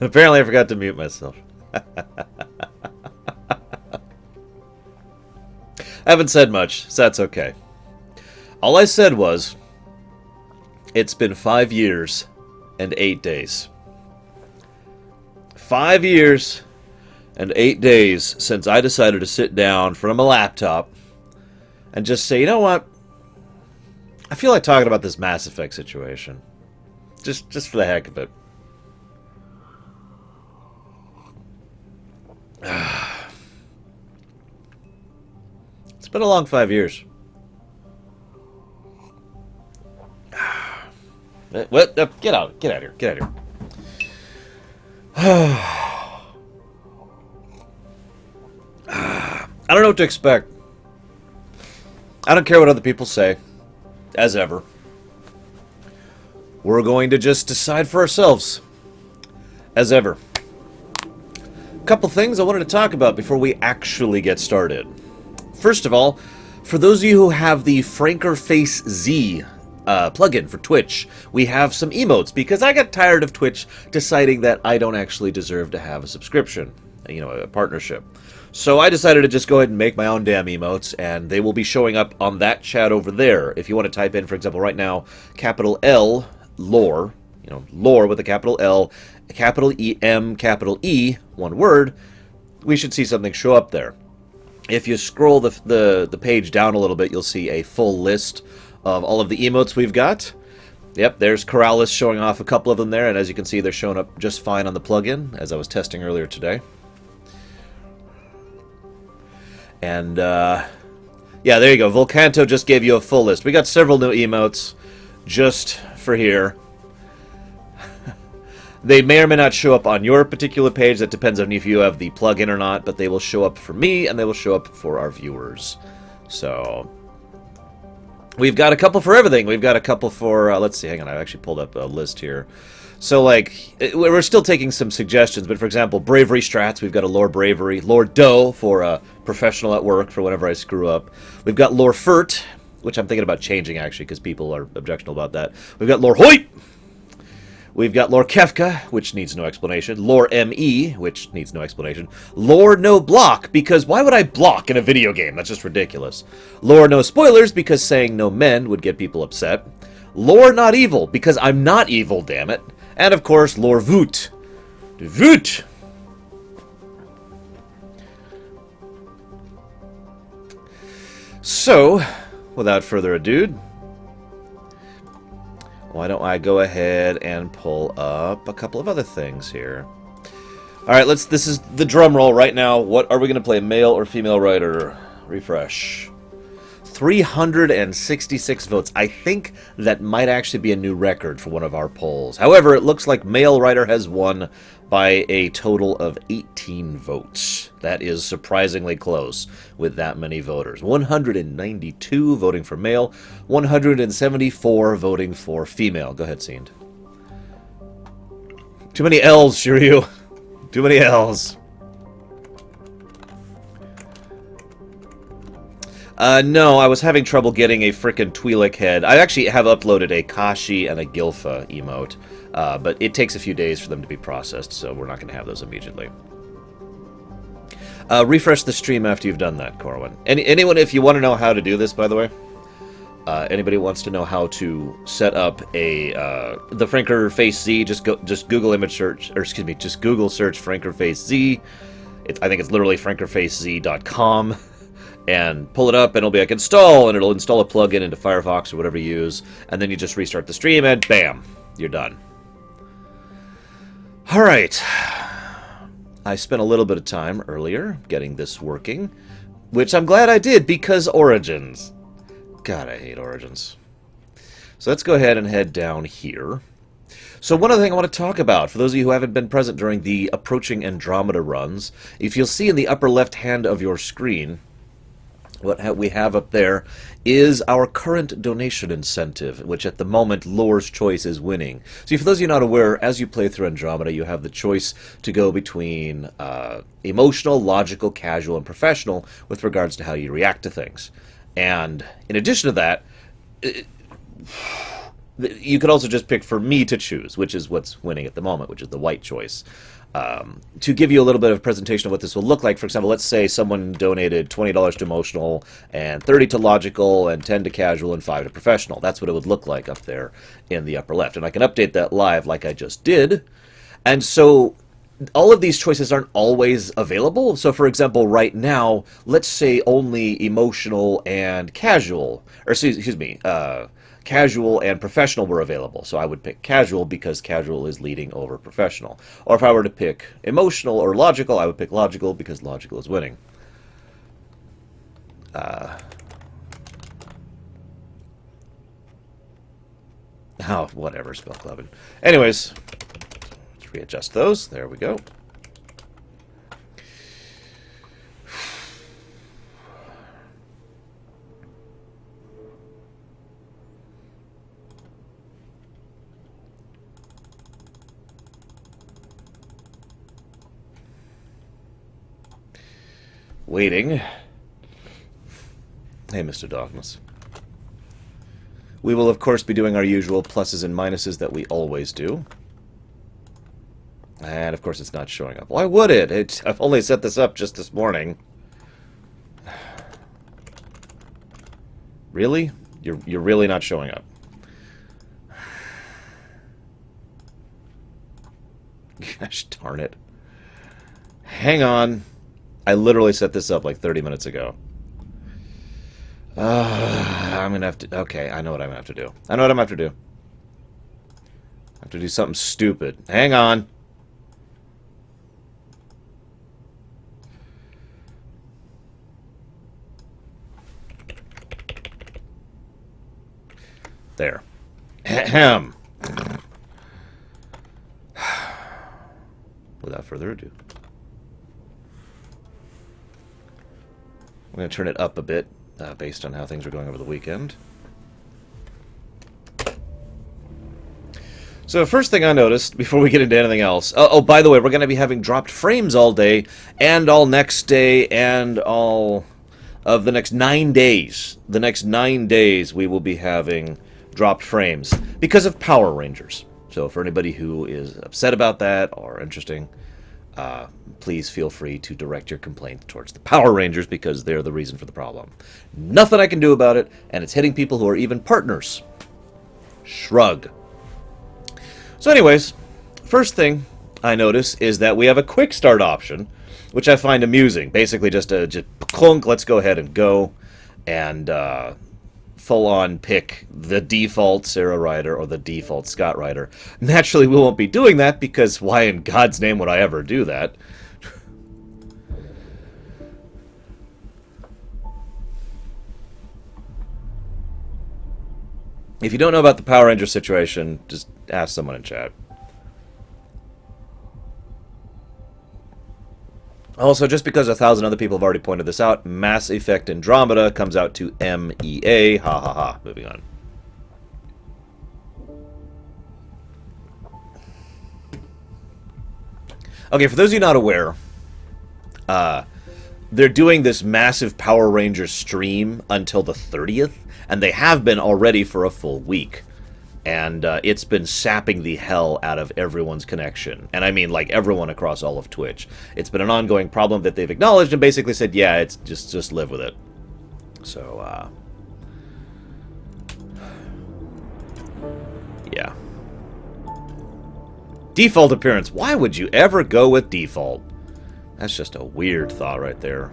Apparently I forgot to mute myself. I haven't said much, so that's okay. All I said was, it's been 5 years and 8 days. 5 years and 8 days since I decided to sit down in front of my laptop and just say, you know what? I feel like talking about this Mass Effect situation. Just for the heck of it. It's been a long 5 years. What? Get out! Get out of here! Get out of here! I don't know what to expect. I don't care what other people say. As ever. We're going to just decide for ourselves. As ever. A couple things I wanted to talk about before we actually get started. First of all, for those of you who have the Franker Face Z plugin for Twitch, we have some emotes because I got tired of Twitch deciding that I don't actually deserve to have a subscription, you know, a partnership. So I decided to just go ahead and make my own damn emotes, and they will be showing up on that chat over there. If you want to type in, for example, right now, capital L, lore, you know, lore with a capital L, capital E, M, capital E, one word, we should see something show up there. If you scroll the page down a little bit, you'll see a full list of all of the emotes we've got. Yep, there's Corrales showing off a couple of them there, and as you can see, they're showing up just fine on the plugin, as I was testing earlier today. And, yeah, there you go. Volcanto just gave you a full list. We got several new emotes just for here. They may or may not show up on your particular page. That depends on if you have the plugin or not, but they will show up for me, and they will show up for our viewers. So, we've got a couple for everything. We've got a couple for, let's see, hang on, I actually pulled up a list here. So, like, we're still taking some suggestions, but for example, Bravery Strats, we've got a Lore Bravery. Lore Doe for professional at work for whenever I screw up. We've got Lore Furt, which I'm thinking about changing, actually, because people are objectionable about that. We've got Lore Hoyt! We've got Lore Kefka, which needs no explanation. Lore ME, which needs no explanation. Lore No Block, because why would I block in a video game? That's just ridiculous. Lore No Spoilers, because saying no men would get people upset. Lore Not Evil, because I'm not evil, damn it. And, of course, Lore Voot. Voot! So, without further ado, why don't I go ahead and pull up a couple of other things here. Alright, this is the drum roll right now. What are we going to play, male or female writer? Refresh. 366 votes. I think that might actually be a new record for one of our polls. However, it looks like male writer has won by a total of 18 votes. That is surprisingly close with that many voters. 192 voting for male, 174 voting for female. Go ahead, Seend. Too many L's, Shiryu. Too many L's. No, I was having trouble getting a frickin' Twi'lek head. I actually have uploaded a Kashi and a Gilfa emote, but it takes a few days for them to be processed, so we're not going to have those immediately. Refresh the stream after you've done that, Corwin. Anyone, if you want to know how to do this, by the way, anybody wants to know how to set up a the Franker Face Z, just Google image search, or excuse me, just Google search Franker Face Z. I think it's literally frankerfacez.com. And pull it up, and it'll be like install, and it'll install a plugin into Firefox or whatever you use, and then you just restart the stream, and bam, you're done. Alright. I spent a little bit of time earlier getting this working, which I'm glad I did, because Origins. God, I hate Origins. So let's go ahead and head down here. So one other thing I want to talk about, for those of you who haven't been present during the approaching Andromeda runs, if you'll see in the upper left hand of your screen, What we have up there is our current donation incentive, which at the moment Lore's Choice is winning. See, for those of you not aware, as you play through Andromeda, you have the choice to go between emotional, logical, casual, and professional with regards to how you react to things. And in addition to that, you could also just pick for me to choose, which is what's winning at the moment, which is the white choice. To give you a little bit of a presentation of what this will look like, for example, let's say someone donated $20 to emotional, and $30 to logical, and $10 to casual, and $5 to professional. That's what it would look like up there in the upper left. And I can update that live like I just did. And so all of these choices aren't always available. So, for example, right now, let's say only emotional and casual, or excuse me, casual and professional were available. So I would pick casual because casual is leading over professional. Or if I were to pick emotional or logical, I would pick logical because logical is winning. Oh, whatever, Spell Clubbing. Anyways, let's readjust those. There we go. Waiting. Hey, Mr. Darkness. We will, of course, be doing our usual pluses and minuses that we always do. And, of course, it's not showing up. Why would it? I've only set this up just this morning. Really? You're really not showing up. Gosh darn it. Hang on. I literally set this up like 30 minutes ago. I'm going to have to... Okay, I know what I'm going to have to do. I know what I'm going to have to do. I have to do something stupid. Hang on. There. Ahem. Without further ado. I'm going to turn it up a bit, based on how things are going over the weekend. So first thing I noticed, before we get into anything else... Oh, by the way, we're going to be having dropped frames all day, and all next day, and all of the next 9 days. The next 9 days we will be having dropped frames, because of Power Rangers. So for anybody who is upset about that, or interesting... please feel free to direct your complaint towards the Power Rangers because they're the reason for the problem. Nothing I can do about it, and it's hitting people who are even partners. Shrug. So anyways, first thing I notice is that we have a quick start option, which I find amusing. Basically just clunk, let's go ahead and go, and full-on pick the default Sarah Ryder or the default Scott Ryder. Naturally, we won't be doing that because why in God's name would I ever do that? If you don't know about the Power Ranger situation, just ask someone in chat. Also, just because 1,000 other people have already pointed this out, Mass Effect Andromeda comes out to MEA. Ha ha ha. Moving on. Okay, for those of you not aware, they're doing this massive Power Rangers stream until the 30th, and they have been already for a full week. And it's been sapping the hell out of everyone's connection. And I mean, like, everyone across all of Twitch. It's been an ongoing problem that they've acknowledged and basically said, yeah, it's just live with it. So, yeah. Default appearance. Why would you ever go with default? That's just a weird thought right there.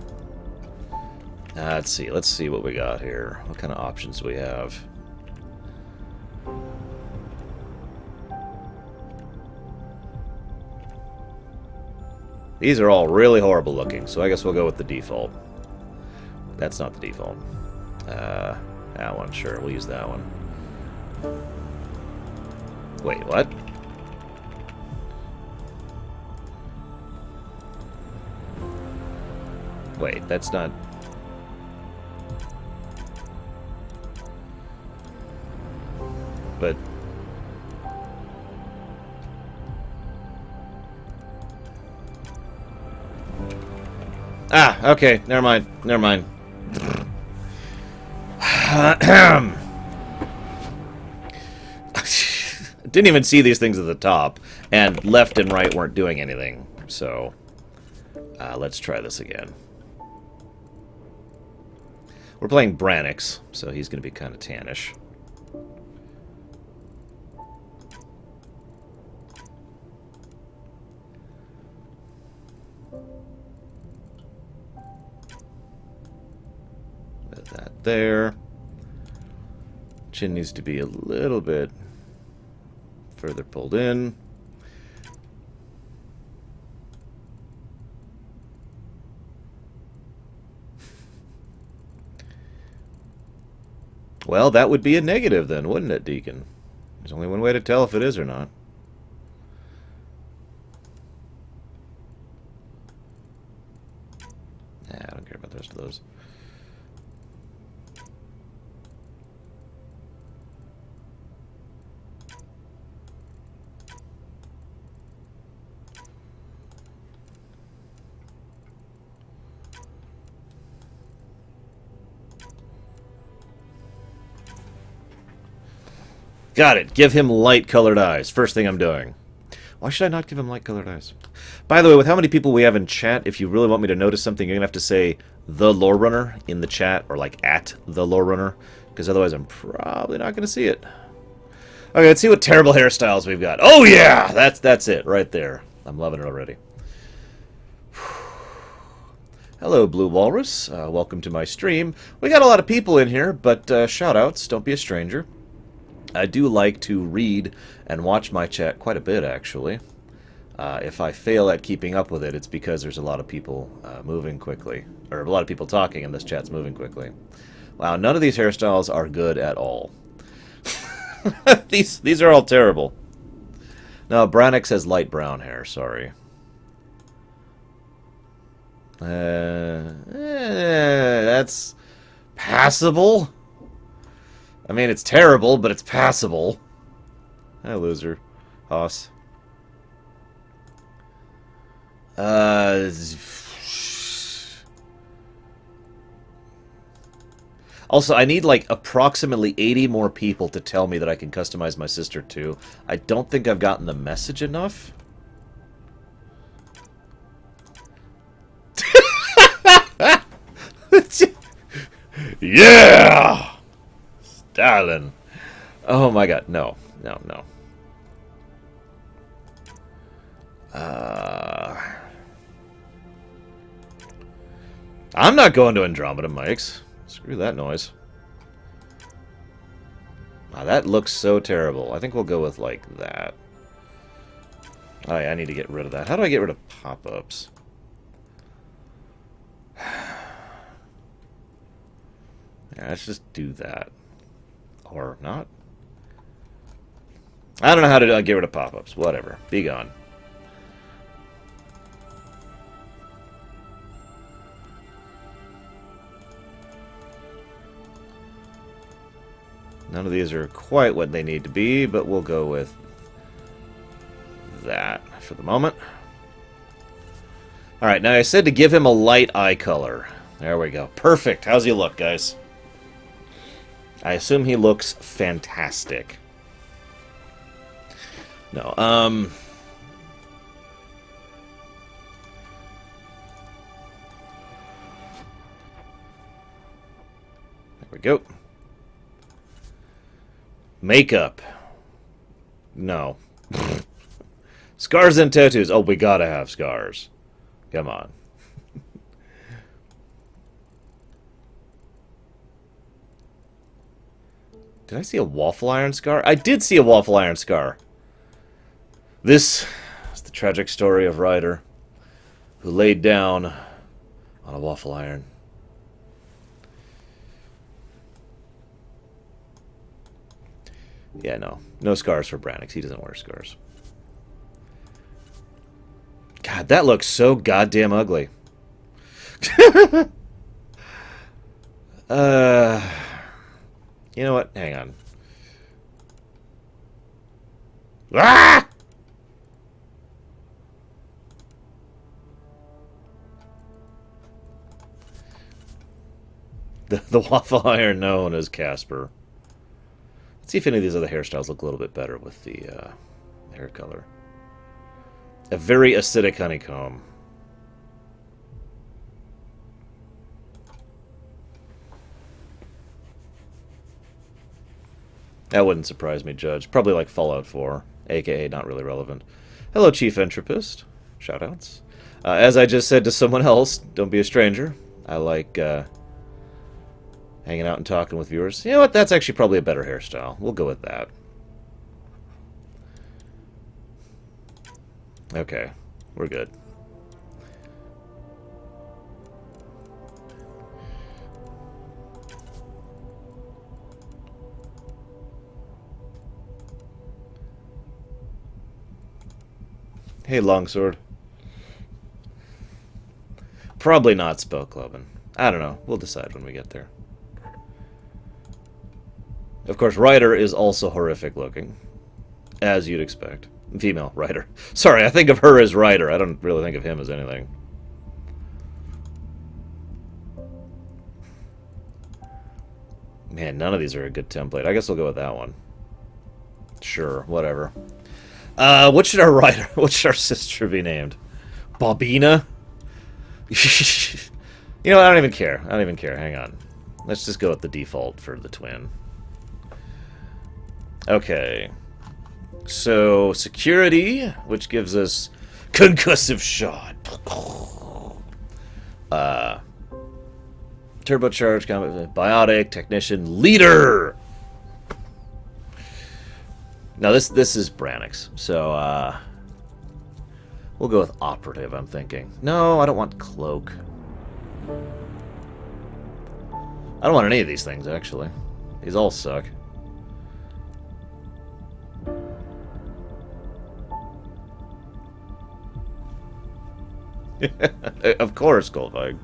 Let's see. Let's see what we got here. What kind of options do we have? These are all really horrible looking, so I guess we'll go with the default. That's not the default. That one, sure. We'll use that one. Wait, what? Wait, that's not... but... Ah, okay, never mind, never mind. Didn't even see these things at the top, and left and right weren't doing anything, so... let's try this again. We're playing Branix, so he's going to be kind of tannish. Put that there. Chin needs to be a little bit further pulled in. Well, that would be a negative then, wouldn't it, Deacon? There's only one way to tell if it is or not. Nah, I don't care about the rest of those. Got it. Give him light-colored eyes. First thing I'm doing. Why should I not give him light-colored eyes? By the way, with how many people we have in chat, if you really want me to notice something, you're going to have to say the lore runner in the chat, or like at the lore runner, because otherwise I'm probably not going to see it. Okay, let's see what terrible hairstyles we've got. Oh yeah! That's it, right there. I'm loving it already. Hello, Blue Walrus. Welcome to my stream. We got a lot of people in here, but shout-outs. Don't be a stranger. I do like to read and watch my chat quite a bit, actually. If I fail at keeping up with it, it's because there's a lot of people moving quickly. Or a lot of people talking, and this chat's moving quickly. Wow, none of these hairstyles are good at all. These are all terrible. No, Branix has light brown hair, sorry. That's passable. I mean, it's terrible, but it's passable. Hi, loser. Hoss. Also, I need, like, approximately 80 more people to tell me that I can customize my sister, too. I don't think I've gotten the message enough. Yeah! Stalin. Oh my god, no. No, no. I'm not going to Andromeda, Mikes. Screw that noise. Wow, that looks so terrible. I think we'll go with, like, that. Oh, yeah, I need to get rid of that. How do I get rid of pop-ups? Yeah, let's just do that. Or not. I don't know how to get rid of pop-ups. Whatever. Be gone. None of these are quite what they need to be, but we'll go with that for the moment. Alright, now I said to give him a light eye color. There we go. Perfect. How's he look, guys? I assume he looks fantastic. No, there we go. Makeup. No. Scars and tattoos. Oh, we gotta have scars. Come on. Did I see a waffle iron scar? I did see a waffle iron scar. This is the tragic story of Ryder, who laid down on a waffle iron. Yeah, no. No scars for Branix. He doesn't wear scars. God, that looks so goddamn ugly. You know what? Hang on. Ah! The waffle iron known as Casper. Let's see if any of these other hairstyles look a little bit better with the hair color. A very acidic honeycomb. That wouldn't surprise me, Judge. Probably like Fallout 4, aka not really relevant. Hello, Chief Entropist. Shoutouts. As I just said to someone else, don't be a stranger. I like hanging out and talking with viewers. You know what? That's actually probably a better hairstyle. We'll go with that. Okay, we're good. Hey, Longsword. Probably not spell clubbing. I don't know. We'll decide when we get there. Of course, Ryder is also horrific looking, as you'd expect. Female Ryder. Sorry, I think of her as Ryder. I don't really think of him as anything. Man, none of these are a good template. I guess we'll go with that one. Sure, whatever. What should our Ryder, what should our sister be named? Bobina? You know, I don't even care. I don't even care. Hang on. Let's just go with the default for the twin. Okay. So, security, which gives us concussive shot. Turbocharged, biotic, technician, leader! Now, this is Brannick's, so, we'll go with operative, I'm thinking. No, I don't want cloak. I don't want any of these things, actually. These all suck. Of course, Goldbug.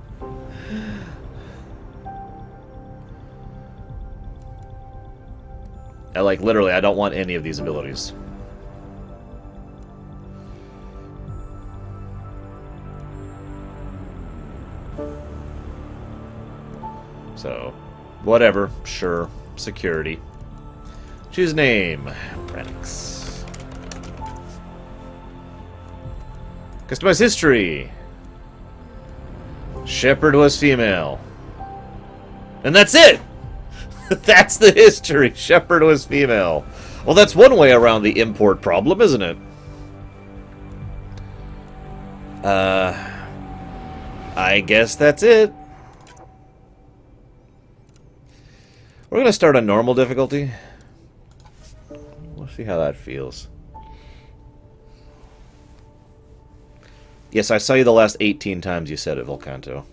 Literally, I don't want any of these abilities. So, whatever. Sure. Security. Choose name. Brannick's. Customize history. Shepard was female. And that's it! That's the history. Shepard was female. Well, that's one way around the import problem, isn't it? I guess that's it. We're going to start on normal difficulty. We'll see how that feels. Yes, I saw you the last 18 times you said it, Volcanto.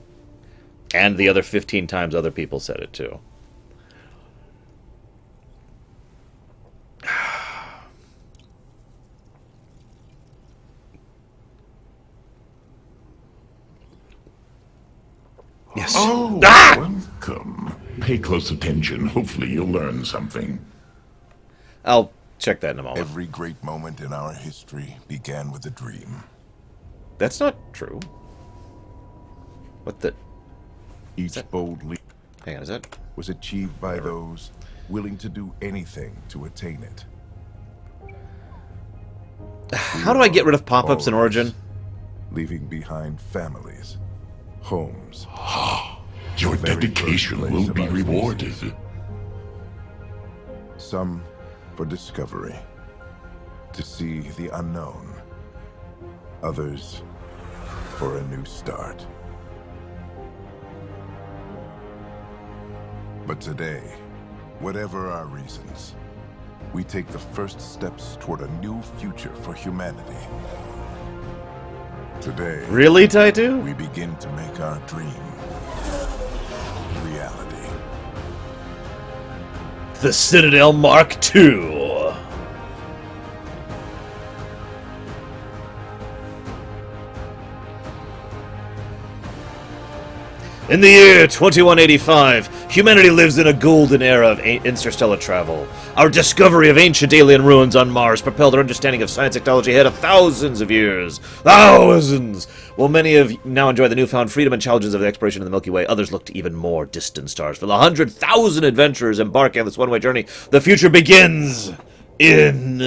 And the other 15 times other people said it, too. Yes. Oh, welcome. Pay close attention. Hopefully you'll learn something. I'll check that in a moment. Every great moment in our history began with a dream. That's not true. What the... Each bold leap Hang on, is that... was achieved by those willing to do anything to attain it. How do I get rid of pop-ups in Origin? Leaving behind families, homes. Your Very dedication birthplace will of be our rewarded. species. Some for discovery, to see the unknown. Others for a new start. But today, whatever our reasons, we take the first steps toward a new future for humanity. Today, Really, Taitu? we begin to make our dream reality. The Citadel Mark II. In the year 2185, Humanity lives in a golden era of interstellar travel. Our discovery of ancient alien ruins on Mars propelled our understanding of science and technology ahead of thousands of years. Thousands! While many of now enjoy the newfound freedom and challenges of the exploration of the Milky Way, others look to even more distant stars. For the 100,000 adventurers embarking on this one-way journey, the future begins in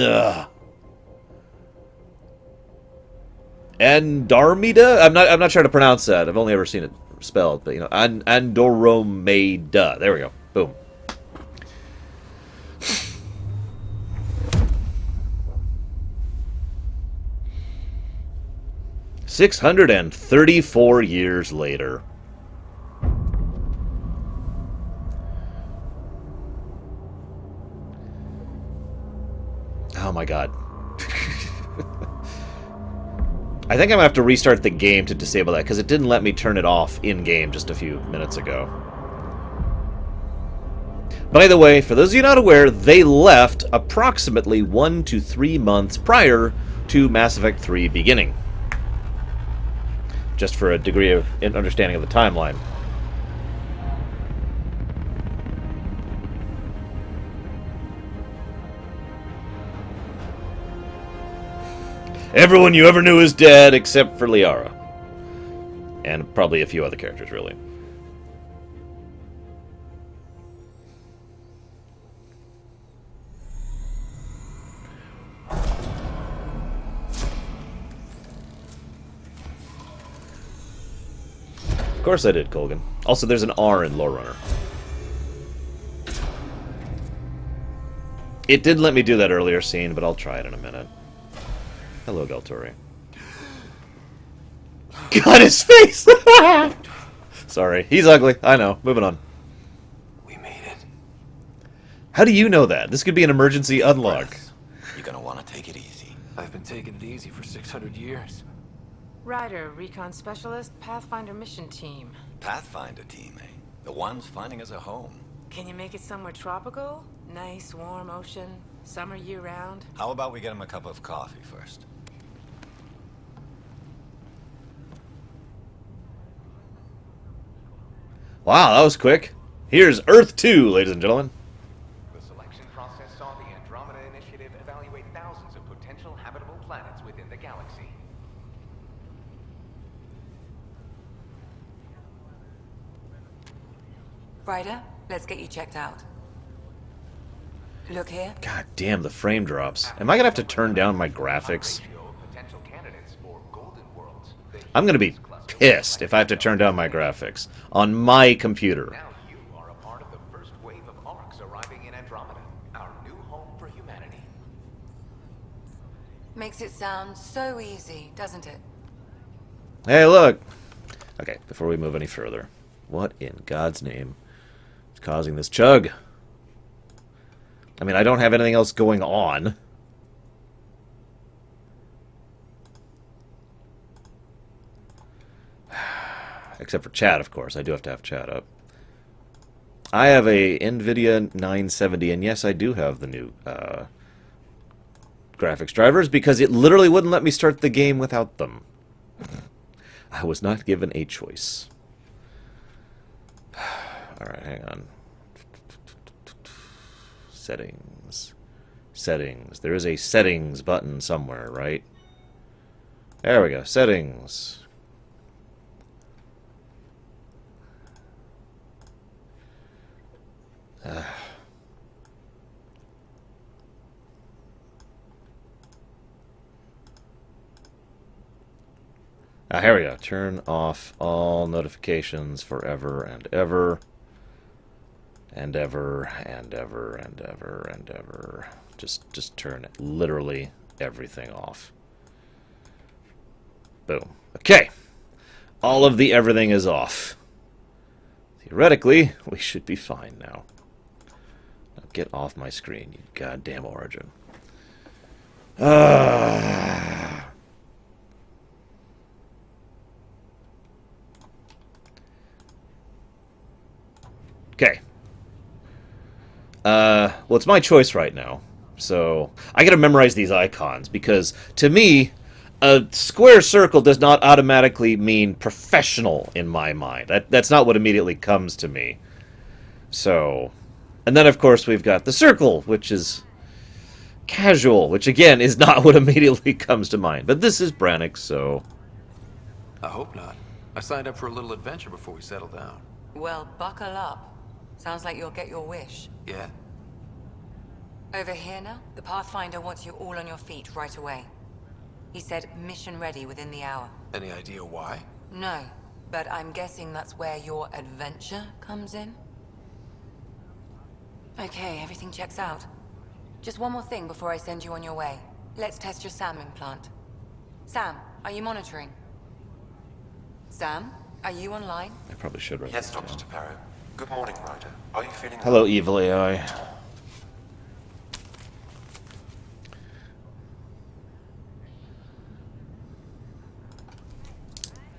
Andromeda? I'm not sure how to pronounce that. I've only ever seen it spelled, but you know, Andromeda. There we go. Boom. $634 years later. Oh my god. I think I'm going to have to restart the game to disable that, because it didn't let me turn it off in-game just a few minutes ago. By the way, for those of you not aware, they left approximately 1 to 3 months prior to Mass Effect 3 beginning. Just for a degree of understanding of the timeline. Everyone you ever knew is dead, except for Liara. And probably a few other characters, really. Of course I did, Colgan. Also, there's an R in Lore Runner. It did let me do that earlier scene, but I'll try it in a minute. Hello, Galtori. God, his face! Sorry. He's ugly. I know. Moving on. We made it. How do you know that? This could be an emergency unlock. You're gonna want to take it easy. I've been taking it easy for 600 years. Ryder, Recon Specialist, Pathfinder Mission Team. Pathfinder team, eh? The ones finding us a home. Can you make it somewhere tropical? Nice, warm ocean, summer year-round? How about we get him a cup of coffee first? Wow, that was quick. Here's Earth 2, ladies and gentlemen. The selection process saw the Andromeda Initiative evaluate thousands of potential habitable planets within the galaxy. Ryder, let's get you checked out. Look here. God damn, the frame drops. Am I gonna have to turn down my graphics? Potential candidates for golden worlds. I'm gonna be pissed if I have to turn down my graphics on my computer. Now you are a part of the first wave of arcs arriving in Andromeda, our new home for humanity. Makes it sound so easy, doesn't it? Hey, look! Okay, before we move any further, what in God's name is causing this chug? I mean, I don't have anything else going on. Except for chat, of course. I do have to have chat up. I have a NVIDIA 970, and yes, I do have the new graphics drivers, because it literally wouldn't let me start the game without them. I was not given a choice. Alright, hang on. Settings. Settings. There is a settings button somewhere, right? There we go. Settings. Here we go. Turn off all notifications forever and ever. And ever, and ever, and ever, and ever. Just turn literally everything off. Boom. Okay. All of the everything is off. Theoretically, we should be fine now. Now get off my screen, you goddamn Origin. Okay. Well, it's my choice right now. So, I gotta memorize these icons, because, to me, a square circle does not automatically mean professional in my mind. That's not what immediately comes to me. So, and then of course we've got the circle, which is casual, which again is not what immediately comes to mind. But this is Brannick, so... I hope not. I signed up for a little adventure before we settle down. Well, buckle up. Sounds like you'll get your wish. Yeah? Over here now, the Pathfinder wants you all on your feet right away. He said mission ready within the hour. Any idea why? No, but I'm guessing that's where your adventure comes in. Okay, everything checks out. Just one more thing before I send you on your way. Let's test your SAM implant. Sam, are you monitoring? Sam, are you online? I probably should write Yes, this down. Dr. Taparo. Good morning, Ryder. Are you feeling... Hello, evil AI.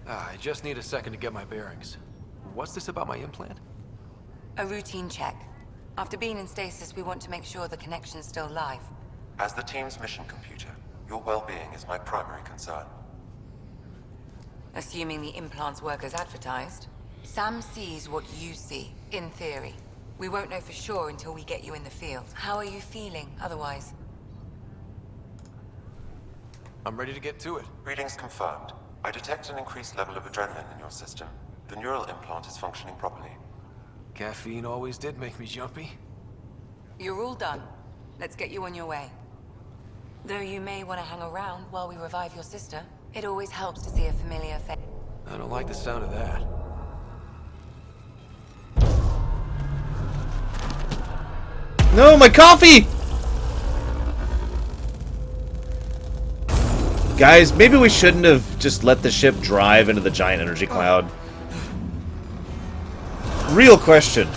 I just need a second to get my bearings. What's this about my implant? A routine check. After being in stasis, we want to make sure the connection's still live. As the team's mission computer, your well-being is my primary concern. Assuming the implants work as advertised. Sam sees what you see, in theory. We won't know for sure until we get you in the field. How are you feeling, otherwise? I'm ready to get to it. Readings confirmed. I detect an increased level of adrenaline in your system. The neural implant is functioning properly. Caffeine always did make me jumpy. You're all done. Let's get you on your way. Though you may want to hang around while we revive your sister, it always helps to see a familiar face. I don't like the sound of that. No, my coffee! Guys, maybe we shouldn't have just let the ship drive into the giant energy cloud. Real question.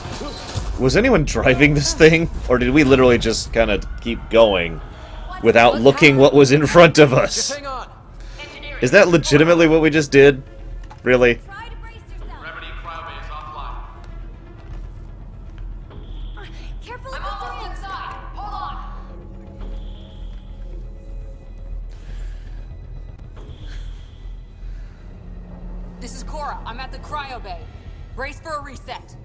Was anyone driving this thing? Or did we literally just kind of keep going without looking what was in front of Just us? hang on. Is that legitimately what we just did? Really? Remedy Cloudbase offline. Careful with the syringe. Hold on. This is Cora. I'm at the cryo bay. Brace for a reset.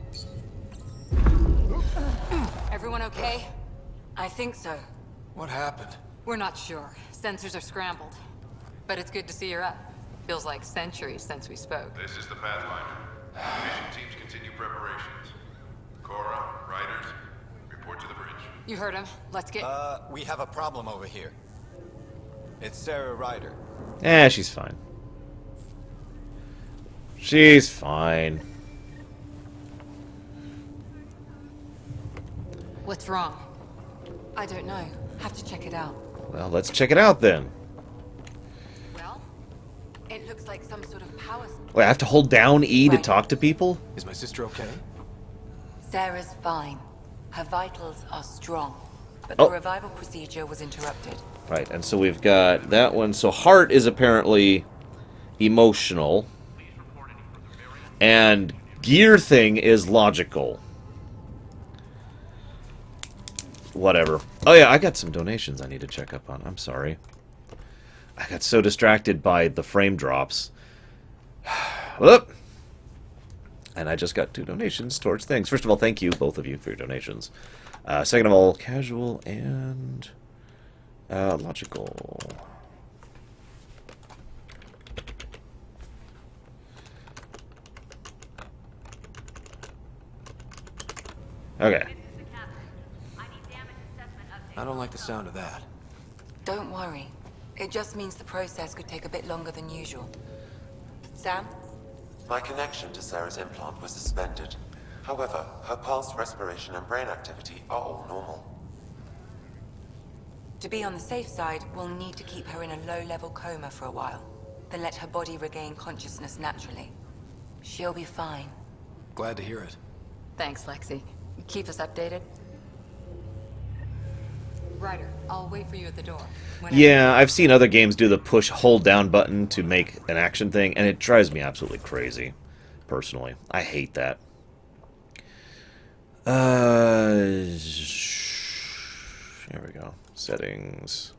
Everyone okay? I think so. What happened? We're not sure. Sensors are scrambled. But it's good to see you're up. Feels like centuries since we spoke. This is the Pathfinder. Mission teams continue preparations. Cora, Riders, report to the bridge. You heard him. Let's get... We have a problem over here. It's Sarah Ryder. Eh, she's fine. She's fine. What's wrong? I don't know. Have to check it out. Well, let's check it out then. Well, it looks like some sort of power... Wait, I have to hold down E to Right. talk to people? Is my sister okay? Sarah's fine. Her vitals are strong. But Oh. the revival procedure was interrupted. Right, and so we've got that one. So heart is apparently emotional. And gear thing is logical. Whatever. Oh yeah, I got some donations I need to check up on. I'm sorry. I got so distracted by the frame drops. Whoop! And I just got 2 donations towards things. First of all, thank you, both of you, for your donations. Second of all, casual and logical. Okay. I don't like the sound of that. Don't worry. It just means the process could take a bit longer than usual. Sam? My connection to Sarah's implant was suspended. However, her pulse, respiration, and brain activity are all normal. To be on the safe side, we'll need to keep her in a low-level coma for a while. Then let her body regain consciousness naturally. She'll be fine. Glad to hear it. Thanks, Lexi. Keep us updated. Ryder, I'll wait for you at the door. Whenever. Yeah, I've seen other games do the push hold down button to make an action thing, and it drives me absolutely crazy, personally. I hate that. Here we go. Settings.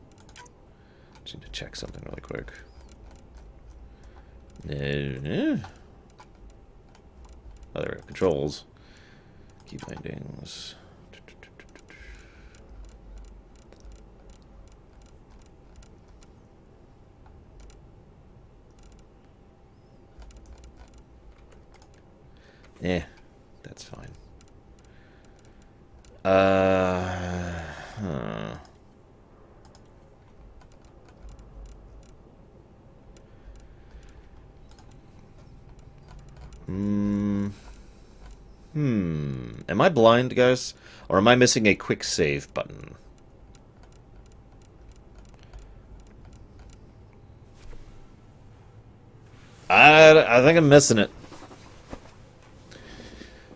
Just need to check something really quick. Oh, there we go. Controls. Key bindings. Yeah, that's fine. Huh. Am I blind, guys? Or am I missing a quick save button? I think I'm missing it.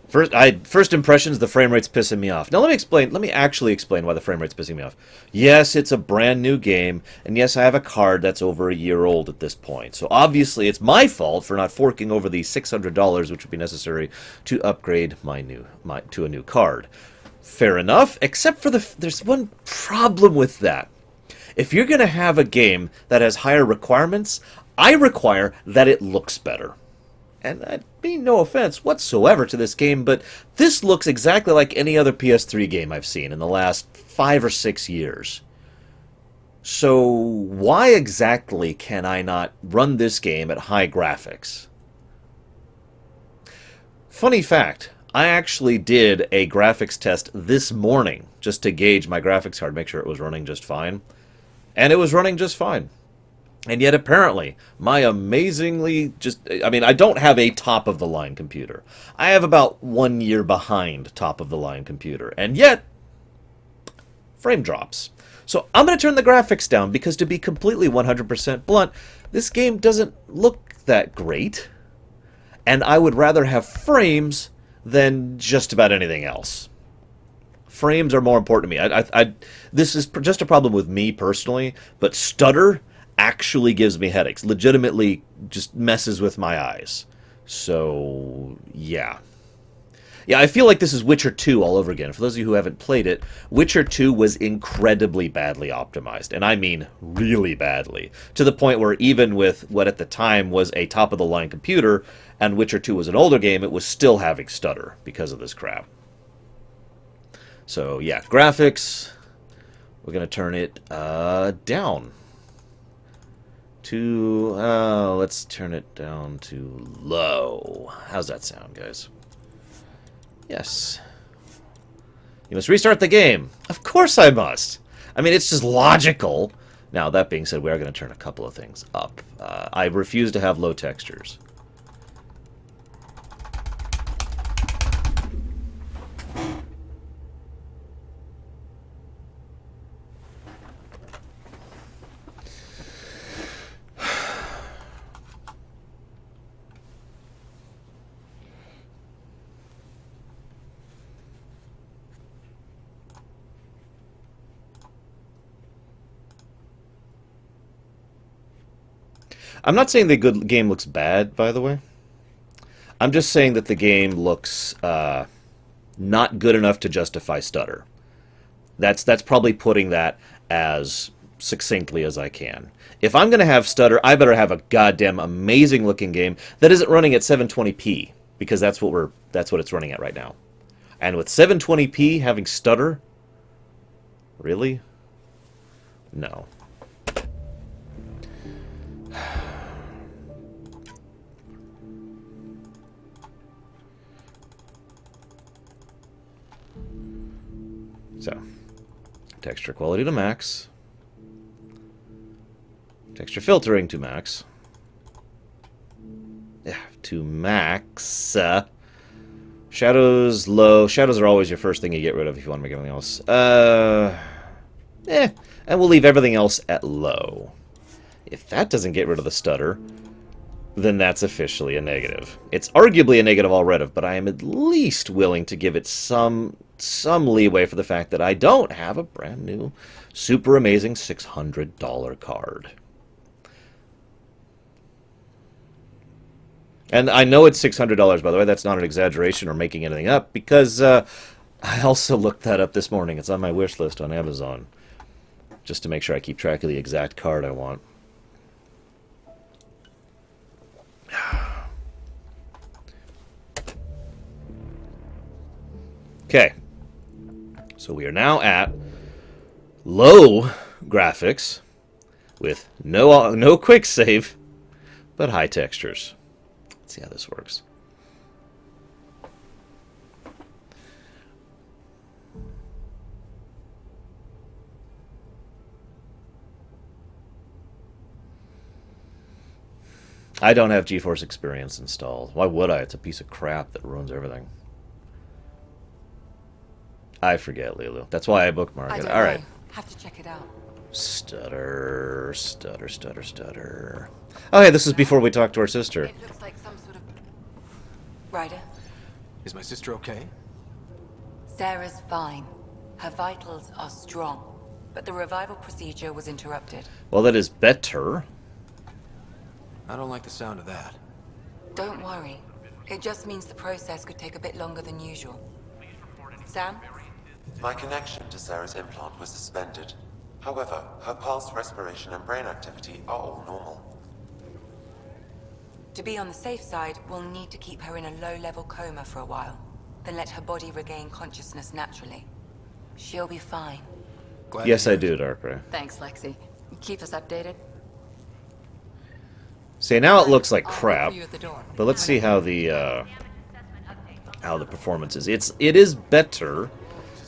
First impressions, the frame rate's pissing me off. Now let me actually explain why the frame rate's pissing me off. Yes, it's a brand new game, and yes, I have a card that's over a year old at this point. So obviously it's my fault for not forking over the $600 which would be necessary to upgrade to a new card. Fair enough, except for there's one problem with that. If you're going to have a game that has higher requirements, I require that it looks better. And I mean no offense whatsoever to this game, but this looks exactly like any other PS3 game I've seen in the last 5 or 6 years. So why exactly can I not run this game at high graphics? Funny fact, I actually did a graphics test this morning just to gauge my graphics card, make sure it was running just fine. And it was running just fine. And yet, apparently, my amazingly I don't have a top-of-the-line computer. I have about 1 year behind top-of-the-line computer. And yet, frame drops. So I'm going to turn the graphics down because, to be completely 100% blunt, this game doesn't look that great. And I would rather have frames than just about anything else. Frames are more important to me. This is just a problem with me personally, but stutter actually gives me headaches. Legitimately just messes with my eyes. So, yeah. Yeah, I feel like this is Witcher 2 all over again. For those of you who haven't played it, Witcher 2 was incredibly badly optimized. And I mean really badly. To the point where even with what at the time was a top-of-the-line computer, and Witcher 2 was an older game, it was still having stutter because of this crap. So, yeah, graphics, we're going to turn it down. Let's turn it down to low. How's that sound, guys? Yes. You must restart the game. Of course I must. I mean, it's just logical. Now, that being said, we are going to turn a couple of things up. I refuse to have low textures. I'm not saying the game looks bad, by the way. I'm just saying that the game looks not good enough to justify stutter. That's probably putting that as succinctly as I can. If I'm going to have stutter, I better have a goddamn amazing looking game that isn't running at 720p, because that's what it's running at right now. And with 720p having stutter, really? No. So, texture quality to max. Texture filtering to max. Yeah, to max. Shadows low. Shadows are always your first thing you get rid of if you want to make everything else. And we'll leave everything else at low. If that doesn't get rid of the stutter, then that's officially a negative. It's arguably a negative already, but I am at least willing to give it some leeway for the fact that I don't have a brand new, super amazing $600 card. And I know it's $600, by the way. That's not an exaggeration or making anything up, because I also looked that up this morning. It's on my wish list on Amazon, just to make sure I keep track of the exact card I want. Okay. So we are now at low graphics with no quick save, but high textures. Let's see how this works. I don't have GeForce Experience installed. Why would I? It's a piece of crap that ruins everything. I forget, Lulu. That's why I bookmark it. All right. Have to check it out. Stutter, stutter, stutter, stutter. Oh, hey, this is before we talk to our sister. It looks like some sort of... Ryder? Is my sister okay? Sarah's fine. Her vitals are strong. But the revival procedure was interrupted. Well, that is better. I don't like the sound of that. Don't worry. It just means the process could take a bit longer than usual. Sam? My connection to Sarah's implant was suspended. However, her pulse, respiration, and brain activity are all normal. To be on the safe side, we'll need to keep her in a low-level coma for a while. Then let her body regain consciousness naturally. She'll be fine. Yes, I do, Darkrai. Thanks, Lexi. Keep us updated. See, now it looks like I'll wait crap, for you at the door. but let's see how the performance is. It is better.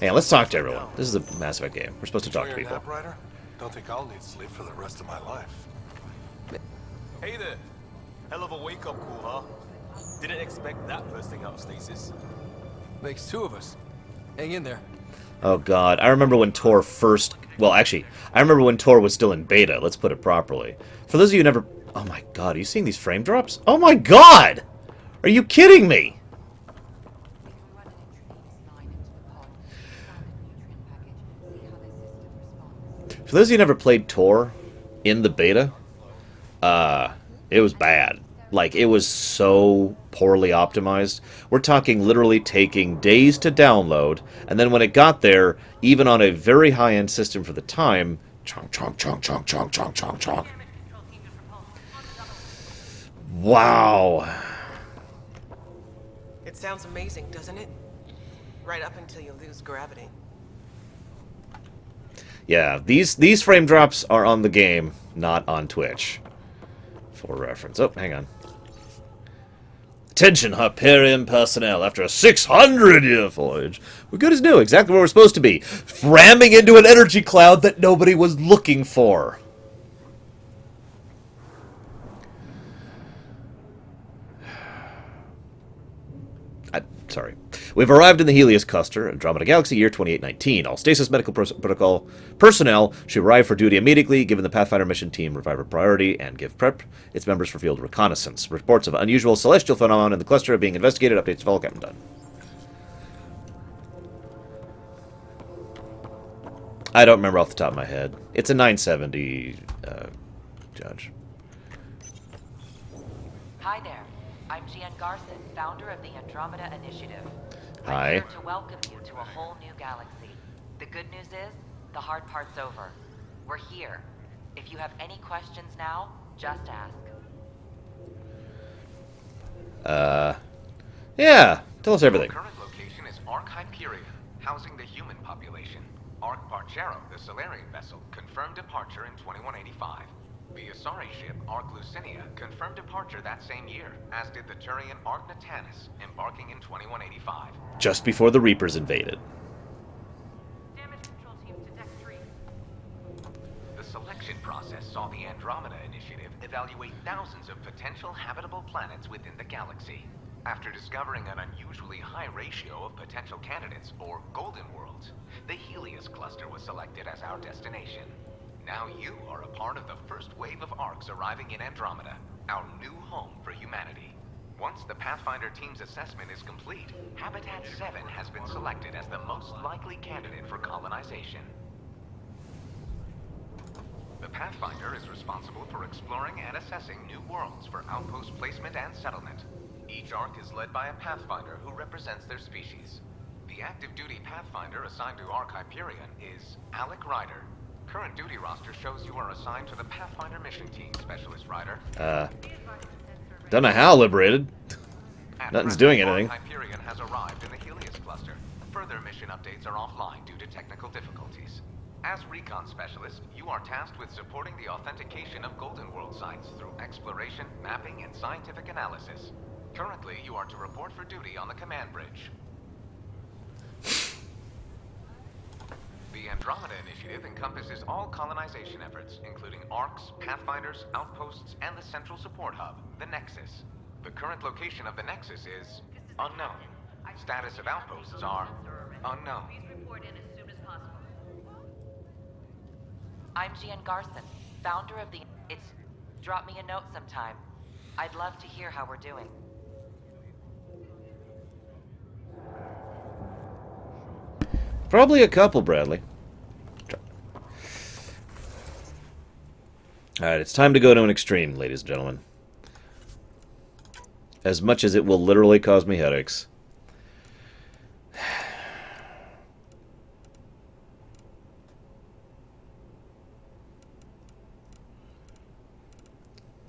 Hey, let's talk to everyone. This is a Mass Effect game. We're supposed to talk to people. Don't think I'll need sleep for the rest of my life. Hey there. Hell of a wake-up call, huh? Didn't expect that first thing out of stasis. Makes two of us. Hang in there. Oh god, I remember when Tor first... Well, actually, I remember when Tor was still in beta. Let's put it properly. For those of you who never... Oh my god, are you seeing these frame drops? Oh my god! Are you kidding me? For those of you who never played Tor in the beta, it was bad. Like, it was so poorly optimized. We're talking literally taking days to download, and then when it got there, even on a very high-end system for the time, chonk, chonk, chonk, chonk, chonk, chonk, chonk, chonk. Wow. It sounds amazing, doesn't it? Right up until you lose gravity. Yeah, these frame drops are on the game, not on Twitch. For reference. Oh, hang on. Attention, Hyperion personnel. After a 600-year voyage, we're good as new, exactly where we're supposed to be. Ramming into an energy cloud that nobody was looking for. Sorry. We've arrived in the Helios cluster, Andromeda Galaxy, year 2819. All stasis medical protocol personnel should arrive for duty immediately, given the Pathfinder mission team reviver priority, and give prep its members for field reconnaissance. Reports of unusual celestial phenomenon in the cluster are being investigated. Updates follow. Captain done. I don't remember off the top of my head. It's a 970, Judge. Hi there. I'm Gian Garson, founder of the Andromeda Initiative. Hi. I'm here to welcome you to a whole new galaxy. The good news is, the hard part's over. We're here. If you have any questions now, just ask. Yeah. Tell us everything. Our current location is Ark Hyperion, housing the human population. Ark Parchero, the Solarian vessel, confirmed departure in 2185. The Asari ship, Ark Lucinia, confirmed departure that same year, as did the Turian Ark Natanus, embarking in 2185. Just before the Reapers invaded. Damage control team to Deck 3. The selection process saw the Andromeda Initiative evaluate thousands of potential habitable planets within the galaxy. After discovering an unusually high ratio of potential candidates, or golden worlds, the Helios cluster was selected as our destination. Now you are a part of the first wave of Arks arriving in Andromeda, our new home for humanity. Once the Pathfinder team's assessment is complete, Habitat 7 has been selected as the most likely candidate for colonization. The Pathfinder is responsible for exploring and assessing new worlds for outpost placement and settlement. Each Ark is led by a Pathfinder who represents their species. The active duty Pathfinder assigned to Ark Hyperion is Alec Ryder. Current duty roster shows you are assigned to the Pathfinder mission team, Specialist Ryder. Don't know how liberated. Nothing's doing anything. Hyperion has arrived in the Helios cluster. Further their mission updates are offline due to technical difficulties. As recon specialist, you are tasked with supporting the authentication of Golden World sites through exploration, mapping, and scientific analysis. Currently, you are to report for duty on the command bridge. The Andromeda Initiative encompasses all colonization efforts, including ARCs, Pathfinders, outposts, and the central support hub, the Nexus. The current location of the Nexus is unknown. Status of outposts are unknown. I'm Gian Garson, founder of the... Drop me a note sometime. I'd love to hear how we're doing. Probably a couple, Bradley. Alright, it's time to go to an extreme, ladies and gentlemen. As much as it will literally cause me headaches.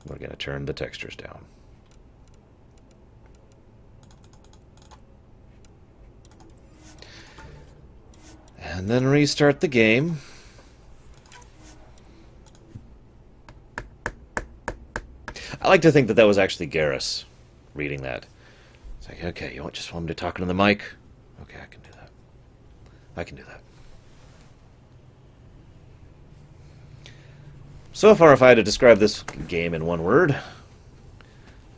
We're going to turn the textures down. And then restart the game. I like to think that that was actually Garrus reading that. It's like, okay, you just want me to talk into the mic? Okay, I can do that. I can do that. So far, if I had to describe this game in one word,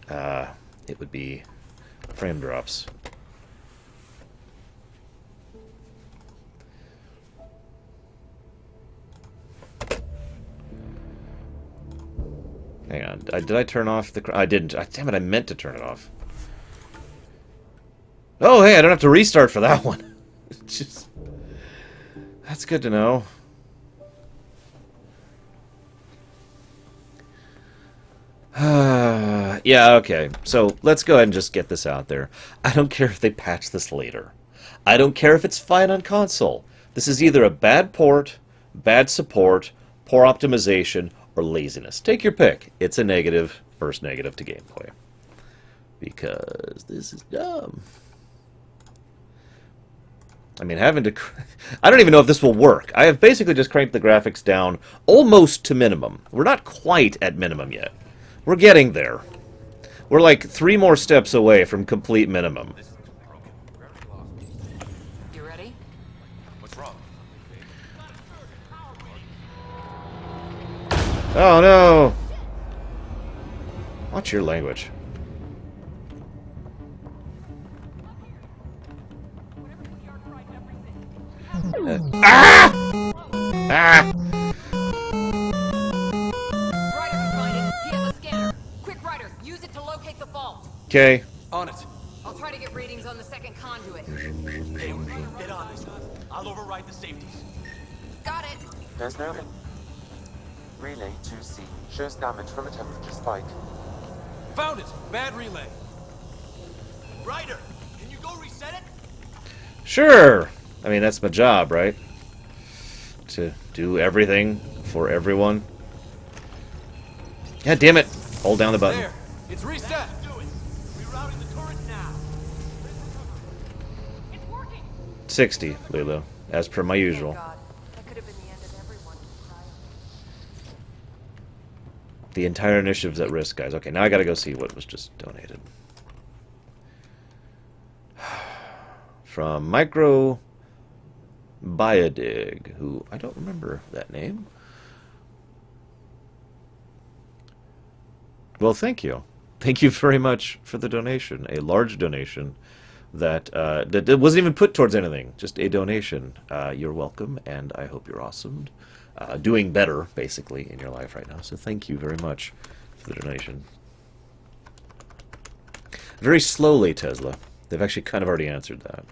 it would be frame drops. Hang on, did I turn off the... I didn't. Damn it, I meant to turn it off. Oh, hey, I don't have to restart for that one. Just, that's good to know. Yeah, okay. So, let's go ahead and just get this out there. I don't care if they patch this later. I don't care if it's fine on console. This is either a bad port, bad support, poor optimization, or laziness. Take your pick. It's a negative, first negative to gameplay. Because this is dumb. I mean, having to... I don't even know if this will work. I have basically just cranked the graphics down almost to minimum. We're not quite at minimum yet. We're getting there. We're like 3 more steps away from complete minimum. You ready? What's wrong? Oh no! Watch your language. Ah! Ah! Ryder can find it. He has a scanner. Quick, Ryder, use it to locate the vault. Okay. On it. I'll try to get readings on the second conduit. Hey, get on this. I'll override the safeties. Got it. There's no... Relay 2C shows damage from a temperature spike. Found it. Bad relay. Ryder, can you go reset it? Sure! I mean, that's my job, right? To do everything for everyone. God damn it! Hold down the button. There. It's reset. Do it. Rerouting the turret now. 60, Lulu. As per my usual. The entire initiative's at risk, guys. Okay, now I gotta go see what was just donated. From Micro Biodig, who I don't remember that name. Well, thank you. Thank you very much for the donation. A large donation that that wasn't even put towards anything. Just a donation. You're welcome, and I hope you're awesome. Doing better, basically, in your life right now. So thank you very much for the donation. Very slowly, Tesla. They've actually kind of already answered that.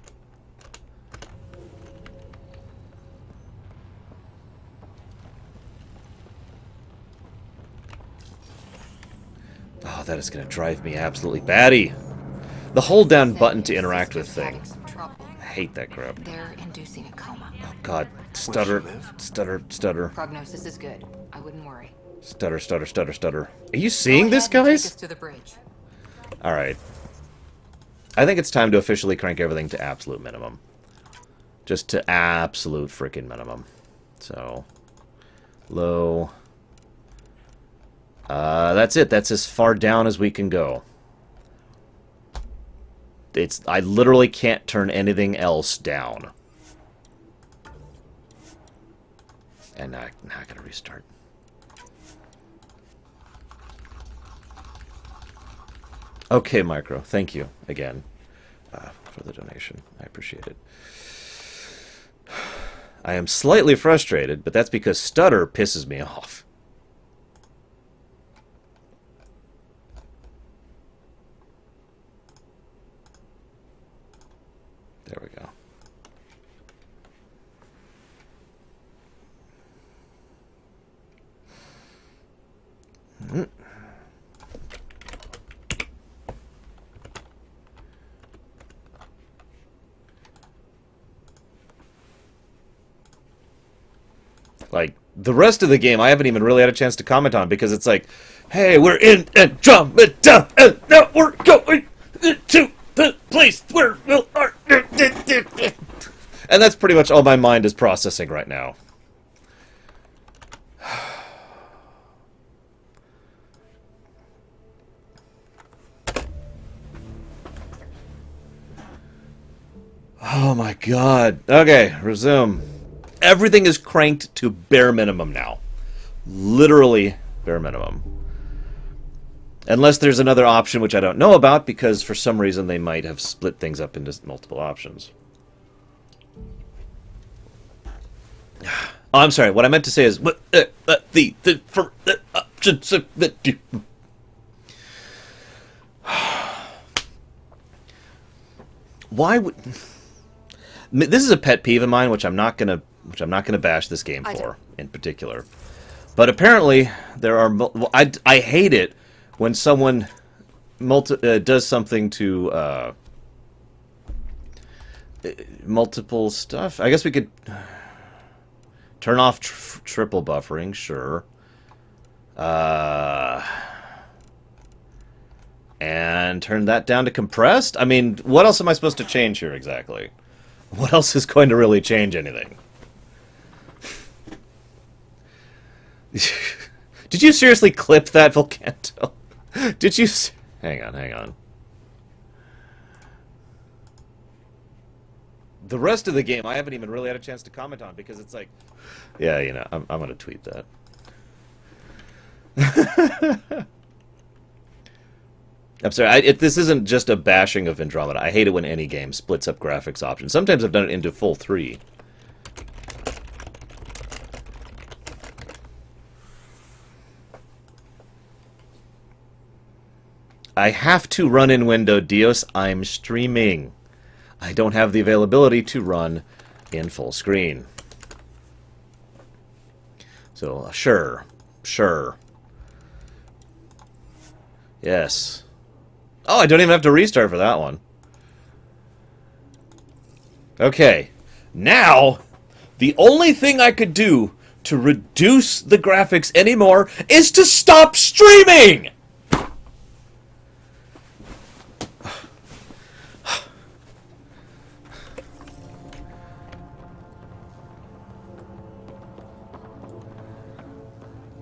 Oh, that is going to drive me absolutely batty. The hold down button to interact with things. I hate that crap. They're inducing a coma. Oh god, stutter, stutter, stutter. Prognosis is good. I wouldn't worry. Stutter, stutter, stutter, stutter. Are you seeing this, guys? Take us to the bridge. Alright. I think it's time to officially crank everything to absolute minimum. Just to absolute freaking minimum. So, low. That's it. That's as far down as we can go. I literally can't turn anything else down. And now I gotta restart. Okay, Micro. Thank you again for the donation. I appreciate it. I am slightly frustrated, but that's because stutter pisses me off. There we go. Like, the rest of the game I haven't even really had a chance to comment on because it's like, hey, we're in Andromeda and now we're going to the place where we'll are. And that's pretty much all my mind is processing right now. Oh my god. Okay, resume. Everything is cranked to bare minimum now. Literally bare minimum. Unless there's another option which I don't know about, because for some reason they might have split things up into multiple options. Oh, I'm sorry. What I meant to say is what for options of the why would this is a pet peeve of mine, which I'm not gonna bash this game for in particular. But apparently there are I hate it when someone does something to multiple stuff. I guess we could turn off triple buffering, sure. And turn that down to compressed? I mean, what else am I supposed to change here exactly? What else is going to really change anything? Did you seriously clip that, Volcanto? Did you... Hang on. The rest of the game I haven't even really had a chance to comment on because it's like... Yeah, you know, I'm going to tweet that. I'm sorry, this isn't just a bashing of Andromeda. I hate it when any game splits up graphics options. Sometimes I've done it into full 3. I have to run in window, Dios. I'm streaming. I don't have the availability to run in full screen. So, sure. Yes. Oh, I don't even have to restart for that one. Okay. Now, the only thing I could do to reduce the graphics anymore is to stop streaming!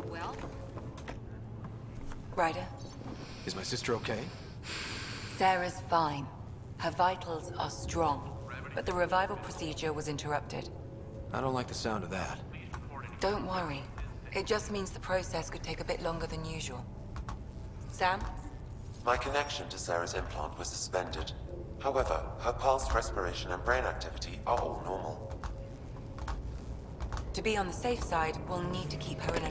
Well? Ryder? Is my sister okay? Sarah's fine. Her vitals are strong, but the revival procedure was interrupted. I don't like the sound of that. Don't worry. It just means the process could take a bit longer than usual. Sam? My connection to Sarah's implant was suspended. However, her pulse, respiration, and brain activity are all normal. To be on the safe side, we'll need to keep her in a...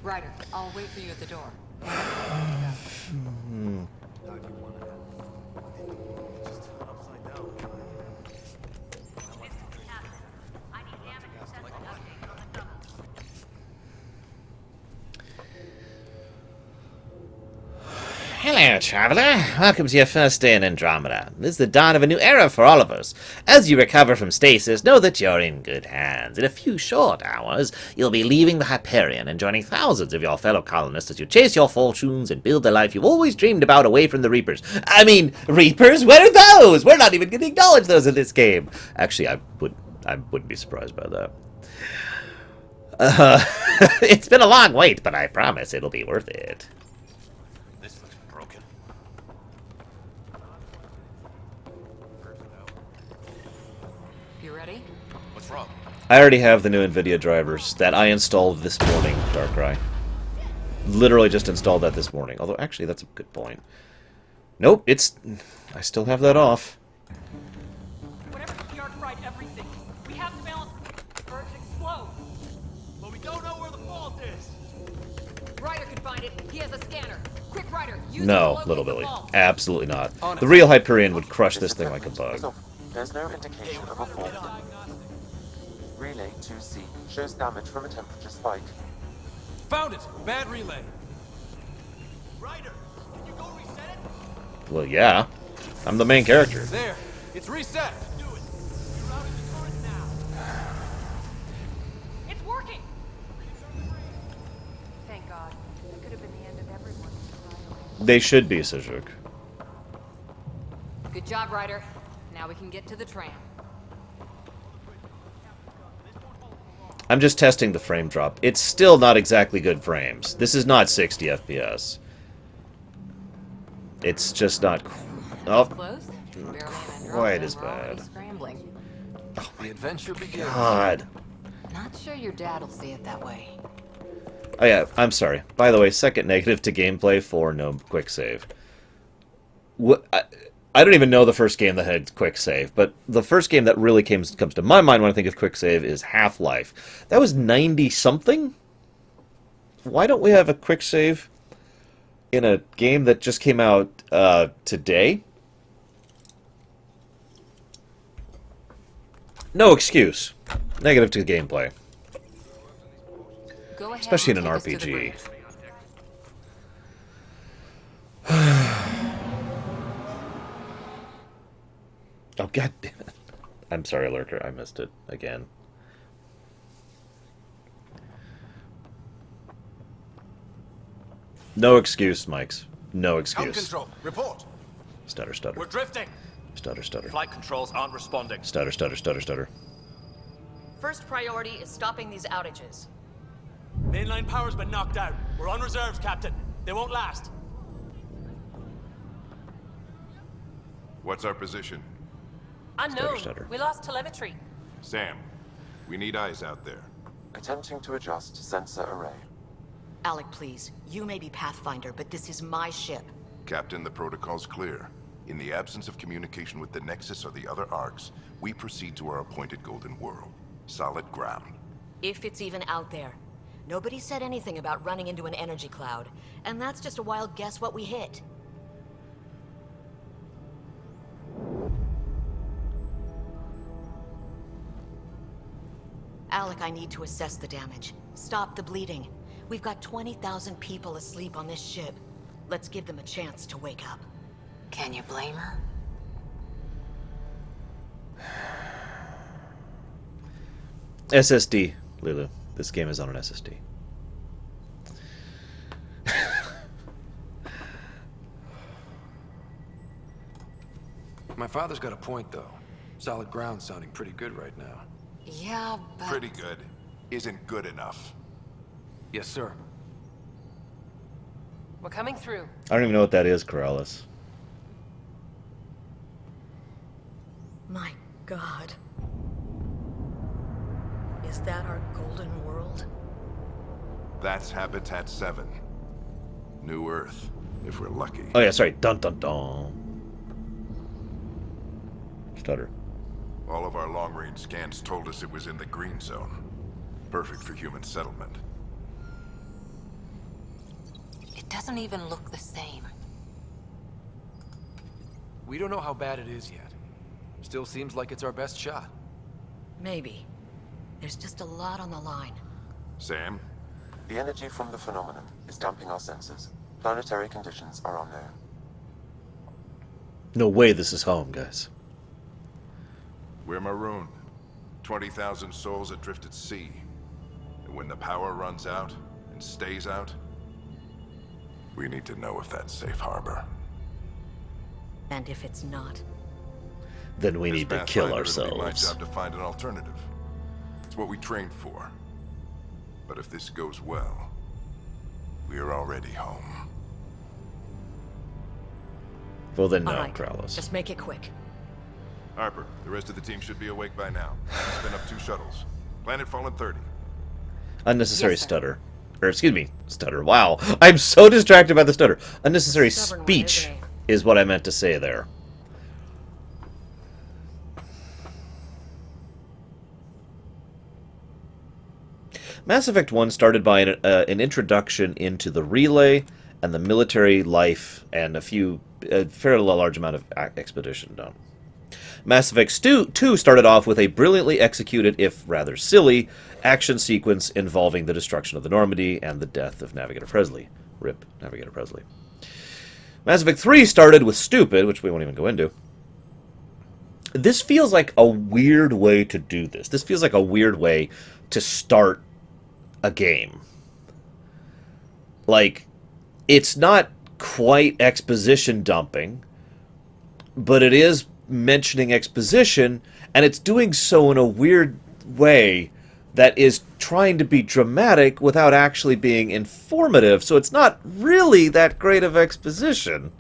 Ryder, I'll wait for you at the door. Hello, traveler. Welcome to your first day in Andromeda. This is the dawn of a new era for all of us. As you recover from stasis, know that you're in good hands. In a few short hours, you'll be leaving the Hyperion and joining thousands of your fellow colonists as you chase your fortunes and build the life you've always dreamed about away from the Reapers. I mean, Reapers? Where are those? We're not even going to acknowledge those in this game. Actually, I wouldn't be surprised by that. It's been a long wait, but I promise it'll be worth it. This looks broken. You ready? What's wrong? I already have the new NVIDIA drivers that I installed this morning, Darkrai. Literally just installed that this morning. Although, actually, that's a good point. Nope, I still have that off. Whatever yard fried everything. We have to balance or it explode. But we don't know where the fault is. Ryder can find it. He has a scanner. Quick, Ryder. Use No, it to Little locate the Billy. fault. Absolutely not. The real Hyperion would crush this thing like a bug. There's no indication of a fault. Relay 2C shows damage from a temperature spike. Found it. Bad relay. Ryder, can you go reset it? Well, yeah. I'm the main character. There. It's reset. Do it. You're out in the current now. It's working. Thank God. That could have been the end of everyone. They should be, Sejuk. Good job, Ryder. Now we can get to the tram. I'm just testing the frame drop. It's still not exactly good frames. This is not 60 FPS. It's just not quite as bad. Oh, the adventure begins. God. Not sure your dad'll see it that way. Oh yeah, I'm sorry. By the way, second negative to gameplay for no quick save. I don't even know the first game that had quick save, but the first game that really comes to my mind when I think of quick save is Half-Life. That was 90-something? Why don't we have a quick save in a game that just came out today? No excuse. Negative to gameplay. Go ahead, especially in an take us to the RPG. bridge. Oh, god damn it. I'm sorry, Lurker. I missed it again. No excuse, Mikes. No Ground excuse. control. Report. Stutter, stutter. We're drifting. Stutter, stutter. Flight controls aren't responding. Stutter, stutter, stutter, stutter. First priority is stopping these outages. Mainline power's been knocked out. We're on reserves, Captain. They won't last. What's our position? Unknown. Stutter. We lost telemetry. Sam, we need eyes out there. Attempting to adjust sensor array. Alec, please. You may be Pathfinder, but this is my ship. Captain, the protocol's clear. In the absence of communication with the Nexus or the other arcs, we proceed to our appointed Golden World. Solid ground. If it's even out there. Nobody said anything about running into an energy cloud, and that's just a wild guess what we hit. Alec, I need to assess the damage. Stop the bleeding. We've got 20,000 people asleep on this ship. Let's give them a chance to wake up. Can you blame her? SSD, Lulu. This game is on an SSD. My father's got a point, though. Solid ground sounding pretty good right now. Yeah, but... Pretty good. Isn't good enough. Yes, sir. We're coming through. I don't even know what that is, Corrales. My God. Is that our Golden World? That's Habitat 7. New Earth, if we're lucky. Oh yeah, sorry. Dun dun dun. Stutter. All of our long-range scans told us it was in the green zone. Perfect for human settlement. It doesn't even look the same. We don't know how bad it is yet. Still seems like it's our best shot. Maybe. There's just a lot on the line. Sam? The energy from the phenomenon is damping our senses. Planetary conditions are unknown. No way this is home, guys. We're marooned. 20,000 souls adrift at sea. And when the power runs out, and stays out, we need to know if that's safe harbor. And if it's not? Then we As need to kill Pathfinder, it'll be my ourselves. job to find an alternative. It's what we trained for. But if this goes well, we are already home. Well then, no, All right, Krallis. just make it quick. Harper, the rest of the team should be awake by now. Spin up 2 shuttles. Planet Fallen 30. Unnecessary Yes, sir. stutter. Or, excuse me, stutter. Wow. I'm so distracted by the stutter. Unnecessary Stubborn one, speech isn't is what I meant to say there. Mass Effect 1 started by an introduction into the relay and the military life and a fairly large amount of expedition done. Mass Effect 2 started off with a brilliantly executed, if rather silly, action sequence involving the destruction of the Normandy and the death of Navigator Presley. RIP, Navigator Presley. Mass Effect 3 started with stupid, which we won't even go into. This feels like a weird way to do this. This feels like a weird way to start a game. Like, it's not quite exposition dumping, but it is mentioning exposition, and it's doing so in a weird way that is trying to be dramatic without actually being informative, so it's not really that great of exposition.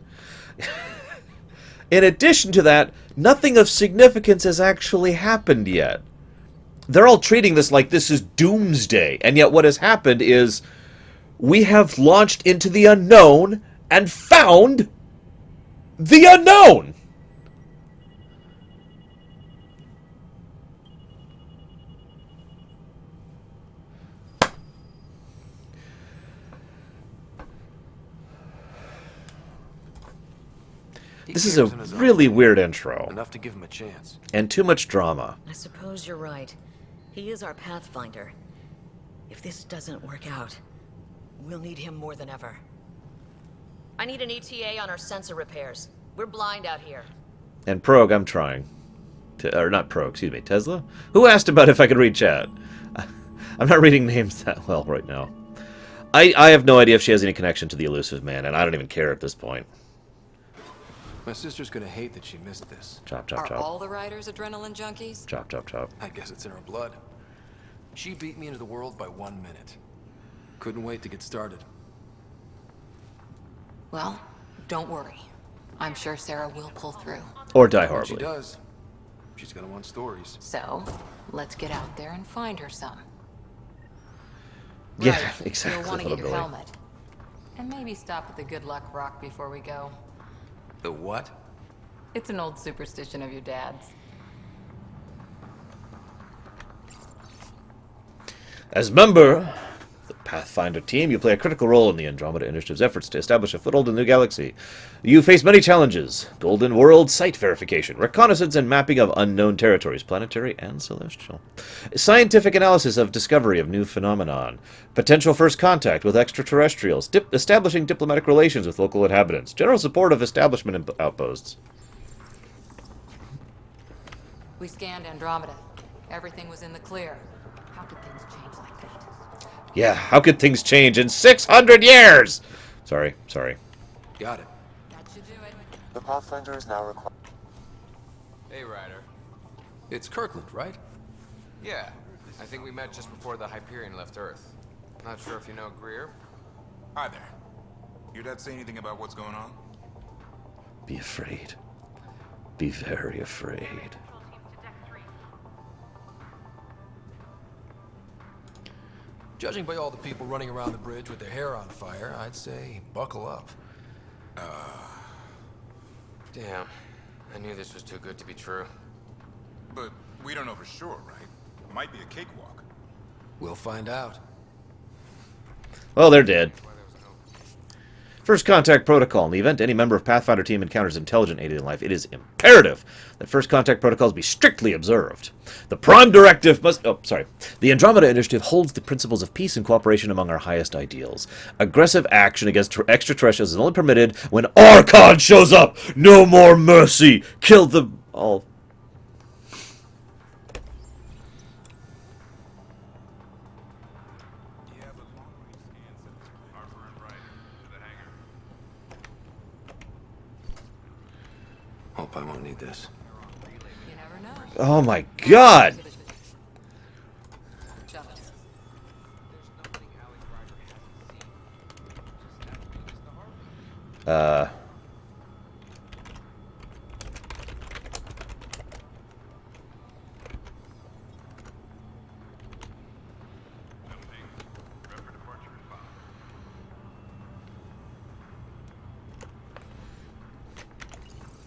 In addition to that, nothing of significance has actually happened yet. They're all treating this like this is doomsday, and yet what has happened is we have launched into the unknown and found the unknown! This is a really weird intro. Enough to give him a chance. And too much drama. I suppose you're right. He is our Pathfinder. If this doesn't work out, we'll need him more than ever. I need an ETA on our sensor repairs. We're blind out here. And Prog, I'm trying. Or not Prog, excuse me, Tesla? Who asked about if I could read chat? I'm not reading names that well right now. I have no idea if she has any connection to the elusive man, and I don't even care at this point. My sister's gonna hate that she missed this. Chop, chop, Are chop. all the riders adrenaline junkies? Chop, chop, chop. I guess it's in her blood. She beat me into the world by 1 minute. Couldn't wait to get started. Well, don't worry. I'm sure Sarah will pull through. Or die When horribly. she does, she's gonna want stories. So, let's get out there and find her some. Yeah, Right, exactly, You'll want to little get your Billy. helmet. And maybe stop at the Good Luck Rock before we go. The what? It's an old superstition of your dad's. As member of the Pathfinder team, you play a critical role in the Andromeda Initiative's efforts to establish a foothold in the new galaxy. You face many challenges: Golden World site verification, reconnaissance and mapping of unknown territories, planetary and celestial, scientific analysis of discovery of new phenomenon, potential first contact with extraterrestrials, establishing diplomatic relations with local inhabitants, general support of establishment outposts. We scanned Andromeda. Everything was in the clear. How could things change like that? Yeah, how could things change in 600 years? Sorry. Got it. That should do it. The Pathfinder is now required. Hey, Ryder. It's Kirkland, right? Yeah. I think we met just before the Hyperion left Earth. Not sure if you know Greer. Hi there. Your dad say anything about what's going on? Be afraid. Be very afraid. Judging by all the people running around the bridge with their hair on fire, I'd say buckle up. Damn. I knew this was too good to be true. But we don't know for sure, right? Might be a cakewalk. We'll find out. Well, they're dead. First Contact Protocol. In the event any member of Pathfinder team encounters intelligent alien life, it is imperative that First Contact Protocols be strictly observed. The Prime Directive must... Oh, sorry. The Andromeda Initiative holds the principles of peace and cooperation among our highest ideals. Aggressive action against extraterrestrials is only permitted when Archon shows up! No more mercy! Kill them all. Hope I won't need this. You never know. Oh my god!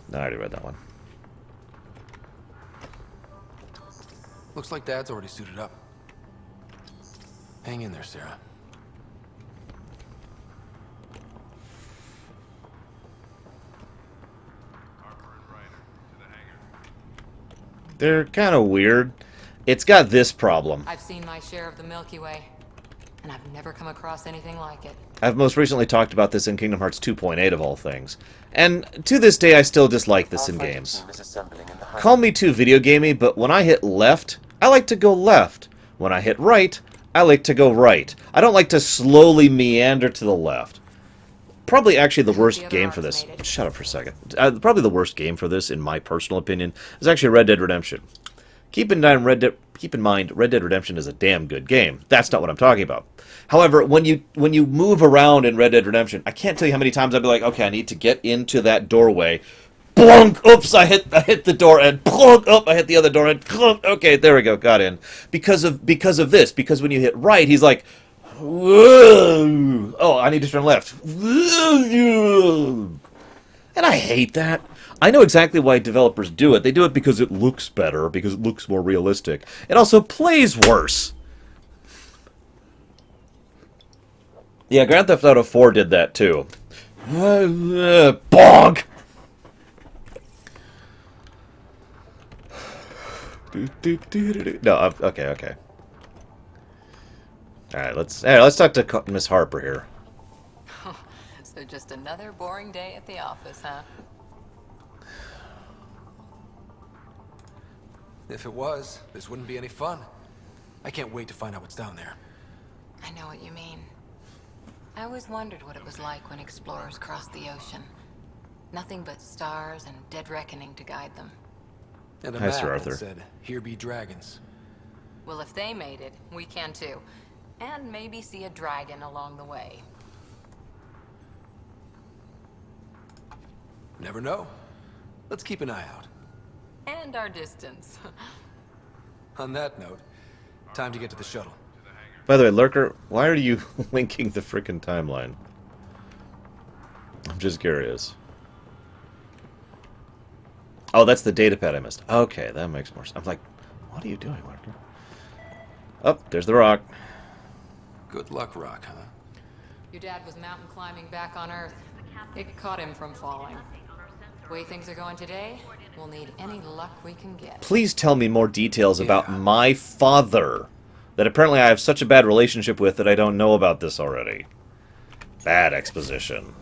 No, I already read that one. Looks like Dad's already suited up. Hang in there, Sarah. They're kind of weird. It's got this problem. I've seen my share of the Milky Way, and I've never come across anything like it. I've most recently talked about this in Kingdom Hearts 2.8 of all things. And to this day, I still dislike this in games. Call me too video gamey, but when I hit left, I like to go left. When I hit right, I like to go right. I don't like to slowly meander to the left. Probably actually the worst game for this... Shut up for a second. Probably the worst game for this, in my personal opinion, is actually Red Dead Redemption. Keep in mind, Red Dead Redemption is a damn good game. That's not what I'm talking about. However, when you move around in Red Dead Redemption, I can't tell you how many times I'd be like, okay, I need to get into that doorway. Plunk! Oops, I hit the door, and plunk! Oh, I hit the other door, and plunk! Okay, there we go, got in. Because of this, because when you hit right, he's like, whoa! Oh, I need to turn left. And I hate that. I know exactly why developers do it. They do it because it looks better, because it looks more realistic. It also plays worse. Yeah, Grand Theft Auto 4 did that too. Bonk! No, okay. Alright, let's talk to Miss Harper here. So just another boring day at the office, huh? If it was, this wouldn't be any fun. I can't wait to find out what's down there. I know what you mean. I always wondered what it was like when explorers crossed the ocean. Nothing but stars and dead reckoning to guide them. And a Hi, map Sir that Arthur. said, "Here be dragons." Well, if they made it, we can too. And maybe see a dragon along the way. Never know. Let's keep an eye out. And our distance. On that note, time to get to the shuttle. By the way, Lurker, why are you linking the frickin' timeline? I'm just curious. Oh, that's the datapad I missed. Okay, that makes more sense. I'm like, what are you doing, Lurker? Oh, there's the rock. Good luck, Rock, huh? Your dad was mountain climbing back on Earth. It caught him from falling. The way things are going today, we'll need any luck we can get. Please tell me more details about my father that apparently I have such a bad relationship with that I don't know about this already. Bad exposition.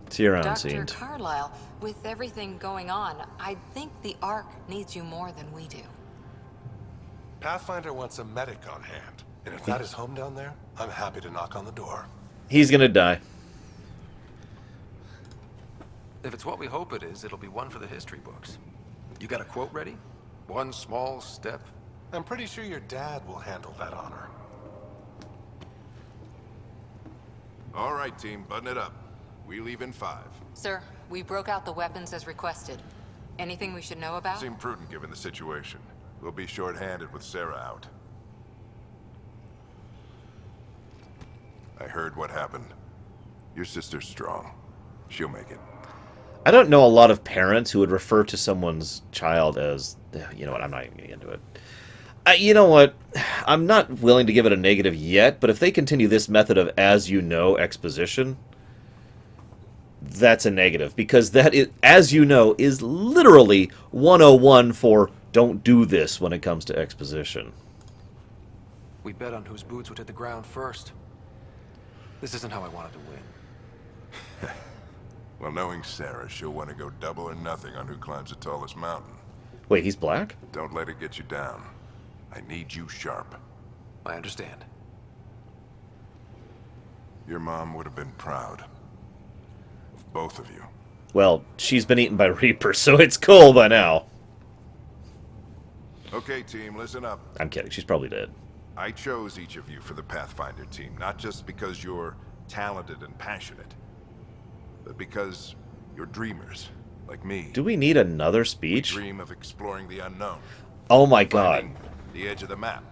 See you around, Dr. Seed. Carlyle, with everything going on, I think the Ark needs you more than we do. Pathfinder wants a medic on hand. And if that is home down there, I'm happy to knock on the door. He's gonna die. If it's what we hope it is, it'll be one for the history books. You got a quote ready? One small step? I'm pretty sure your dad will handle that honor. All right, team, button it up. We leave in 5. Sir, we broke out the weapons as requested. Anything we should know about? Seemed prudent given the situation. We'll be short-handed with Sarah out. I heard what happened. Your sister's strong. She'll make it. I don't know a lot of parents who would refer to someone's child as... You know what, I'm not even getting into it. You know what? I'm not willing to give it a negative yet, but if they continue this method of as-you-know exposition, that's a negative. Because that, is, as you know, is literally 101 for don't do this when it comes to exposition. We bet on whose boots would hit the ground first. This isn't how I wanted to win. Well, knowing Sarah, she'll want to go double or nothing on who climbs the tallest mountain. Wait, he's black? Don't let it get you down. I need you sharp. I understand. Your mom would have been proud. Of both of you. Well, she's been eaten by Reapers, so it's cool by now. Okay, team, listen up. I'm kidding, she's probably dead. I chose each of you for the Pathfinder team, not just because you're talented and passionate, but because you're dreamers, like me. Do we need another speech? We dream of exploring the unknown. Oh my god. Finding the edge of the map.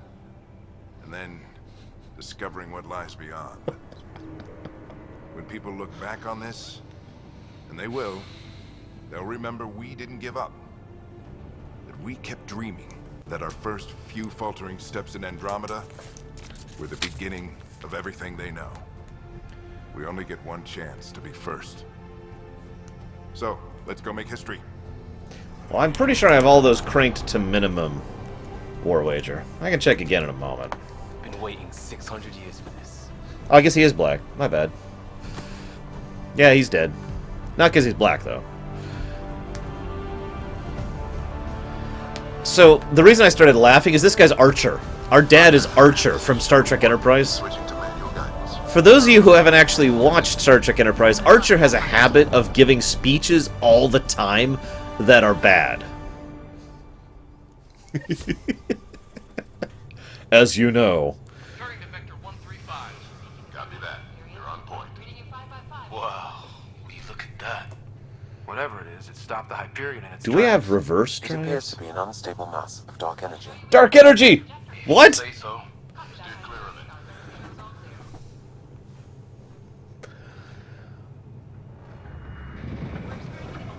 And then discovering what lies beyond. When people look back on this, and they will, they'll remember we didn't give up. That we kept dreaming. That our first few faltering steps in Andromeda were the beginning of everything they know. We only get one chance to be first. So, let's go make history. Well, I'm pretty sure I have all those cranked to minimum, War Wager. I can check again in a moment. Been waiting 600 years for this. Oh, I guess he is black. My bad. Yeah, he's dead. Not because he's black, though. So, the reason I started laughing is this guy's Archer. Our dad is Archer from Star Trek Enterprise. For those of you who haven't actually watched Star Trek Enterprise, Archer has a habit of giving speeches all the time that are bad. As you know. Turning to Vector 135. Copy that. You're on point. Wow. Will you look at that? Whatever it is, it stopped the Hyperion in its Do we tracks. have reverse It appears drives? to be an unstable mass of dark energy. Dark energy! What? Say so. Steer clear of it.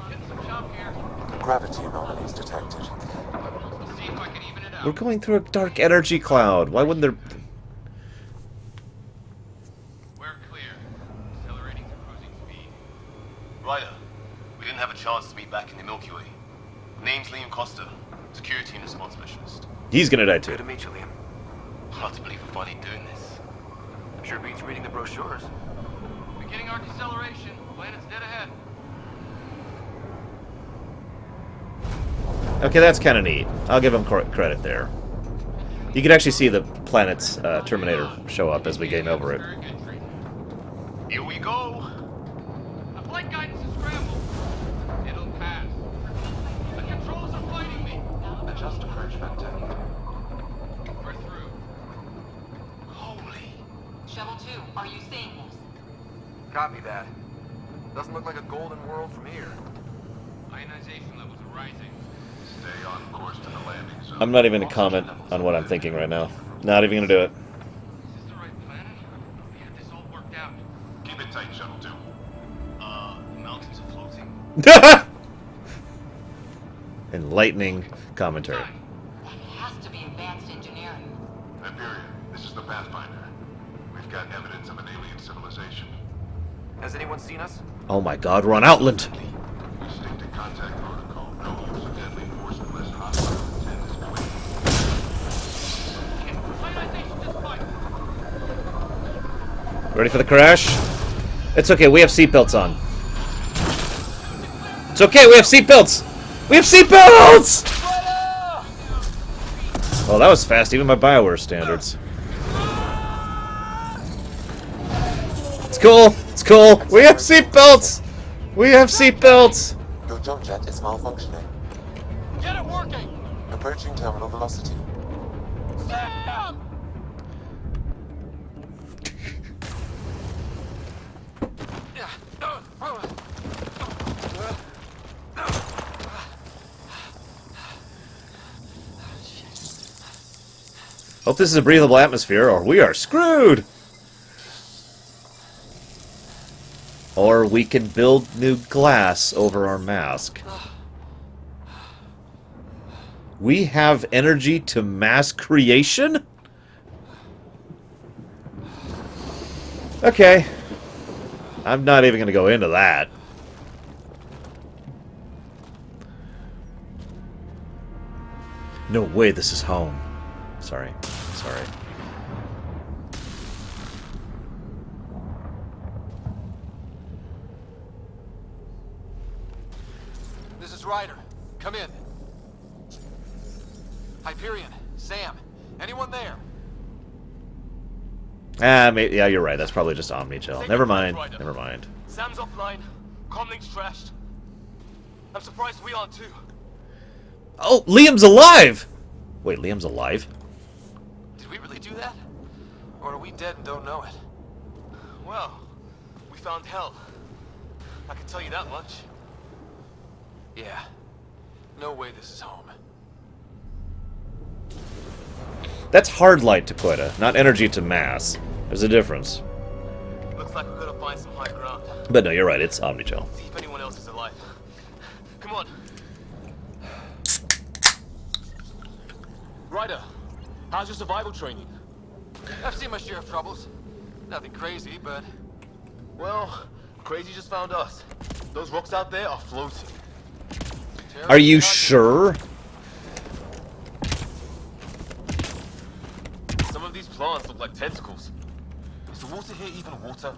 Getting some jump here. Gravity anomalies detected. See if I can even it out. We're going through a dark energy cloud. Why wouldn't there... We're clear. Accelerating to cruising speed. Ryder, we didn't have a chance to meet back in the Milky Way. Name's Liam Costa, Security and Response Specialist. He's gonna die too. Good to meet you, Liam. Hard to believe we're finally doing this. Sure beats reading the brochures. Beginning our deceleration. Planet's dead ahead. Okay, that's kind of neat. I'll give him credit there. You can actually see the planet's Terminator show up as we game over it. Here we go! The flight guidance is scrambled. It'll pass. The controls are fighting me. Adjust approach vector. We're through. Holy. Shovel 2, are you seeing this? Copy that. Doesn't look like a golden world from here. Ionization levels are rising. Stay on course to the landing zone. I'm not even gonna comment on what I'm thinking right now. Not even gonna do it. Is this the right planet? We had this all worked out. Keep it tight, Shuttle 2. The mountains are floating. Enlightening commentary. That has to be advanced engineering. Hyperion, this is the Pathfinder. We've got evidence of an alien civilization. Has anyone seen us? Oh my god, we're on Outland. We stick to contact protocol. No use of deadly force unless hostile intent is clear. Ionization just fine. Ready for the crash? It's okay, we have seatbelts on. It's okay, we have seatbelts! We have seatbelts! Oh, that was fast, even by BioWare standards. It's cool, it's cool. We have seatbelts! We have seatbelts! Your jump jet is malfunctioning. Get it working! Approaching terminal velocity. Sam! Hope this is a breathable atmosphere, or we are screwed! Or we can build new glass over our mask. We have energy to mass creation? Okay. I'm not even going to go into that. No way this is home. Sorry. Sorry. This is Ryder. Come in. Hyperion, Sam, anyone there? Maybe, yeah, you're right. That's probably just Omnigel. Never mind. Never mind. Sam's offline. Comlink's trashed. I'm surprised we aren't too. Oh, Liam's alive! Wait, Liam's alive? Did we really do that? Or are we dead and don't know it? Well, we found hell. I can tell you that much. Yeah. No way this is home. That's hard light to Quetta, not energy to mass. There's a difference. Looks like we're gonna find some high ground. But no, you're right. It's Omnigel. See if anyone else is alive. Come on. Ryder, how's your survival training? I've seen my share of troubles. Nothing crazy, but... Well, crazy just found us. Those rocks out there are floating. Are you sure? Some of these plants look like tentacles. Is the water here even water?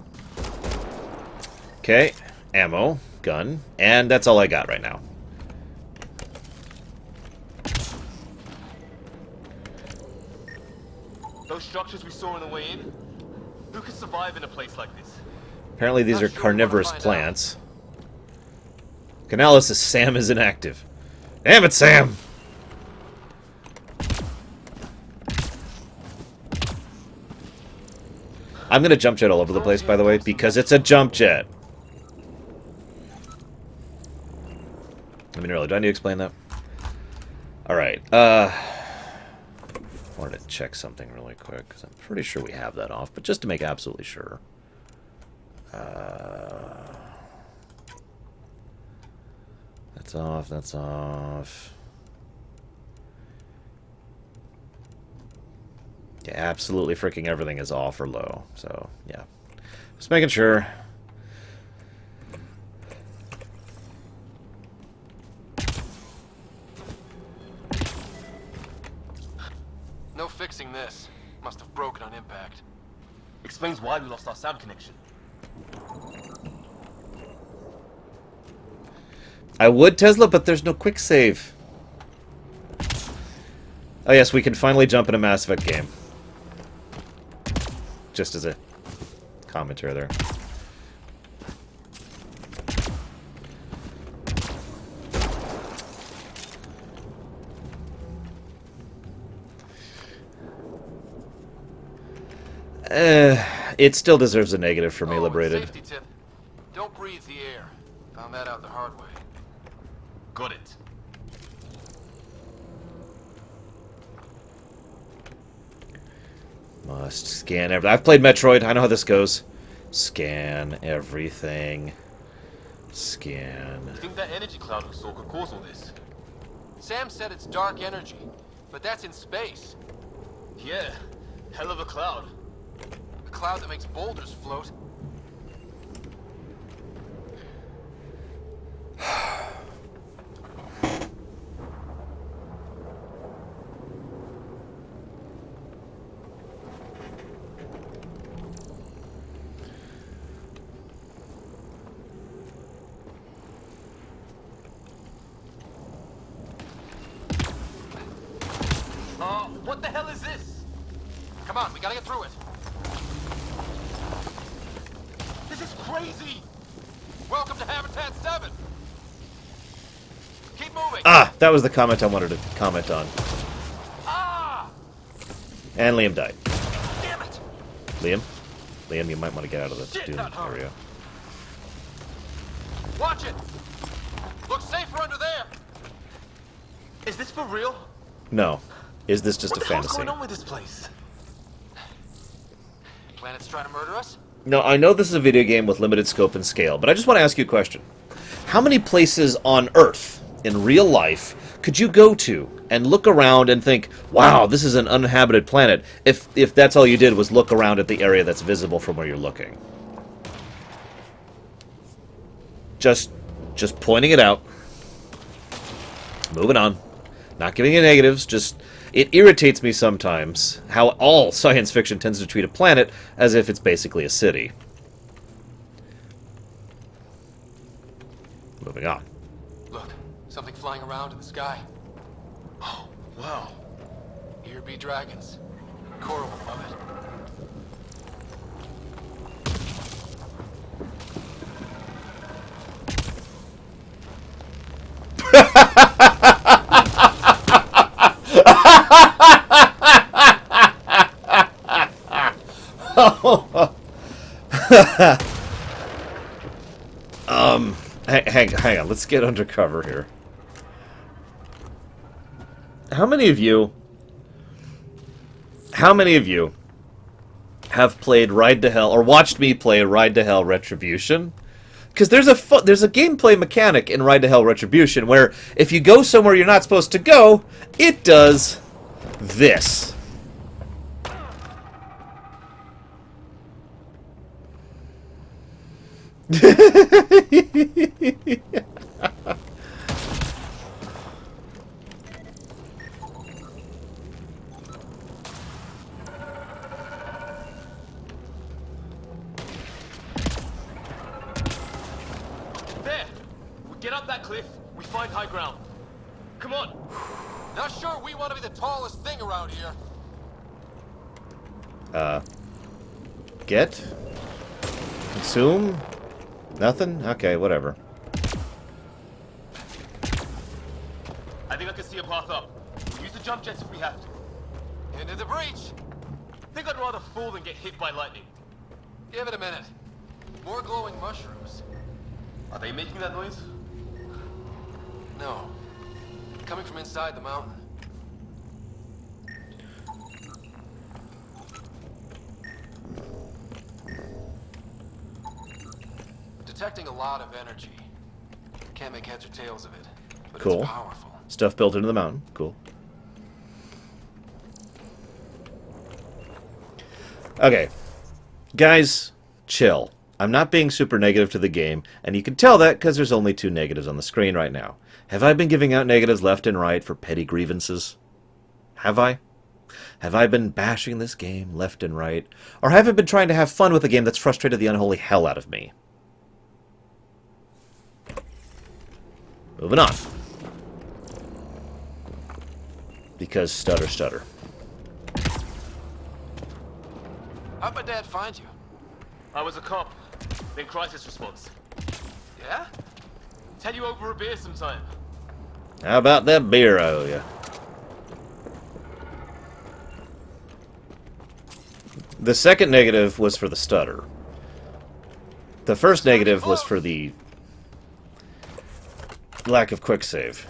Okay. Ammo, gun, and that's all I got right now. Those structures we saw on the way in? Who could survive in a place like this? Apparently these are carnivorous plants. Canalis says Sam is inactive. Damn it, Sam! I'm gonna jump jet all over the place, by the way, because it's a jump jet. I mean, really, do I need to explain that? Alright, I wanted to check something really quick, because I'm pretty sure we have that off, but just to make absolutely sure. That's off, that's off. Yeah, absolutely freaking everything is off or low, so, yeah. Just making sure. No fixing this. Must have broken on impact. Explains why we lost our sound connection. I would, Tesla, but there's no quick save. Oh yes, we can finally jump in a Mass Effect game. Just as a commentary there. It still deserves a negative for me, Liberated. Safety tip. Don't breathe the air. Found that out the hard way. Got it. Must scan everything. I've played Metroid. I know how this goes. Scan everything. Scan. You think that energy cloud we saw could cause all this? Sam said it's dark energy, but that's in space. Yeah, hell of a cloud. A cloud that makes boulders float. What the hell is this? Come on, we gotta get through it. This is crazy! Welcome to Habitat 7! Keep moving! Ah, that was the comment I wanted to comment on. Ah! And Liam died. Damn it! Liam? Liam, you might want to get out of the Doom area. Watch it! Looks safer under there! Is this for real? No. Is this just What a the hell's fantasy? going on with this place? Planet's trying to murder us? Now, I know this is a video game with limited scope and scale, but I just want to ask you a question. How many places on Earth, in real life, could you go to and look around and think, wow, this is an uninhabited planet, if that's all you did was look around at the area that's visible from where you're looking? Just pointing it out. Moving on. Not giving you negatives, just... It irritates me sometimes how all science fiction tends to treat a planet as if it's basically a city. Moving on. Look, something flying around in the sky. Oh, wow. Here be dragons. Coral above it. Hang on, let's get undercover here. How many of you have played Ride to Hell, or watched me play Ride to Hell Retribution? Because there's a gameplay mechanic in Ride to Hell Retribution where if you go somewhere you're not supposed to go, it does this. There! We get up that cliff, we find high ground. Come on! Not sure we want to be the tallest thing around here. Get? Consume? Nothing? Okay, whatever. I think I can see a path up. Use the jump jets if we have to. Into the breach! Think I'd rather fall than get hit by lightning. Give it a minute. More glowing mushrooms. Are they making that noise? No. Coming from inside the mountain. Detecting a lot of energy. Can't make heads or tails of it, but Cool. it's powerful. Stuff built into the mountain. Cool. Okay. Guys, chill. I'm not being super negative to the game, and you can tell that because there's only 2 negatives on the screen right now. Have I been giving out negatives left and right for petty grievances? Have I? Have I been bashing this game left and right? Or have I been trying to have fun with a game that's frustrated the unholy hell out of me? Moving on. Because stutter, stutter. How'd my dad find you? I was a cop, then crisis response. Yeah? Tell you over a beer sometime. How about that beer I owe you? The second negative was for the stutter. The first negative was for the lack of quick save.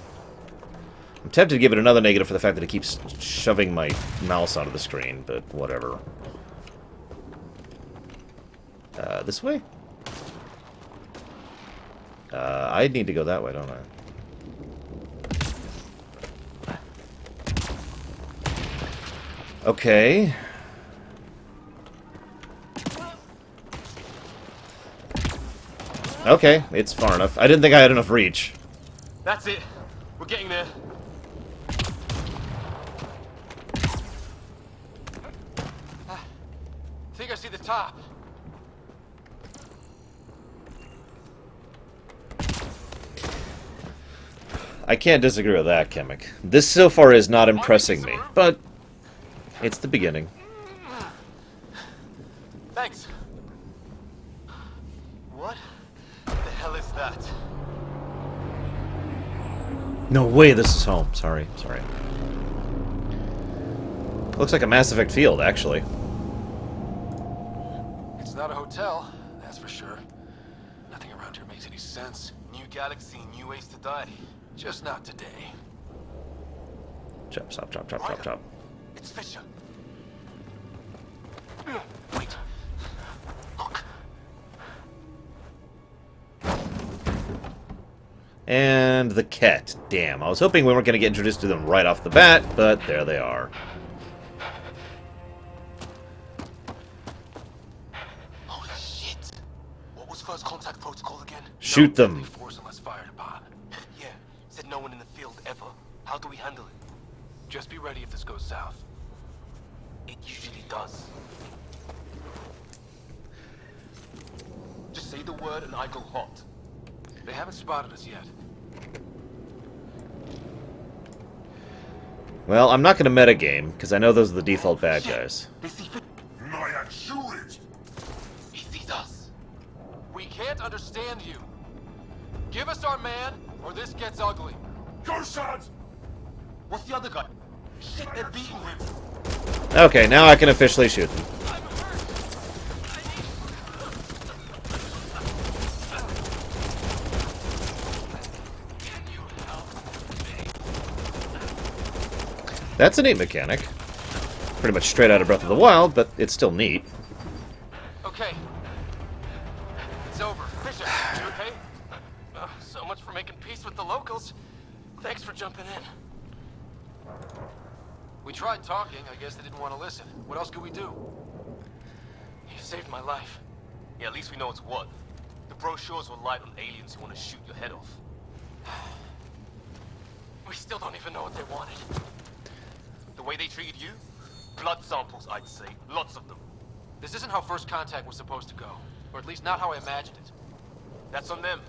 I'm tempted to give it another negative for the fact that it keeps shoving my mouse onto the screen, but whatever. This way? I need to go that way, don't I? Okay. Okay, it's far enough. I didn't think I had enough reach. That's it. We're getting there. Think I see the top. I can't disagree with that, Chemic. This so far is not impressing me, but it's the beginning. Thanks. What the hell is that? No way this is home. Sorry. Looks like a Mass Effect field, actually. It's not a hotel, that's for sure. Nothing around here makes any sense. New galaxy, new ways to die. Just not today. Chop. It's Fisher. Wait. Look. And the Ket. Damn, I was hoping we weren't going to get introduced to them right off the bat, but there they are. Holy shit! What was first contact protocol again? Shoot them. Force unless fired upon. Yeah, said no one in the field ever. How do we handle it? Just be ready if this goes south. It usually does. Just say the word and I go hot. They haven't spotted us yet. Well, I'm not going to metagame, because I know those are the default bad guys. Nyack, shoot it! He sees us. We can't understand you. Give us our man, or this gets ugly. Go, shot! What's the other guy? Shit, they're beating him. Okay, now I can officially shoot them. That's a neat mechanic. Pretty much straight out of Breath of the Wild, but it's still neat. Okay. It's over. Fisher, you okay? So much for making peace with the locals. Thanks for jumping in. We tried talking. I guess they didn't want to listen. What else could we do? You saved my life. Yeah, at least we know it's what. The brochures were light on aliens who want to shoot your head off. We still don't even know what they wanted. The way they treated you? Blood samples, I'd say. Lots of them. This isn't how first contact was supposed to go. Or at least not how I imagined it. That's on them.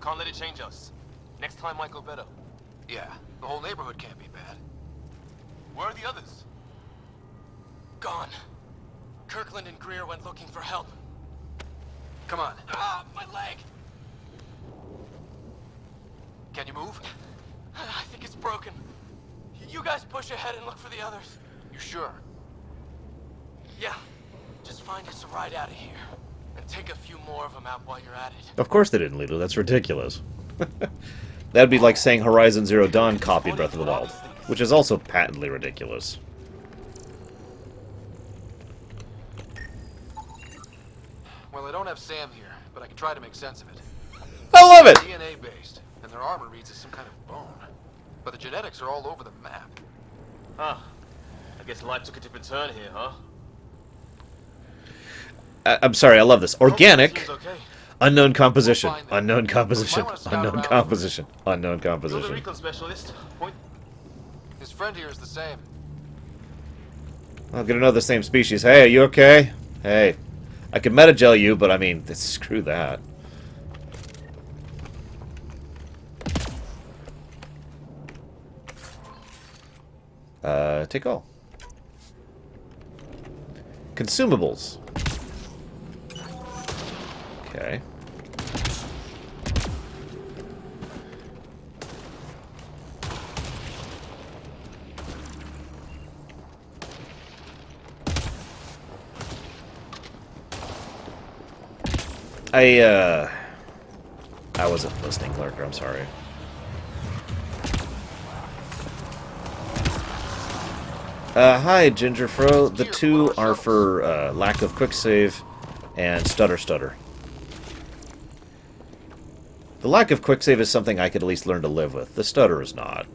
Can't let it change us. Next time might go better. Yeah, the whole neighborhood can't be bad. Where are the others? Gone. Kirkland and Greer went looking for help. Come on. Ah, my leg! Can you move? I think it's broken. You guys push ahead and look for the others. You sure? Yeah. Just find us a ride out of here. And take a few more of them out while you're at it. Of course they didn't, Lilo. That's ridiculous. That'd be like saying Horizon Zero Dawn copied Breath of the Wild, which is also patently ridiculous. Well, I don't have Sam here, but I can try to make sense of it. I love it! DNA based, and their armor reads as some kind of bone. But the genetics are all over the map. Huh. I guess life took a different turn here, huh? I'm sorry, I love this. Organic, Okay. unknown composition, unknown composition, unknown composition, unknown You're the composition. recon specialist. Point. His friend here is the same. I'll get another same species. Hey, are you okay? Hey. I could metagel you, but I mean, screw that. Take all. Consumables. Okay. I wasn't listening, Lurker, I'm sorry. Hi, Gingerfro. The two are for lack of quick save and stutter. The lack of quick save is something I could at least learn to live with. The stutter is not.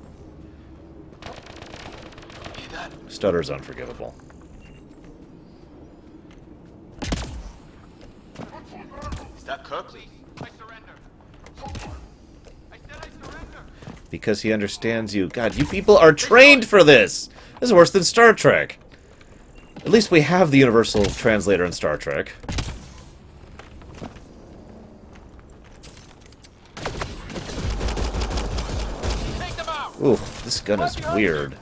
Stutter is unforgivable. Is that Kirkley? I surrender. I said I surrender. Because he understands you. God, you people are trained for this! This is worse than Star Trek. At least we have the universal translator in Star Trek. Ooh, this gun is weird.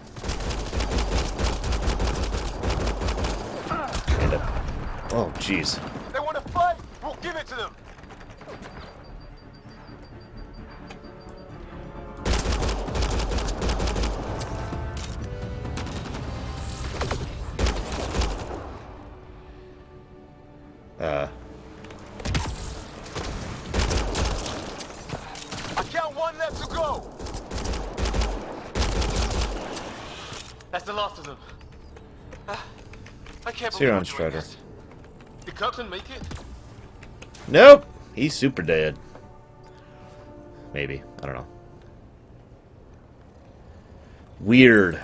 And oh, jeez. They want to fight. We'll give it to them. I count one left to go. That's the last of them. I can't See you believe on we're doing Strider. this. Did Kirkland make it? Nope! He's super dead. maybe. I don't know. Weird.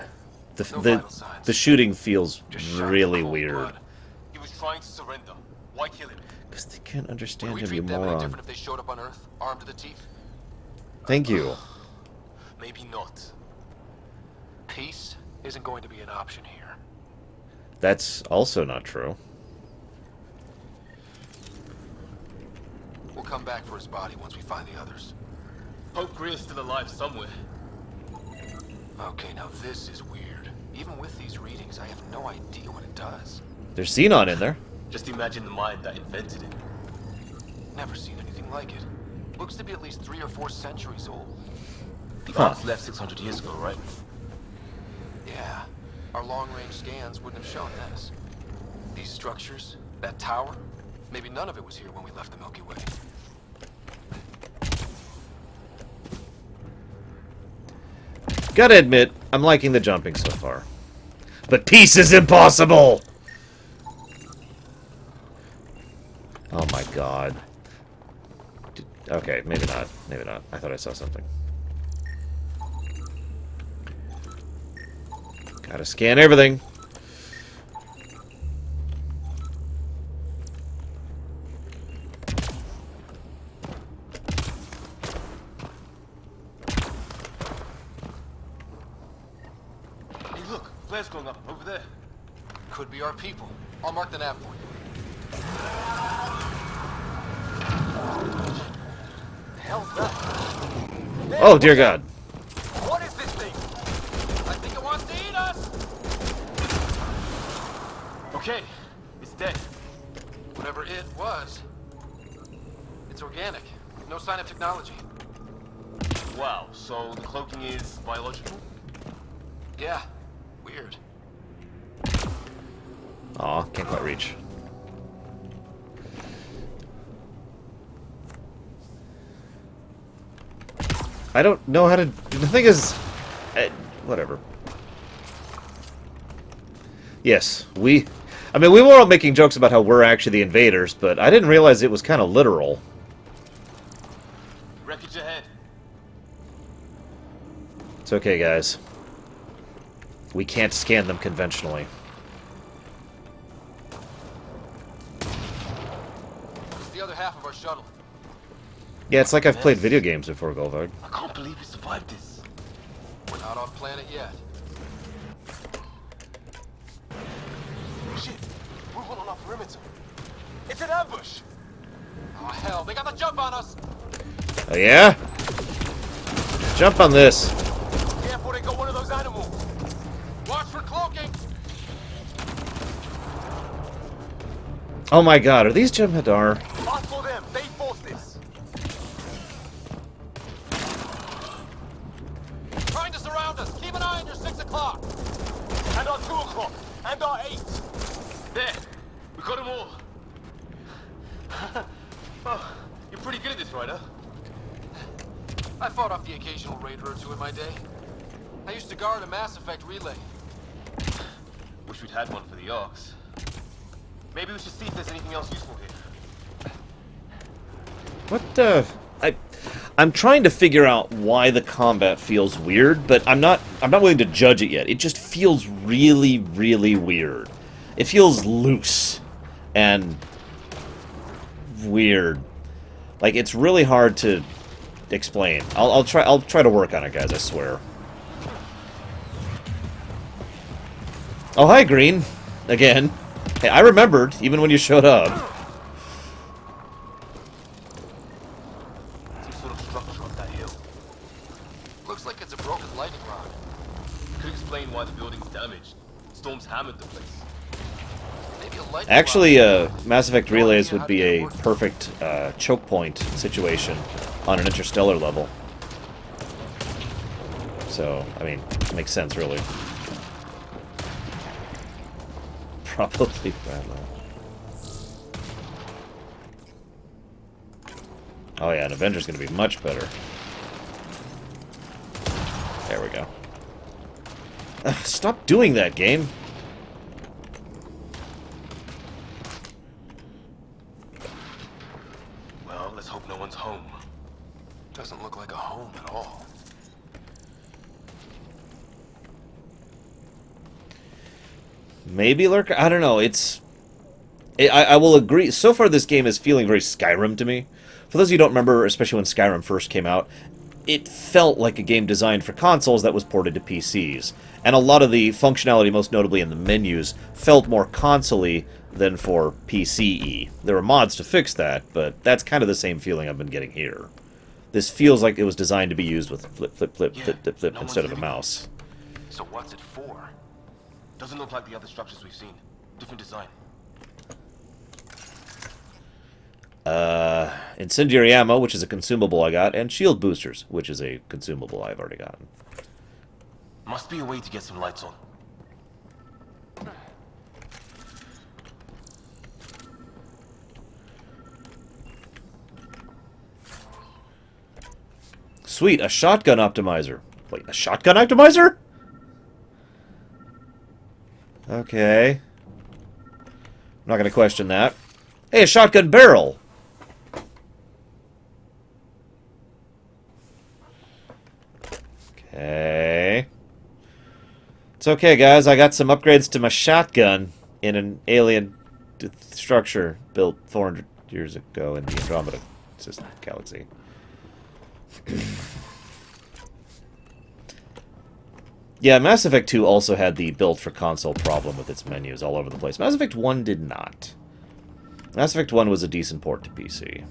The shooting feels really weird. He was trying to surrender. Why kill him? Because they can't understand Would we him, you treat them any moron. different if they showed up on Earth, armed to the teeth? Thank you. Maybe not. Peace isn't going to be an option here. That's also not true. We'll come back for his body once we find the others. Hope Greer's still alive somewhere. Okay, now this is weird. Even with these readings, I have no idea what it does. There's xenon in there. Just imagine the mind that invented it. Never seen anything like it. Looks to be at least 3 or 4 centuries old. The Arks left 600 years ago, right? Yeah. Our long-range scans wouldn't have shown this. These structures, that tower, maybe none of it was here when we left the Milky Way. Gotta admit, I'm liking the jumping so far. But peace is impossible! Oh my god. Okay, maybe not. Maybe not. I thought I saw something. Gotta scan everything. Hey, look, flares going up over there. Could be our people. I'll mark the nav for you. The hell's that? Oh, dear God. What is this thing? I think it wants to eat us! Okay, it's dead. Whatever it was. It's organic. No sign of technology. Wow, so the cloaking is biological? Yeah. Weird. Aw, can't quite reach. I don't know how to... The thing is... whatever. Yes, we... I mean, we were all making jokes about how we're actually the invaders, but I didn't realize it was kind of literal. Wreckage ahead. It's okay, guys. We can't scan them conventionally. It's the other half of our shuttle. Yeah, it's like I've played video games before, Golvag. I can't believe we survived this. We're not off planet yet. Shit, movement on our perimeter. It's an ambush. Oh hell, they got the jump on us! Oh, yeah? Jump on this. Careful, they got one of those animals. Watch for cloaking! Oh my god, are these Jem'Hadar? Ask for them, they forced this. Trying to surround us. Keep an eye on your 6 o'clock. And our 2 o'clock. And our 8. There, we got them all. Oh, you're pretty good at this, right, huh? I fought off the occasional raider or two in my day. I used to guard a Mass Effect relay. Wish we'd had one for the Arks. Maybe we should see if there's anything else useful here. What the... I'm trying to figure out why the combat feels weird, but I'm not willing to judge it yet. It just feels really, really weird. It feels loose and weird. Like, it's really hard to explain. I'll try to work on it, guys, I swear. Oh, hi, Green. Again. Hey, I remembered, even when you showed up. Some sort of structure up that hill. Looks like it's a broken lightning rod. Could explain why the building's damaged. Storms hammered the place. Maybe a lightning Actually, rod. Mass Effect Relays would be a perfect choke point situation on an interstellar level. So, I mean, it makes sense, really. Probably Bradlow. Oh yeah, an Avenger's gonna be much better. There we go. Stop doing that, game. Well, let's hope no one's home. Doesn't look like a home at all. Maybe lurker. I don't know. I will agree. So far, this game is feeling very Skyrim to me. For those of you who don't remember, especially when Skyrim first came out, it felt like a game designed for consoles that was ported to PCs. And a lot of the functionality, most notably in the menus, felt more console-y than for PCE. There were mods to fix that, but that's kind of the same feeling I've been getting here. This feels like it was designed to be used with flip, flip, flip, flip, flip, flip, instead of a mouse. So what's it for? Doesn't look like the other structures we've seen. Different design. Incendiary ammo, which is a consumable I got, and shield boosters, which is a consumable I've already gotten. Must be a way to get some lights on. Sweet, a shotgun optimizer. Wait, a shotgun optimizer? Okay. I'm not going to question that. Hey, a shotgun barrel! Okay. It's okay, guys. I got some upgrades to my shotgun in an alien structure built 400 years ago in the Andromeda system galaxy. Yeah, Mass Effect 2 also had the built-for-console problem with its menus all over the place. Mass Effect 1 did not. Mass Effect 1 was a decent port to PC.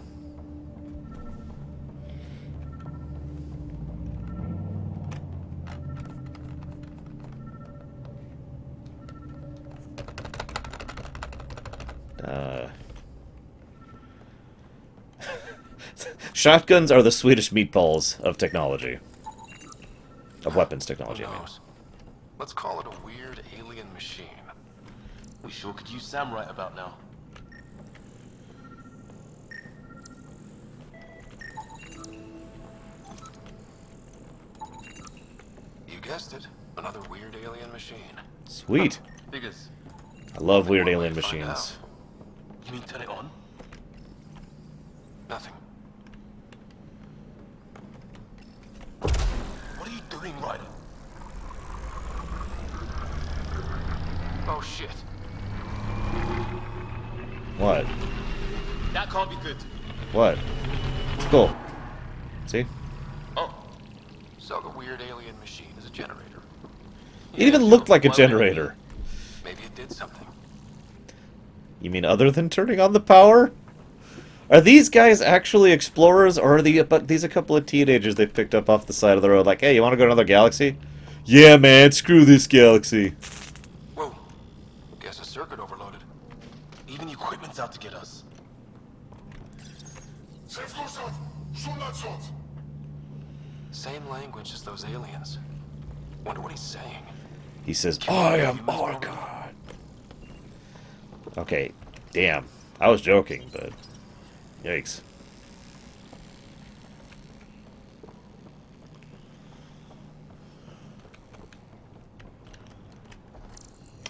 Shotguns are the Swedish meatballs of technology. Of weapons technology, I mean. Let's call it a weird alien machine. We sure could use Sam right about now. You guessed it. Another weird alien machine. Sweet. Figures. I love weird alien machines. You mean turn it on? Nothing. What are you doing, Ryder? Oh shit. What? That can't be good. What? It's cool. See? Oh. So the weird alien machine is a generator. It even looked like a generator. Maybe it did something. You mean other than turning on the power? Are these guys actually explorers, or are these a couple of teenagers they picked up off the side of the road like, hey, you want to go to another galaxy? Yeah, man, screw this galaxy. Whoa. Guess a circuit overloaded. Even equipment's out to get us. Same language as those aliens. Wonder what he's saying. He says, I am Archon. Okay, damn. I was joking, but... Yikes.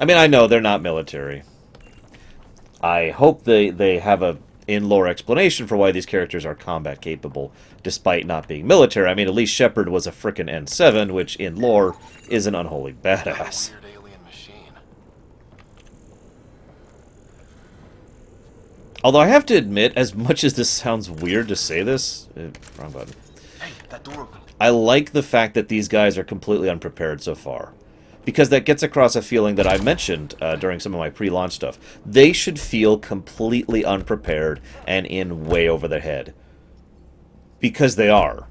I mean, I know they're not military. I hope they have a in-lore explanation for why these characters are combat capable, despite not being military. I mean, at least Shepard was a frickin' N7, which in lore is an unholy badass. Although I have to admit, as much as this sounds weird to say this... wrong button. Hey, that door opened. I like the fact that these guys are completely unprepared so far. Because that gets across a feeling that I mentioned during some of my pre-launch stuff. They should feel completely unprepared and in way over their head. Because they are.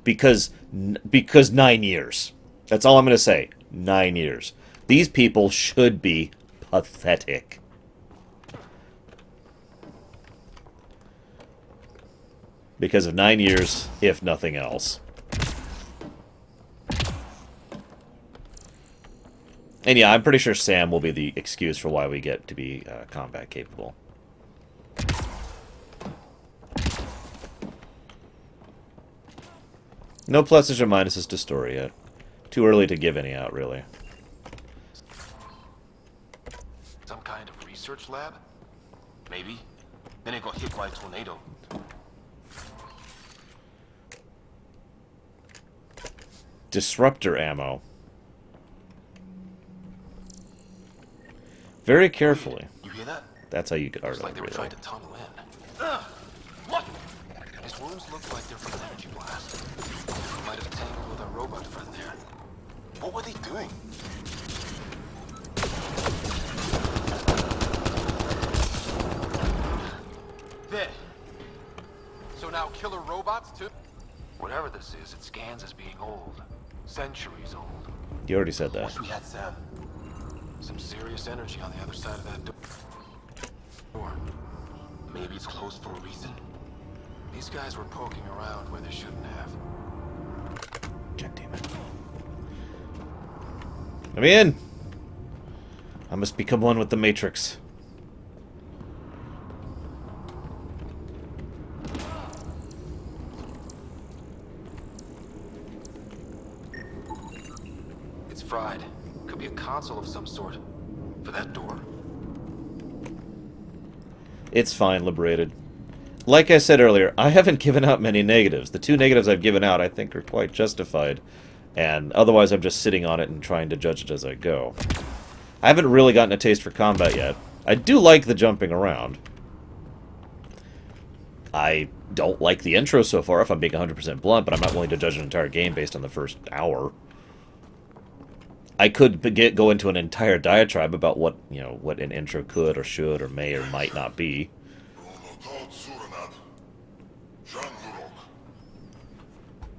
Because 9 years. That's all I'm going to say. 9 years. These people should be pathetic. Because of 9 years, if nothing else. And yeah, I'm pretty sure Sam will be the excuse for why we get to be combat capable. No pluses or minuses to story yet. Too early to give any out, really. Some kind of research lab? Maybe. Then it got hit by a tornado. disruptor ammo. Very carefully. You hear that? That's how you get Looks art. like they were trying to tunnel in. What? His wounds look like they're from an energy blast. Might have tangled with our robot friend there. What were they doing? There. So now killer robots too? Whatever this is, it scans as being old. Centuries old. You already said that. Wish we had Sam. Some serious energy on the other side of that door. Maybe it's closed for a reason. These guys were poking around where they shouldn't have. God damn it. I'm in! I must become one with the Matrix. It's fried. Could be a console of some sort. For that door. It's fine, Liberated. Like I said earlier, I haven't given out many negatives. The 2 negatives I've given out I think are quite justified. And otherwise I'm just sitting on it and trying to judge it as I go. I haven't really gotten a taste for combat yet. I do like the jumping around. I don't like the intro so far, if I'm being 100% blunt, but I'm not willing to judge an entire game based on the first hour. I could go into an entire diatribe about what, you know, what an intro could or should or may or might not be.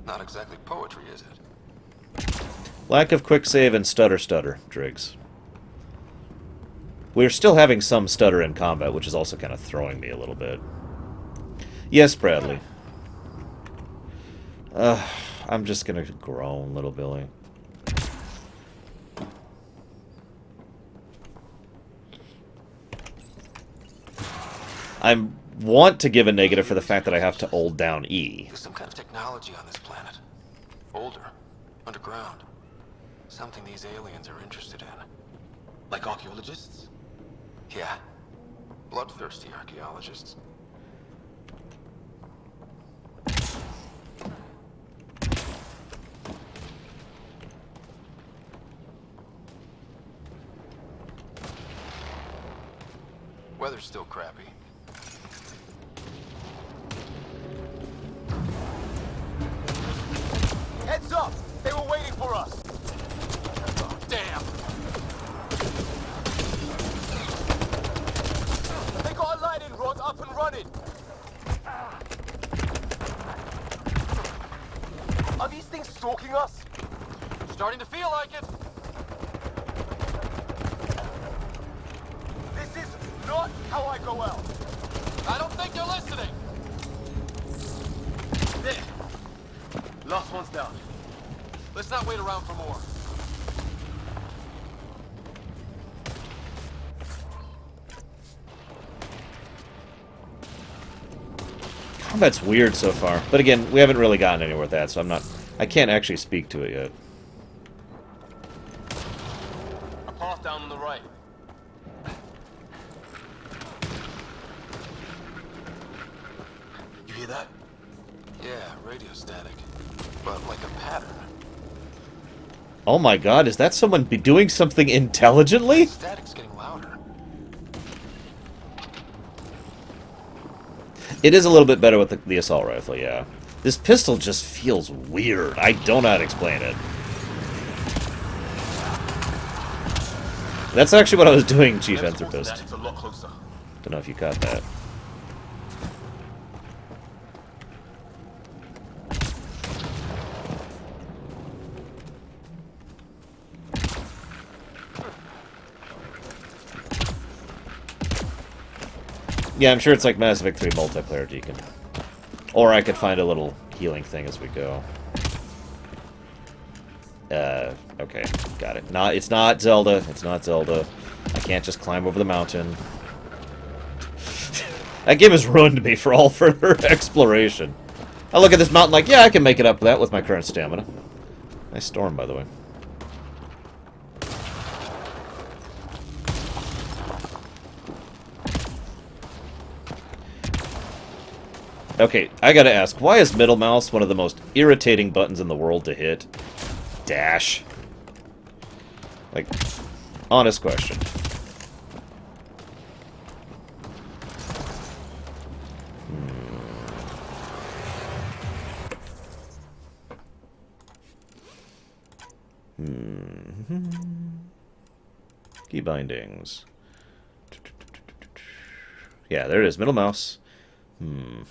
Not exactly poetry, is it? Lack of quick save and stutter, Driggs. We're still having some stutter in combat, which is also kind of throwing me a little bit. Yes, Bradley. I'm just gonna groan, little Billy. I want to give a negative for the fact that I have to hold down E. There's some kind of technology on this planet. Older. Underground. Something these aliens are interested in. Like archaeologists? Yeah. Bloodthirsty archaeologists. Weather's still crappy. Heads up! They were waiting for us! Damn! They got a lightning rod up and running! Are these things stalking us? Starting to feel like it! This is not how I go out! I don't think you're listening! There! Last one's down. Let's not wait around for more. Combat's weird so far. But again, we haven't really gotten anywhere with that, so I can't actually speak to it yet. A path down on the right. You hear that? Yeah, radio static. But like a pattern. Oh my god, is that someone be doing something intelligently? Static's getting louder. It is a little bit better with the assault rifle, yeah. This pistol just feels weird. I don't know how to explain it. That's actually what I was doing, Chief Anthropist. It's a lot closer. Don't know if you caught that. Yeah, I'm sure it's like Mass Effect 3 multiplayer, Deacon. Or I could find a little healing thing as we go. Okay, got it. It's not Zelda. It's not Zelda. I can't just climb over the mountain. That game has ruined me for all further exploration. I look at this mountain like, yeah, I can make it up that with my current stamina. Nice storm, by the way. Okay, I gotta ask, why is middle mouse one of the most irritating buttons in the world to hit? dash? Like, honest question. Key bindings. Yeah, there it is. Middle mouse. It'd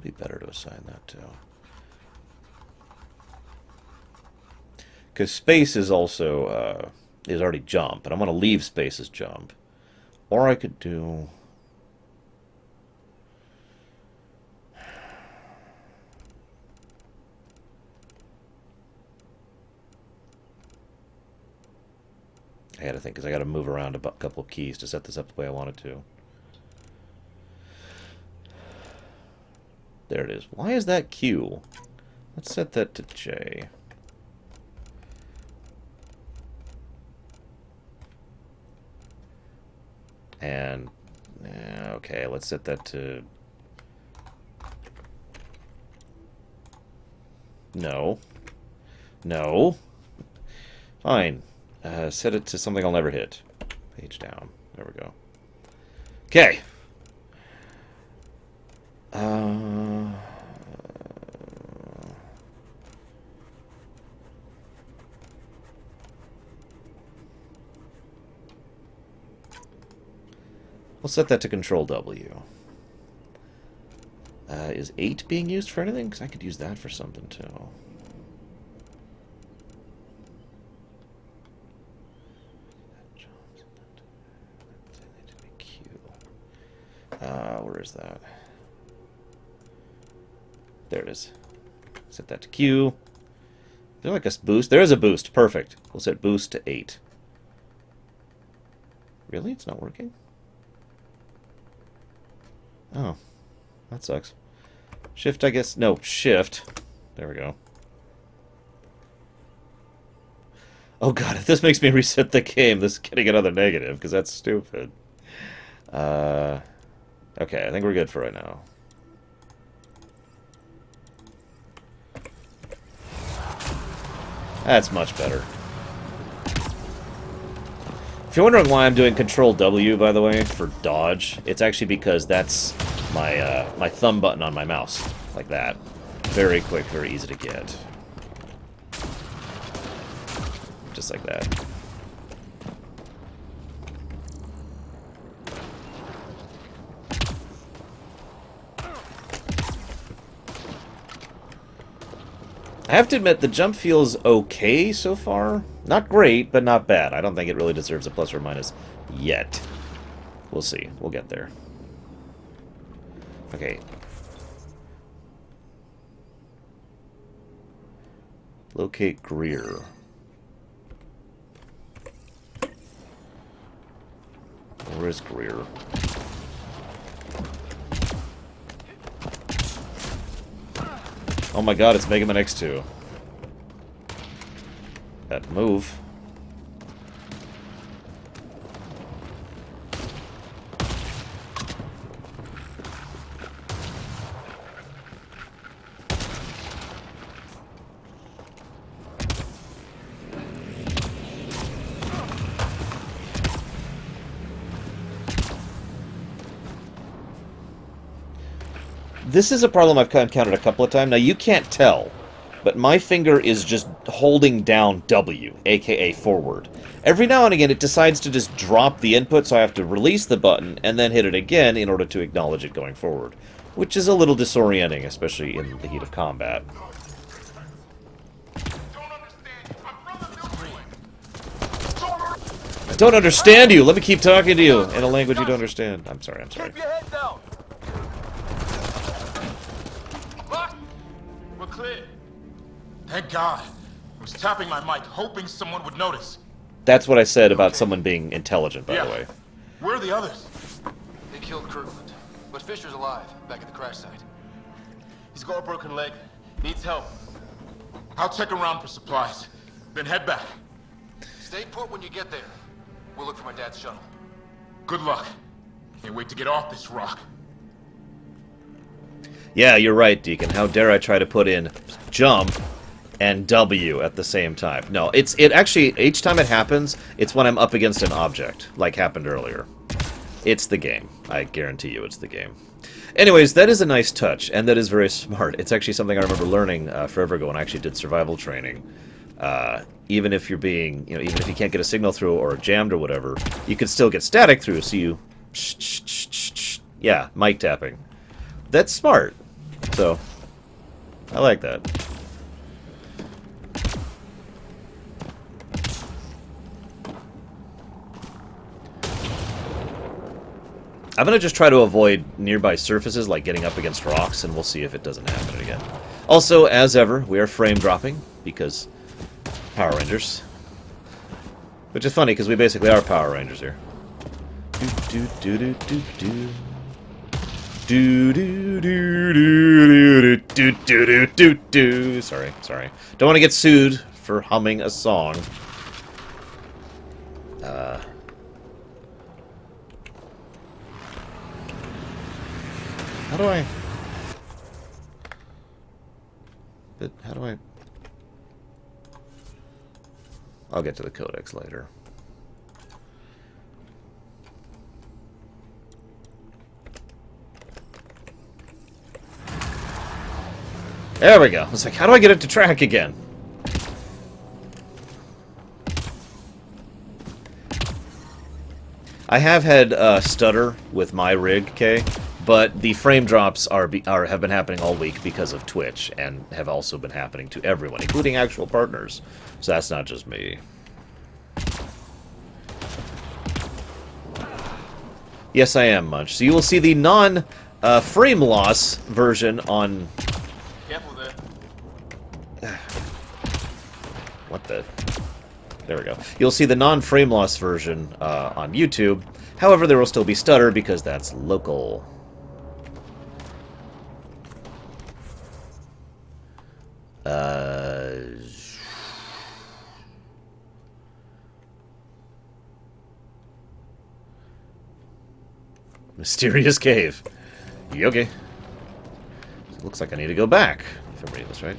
be better to assign that to. Because space is also is already jump, and I want to leave space as jump. Or I could do. I gotta think, because I gotta move around a couple of keys to set this up the way I want it to. There it is. Why is that Q? Let's set that to J. And, okay, let's set that to... No. No. Fine. Set it to something I'll never hit. Page down. There we go. Okay. We'll set that to Control W. Is 8 being used for anything? Because I could use that for something, too. Where is that? There it is. Set that to Q. Is there like a boost? There is a boost. Perfect. We'll set boost to 8. Really? It's not working? Oh. That sucks. Shift, I guess. No, shift. There we go. Oh god, if this makes me reset the game, this is getting another negative, because that's stupid. Okay, I think we're good for right now. That's much better. If you're wondering why I'm doing Control W, by the way, for dodge, it's actually because that's my my thumb button on my mouse, like that. Very quick, very easy to get. Just like that. I have to admit, the jump feels okay so far. Not great, but not bad. I don't think it really deserves a plus or minus yet. We'll see. We'll get there. Okay. Locate Greer. Where is Greer? Oh my god, it's Mega Man X2. That move. This is a problem I've encountered a couple of times. Now, you can't tell, but my finger is just holding down W, aka forward. Every now and again, it decides to just drop the input, so I have to release the button and then hit it again in order to acknowledge it going forward, which is a little disorienting, especially in the heat of combat. I don't understand you! Let me keep talking to you in a language you don't understand. I'm sorry, I'm sorry. Keep your head down. We're clear. Thank God. I was tapping my mic, hoping someone would notice. That's what I said about someone being intelligent, by the way. Where are the others? They killed Kirkland, but Fisher's alive, back at the crash site. He's got a broken leg. Needs help. I'll check around for supplies, then head back. Stay put when you get there. We'll look for my dad's shuttle. Good luck. Can't wait to get off this rock. Yeah, you're right, Deacon. How dare I try to put in jump and W at the same time. No, it actually, each time it happens, it's when I'm up against an object, like happened earlier. It's the game. I guarantee you it's the game. Anyways, that is a nice touch, and that is very smart. It's actually something I remember learning forever ago when I actually did survival training. Even if you're being, even if you can't get a signal through or jammed or whatever, you can still get static through, so you... Yeah, mic tapping. That's smart. So, I like that. I'm going to just try to avoid nearby surfaces, like getting up against rocks, and we'll see if it doesn't happen again. Also, as ever, we are frame dropping, because Power Rangers. Which is funny, because we basically are Power Rangers here. Sorry. Don't want to get sued for humming a song. How do I... But how do I... I'll get to the codex later. There we go. I was like, how do I get it to track again? I have had stutter with my rig, Kay, but the frame drops have been happening all week because of Twitch, and have also been happening to everyone, including actual partners. So that's not just me. Yes, I am, Munch. So you will see the non-frame loss version on... Careful there. What the... There we go. You'll see the non-frame loss version on YouTube. However, there will still be stutter because that's local. Mysterious cave. Okay. It looks like I need to go back, if I'm reading this right.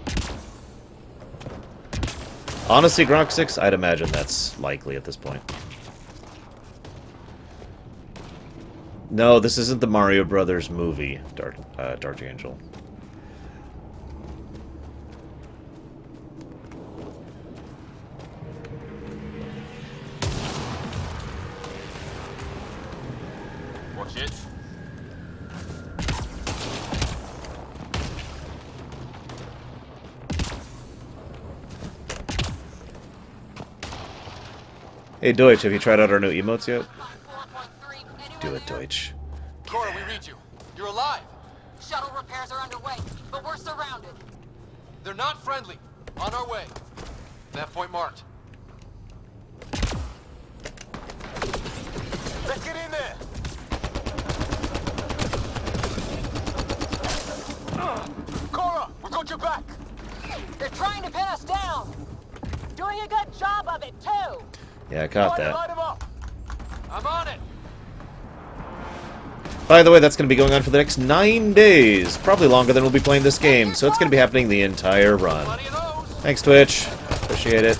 Honestly, Gronk 6, I'd imagine that's likely at this point. No, this isn't the Mario Brothers movie, Dark Angel. Watch it. Hey, Deutsch, have you tried out our new emotes yet? Do it, Deutsch. Cora, we read you. You're alive. Shuttle repairs are underway, but we're surrounded. They're not friendly. On our way. That point marked. Let's get in there. Cora, we got your back. They're trying to pin us down. Doing a good job of it, too. Yeah, I caught that. Light 'em up. I'm on it. By the way, that's going to be going on for the next 9 days. Probably longer than we'll be playing this game, so it's going to be happening the entire run. Thanks, Twitch. Appreciate it.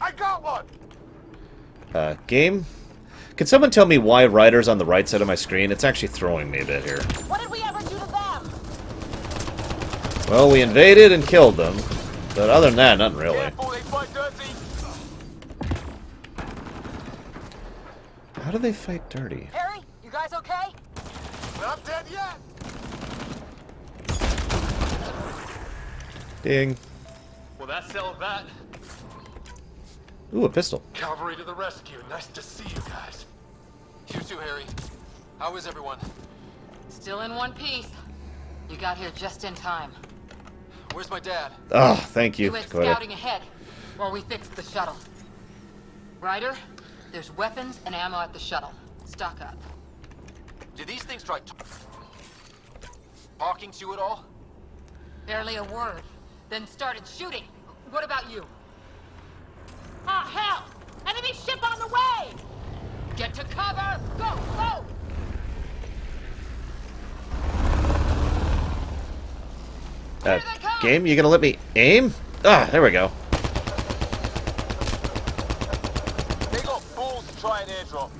I got one. Game? Can someone tell me why Ryder's on the right side of my screen? It's actually throwing me a bit here. What did we ever do to them? Well, we invaded and killed them. But other than that, nothing really. How do they fight dirty? Harry, you guys okay? Not dead yet. Ding. Well, that settled that. Ooh, a pistol. Cavalry to the rescue. Nice to see you guys. You too, Harry. How is everyone? Still in one piece. You got here just in time. Where's my dad? Oh, thank you. You went scouting ahead while we fixed the shuttle. Ryder, there's weapons and ammo at the shuttle. Stock up. Did these things try talking to you at all? Barely a word. Then started shooting. What about you? Ah, hell! Enemy ship on the way! Get to cover! Go, go! Game, you gonna let me aim? Ah, there we go. They got fools to try and airdrop.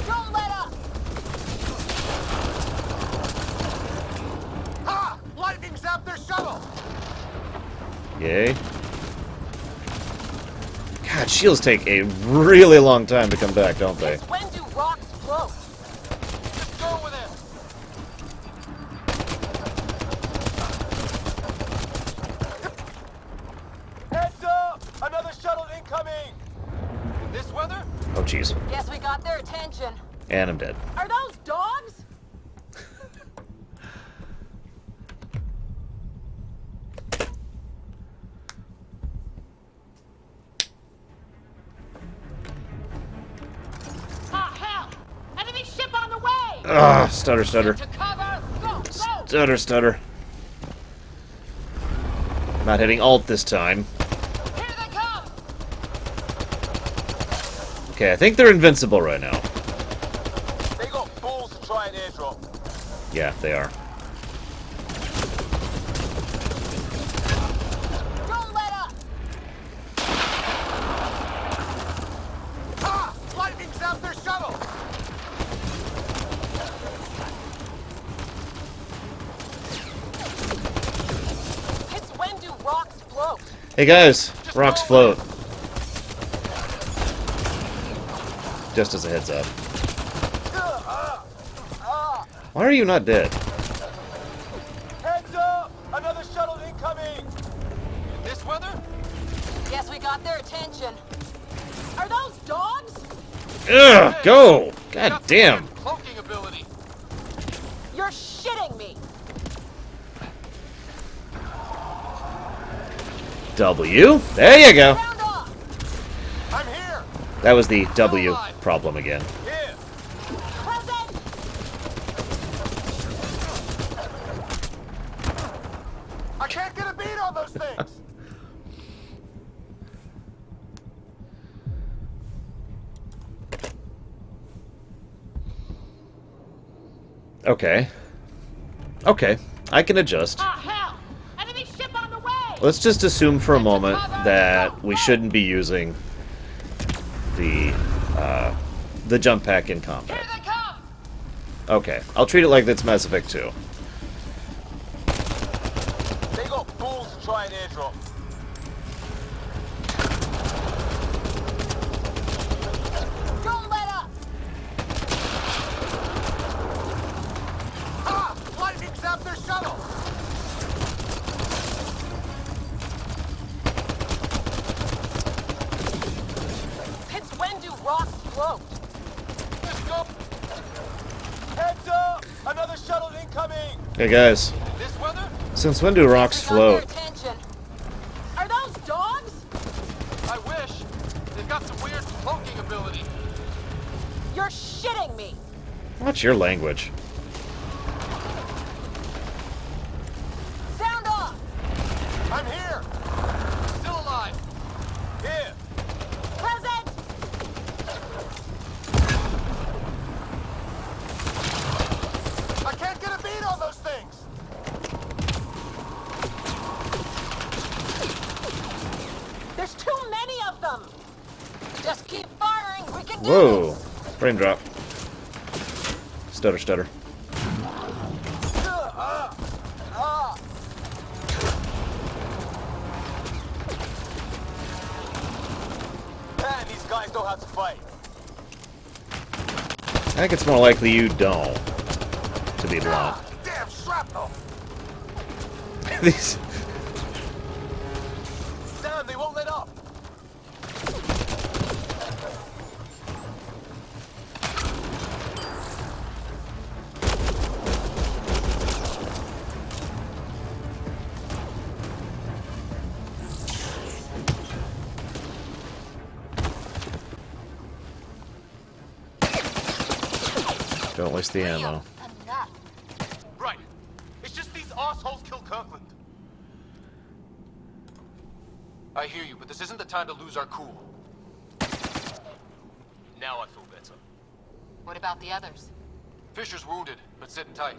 Don't let up! Ha! Lightning zapped their shuttle! Yay. God, shields take a really long time to come back, don't they? When do rocks float? Just go with it! Heads up! Another shuttle incoming! In this weather? Oh, jeez. Guess we got their attention. And I'm dead. Are those dogs? Ah, hell! Enemy ship on the way! Ah, stutter, stutter. To cover! Go, go! Stutter, stutter. Not hitting alt this time. Here they come! Okay, I think they're invincible right now. They got fools to try and airdrop. Yeah, they are. Don't let up! Ha! Lightning zapped their shuttle! It's when do rocks float? Hey guys, rocks float. Just as a heads up. Why are you not dead? Heads up! Another shuttle incoming! In this weather? Guess we got their attention. Are those dogs? Ugh, go! God damn. Cloaking ability. You're shitting me. W. There you go. I'm here. That was the W problem again. Here. Present. I can't get a beat on those things. Okay. Okay, I can adjust. Ah, hell! Enemy ship on the way! Let's just assume for a moment that we shouldn't be using the jump pack in combat. Here they come! Okay, I'll treat it like that's Mass Effect 2. They got fools to try and airdrop. Don't let up! Ha! Lightning zapped their shuttle! It's when do rocks float? Let's go! Heads up! Another shuttle incoming! Hey guys, This weather? since when do rocks We got their float? attention. Are those dogs? I wish. They've got some weird cloaking ability. You're shitting me. What's your language? Sound off. I'm here! Still alive! Here! Present. I can't get a beat on those things! There's too many of them. Just keep firing. We can do Whoa. this. Raindrop. Stutter, stutter. Man, these guys know how to fight. I think it's more likely you don't, to be blunt. Damn shrapnel! These... Damn, they won't let up! Don't waste the ammo. Right. It's just these assholes killed Kirkland. I hear you, but this isn't the time to lose our cool. Now I feel better. What about the others? Fisher's wounded, but sitting tight.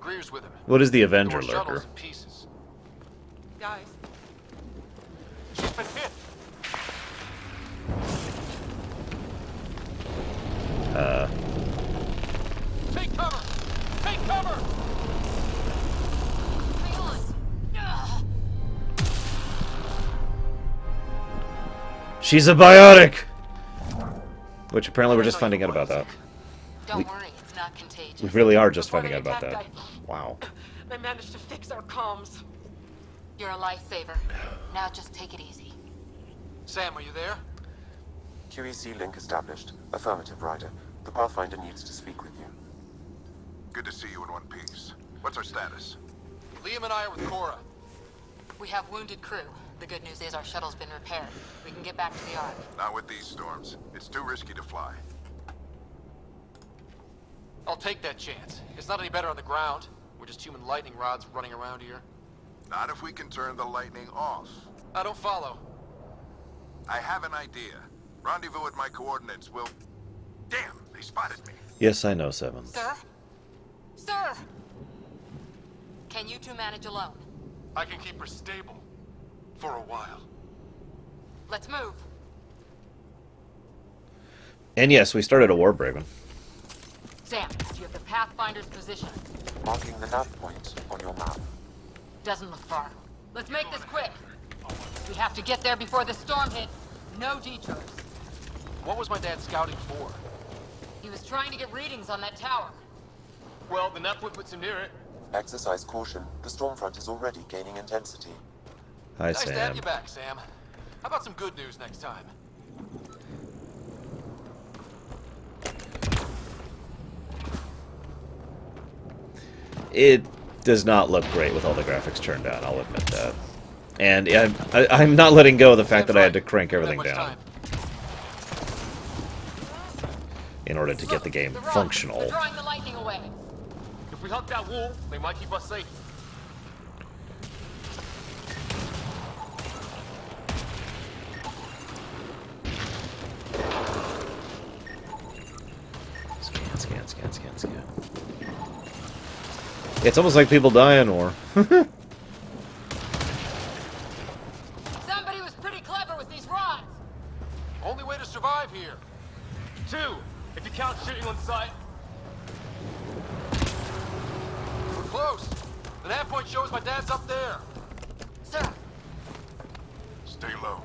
Greer's with him. What is the Avenger Your shuttle's lurker? in pieces. Guys, She's been hit. Take cover! Take cover! hang on. Ugh. She's a biotic! Which apparently we're just finding out about that. Don't worry, it's not contagious. We really are just Before finding they out about that. attacked, Wow. I managed to fix our comms. You're a lifesaver. Now just take it easy. Sam, are you there? QEC link established. Affirmative, Ryder. The Pathfinder needs to speak with you. Good to see you in one piece. What's our status? Liam and I are with Cora. We have wounded crew. The good news is our shuttle's been repaired. We can get back to the Ark. Not with these storms. It's too risky to fly. I'll take that chance. It's not any better on the ground. We're just human lightning rods running around here. Not if we can turn the lightning off. I don't follow. I have an idea. Rendezvous at my coordinates will... Damn, they spotted me. Yes, I know, Seven. Sir? Sir! Can you two manage alone? I can keep her stable. For a while. Let's move. And yes, we started a war, Braven. Sam, do you have the Pathfinder's position? Marking the nav point on your map. Doesn't look far. Let's make this quick. We have to get there before the storm hits. No detours. What was my dad scouting for? He was trying to get readings on that tower. Well, the nav point puts him near it. Exercise caution. The storm front is already gaining intensity. Hi, Nice to have Sam. you back, Sam. How about some good news next time? It does not look great with all the graphics turned down, I'll admit that. And yeah, I'm not letting go of the fact that I had to crank everything down in order to get the game functional. They're drawing the lightning away. If we hug that wall, they might keep us safe. Scan. It's almost like people die in war. Somebody was pretty clever with these rods. Only way to survive here. 2, if you count shooting on sight. We're close. The nav point shows my dad's up there. Sir. Stay low.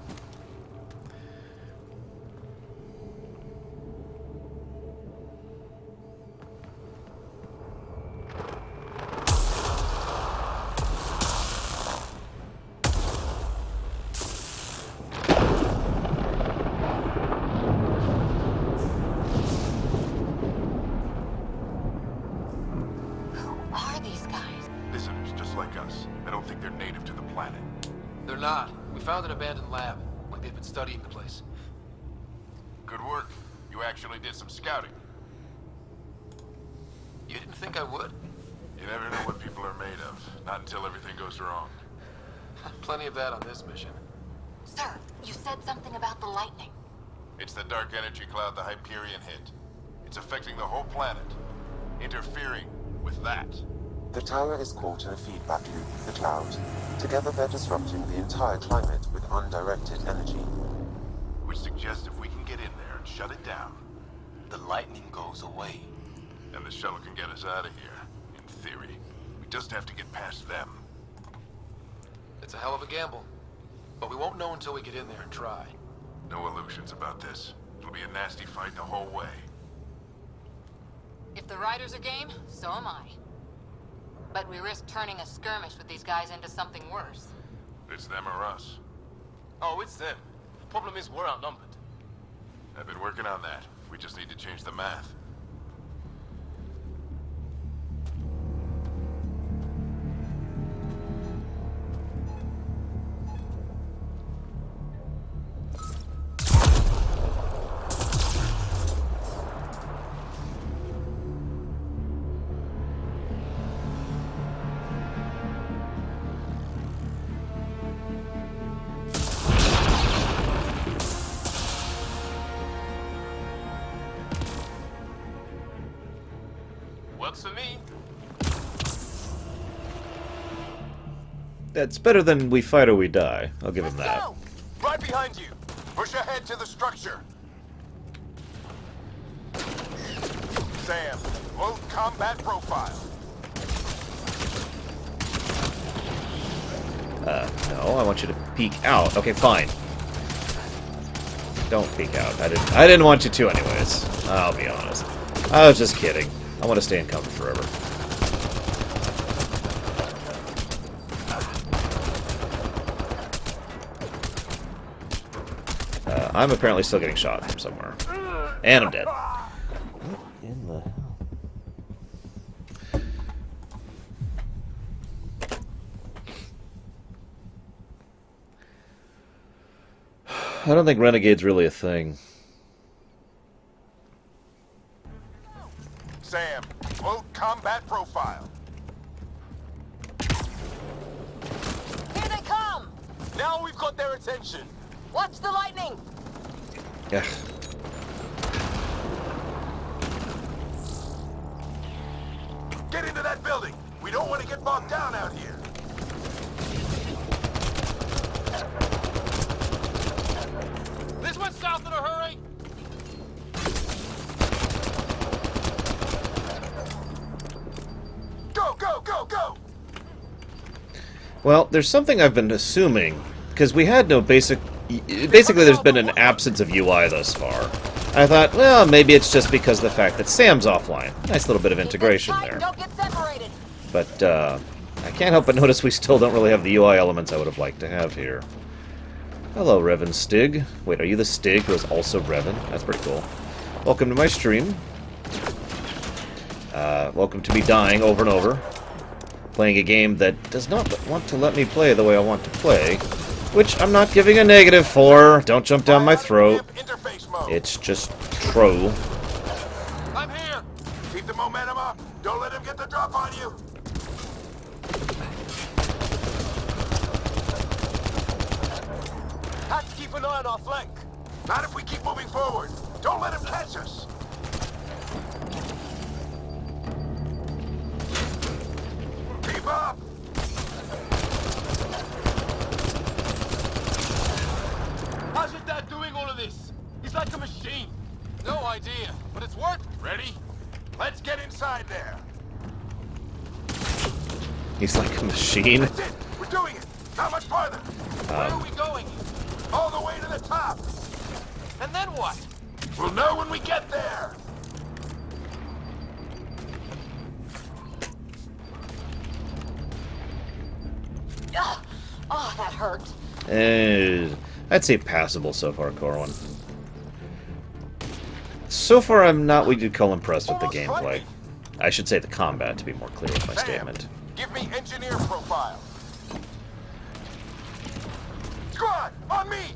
They're not. We found an abandoned lab. Like they've been studying the place. Good work. You actually did some scouting. You didn't think I would? You never know what people are made of. Not until everything goes wrong. Plenty of that on this mission. Sir, you said something about the lightning. It's the dark energy cloud the Hyperion hit. It's affecting the whole planet. Interfering with that. The tower is caught in a feedback loop with the cloud. Together they're disrupting the entire climate with undirected energy. Which suggests if we can get in there and shut it down, the lightning goes away. And the shuttle can get us out of here, in theory. We just have to get past them. It's a hell of a gamble. But we won't know until we get in there and try. No illusions about this. It'll be a nasty fight the whole way. If the riders are game, so am I. But we risk turning a skirmish with these guys into something worse. It's them or us. Oh, it's them. Problem is, we're outnumbered. I've been working on that. We just need to change the math. That's better than we fight or we die. I'll give him that. Go! Right behind you. Push ahead to the structure. Sam, load combat profile. No, I want you to peek out. Okay, fine. Don't peek out. I didn't want you to anyways. I'll be honest. I was just kidding. I want to stay in cover forever. I'm apparently still getting shot from somewhere. And I'm dead. What in the hell? I don't think Renegade's really a thing. Sam, load combat profile. Here they come! Now we've got their attention. Watch the lightning! Yeah. Get into that building. We don't want to get bogged down out here. This went south in a hurry! Go, go, go, go! Well, there's something I've been assuming, because we had no basic... Basically, there's been an absence of UI thus far. I thought, well, maybe it's just because of the fact that Sam's offline. Nice little bit of integration there. Don't get separated. But, I can't help but notice we still don't really have the UI elements I would have liked to have here. Hello, Revan Stig. Wait, are you the Stig who is also Revan? That's pretty cool. Welcome to my stream. Welcome to me dying over and over. Playing a game that does not want to let me play the way I want to play. Which I'm not giving a negative for. Don't jump down my throat. It's just true. I'm here. Keep the momentum up. Don't let him get the drop on you. Have to keep an eye on our flank. Not if we keep moving forward. Don't let him catch us. Keep up. How's your dad doing all of this? He's like a machine. No idea, but it's working. Ready? Let's get inside there. He's like a machine. That's it. We're doing it. Not much farther. Where are we going? All the way to the top. And then what? We'll know when we get there. Ugh. Oh, that hurt. I'd say passable so far, Corwin. So far, I'm not what you'd call impressed with the gameplay. I should say the combat, to be more clear with my statement. Give me engineer profile. Squad, on me!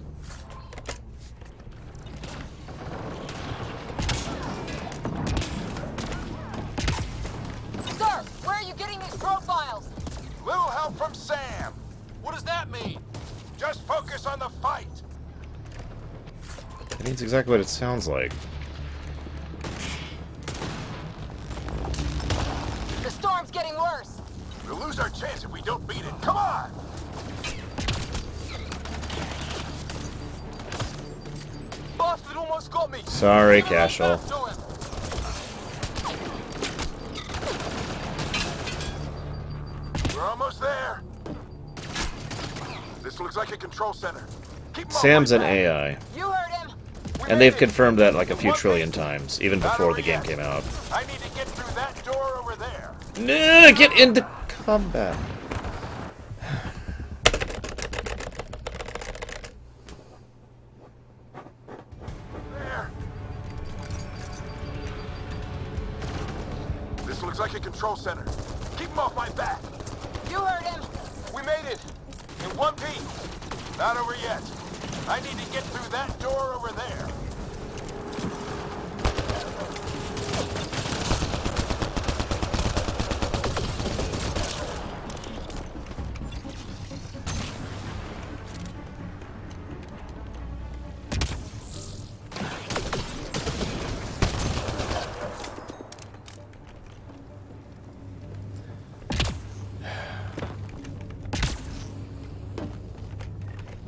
Sir, where are you getting these profiles? Little help from Sam. What does that mean? Just focus on the fight. That means exactly what it sounds like. The storm's getting worse. We'll lose our chance if we don't beat it. Come on! Bastard almost got me. Sorry, Cashel. We're almost there. This looks like a control center. Keep Sam's an AI. You heard him. And they've confirmed that like a few trillion times, even before the game came out. I need to get through that door over there. Nah, get into combat. There. This looks like a control center. Keep him off my back. You heard him. We made it. In one piece. Not over yet. I need to get through that door over there.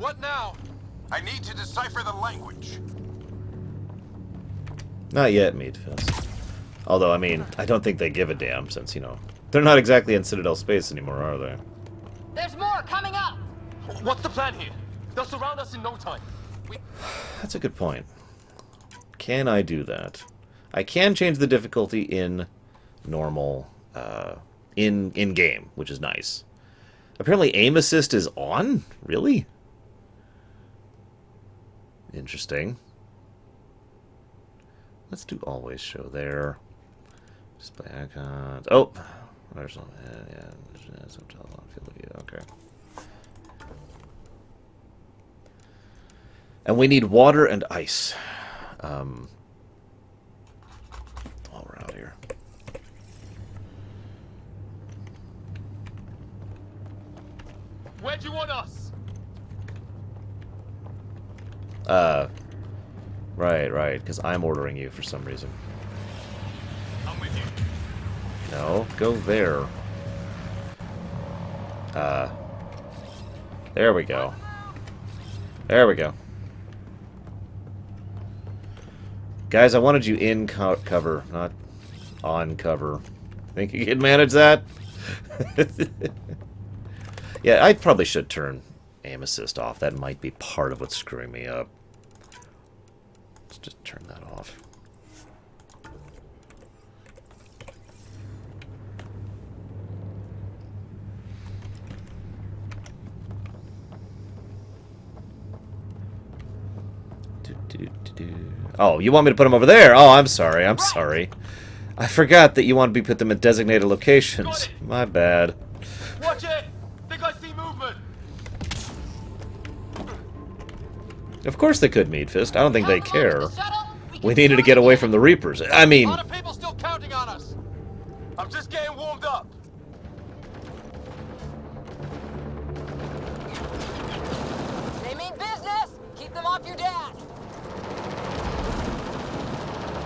What now? I need to decipher the language. Not yet, Meatfist. Although, I mean, I don't think they give a damn since, you know, they're not exactly in Citadel space anymore, are they? There's more coming up! What's the plan here? They'll surround us in no time. That's a good point. Can I do that? I can change the difficulty in normal, in-game, which is nice. Apparently aim assist is on? Really? Interesting. Let's do always show there. Display icons. Oh! There's one. Yeah. Subtitle on field of view. Okay. And we need water and ice. While we're out here. Where'd you want us? Right, because I'm ordering you for some reason. I'm with you. No, go there. There we go. There we go. Guys, I wanted you in cover, not on cover. Think you can manage that? Yeah, I probably should turn aim assist off. That might be part of what's screwing me up. Let's just turn that off. Oh, you want me to put them over there? Oh, I'm sorry. I'm sorry. I forgot that you want me to put them in designated locations. My bad. Watch it! Think I see movement! Of course they could, Meatfist. I don't think they care. We needed to get away from the Reapers. I mean... A lot of people still counting on us. I'm just getting warmed up. They mean business! Keep them off your dad!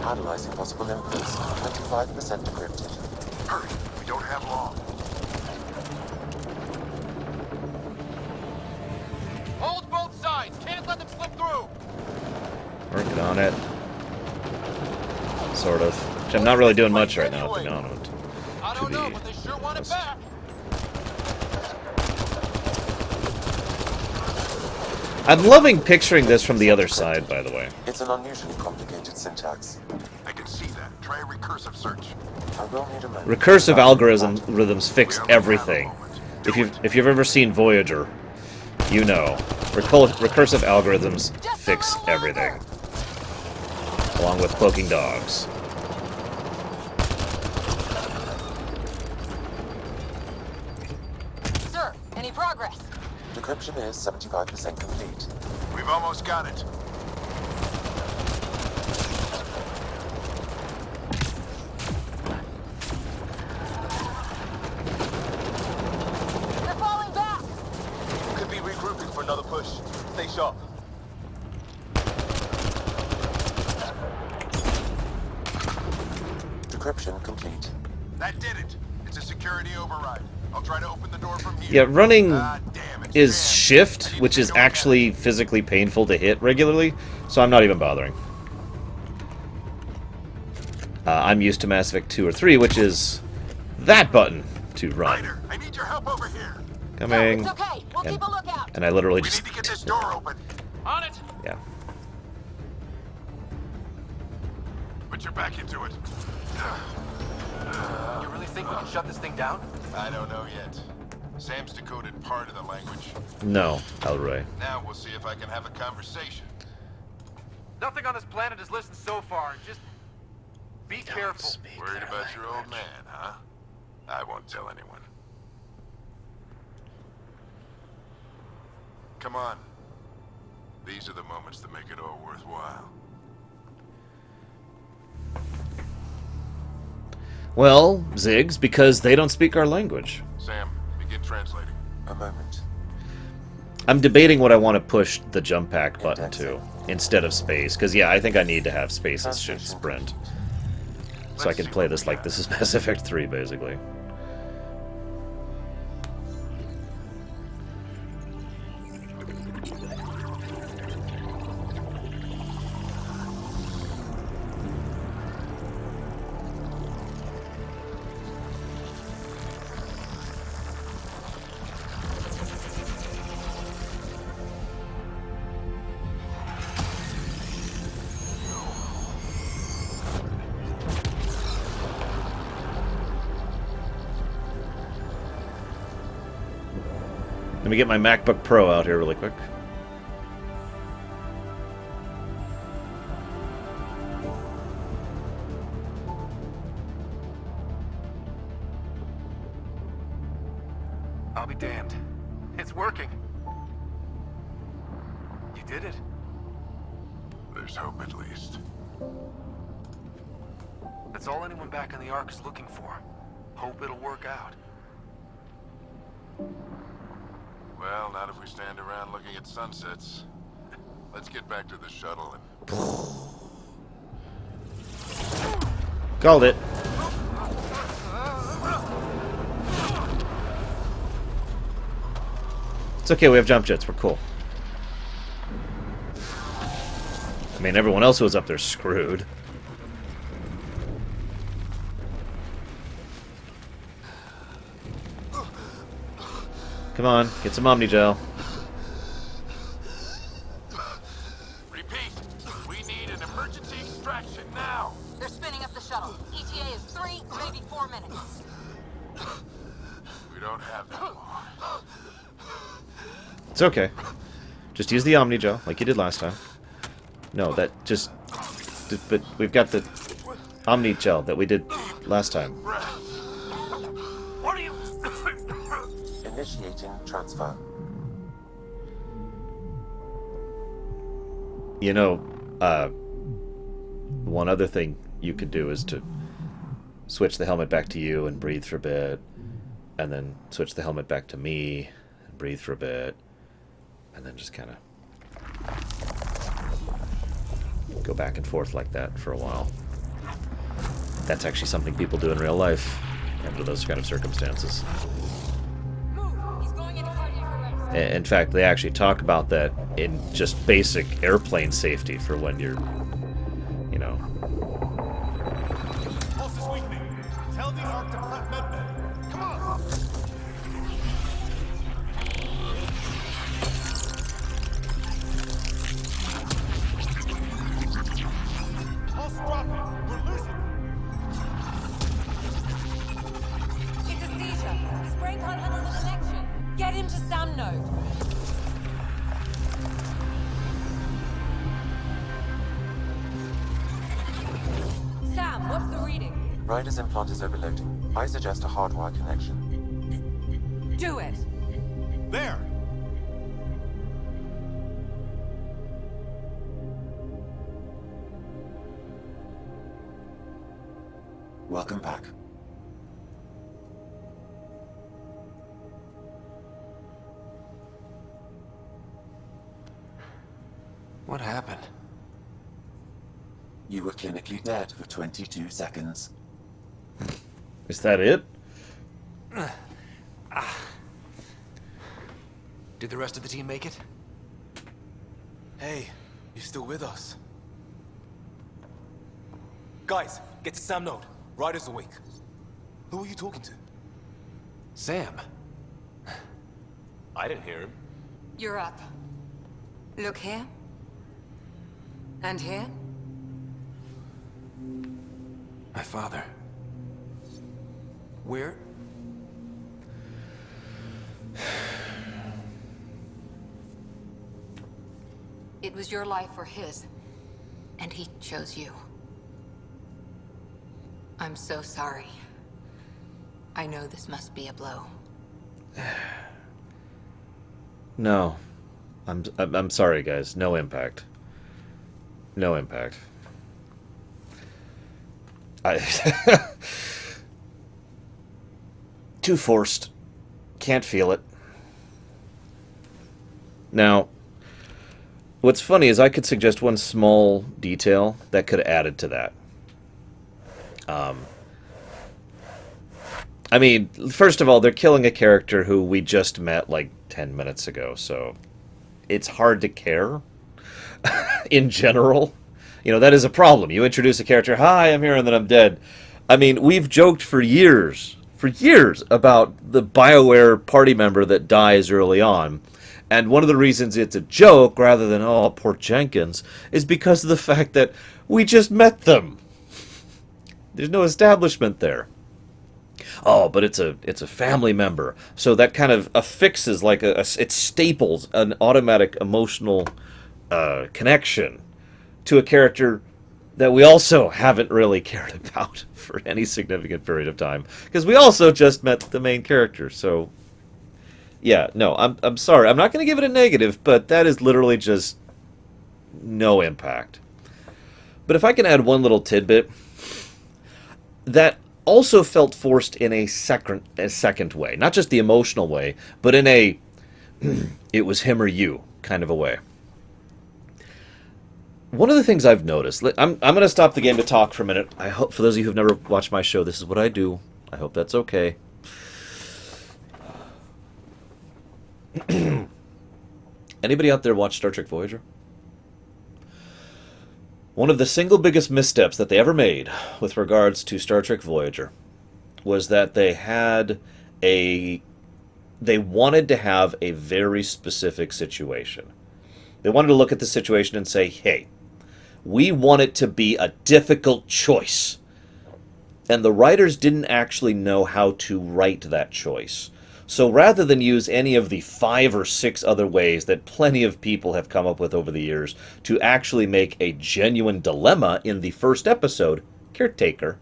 Analyzing possible inputs. 25% decrypted. Hurry, we don't have long. Hold both sides! Can't let them slip through! Working on it. Sort of. Which I'm not really doing much right now, to be honest. I don't know, but they sure want it back. I'm loving picturing this from the other side, by the way. It's an unusually complicated syntax. I can see that. Try a recursive search. I will need a moment. Recursive algorithms fix everything. If you've ever seen Voyager, you know. Recursive algorithms fix everything. Along with cloaking dogs. Sir, any progress? Decryption is 75% complete. We've almost got it. They're falling back! Could be regrouping for another push. Stay sharp. Decryption complete. That did it. It's a security override. I'll try to open the door from here. Yeah, running is shift, which is actually physically painful to hit regularly, so I'm not even bothering. I'm used to Mass Effect 2 or 3, which is that button to run. I need your help over here. Coming. It's okay. We'll keep a lookout. And I literally We just... need to get this door open. On it! Yeah. Put your back into it. You really think we can shut this thing down? I don't know yet. Sam's decoded part of the language. No, Elroy. Now we'll see if I can have a conversation. Nothing on this planet is listened so far. Just be careful. Worried about your old man, huh? I won't tell anyone. Come on. These are the moments that make it all worthwhile. Well, Ziggs, because they don't speak our language. Sam, begin translating. A moment. I'm debating what I want to push the jump pack button to instead of space, because yeah, I think I need to have space as sprint. So I can play this like this is Mass Effect 3, basically. Let me get my MacBook Pro out here really quick. I'll be damned. It's working. You did it. There's hope at least. That's all anyone back in the Ark is looking for. Hope it'll work out. Well, not if we stand around looking at sunsets. Let's get back to the shuttle and... Called it. It's okay, we have jump jets, we're cool. I mean, everyone else who was up there screwed. Come on, get some Omnigel. Repeat, we need an emergency extraction now. They're spinning up the shuttle. ETA is 3, maybe 4 minutes. We don't have that long. It's okay. Just use the Omnigel, like you did last time. No, that just... But we've got the Omnigel that we did last time. What are you... Initiating transfer. You know, one other thing you could do is to switch the helmet back to you and breathe for a bit, and then switch the helmet back to me and breathe for a bit, and then just kind of go back and forth like that for a while. That's actually something people do in real life under those kind of circumstances. In fact, they actually talk about that in just basic airplane safety for when you're, you know. Pulse is weakening. Tell the Ark to prep medbay. Come on! Pulse dropping. We're losing. It's a seizure. His brain can't handle the connection. Get him to Sam node. Sam, what's the reading? Ryder's implant is overloading. I suggest a hardwire connection. Do it. There. Welcome back. What happened? You were clinically dead for 22 seconds. Is that it? Did the rest of the team make it? Hey, you still with us? Guys, get to Sam node. Ryder's awake. Who are you talking to? Sam. I didn't hear him. You're up. Look here. And here. My father. Where? It was your life or his, and he chose you. I'm so sorry. I know this must be a blow. No. I'm sorry, guys. No impact. No impact. Too forced. Can't feel it. Now, what's funny is I could suggest one small detail that could have added to that. I mean, first of all, they're killing a character who we just met like 10 minutes ago, so it's hard to care in general. You know, that is a problem. You introduce a character, hi, I'm here, and then I'm dead. I mean, we've joked for years about the BioWare party member that dies early on. And one of the reasons it's a joke, rather than, oh, poor Jenkins, is because of the fact that we just met them. There's no establishment there. Oh, but it's a family member. So that kind of affixes like it staples an automatic emotional connection to a character that we also haven't really cared about for any significant period of time, because we also just met the main character. So yeah, no, I'm sorry. I'm not going to give it a negative, but that is literally just no impact. But if I can add one little tidbit, that also felt forced in a second way. Not just the emotional way, but in a it was him or you kind of a way. One of the things I've noticed, I'm going to stop the game to talk for a minute. I hope, for those of you who've never watched my show, this is what I do. I hope that's okay. Anybody out there watch Star Trek Voyager? One of the single biggest missteps that they ever made with regards to Star Trek Voyager was that they wanted to have a very specific situation. They wanted to look at the situation and say, hey, we want it to be a difficult choice. And the writers didn't actually know how to write that choice. So rather than use any of the 5 or 6 other ways that plenty of people have come up with over the years to actually make a genuine dilemma in the first episode, Caretaker,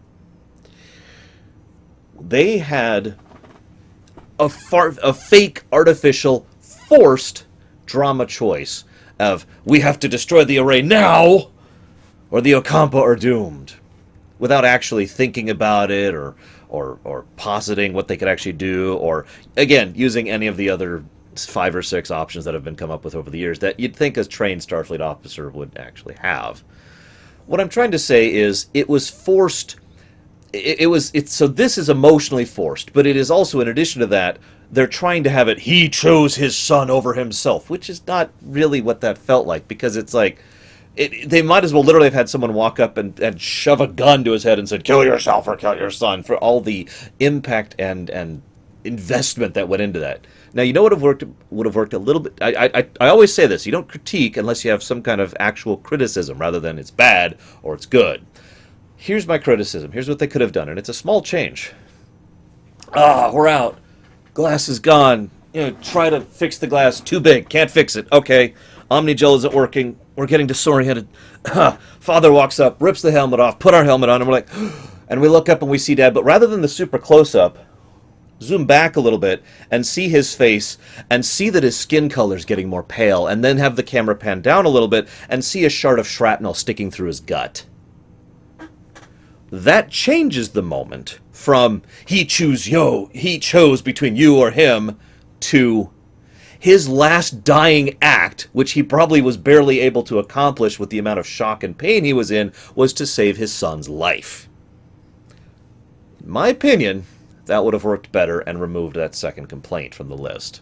they had a fake, artificial, forced drama choice of, we have to destroy the array now, or the Ocampa are doomed, without actually thinking about it, or positing what they could actually do, or, again, using any of the other 5 or 6 options that have been come up with over the years that you'd think a trained Starfleet officer would actually have. What I'm trying to say is, it was forced. So this is emotionally forced, but it is also, in addition to that, they're trying to have it, he chose his son over himself, which is not really what that felt like, because it's like, they might as well literally have had someone walk up and shove a gun to his head and said, kill yourself or kill your son, for all the impact and investment that went into that. Now, you know what would have worked a little bit? I always say this, you don't critique unless you have some kind of actual criticism, rather than it's bad or it's good. Here's my criticism. Here's what they could have done, and it's a small change. We're out. Glass is gone. Try to fix the glass. Too big. Can't fix it. Okay. Omnigel isn't working. We're getting disoriented. Father walks up, rips the helmet off, put our helmet on, and we're like, and we look up and we see Dad, but rather than the super close-up, zoom back a little bit and see his face and see that his skin color's getting more pale, and then have the camera pan down a little bit and see a shard of shrapnel sticking through his gut. That changes the moment from he chose between you or him, to his last dying act, which he probably was barely able to accomplish with the amount of shock and pain he was in, was to save his son's life. In my opinion, that would have worked better and removed that second complaint from the list.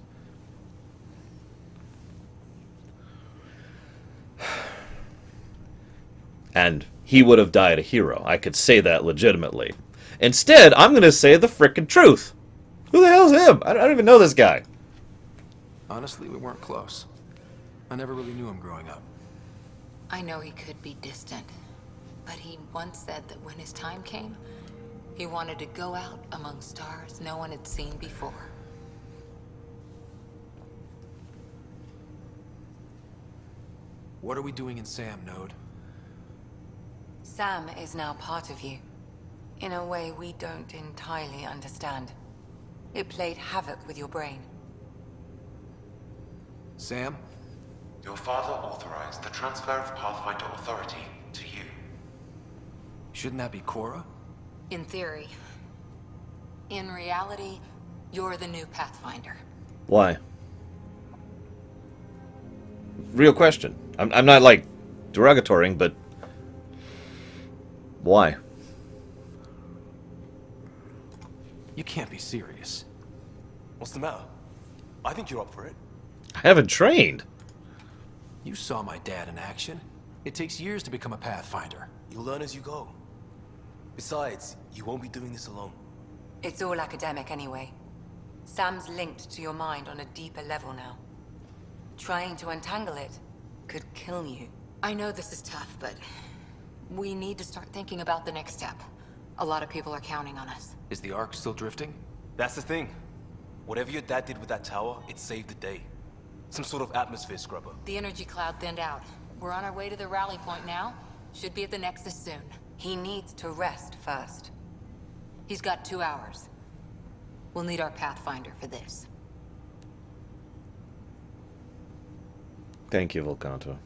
And he would have died a hero. I could say that legitimately. Instead, I'm going to say the frickin' truth. Who the hell's him? I don't even know this guy. Honestly, we weren't close. I never really knew him growing up. I know he could be distant, but he once said that when his time came, he wanted to go out among stars no one had seen before. What are we doing in Sam, Node? Sam is now part of you, in a way we don't entirely understand. It played havoc with your brain. Sam? Your father authorized the transfer of Pathfinder authority to you. Shouldn't that be Cora? In theory. In reality, you're the new Pathfinder. Why? Real question. I'm not, like, derogatory, but why? You can't be serious. What's the matter? I think you're up for it. I haven't trained. You saw my dad in action. It takes years to become a Pathfinder. You'll learn as you go. Besides, you won't be doing this alone. It's all academic anyway. Sam's linked to your mind on a deeper level now. Trying to untangle it could kill you. I know this is tough, but we need to start thinking about the next step. A lot of people are counting on us. Is the Ark still drifting? That's the thing. Whatever your dad did with that tower, it saved the day. Some sort of atmosphere scrubber. The energy cloud thinned out. We're on our way to the rally point now. Should be at the Nexus soon. He needs to rest first. He's got 2 hours. We'll need our Pathfinder for this. Thank you, Volcanto.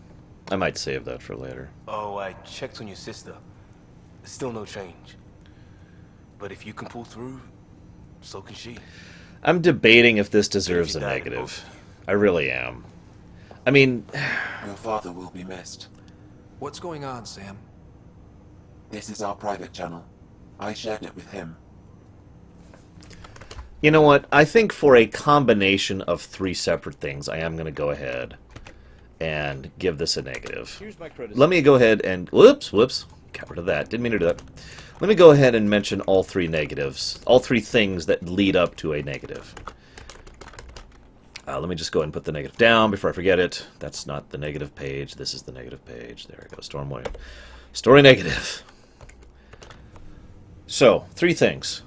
I might save that for later. Oh, I checked on your sister. Still no change. But if you can pull through, so can she. I'm debating if this deserves a negative. I really am. I mean... Your father will be missed. What's going on, Sam? This is our private channel. I shared it with him. You know what? I think for a combination of 3 separate things, I am going to go ahead and give this a negative. Here's my criticism. Let me go ahead and... Whoops. Got rid of that. Didn't mean to do that. Let me go ahead and mention all 3 negatives. All 3 things that lead up to a negative. Let me just go ahead and put the negative down before I forget it. That's not the negative page. This is the negative page. There we go. Stormwave. Story negative. So, 3 things.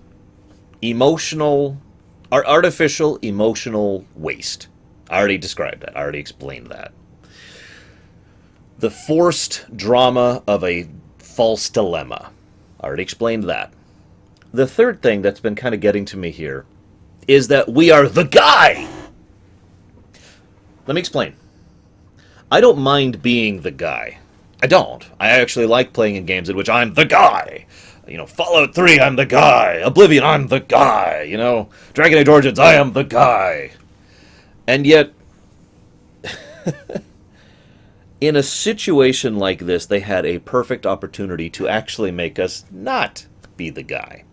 Artificial emotional waste. I already described that. I already explained that. The forced drama of a false dilemma. I already explained that. The third thing that's been kind of getting to me here is that we are the guy! Let me explain. I don't mind being the guy. I don't. I actually like playing in games in which I'm the guy. You know, Fallout 3, I'm the guy. Oblivion, I'm the guy. You know, Dragon Age Origins, I am the guy. And yet, in a situation like this, they had a perfect opportunity to actually make us not be the guy.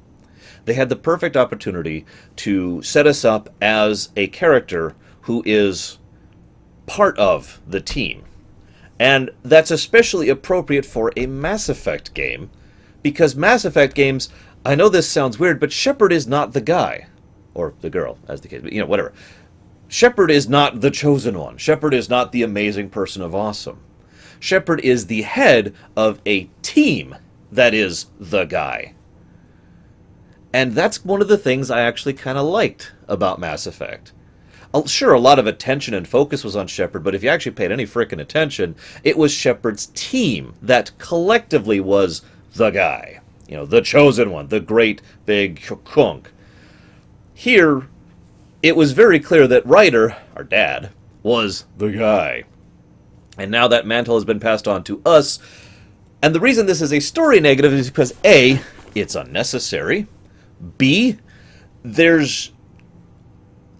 They had the perfect opportunity to set us up as a character who is part of the team. And that's especially appropriate for a Mass Effect game, because Mass Effect games, I know this sounds weird, but Shepard is not the guy. Or the girl, as the case, you know, whatever. Shepard is not the chosen one. Shepard is not the amazing person of awesome. Shepard is the head of a team that is the guy. And that's one of the things I actually kind of liked about Mass Effect. Sure, a lot of attention and focus was on Shepard, but if you actually paid any frickin' attention, it was Shepard's team that collectively was the guy. You know, the chosen one, the great big hunk. Here, it was very clear that Ryder, our dad, was the guy. And now that mantle has been passed on to us. And the reason this is a story negative is because A, it's unnecessary. B,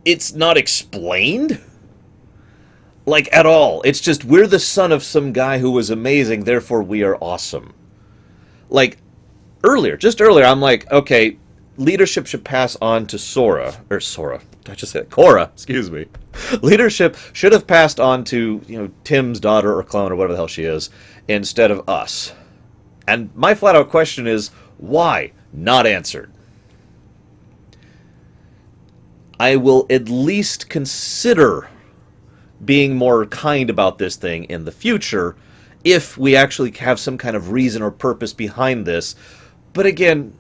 it's not explained. Like, at all. It's just, we're the son of some guy who was amazing, therefore we are awesome. Like, just earlier, I'm like, okay, leadership should pass on to Cora. Did I just say Cora, excuse me. Leadership should have passed on to, you know, Tim's daughter or clone or whatever the hell she is, instead of us. And my flat-out question is, why? Not answered. I will at least consider being more kind about this thing in the future if we actually have some kind of reason or purpose behind this. But again,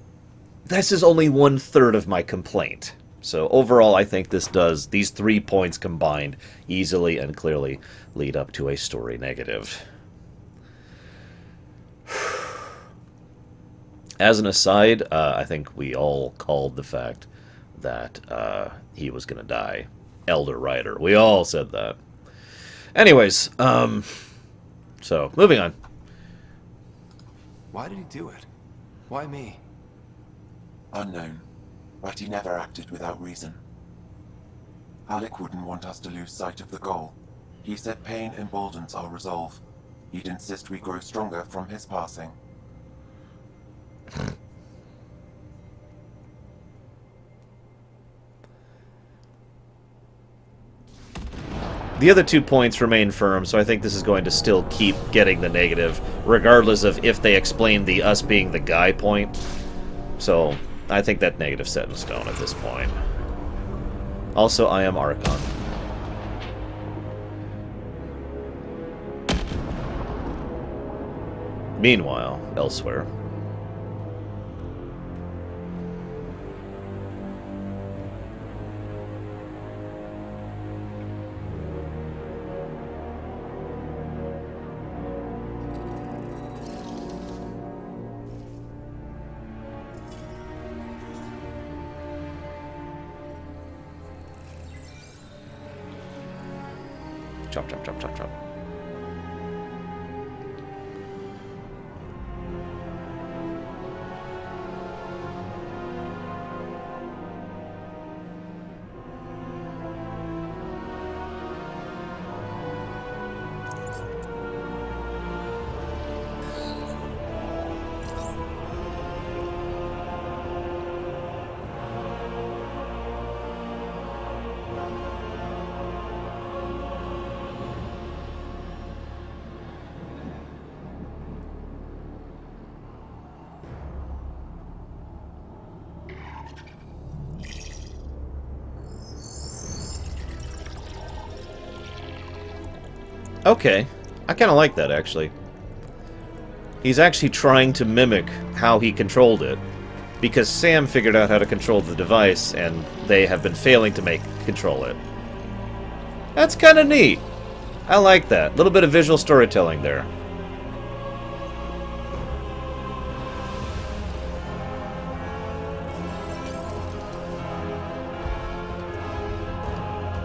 this is only 1/3 of my complaint. So overall, I think these 3 points combined easily and clearly lead up to a story negative. As an aside, I think we all called the fact that he was going to die. Elder Ryder. We all said that. Anyways, so, moving on. Why did he do it? Why me? Unknown, but he never acted without reason. Alec wouldn't want us to lose sight of the goal. He said pain emboldens our resolve. He'd insist we grow stronger from his passing. The other 2 points remain firm, so I think this is going to still keep getting the negative, regardless of if they explain the us being the guy point. So, I think that negative set in stone at this point. Also, I am Archon. Meanwhile, elsewhere. Chop, chop, chop, chop, chop. Okay. I kind of like that, actually. He's actually trying to mimic how he controlled it. Because Sam figured out how to control the device, and they have been failing to control it. That's kind of neat. I like that. A little bit of visual storytelling there.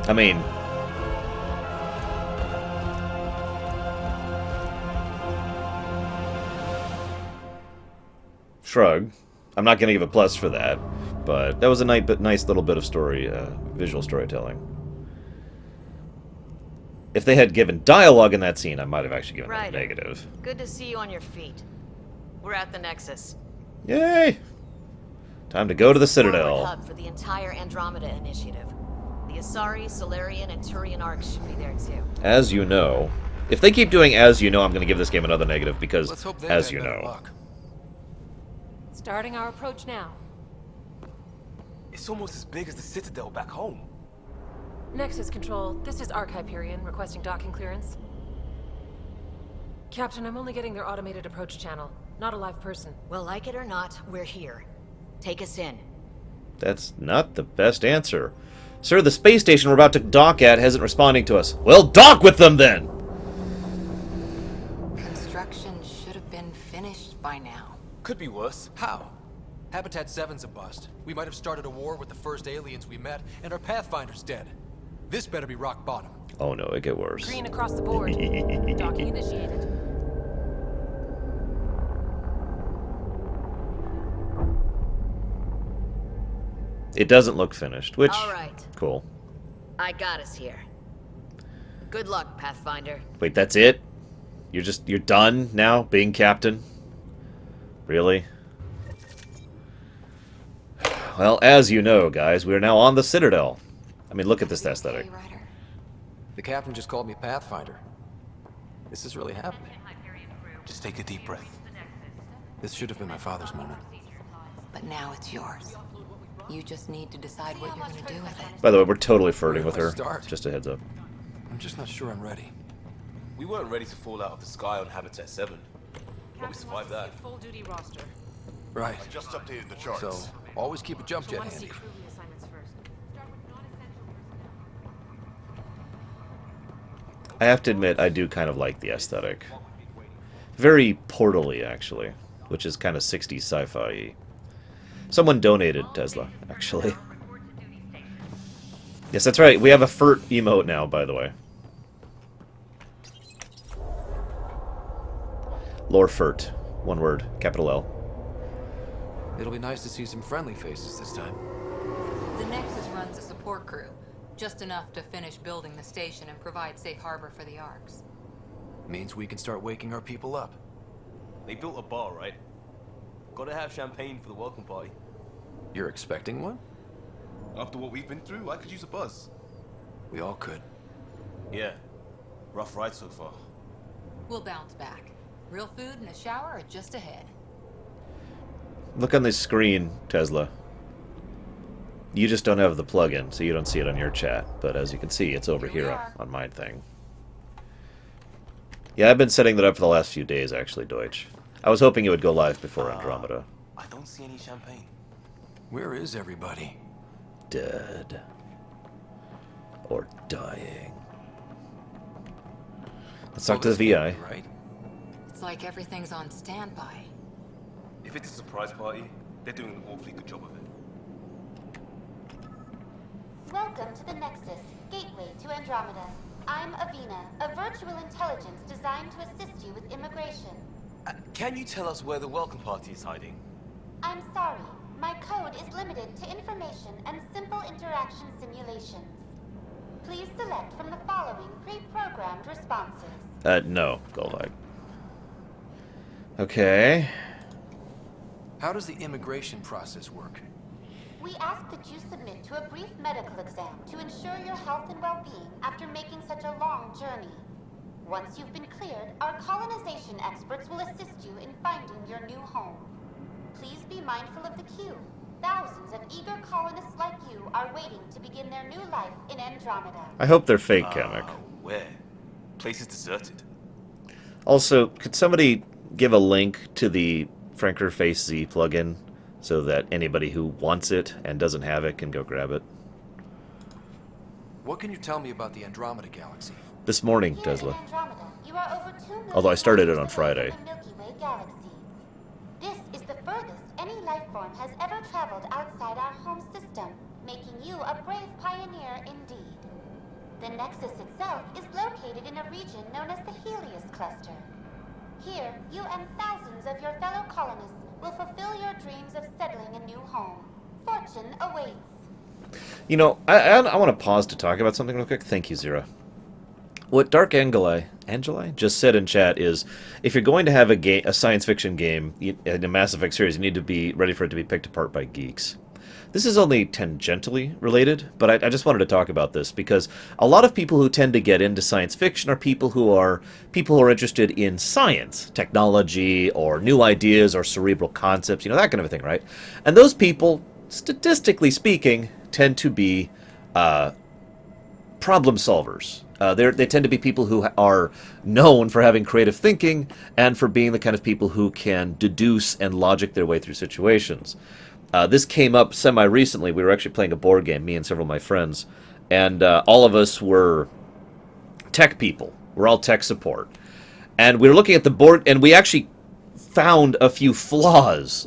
I mean... shrug. I'm not going to give a plus for that, but that was a nice little bit of visual storytelling. If they had given dialogue in that scene, I might have actually given that a negative. Good to see you on your feet. We're at the Nexus. Yay! Time to go to the Citadel. Hub for the entire Andromeda initiative. The Asari, Solarian, and Turian arcs should be there too. As you know. If they keep doing as you know, I'm going to give this game another negative because, as you know. Starting our approach now. It's almost as big as the Citadel back home. Nexus Control, this is Arch Hyperion requesting docking clearance. Captain, I'm only getting their automated approach channel, not a live person. Well, like it or not, we're here. Take us in. That's not the best answer. Sir, the space station we're about to dock at isn't responding to us. Well, dock with them then! Construction should have been finished by now. Could be worse. How? Habitat 7's a bust. We might have started a war with the first aliens we met, and our Pathfinder's dead. This better be rock bottom. Oh no, it get worse. Green across the board. Docking initiated. It doesn't look finished, which... All right. Cool. I got us here. Good luck, Pathfinder. Wait, that's it? You're done now, being captain? Really? Well, as you know, guys, we are now on the Citadel. I mean, look at this aesthetic. The captain just called me Pathfinder. This is really happening. Just take a deep breath. This should have been my father's moment. But now it's yours. You just need to decide what you're going to do with it. By the way, we're totally flirting with her. Start? Just a heads up. I'm just not sure I'm ready. We weren't ready to fall out of the sky on Habitat 7. But we survived that. Full duty roster. Right. I just updated the charts. So, always keep a jump jet Want to see handy. crew reassignments first. Start with non-essential personnel. I have to admit, I do kind of like the aesthetic. Very portally, actually. Which is kind of 60s sci-fi-y. Someone donated Tesla, actually. Yes, that's right. We have a FERT emote now, by the way. Lore FERT. One word. Capital L. It'll be nice to see some friendly faces this time. The Nexus runs a support crew. Just enough to finish building the station and provide safe harbor for the arcs. Means we can start waking our people up. They built a bar, right? Gotta have champagne for the welcome party. You're expecting one? After what we've been through, I could use a buzz. We all could. Yeah. Rough ride so far. We'll bounce back. Real food and a shower are just ahead. Look on this screen, Tesla. You just don't have the plugin, so you don't see it on your chat. But as you can see, it's over here on my thing. Yeah, I've been setting that up for the last few days, actually, Deutsch. I was hoping it would go live before Andromeda. I don't see any champagne. Where is everybody? Dead. Or dying. Let's talk to the VI. Right? It's like everything's on standby. If it's a surprise party, they're doing an awfully good job of it. Welcome to the Nexus, gateway to Andromeda. I'm Avina, a virtual intelligence designed to assist you with immigration. Can you tell us where the welcome party is hiding? I'm sorry. My code is limited to information and simple interaction simulations. Please select from the following pre-programmed responses. No, Goldhag. Okay. How does the immigration process work? We ask that you submit to a brief medical exam to ensure your health and well-being after making such a long journey. Once you've been cleared, our colonization experts will assist you in finding your new home. Please be mindful of the queue. Thousands of eager colonists like you are waiting to begin their new life in Andromeda. I hope they're fake, Kamek. Where? Place is deserted. Also, could somebody give a link to the Franker Face Z plugin so that anybody who wants it and doesn't have it can go grab it? What can you tell me about the Andromeda Galaxy? This morning, Tesla. Andromeda, you are over 2 million Although I started it on Friday. from the Milky Way galaxy. This is the furthest any life form has ever traveled outside our home system, making you a brave pioneer indeed. The Nexus itself is located in a region known as the Helios Cluster. Here, you and thousands of your fellow colonists will fulfill your dreams of settling a new home. Fortune awaits. You know, I want to pause to talk about something real quick. Thank you, Zira. What Dark Angeli just said in chat is, if you're going to have a science fiction game in a Mass Effect series, you need to be ready for it to be picked apart by geeks. This is only tangentially related, but I just wanted to talk about this because a lot of people who tend to get into science fiction are people who are interested in science, technology, or new ideas or cerebral concepts, you know, that kind of a thing, right? And those people, statistically speaking, tend to be problem solvers. They tend to be people who are known for having creative thinking and for being the kind of people who can deduce and logic their way through situations. This came up semi-recently. We were actually playing a board game, me and several of my friends, and all of us were tech people. We're all tech support. And we were looking at the board, and we actually found a few flaws,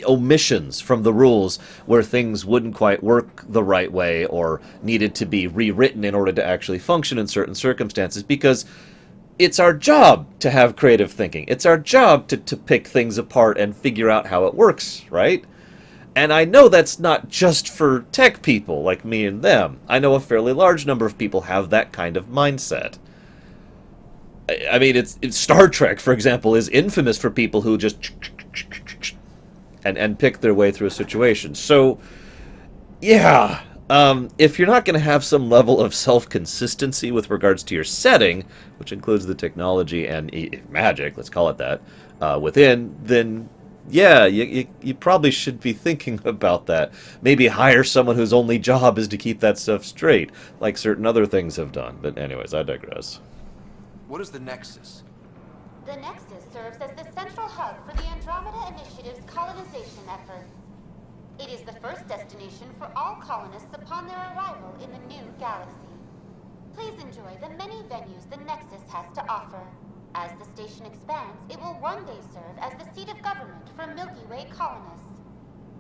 omissions from the rules where things wouldn't quite work the right way or needed to be rewritten in order to actually function in certain circumstances, because it's our job to have creative thinking. It's our job to pick things apart and figure out how it works, right? And I know that's not just for tech people like me and them. I know a fairly large number of people have that kind of mindset. I mean, it's Star Trek, for example, is infamous for people who just and pick their way through a situation. So, yeah, if you're not going to have some level of self-consistency with regards to your setting, which includes the technology and magic, let's call it that, within, then yeah, you probably should be thinking about that. Maybe hire someone whose only job is to keep that stuff straight, like certain other things have done. But anyways, I digress. What is the Nexus? The Nexus serves as the central hub for the Andromeda Initiative's colonization efforts. It is the first destination for all colonists upon their arrival in the new galaxy. Please enjoy the many venues the Nexus has to offer. As the station expands, it will one day serve as the seat of government for Milky Way colonists.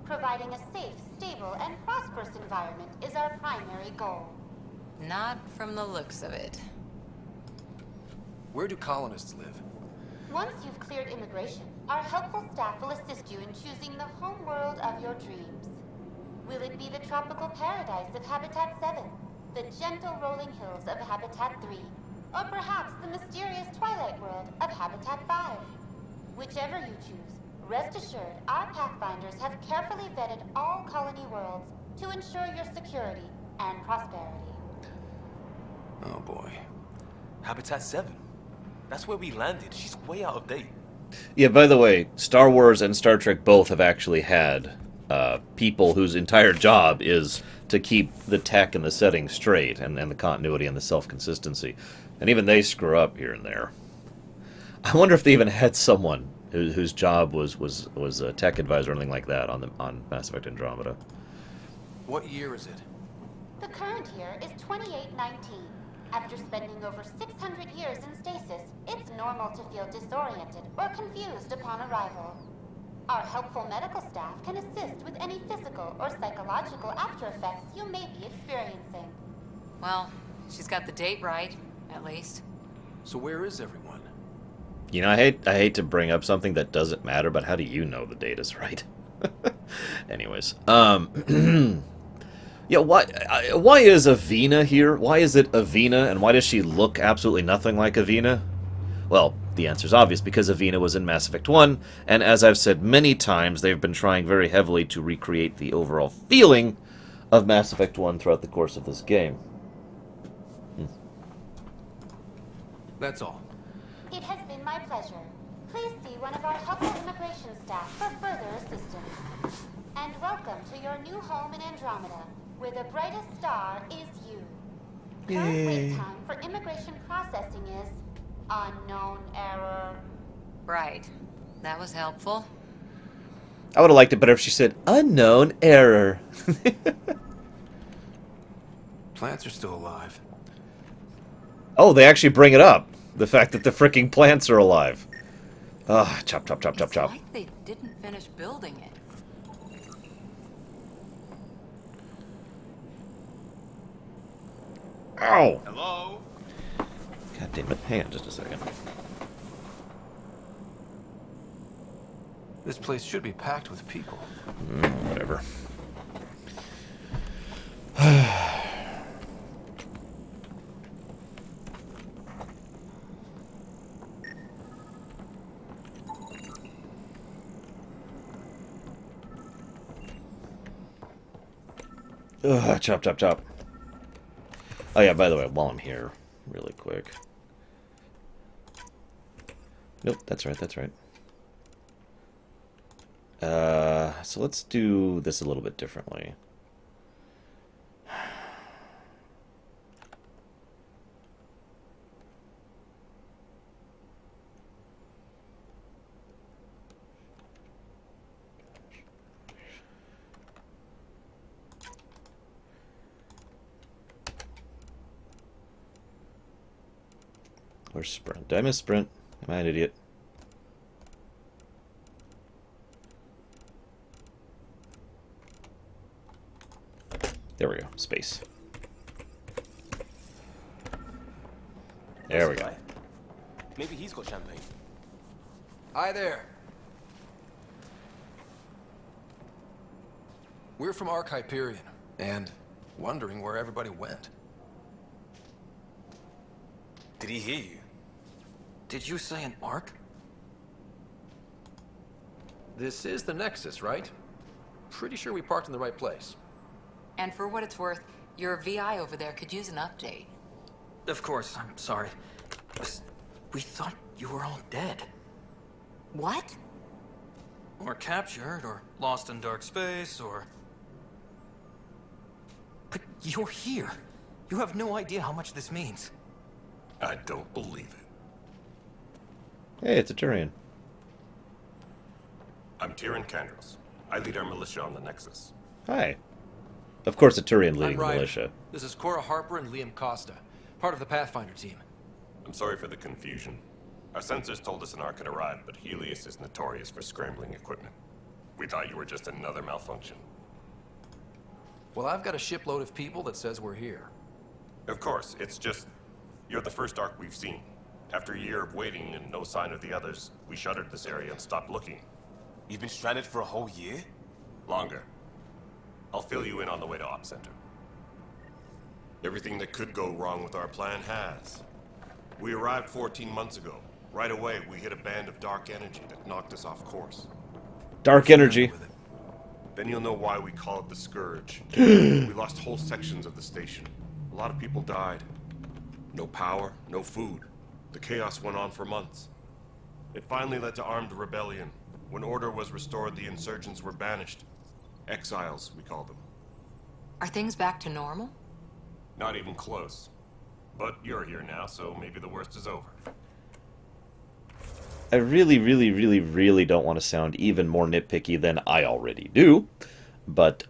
Providing a safe, stable, and prosperous environment is our primary goal. Not from the looks of it. Where do colonists live? Once you've cleared immigration, our helpful staff will assist you in choosing the home world of your dreams. Will it be the tropical paradise of Habitat 7, the gentle rolling hills of Habitat 3, or perhaps the mysterious twilight world of Habitat 5? Whichever you choose, rest assured our Pathfinders have carefully vetted all colony worlds to ensure your security and prosperity. Oh boy. Habitat 7. That's where we landed. She's way out of date. Yeah, by the way, Star Wars and Star Trek both have actually had people whose entire job is to keep the tech and the setting straight, and the continuity and the self-consistency. And even they screw up here and there. I wonder if they even had someone whose job was a tech advisor or anything like that on Mass Effect Andromeda. What year is it? The current year is 2819. After spending over 600 years in stasis, it's normal to feel disoriented or confused upon arrival. Our helpful medical staff can assist with any physical or psychological after effects you may be experiencing. Well, She's got the date right, at least. So where is everyone? You know, I hate to bring up something that doesn't matter, but how do you know the date is right? Anyways, yeah, why is Avina here? Why is it Avina, and why does she look absolutely nothing like Avina? Well, the answer's obvious, because Avina was in Mass Effect 1, and as I've said many times, they've been trying very heavily to recreate the overall feeling of Mass Effect 1 throughout the course of this game. That's all. It has been my pleasure. Please see one of our helpful immigration staff for further assistance. And welcome to your new home in Andromeda, where the brightest star is you. Current wait time for immigration processing is unknown error. Right. That was helpful. I would have liked it better if she said, unknown error. Plants are still alive. Oh, they actually bring it up. The fact that the freaking plants are alive. Ah, chop, chop, chop, chop, chop. It's like they didn't finish building it. Ow! Hello? God damn it. Hang on just a second. This place should be packed with people. Whatever. Ugh, chop, chop, chop. Oh yeah, by the way, while I'm here, really quick. Nope, that's right, that's right. So let's do this a little bit differently. Where's Sprint? Did I miss Sprint? Am I an idiot? There we go. Space. There we go. Maybe he's got champagne. Hi there. We're from Ark Hyperion, and wondering where everybody went. Did he hear you? Did you say an Ark? This is the Nexus, right? Pretty sure we parked in the right place. And for what it's worth, your VI over there could use an update. Of course, I'm sorry. We thought you were all dead. What? Or captured, or lost in dark space, or... But you're here. You have no idea how much this means. I don't believe it. Hey, it's a Turian. I'm Tyrion Kandros. I lead our militia on the Nexus. Hi. Of course, a Turian leading I'm Ryder. militia. This is Cora Harper and Liam Costa, part of the Pathfinder team. I'm sorry for the confusion. Our sensors told us an Ark had arrived, but Helios is notorious for scrambling equipment. We thought you were just another malfunction. Well, I've got a shipload of people that says we're here. Of course, it's just... You're the first Ark we've seen. After a year of waiting and no sign of the others, we shuttered this area and stopped looking. You've been stranded for a whole year? Longer. I'll fill you in on the way to Op Center. Everything that could go wrong with our plan has. We arrived 14 months ago. Right away, we hit a band of dark energy that knocked us off course. Dark energy. Then you'll know why we call it the Scourge. We lost whole sections of the station. A lot of people died. No power, no food. The chaos went on for months. It finally led to armed rebellion. When order was restored, the insurgents were banished. Exiles, we call them. Are things back to normal? Not even close. But you're here now, so maybe the worst is over. I really, really, really, really don't want to sound even more nitpicky than I already do. But,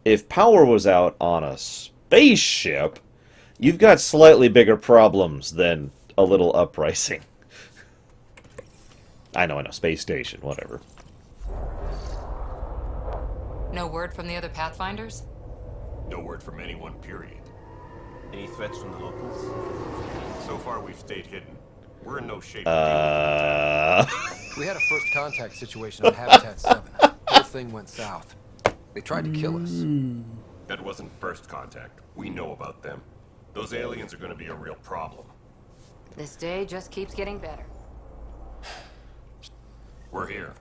if power was out on a spaceship, you've got slightly bigger problems than a little uprising. I know, space station, whatever. No word from the other Pathfinders? No word from anyone, period. Any threats from the locals? So far, we've stayed hidden. We're in no shape We had a first contact situation on Habitat 7. Whole thing went south. They tried to kill us. That wasn't first contact. We know about them. Those aliens are going to be a real problem. This day just keeps getting better. We're here.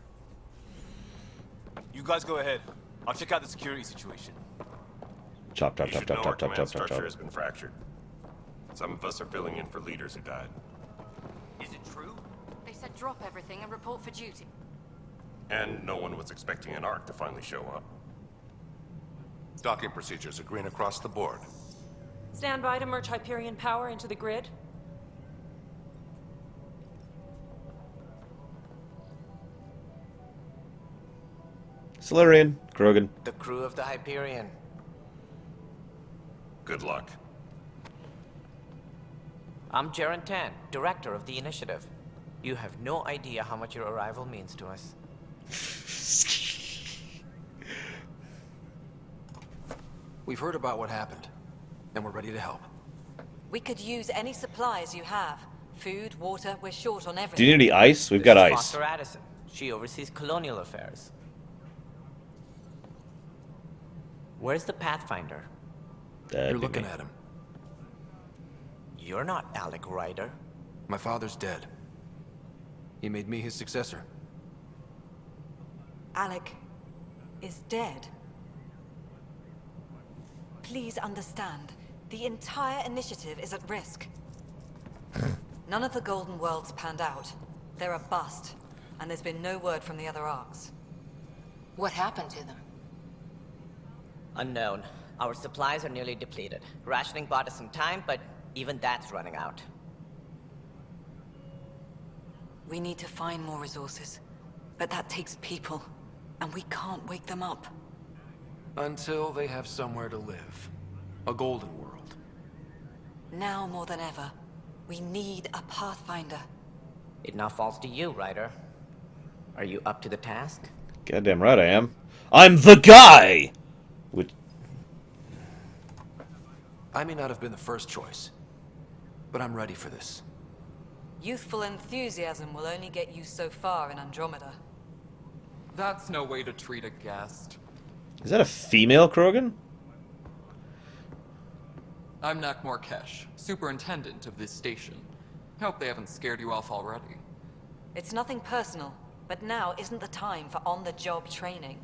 You guys go ahead. I'll check out the security situation. Chop, chop, You chop, should chop, know chop, our chop, command chop, chop, structure chop. has been fractured. Some of us are filling in for leaders who died. Is it true? They said drop everything and report for duty. And no one was expecting an Ark to finally show up. Docking procedures are green across the board. Stand by to merge Hyperion power into the grid. Solarian, Krogan. The crew of the Hyperion. Good luck. I'm Jaren Tan, director of the initiative. You have no idea how much your arrival means to us. We've heard about what happened, and we're ready to help. We could use any supplies you have. Food, water, we're short on everything. Do you need any ice? We've got This is ice. Foster Addison. She oversees colonial affairs. Where's the Pathfinder? You're looking at him. You're not Alec Ryder. My father's dead. He made me his successor. Alec is dead. Please understand, the entire initiative is at risk. None of the Golden Worlds panned out. They're a bust, and there's been no word from the other arcs. What happened to them? Unknown. Our supplies are nearly depleted. Rationing bought us some time, but even that's running out. We need to find more resources, but that takes people, and we can't wake them up. Until they have somewhere to live. A golden world. Now more than ever, we need a Pathfinder. It now falls to you, Ryder. Are you up to the task? Goddamn right I am. I'm the guy! Which... I may not have been the first choice, but I'm ready for this. Youthful enthusiasm will only get you so far in Andromeda. That's no way to treat a guest. Is that a female Krogan? I'm Nak Morkesh, superintendent of this station. Hope they haven't scared you off already. It's nothing personal, but now isn't the time for on-the-job training.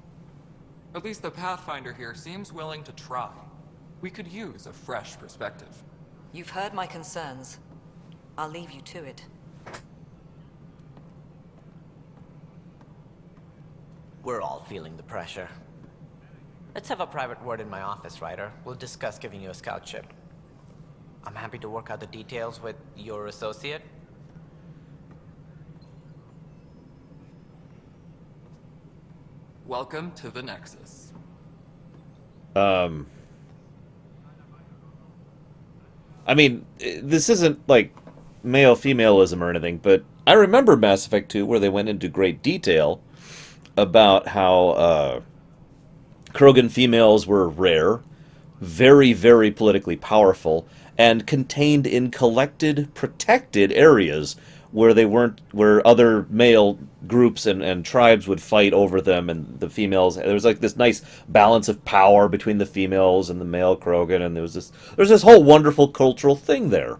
At least the Pathfinder here seems willing to try. We could use a fresh perspective. You've heard my concerns. I'll leave you to it. We're all feeling the pressure. Let's have a private word in my office, Ryder. We'll discuss giving you a scout ship. I'm happy to work out the details with your associate. Welcome to the Nexus. I mean, this isn't like male-femalism or anything, but I remember Mass Effect 2 where they went into great detail about how Krogan females were rare, very, very politically powerful, and contained in collected, protected areas where they weren't, where other male groups and tribes would fight over them, and the females. There was like this nice balance of power between the females and the male Krogan, and there's this whole wonderful cultural thing there.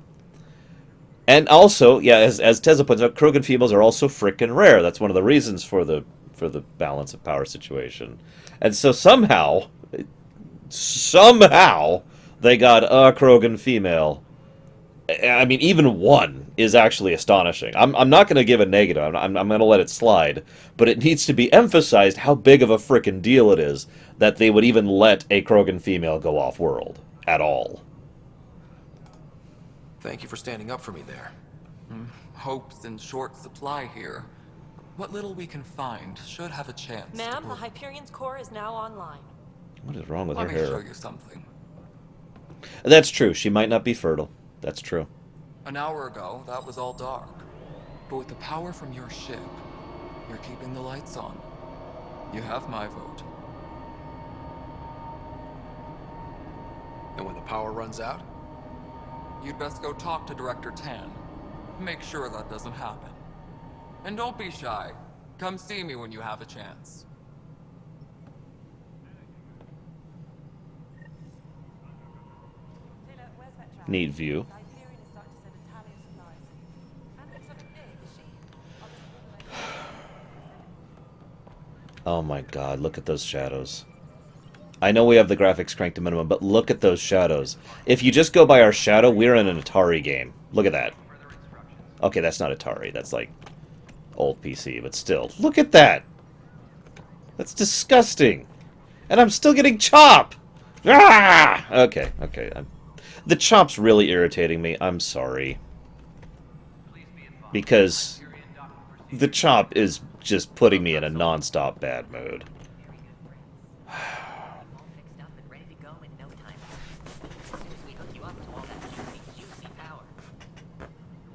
And also, yeah, as Tezza points out, Krogan females are also frickin' rare. That's one of the reasons for the balance of power situation. And so somehow they got a Krogan female. I mean, even one is actually astonishing. I'm not going to give a negative. I'm going to let it slide. But it needs to be emphasized how big of a frickin' deal it is that they would even let a Krogan female go off-world at all. Thank you for standing up for me there. Hope's in short supply here. What little we can find should have a chance. Ma'am, the Hyperion's core is now online. What is wrong with Let her me hair? show you something. That's true. She might not be fertile. That's true. An hour ago, that was all dark. But with the power from your ship, you're keeping the lights on. You have my vote. And when the power runs out, you'd best go talk to Director Tan. Make sure that doesn't happen. And don't be shy. Come see me when you have a chance. Neat view. Oh my god, look at those shadows. I know we have the graphics cranked to minimum, but look at those shadows. If you just go by our shadow, we're in an Atari game. Look at that. Okay, that's not Atari. That's like old PC, but still. Look at that! That's disgusting! And I'm still getting chop! Ah! Okay. The chop's really irritating me. I'm sorry. Because the chop is just putting me in a non-stop bad mood.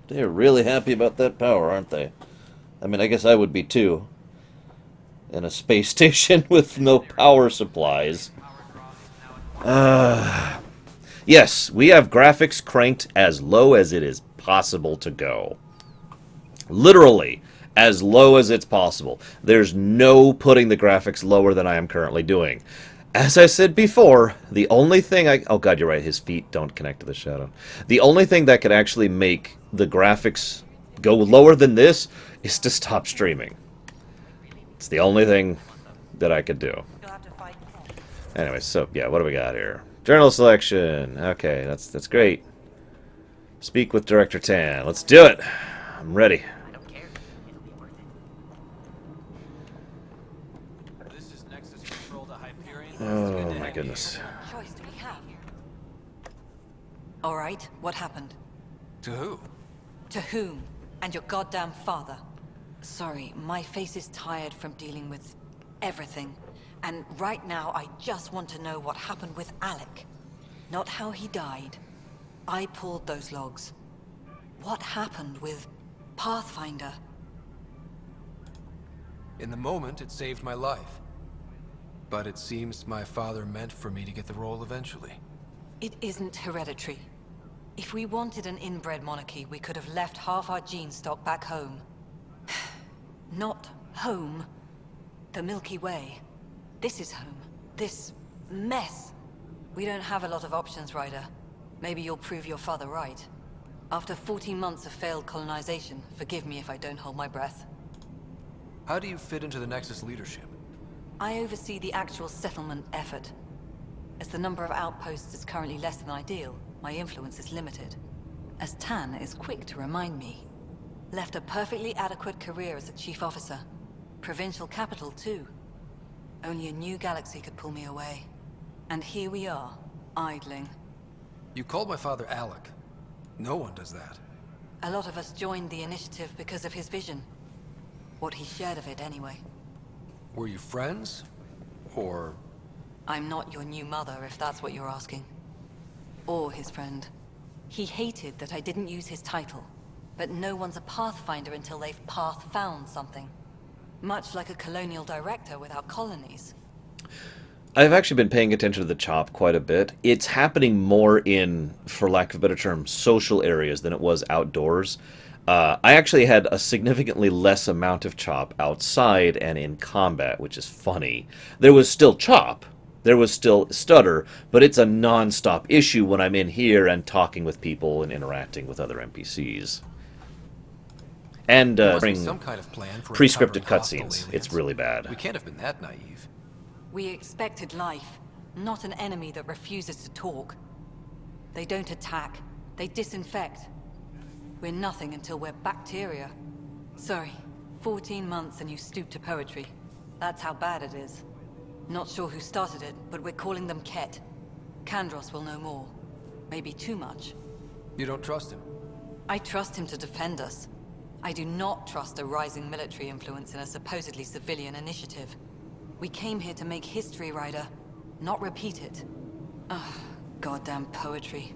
They're really happy about that power, aren't they? I mean, I guess I would be too. In a space station with no power supplies. Yes, we have graphics cranked as low as it is possible to go. Literally, as low as it's possible. There's no putting the graphics lower than I am currently doing. As I said before, the only thing oh god, you're right, his feet don't connect to the shadow. The only thing that could actually make the graphics go lower than this is to stop streaming. It's the only thing that I could do. Anyway, so yeah, what do we got here? Journal selection. Okay, that's great. Speak with Director Tan. Let's do it. I'm ready. Oh my goodness. What choice do we have? All right, what happened? To who? To whom? And your goddamn father. Sorry, my face is tired from dealing with everything. And right now, I just want to know what happened with Alec. Not how he died. I pulled those logs. What happened with Pathfinder? In the moment, it saved my life. But it seems my father meant for me to get the role eventually. It isn't hereditary. If we wanted an inbred monarchy, we could have left half our gene stock back home. Not home. The Milky Way. This is home. This mess. We don't have a lot of options, Ryder. Maybe you'll prove your father right. After 14 months of failed colonization, forgive me if I don't hold my breath. How do you fit into the Nexus leadership? I oversee the actual settlement effort. As the number of outposts is currently less than ideal, my influence is limited. As Tan is quick to remind me. Left a perfectly adequate career as a chief officer. Provincial capital, too. Only a new galaxy could pull me away. And here we are, idling. You called my father Alec. No one does that. A lot of us joined the initiative because of his vision. What he shared of it, anyway. Were you friends? Or... I'm not your new mother, if that's what you're asking. Or his friend. He hated that I didn't use his title. But no one's a Pathfinder until they've path-found something. Much like a colonial director without colonies. I've actually been paying attention to the chop quite a bit. It's happening more in, for lack of a better term, social areas than it was outdoors. I actually had a significantly less amount of chop outside and in combat, which is funny. There was still chop. There was still stutter, but it's a non-stop issue when I'm in here and talking with people and interacting with other NPCs. And some kind of plan for pre-scripted encountering hostile cutscenes. aliens. It's really bad. We can't have been that naive. We expected life, not an enemy that refuses to talk. They don't attack. They disinfect. We're nothing until we're bacteria. Sorry, 14 months and you stoop to poetry. That's how bad it is. Not sure who started it, but we're calling them Ket. Kandros will know more. Maybe too much. You don't trust him? I trust him to defend us. I do not trust a rising military influence in a supposedly civilian initiative. We came here to make history, Ryder, not repeat it. Ugh, goddamn poetry.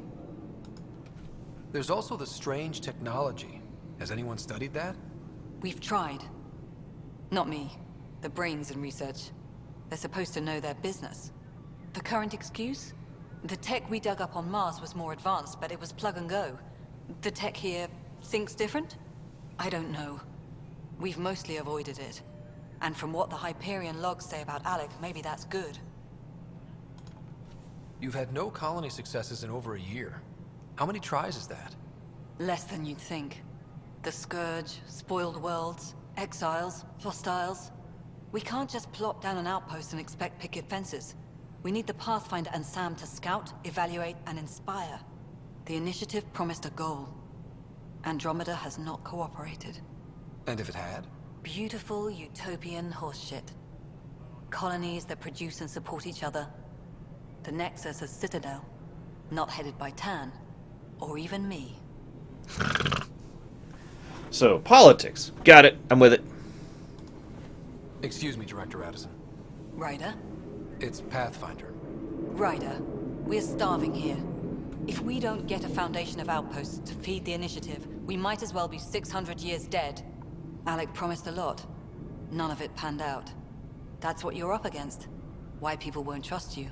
There's also the strange technology. Has anyone studied that? We've tried. Not me. The brains in research. They're supposed to know their business. The current excuse? The tech we dug up on Mars was more advanced, but it was plug and go. The tech here thinks different? I don't know. We've mostly avoided it. And from what the Hyperion logs say about Alec, maybe that's good. You've had no colony successes in over a year. How many tries is that? Less than you'd think. The Scourge, spoiled worlds, exiles, hostiles. We can't just plop down an outpost and expect picket fences. We need the Pathfinder and Sam to scout, evaluate, and inspire. The initiative promised a goal. Andromeda has not cooperated. And if it had? Beautiful utopian horseshit. Colonies that produce and support each other. The Nexus as Citadel. Not headed by Tan. Or even me. So, politics. Got it. I'm with it. Excuse me, Director Addison. Ryder? It's Pathfinder. Ryder, we're starving here. If we don't get a foundation of outposts to feed the initiative, we might as well be 600 years dead. Alec promised a lot. None of it panned out. That's what you're up against. Why people won't trust you.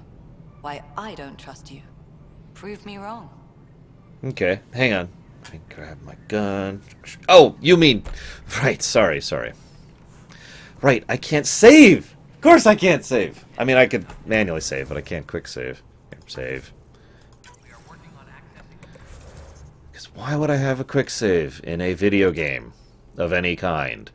Why I don't trust you. Prove me wrong. Okay, hang on. Let me grab my gun. Oh, you mean... Right, sorry. Right, I can't save! Of course I can't save! I mean, I could manually save, but I can't quick save. Save. Because why would I have a quick save in a video game of any kind?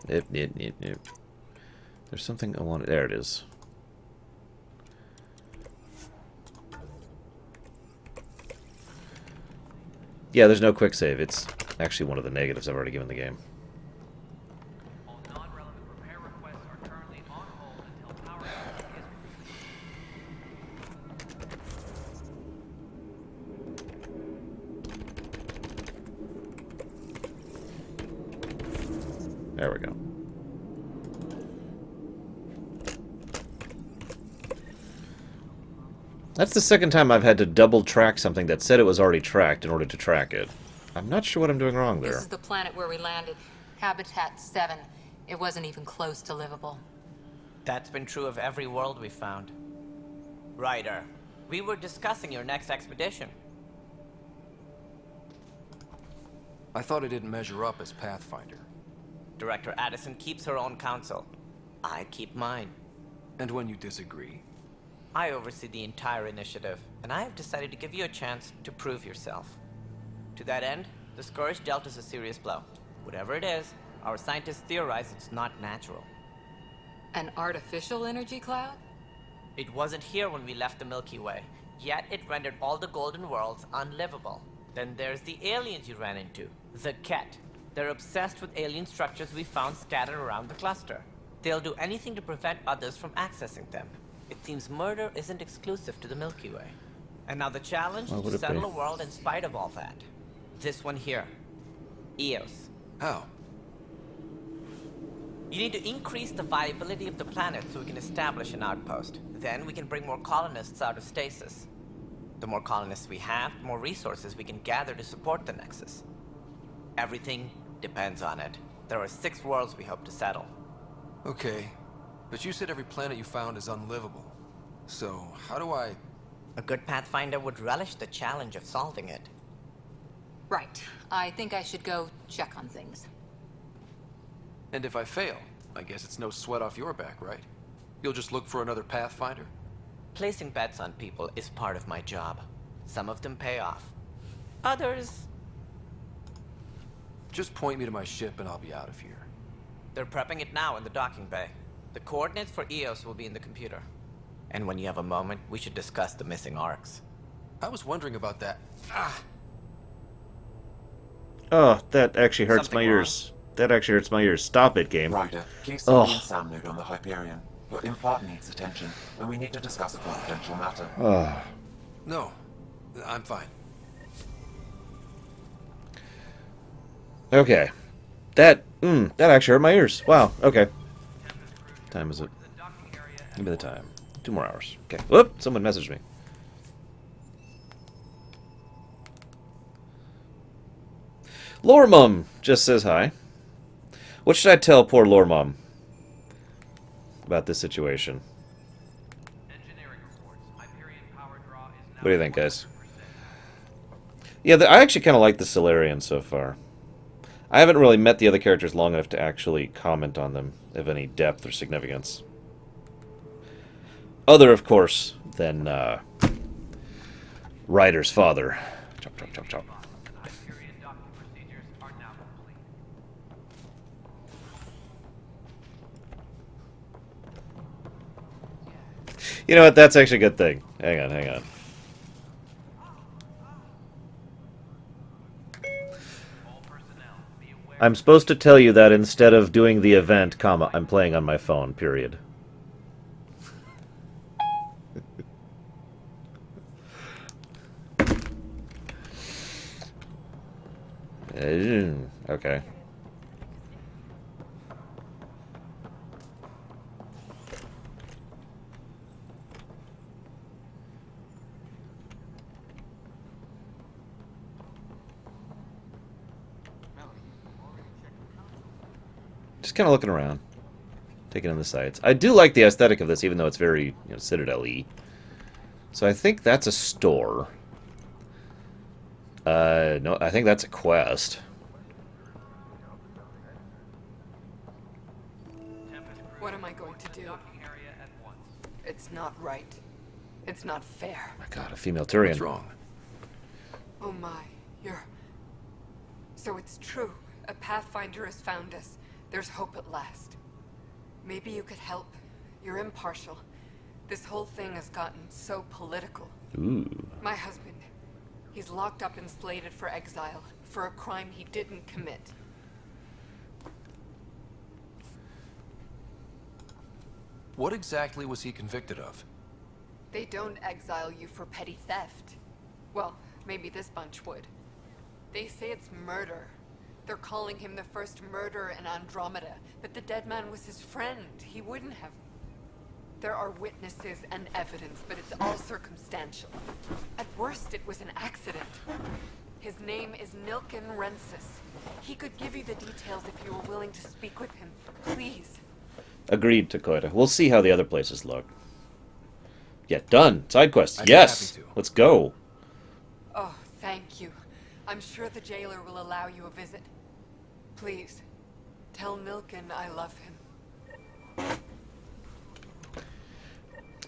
Yep. There's something I wanted. There it is. Yeah, there's no quick save. It's actually one of the negatives I've already given the game. There we go. That's the second time I've had to double track something that said it was already tracked in order to track it. I'm not sure what I'm doing wrong there. This is the planet where we landed. Habitat 7. It wasn't even close to livable. That's been true of every world we found. Ryder, we were discussing your next expedition. I thought it didn't measure up as Pathfinder. Director Addison keeps her own counsel. I keep mine. And when you disagree? I oversee the entire initiative, and I have decided to give you a chance to prove yourself. To that end, the Scourge dealt us a serious blow. Whatever it is, our scientists theorize it's not natural. An artificial energy cloud? It wasn't here when we left the Milky Way, yet it rendered all the golden worlds unlivable. Then there's the aliens you ran into, the Ket. They're obsessed with alien structures we found scattered around the cluster. They'll do anything to prevent others from accessing them. It seems murder isn't exclusive to the Milky Way. And now the challenge is to settle a world in spite of all that. This one here. Eos. How? You need to increase the viability of the planet so we can establish an outpost. Then we can bring more colonists out of stasis. The more colonists we have, the more resources we can gather to support the Nexus. Everything depends on it. There are 6 worlds we hope to settle. Okay, but you said every planet you found is unlivable. So, how do I... A good Pathfinder would relish the challenge of solving it. Right. I think I should go check on things. And if I fail, I guess it's no sweat off your back, right? You'll just look for another Pathfinder? Placing bets on people is part of my job. Some of them pay off. Others... Just point me to my ship and I'll be out of here. They're prepping it now in the docking bay. The coordinates for Eos will be in the computer. And when you have a moment, we should discuss the missing arcs. I was wondering about that. Ah! Oh, that actually hurts my ears. That actually hurts my ears. Stop it, game. Ryder, please send me Sam node on the Hyperion. Your implant needs attention, and we need to discuss a confidential matter. No, I'm fine. Okay. That actually hurt my ears. Wow, okay. Time is it? Give me the time. 2 more hours. Okay. Whoop! Someone messaged me. Lore Mum just says hi. What should I tell poor Lore Mum about this situation? What do you think, guys? Yeah, I actually kind of like the Solarians so far. I haven't really met the other characters long enough to actually comment on them of any depth or significance. Other, of course, than Ryder's father. Chop, chop, chop, chop. You know what? That's actually a good thing. Hang on, hang on. I'm supposed to tell you that instead of doing the event, comma, I'm playing on my phone, period. Okay. Just kind of looking around, taking in the sights. I do like the aesthetic of this, even though it's very, you know, Citadel-y. So I think that's a store. No, I think that's a quest. What am I going to do? It's not right. It's not fair. My God, a female Turian. What's wrong? Oh my, you're... So it's true. A Pathfinder has found us. There's hope at last. Maybe you could help. You're impartial. This whole thing has gotten so political. Ooh. My husband, he's locked up and slated for exile for a crime he didn't commit. What exactly was he convicted of? They don't exile you for petty theft. Well, maybe this bunch would. They say it's murder. They're calling him the first murderer in Andromeda, but the dead man was his friend. He wouldn't have. There are witnesses and evidence, but it's all circumstantial. At worst, it was an accident. His name is Nilken Rensis. He could give you the details if you were willing to speak with him. Please. Agreed, Takoida. We'll see how the other places look. Yeah, done. Side quest. I'd be Yes. happy to. Let's go. Oh, thank you. I'm sure the jailer will allow you a visit. Please, tell Nilken I love him.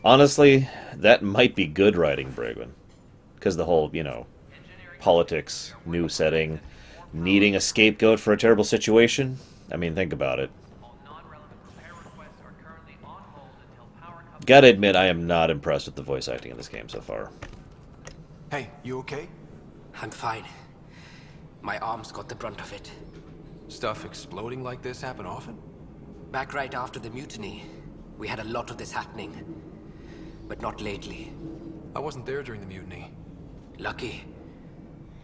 Honestly, that might be good writing, Bragwin. Because the whole, you know, politics, new setting, needing a scapegoat for a terrible situation. I mean, think about it. Gotta admit, I am not impressed with the voice acting in this game so far. Hey, you okay? I'm fine. My arms got the brunt of it. Stuff exploding like this happen often? Back right after the mutiny, we had a lot of this happening. But not lately. I wasn't there during the mutiny. Lucky.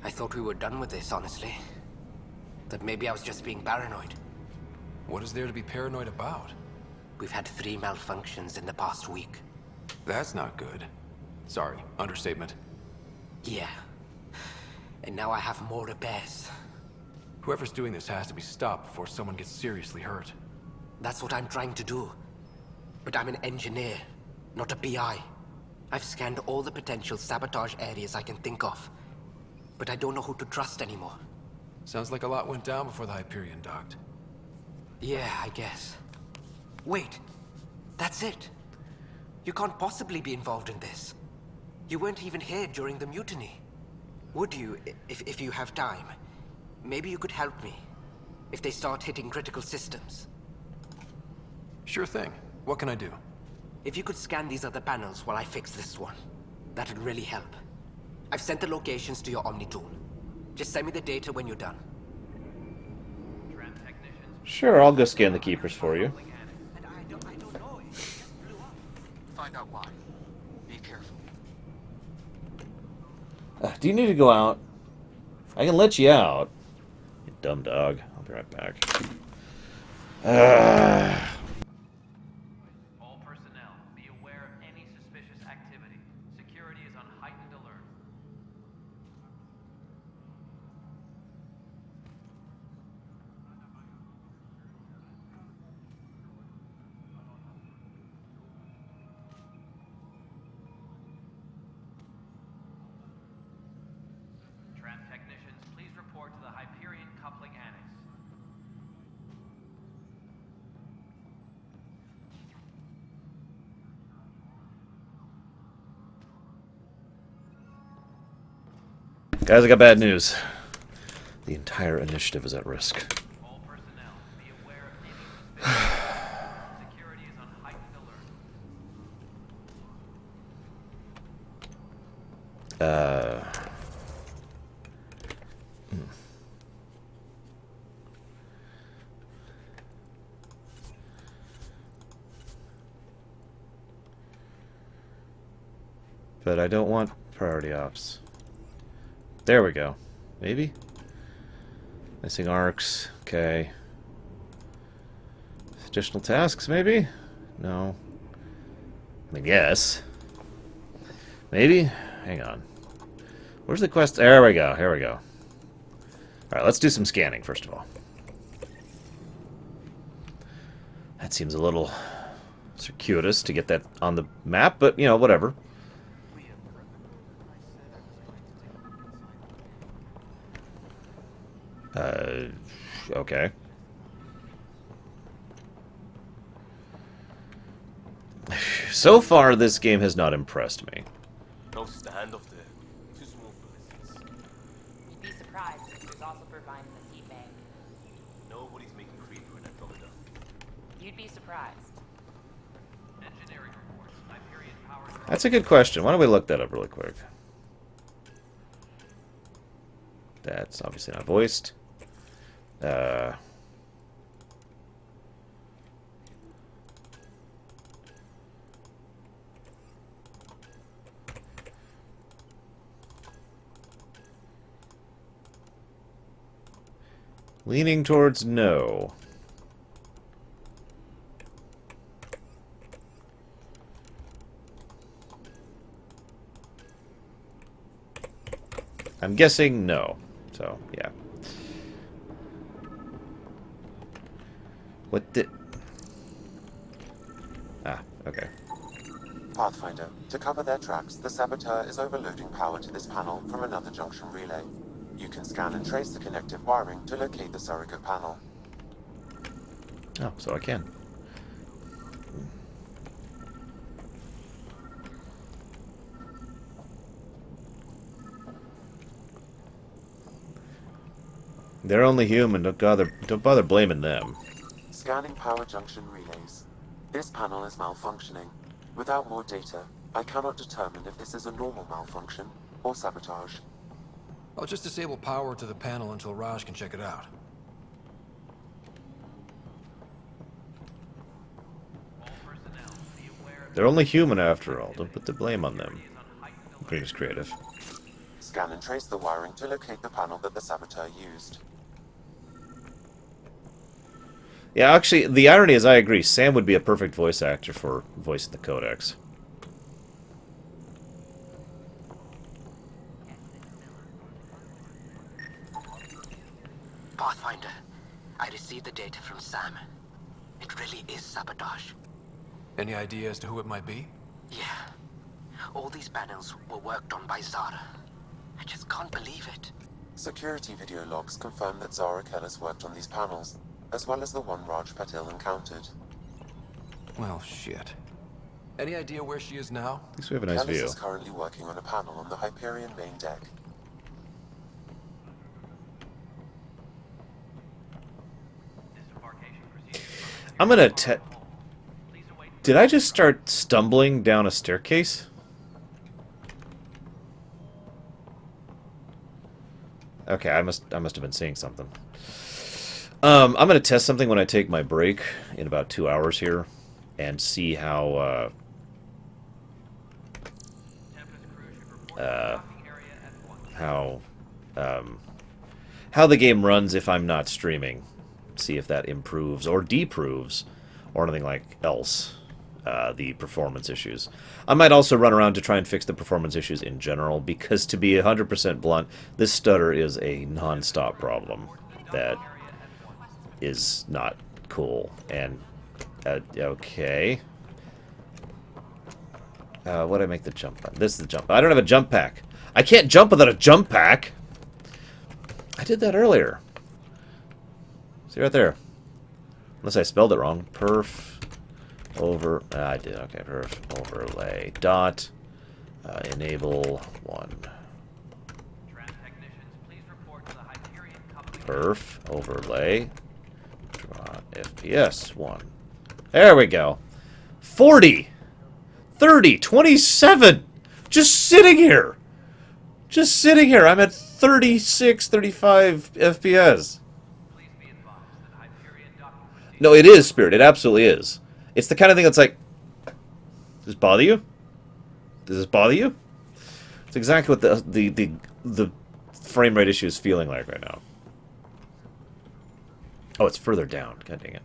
I thought we were done with this, honestly. That maybe I was just being paranoid. What is there to be paranoid about? We've had 3 malfunctions in the past week. That's not good. Sorry, understatement. Yeah. And now I have more repairs. Whoever's doing this has to be stopped before someone gets seriously hurt. That's what I'm trying to do. But I'm an engineer, not a PI. I've scanned all the potential sabotage areas I can think of. But I don't know who to trust anymore. Sounds like a lot went down before the Hyperion docked. Yeah, I guess. Wait, that's it. You can't possibly be involved in this. You weren't even here during the mutiny. Would you, if you have time? Maybe you could help me. If they start hitting critical systems. Sure thing. What can I do? If you could scan these other panels while I fix this one, that'd really help. I've sent the locations to your Omni tool. Just send me the data when you're done. Sure, I'll go scan the keepers for you. Find out why. Be careful. Do you need to go out? I can let you out. You dumb dog. I'll be right back. All personnel, be aware of any suspicious activity. Security is on heightened alert. Guys, I got bad news. The entire initiative is at risk. Uh... But I don't want priority ops. There we go. Maybe? Missing arcs. Okay. Additional tasks, maybe? No. I mean, yes. Maybe? Hang on. Where's the quest? There we go. Here we go. Alright, let's do some scanning, first of all. That seems a little circuitous to get that on the map, but, you know, whatever. Okay. So far, this game has not impressed me. No stand of the too small for this. You'd be surprised. There's also providing the seed bank. Nobody's making creeper in Andromeda. You'd be surprised. Engineering reports. Hyperion power. That's a good question. Why don't we look that up really quick? That's obviously not voiced. Leaning towards no. I'm guessing no. So, yeah. What did... Ah, okay. Pathfinder, to cover their tracks, the saboteur is overloading power to this panel from another junction relay. You can scan and trace the connective wiring to locate the surrogate panel. Oh, so I can. They're only human. Don't bother blaming them. Scanning power junction relays. This panel is malfunctioning. Without more data, I cannot determine if this is a normal malfunction or sabotage. I'll just disable power to the panel until Raj can check it out. They're only human after all. Don't put the blame on them. Previous creative. Scan and trace the wiring to locate the panel that the saboteur used. Yeah, actually, the irony is I agree. Sam would be a perfect voice actor for voicing the Codex. Pathfinder, I received the data from Sam. It really is sabotage. Any idea as to who it might be? Yeah. All these panels were worked on by Zara. I just can't believe it. Security video logs confirm that Zara Kellis worked on these panels, as well as the one Raj Patil encountered. Well, shit. Any idea where she is now? At least we have a nice Kellis view. is currently working on a panel on the Hyperion main deck. I'm gonna Did I just start stumbling down a staircase? Okay, I must have been seeing something. I'm gonna test something when I take my break in about 2 hours here, and see how how the game runs if I'm not streaming. See if that improves or deproves, or anything like else. The performance issues. I might also run around to try and fix the performance issues in general, because to be 100% blunt, this stutter is a non-stop problem that is not cool. And, okay. What did I make the jump on? This is the jump. I don't have a jump pack. I can't jump without a jump pack! I did that earlier. See right there. Unless I spelled it wrong. Perf... over... I did. Okay, perf... overlay... dot... enable 1. Perf, overlay, draw FPS 1. There we go. 40, 30, 27. Just sitting here. Just sitting here. I'm at 36, 35 FPS. No, it is Spirit. It absolutely is. It's the kind of thing that's like, does this bother you? Does this bother you? It's exactly what the frame rate issue is feeling like right now. Oh, it's further down. God dang it.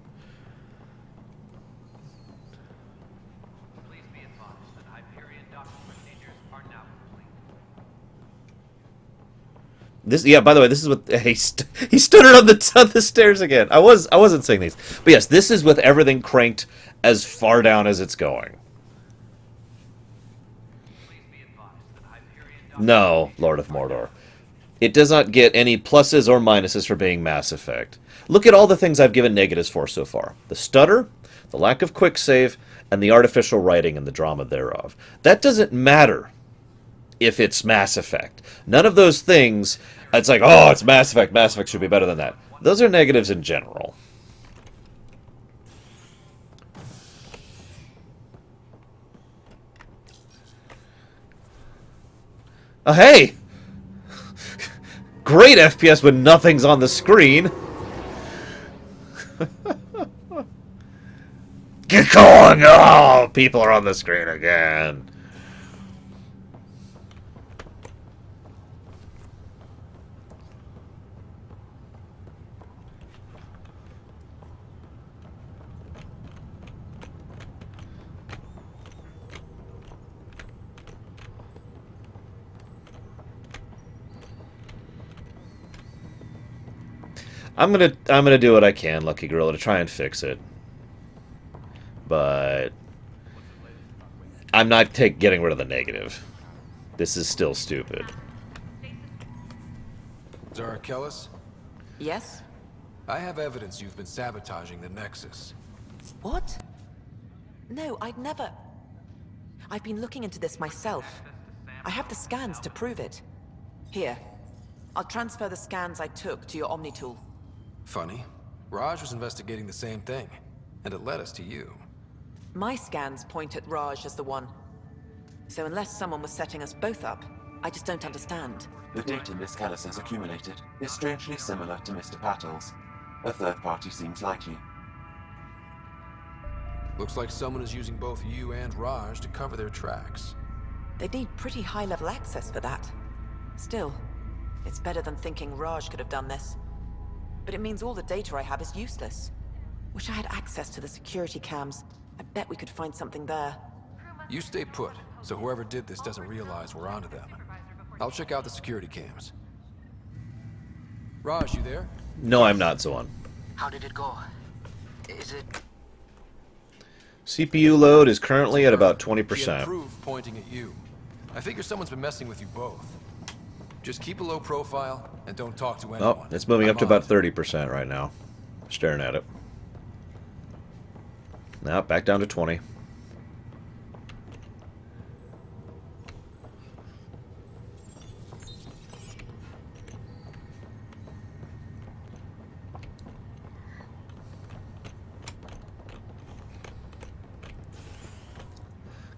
This, yeah. By the way, this is what he stuttered on the stairs again. I wasn't saying these, but yes, this is with everything cranked as far down as it's going. No, Lord of Mordor. It does not get any pluses or minuses for being Mass Effect. Look at all the things I've given negatives for so far. The stutter, the lack of quick save, and the artificial writing and the drama thereof. That doesn't matter if it's Mass Effect. None of those things, it's like, oh, it's Mass Effect. Mass Effect should be better than that. Those are negatives in general. Oh, hey! Great FPS when nothing's on the screen. Get going! Oh, people are on the screen again. I'm gonna do what I can, Lucky Gorilla, to try and fix it. But I'm not getting rid of the negative. This is still stupid. Zara Kellis? Yes? I have evidence you've been sabotaging the Nexus. What? No, I'd never... I've been looking into this myself. I have the scans to prove it. Here. I'll transfer the scans I took to your Omni tool. Funny. Raj was investigating the same thing, and it led us to you. My scans point at Raj as the one. So unless someone was setting us both up, I just don't understand. The data Miss Kellis has accumulated is strangely similar to Mr. Patel's. A third party seems likely. Looks like someone is using both you and Raj to cover their tracks. They'd need pretty high-level access for that. Still, it's better than thinking Raj could have done this. But it means all the data I have is useless. Wish I had access to the security cams. I bet we could find something there. You stay put, so whoever did this doesn't realize we're onto them. I'll check out the security cams. Raj, you there? No, I'm not, Zoan. How did it go? Is it... CPU load is currently at about The 20%. improve pointing at you. I figure someone's been messing with you both. Just keep a low profile and don't talk to anyone. Oh, it's moving up to about 30% right now. Staring at it. Now, back down to 20.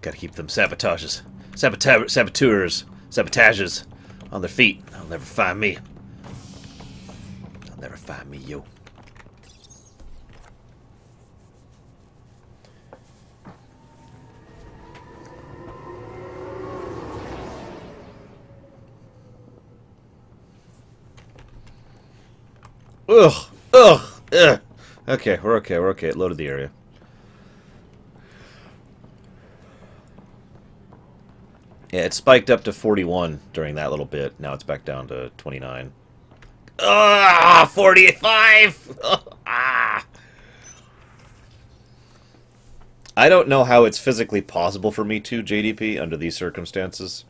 Gotta keep them sabotages. Sabotages on their feet. They'll never find me. They'll never find me, yo. Ugh. Okay, we're okay. It loaded the area. Yeah, it spiked up to 41 during that little bit. Now it's back down to 29. Ah, 45! Ah! I don't know how it's physically possible for me to, JDP, under these circumstances.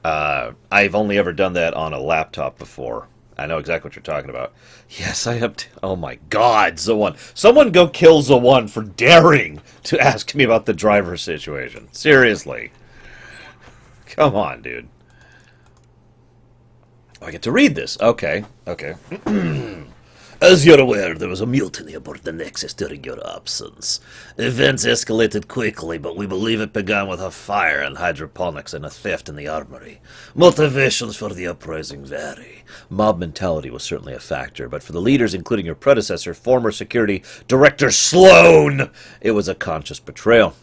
I've only ever done that on a laptop before. I know exactly what you're talking about. Yes, I have... Oh my god, Zawan. Someone go kill Zawan for daring to ask me about the driver situation. Seriously. Come on, dude. I get to read this. Okay, okay. As you're aware, there was a mutiny aboard the Nexus during your absence. Events escalated quickly, but we believe it began with a fire in hydroponics and a theft in the armory. Motivations for the uprising vary. Mob mentality was certainly a factor, but for the leaders, including your predecessor, former security director Sloan, it was a conscious betrayal.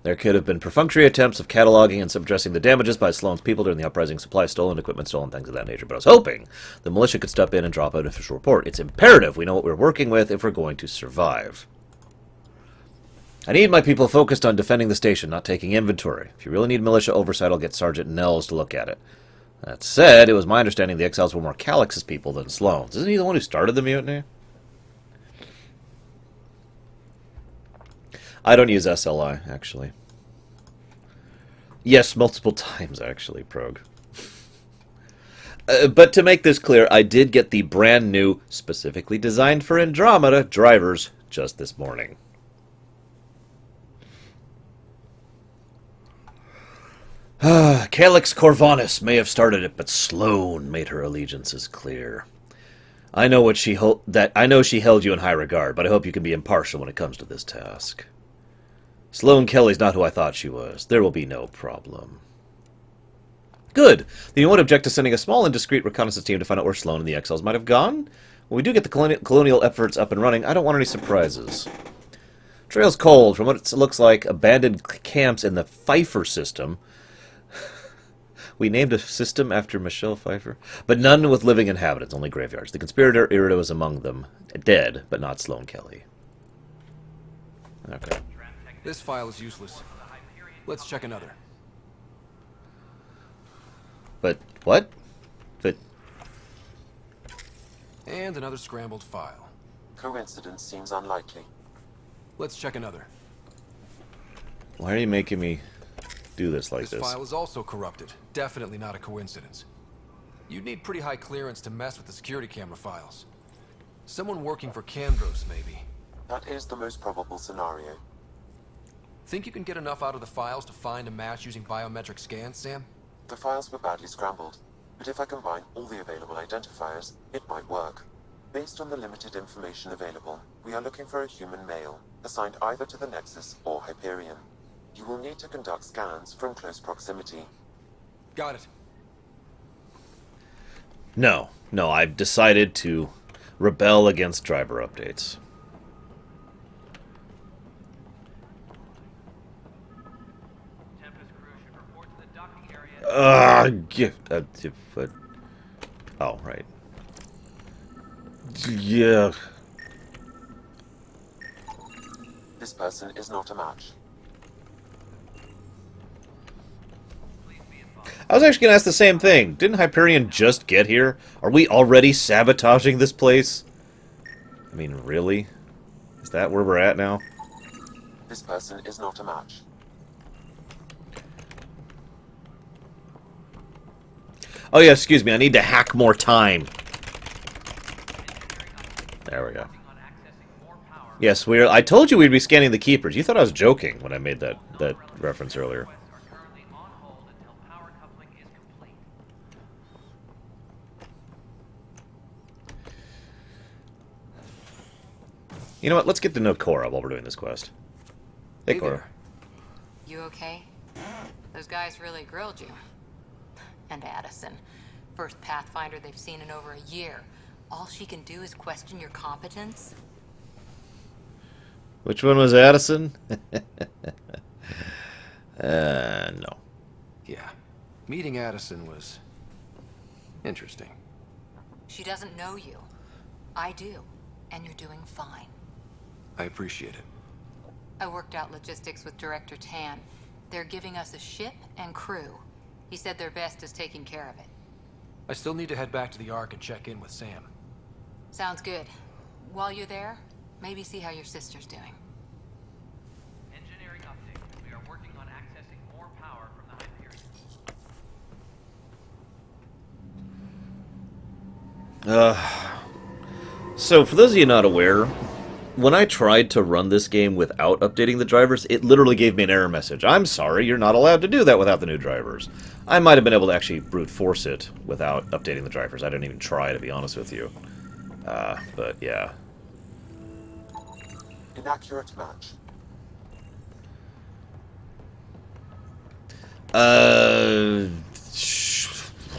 There could have been perfunctory attempts of cataloging and addressing the damages by Sloan's people during the uprising, supply stolen, equipment stolen, things of that nature. But I was hoping the militia could step in and drop an official report. It's imperative we know what we're working with if we're going to survive. I need my people focused on defending the station, not taking inventory. If you really need militia oversight, I'll get Sergeant Nels to look at it. That said, it was my understanding the Exiles were more Calix's people than Sloan's. Isn't he the one who started the mutiny? I don't use SLI, actually. Yes, multiple times, actually, Prog. But to make this clear, I did get the brand new, specifically designed for Andromeda, drivers just this morning. Calix Corvinus may have started it, but Sloan made her allegiances clear. I know what she I know she held you in high regard, but I hope you can be impartial when it comes to this task. Sloan Kelly's not who I thought she was. There will be no problem. Good. Then you won't object to sending a small and discreet reconnaissance team to find out where Sloan and the Exiles might have gone? When we do get the colonial efforts up and running, I don't want any surprises. Trail's cold. From what it looks like, abandoned camps in the Pfeiffer system. We named a system after Michelle Pfeiffer. But none with living inhabitants, only graveyards. The conspirator Irida was among them. Dead, but not Sloan Kelly. Okay. This file is useless. Let's check another. But what? But... And another scrambled file. Coincidence seems unlikely. Let's check another. Why are you making me do this like this? This file is also corrupted. Definitely not a coincidence. You'd need pretty high clearance to mess with the security camera files. Someone working for Candros, maybe. That is the most probable scenario. Think you can get enough out of the files to find a match using biometric scans, Sam? The files were badly scrambled, but if I combine all the available identifiers, it might work. Based on the limited information available, we are looking for a human male, assigned either to the Nexus or Hyperion. You will need to conduct scans from close proximity. Got it. No, I've decided to rebel against driver updates. Oh, right. Yeah. This person is not a match. I was actually going to ask the same thing. Didn't Hyperion just get here? Are we already sabotaging this place? I mean, really? Is that where we're at now? This person is not a match. Oh yeah, excuse me, I need to hack more time. There we go. Yes, I told you we'd be scanning the Keepers. You thought I was joking when I made that reference earlier. You know what, let's get to know Cora while we're doing this quest. Hey, Cora. You okay? Those guys really grilled you. And Addison. First Pathfinder they've seen in over a year. All she can do is question your competence? Which one was Addison? No. Yeah. Meeting Addison was... interesting. She doesn't know you. I do. And you're doing fine. I appreciate it. I worked out logistics with Director Tan. They're giving us a ship and crew. He said their best is taking care of it. I still need to head back to the Ark and check in with Sam. Sounds good. While you're there, maybe see how your sister's doing. Engineering update. We are working on accessing more power from the Hyperion. So, for those of you not aware, when I tried to run this game without updating the drivers, it literally gave me an error message. I'm sorry, you're not allowed to do that without the new drivers. I might have been able to actually brute force it without updating the drivers. I didn't even try, to be honest with you. But yeah. Inaccurate match.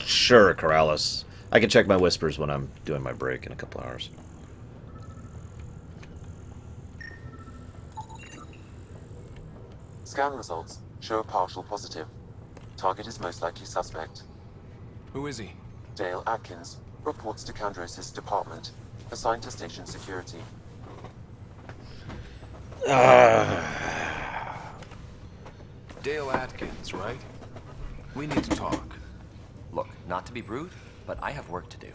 Sure, Corrales. I can check my whispers when I'm doing my break in a couple hours. Scan results show a partial positive. Target is most likely suspect. Who is he? Dale Atkins reports to Kandros' department, assigned to station security. Dale Atkins, right? We need to talk. Look, not to be rude, but I have work to do.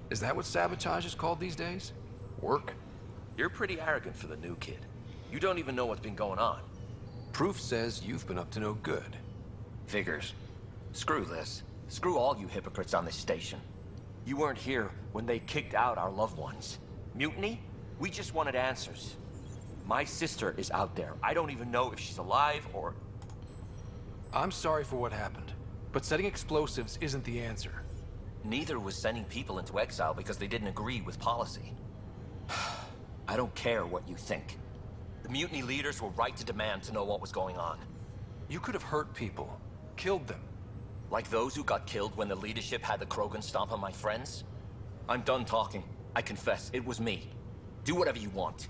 Is that what sabotage is called these days? Work? You're pretty arrogant for the new kid. You don't even know what's been going on. Proof says you've been up to no good. Figures. Screw this. Screw all you hypocrites on this station. You weren't here when they kicked out our loved ones. Mutiny? We just wanted answers. My sister is out there. I don't even know if she's alive or... I'm sorry for what happened, but setting explosives isn't the answer. Neither was sending people into exile because they didn't agree with policy. I don't care what you think. The mutiny leaders were right to demand to know what was going on. You could have hurt people, killed them. Like those who got killed when the leadership had the Krogan stomp on my friends? I'm done talking. I confess, it was me. Do whatever you want.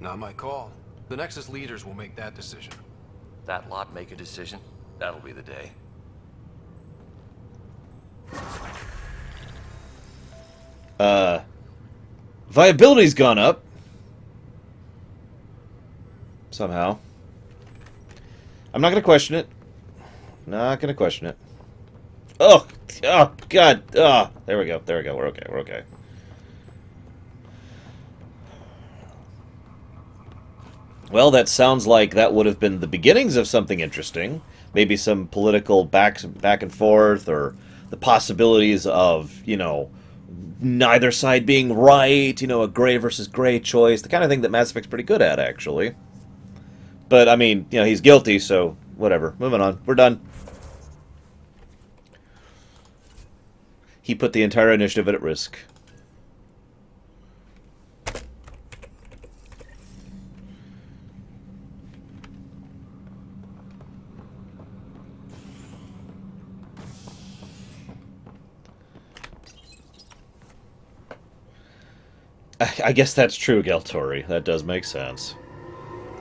Not my call. The Nexus leaders will make that decision. That lot make a decision? That'll be the day. Viability's gone up. Somehow. I'm not gonna question it. Not gonna question it. Oh, God. Oh, there we go. There we go. We're okay. We're okay. Well, that sounds like that would have been the beginnings of something interesting. Maybe some political back and forth, or the possibilities of, you know, neither side being right, you know, a gray versus gray choice, the kind of thing that Mass Effect's pretty good at, actually. But, I mean, you know, he's guilty, so whatever. Moving on. We're done. He put the entire initiative at risk. I guess that's true, Geltori. That does make sense.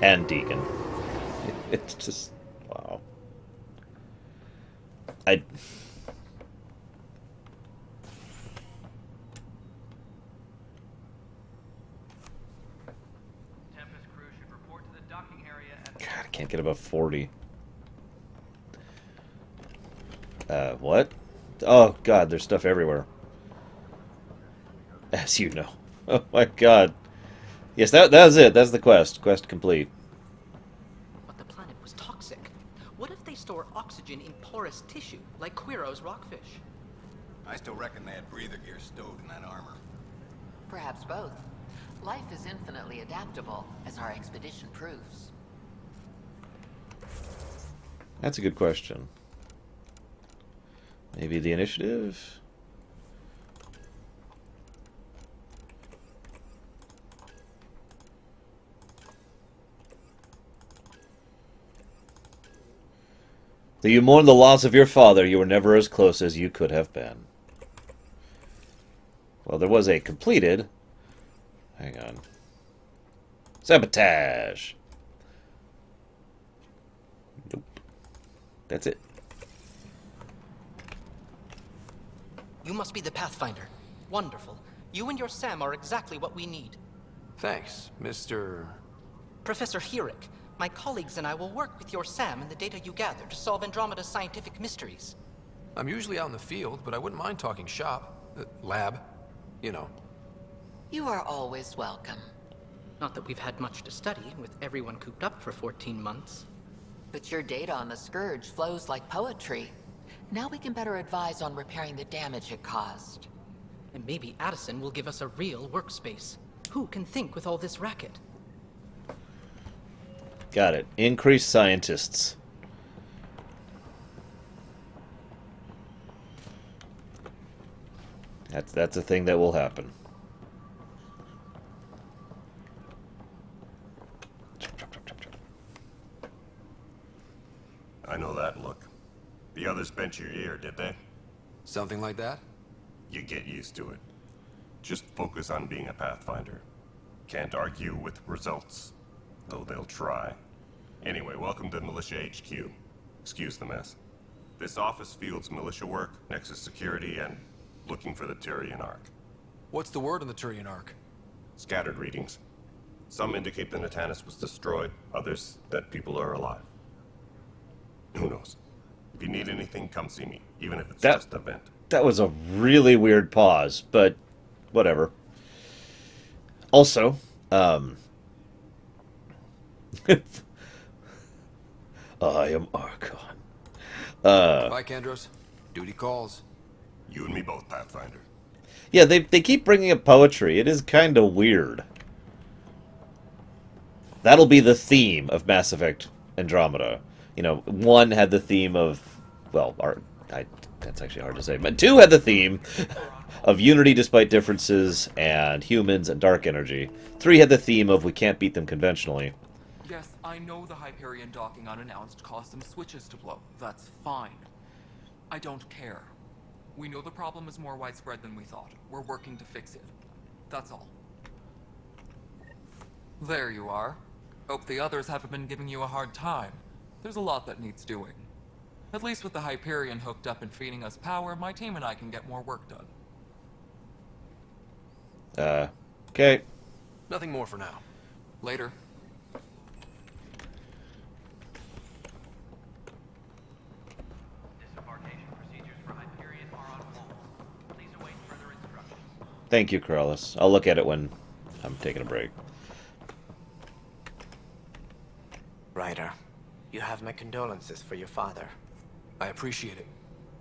And Deacon. It's just... wow. Tempest crew should report to the docking area at... God, I can't get above 40. What? Oh, God, there's stuff everywhere. As you know. Oh my God. Yes, that's it. That's the quest. Quest complete. But the planet was toxic. What if they store oxygen in porous tissue, like Quiro's rockfish? I still reckon they had breather gear stowed in that armor. Perhaps both. Life is infinitely adaptable, as our expedition proves. That's a good question. Maybe the initiative? Though you mourn the loss of your father, you were never as close as you could have been. Well, there was a completed... hang on. Sabotage! Nope. That's it. You must be the Pathfinder. Wonderful. You and your Sam are exactly what we need. Thanks, Mr... Professor Herrick, my colleagues and I will work with your Sam and the data you gather to solve Andromeda's scientific mysteries. I'm usually out in the field, but I wouldn't mind talking shop. Lab. You know. You are always welcome. Not that we've had much to study, with everyone cooped up for 14 months. But your data on the Scourge flows like poetry. Now we can better advise on repairing the damage it caused. And maybe Addison will give us a real workspace. Who can think with all this racket? Got it. Increase scientists. That's a thing that will happen. I know that look. The others bent your ear, did they? Something like that? You get used to it. Just focus on being a Pathfinder. Can't argue with results, though they'll try. Anyway, welcome to Militia HQ. Excuse the mess. This office fields militia work, Nexus security, and looking for the Tyrian Ark. What's the word on the Tyrian Ark? Scattered readings. Some indicate the Natanus was destroyed, others that people are alive. Who knows? If you need anything, come see me, even if it's just a vent. That was a really weird pause, but whatever. Also, I am Archon. Bye, Kendros. Duty calls. You and me both, Pathfinder. Yeah, they keep bringing up poetry. It is kind of weird. That'll be the theme of Mass Effect Andromeda. You know, 1 had the theme of, well, that's actually hard to say, but 2 had the theme of unity despite differences, and humans and dark energy. 3 had the theme of we can't beat them conventionally. Yes, I know the Hyperion docking unannounced caused some switches to blow. That's fine. I don't care. We know the problem is more widespread than we thought. We're working to fix it. That's all. There you are. Hope the others haven't been giving you a hard time. There's a lot that needs doing. At least with the Hyperion hooked up and feeding us power, my team and I can get more work done. Okay. Nothing more for now. Later. Disembarkation procedures for Hyperion are on hold. Please await further instructions. Thank you, Corellis. I'll look at it when I'm taking a break. Ryder, you have my condolences for your father. I appreciate it.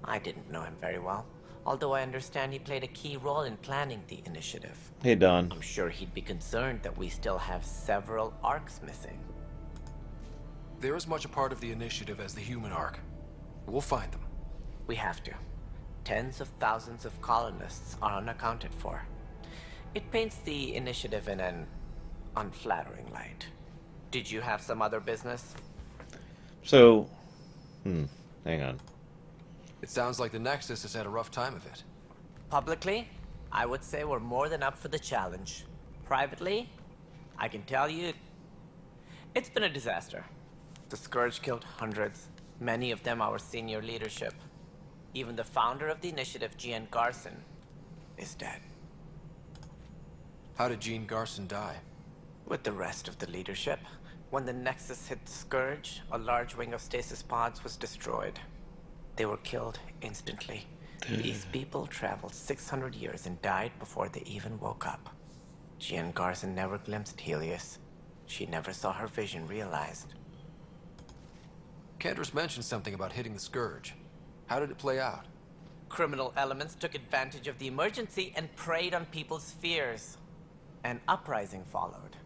I didn't know him very well, although I understand he played a key role in planning the initiative. Hey, Don. I'm sure he'd be concerned that we still have several arcs missing. They're as much a part of the initiative as the human arc. We'll find them. We have to. Tens of thousands of colonists are unaccounted for. It paints the initiative in an unflattering light. Did you have some other business? So, hang on. It sounds like the Nexus has had a rough time of it. Publicly, I would say we're more than up for the challenge. Privately, I can tell you, it's been a disaster. The Scourge killed hundreds, many of them our senior leadership. Even the founder of the initiative, Gian Garson, is dead. How did Jean Garson die? With the rest of the leadership. When the Nexus hit the Scourge, a large wing of stasis pods was destroyed. They were killed instantly. These people traveled 600 years and died before they even woke up. Jean Garson never glimpsed Helios. She never saw her vision realized. Kendros mentioned something about hitting the Scourge. How did it play out? Criminal elements took advantage of the emergency and preyed on people's fears. An uprising followed.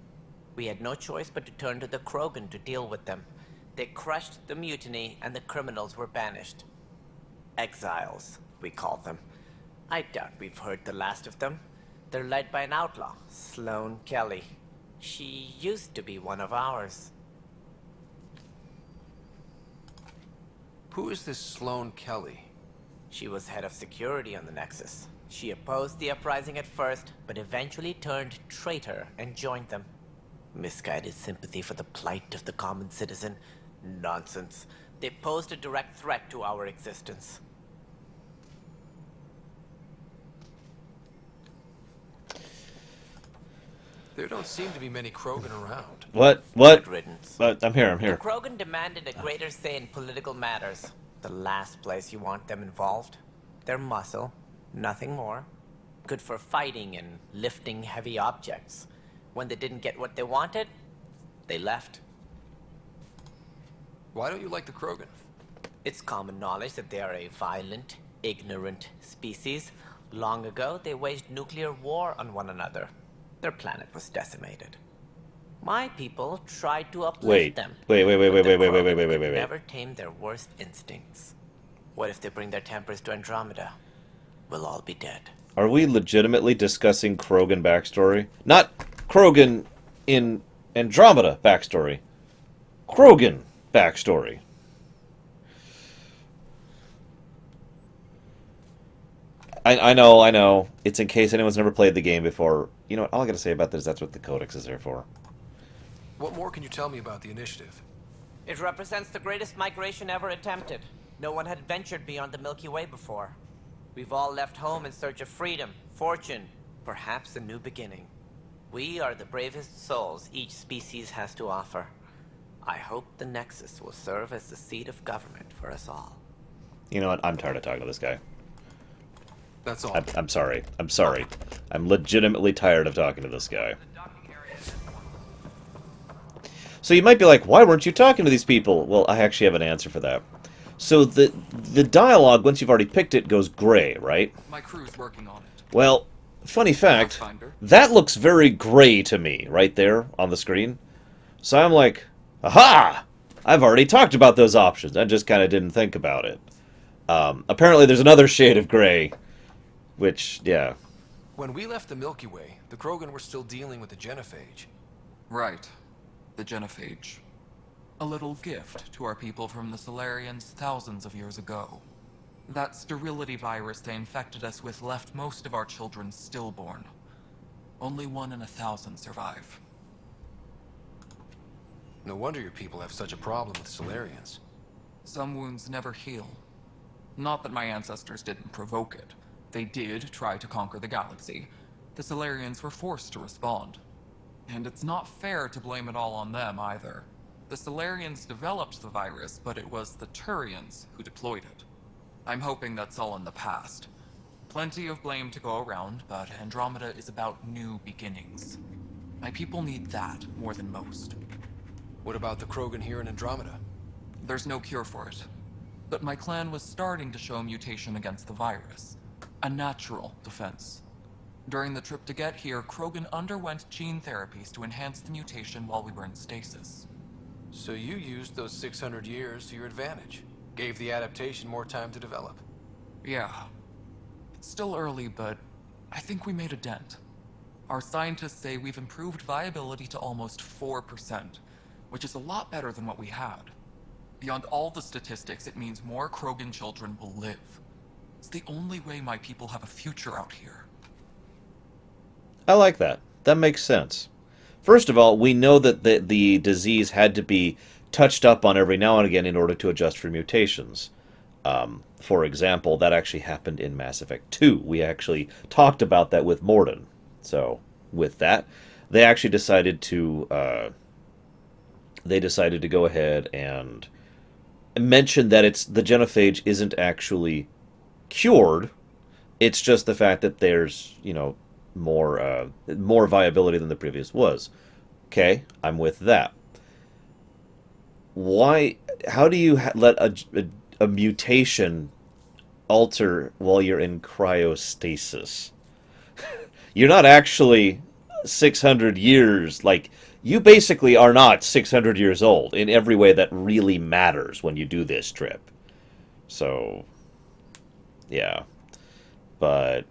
We had no choice but to turn to the Krogan to deal with them. They crushed the mutiny and the criminals were banished. Exiles, we called them. I doubt we've heard the last of them. They're led by an outlaw, Sloane Kelly. She used to be one of ours. Who is this Sloane Kelly? She was head of security on the Nexus. She opposed the uprising at first, but eventually turned traitor and joined them. Misguided sympathy for the plight of the common citizen? Nonsense. They posed a direct threat to our existence. There don't seem to be many Krogan around. What? Good riddance. I'm here. The Krogan demanded a greater say in political matters. The last place you want them involved. Their muscle, nothing more. Good for fighting and lifting heavy objects. When they didn't get what they wanted, they left. Why don't you like the Krogan? It's common knowledge that they are a violent, ignorant species, Long ago, they waged nuclear war on one another. Their planet was decimated. My people tried to uplift them. Wait. But the Krogan could never tame their worst instincts. What if they bring their tempers to Andromeda? We'll all be dead. Are we legitimately discussing Krogan backstory? Not Krogan in Andromeda backstory. Krogan backstory. I know. It's in case anyone's never played the game before. You know what? All I gotta say about this is that's what the Codex is there for. What more can you tell me about the initiative? It represents the greatest migration ever attempted. No one had ventured beyond the Milky Way before. We've all left home in search of freedom, fortune, perhaps a new beginning. We are the bravest souls each species has to offer. I hope the Nexus will serve as the seat of government for us all. You know what? I'm tired of talking to this guy. That's all. I'm sorry. I'm sorry. I'm legitimately tired of talking to this guy. So you might be like, why weren't you talking to these people? Well, I actually have an answer for that. So the dialogue, once you've already picked it, goes gray, right? My crew's working on it. Well, funny fact, that looks very gray to me, right there on the screen. So I'm like, aha! I've already talked about those options. I just kind of didn't think about it. Apparently there's another shade of gray, which, yeah. When we left the Milky Way, the Krogan were still dealing with the genophage. Right. The genophage. A little gift to our people from the Solarians thousands of years ago. That sterility virus they infected us with left most of our children stillborn. Only 1 in 1,000 survive. No wonder your people have such a problem with Solarians. Some wounds never heal. Not that my ancestors didn't provoke it. They did try to conquer the galaxy. The Solarians were forced to respond. And it's not fair to blame it all on them, either. The Solarians developed the virus, but it was the Turians who deployed it. I'm hoping that's all in the past. Plenty of blame to go around, but Andromeda is about new beginnings. My people need that more than most. What about the Krogan here in Andromeda? There's no cure for it. But my clan was starting to show mutation against the virus. A natural defense. During the trip to get here, Krogan underwent gene therapies to enhance the mutation while we were in stasis. So you used those 600 years to your advantage. Gave the adaptation more time to develop. Yeah. It's still early, but I think we made a dent. Our scientists say we've improved viability to almost 4%, which is a lot better than what we had. Beyond all the statistics, it means more Krogan children will live. It's the only way my people have a future out here. I like that. That makes sense. First of all, we know that the disease had to be touched up on every now and again in order to adjust for mutations. For example, that actually happened in Mass Effect 2. We actually talked about that with Mordin. So, with that, they actually decided to go ahead and mention that the genophage isn't actually cured. It's just the fact that there's, more viability than the previous was. Okay, I'm with that. Why? How do you let a mutation alter while you're in cryostasis? You're not actually 600 years, like, you basically are not 600 years old in every way that really matters when you do this trip. So, yeah. But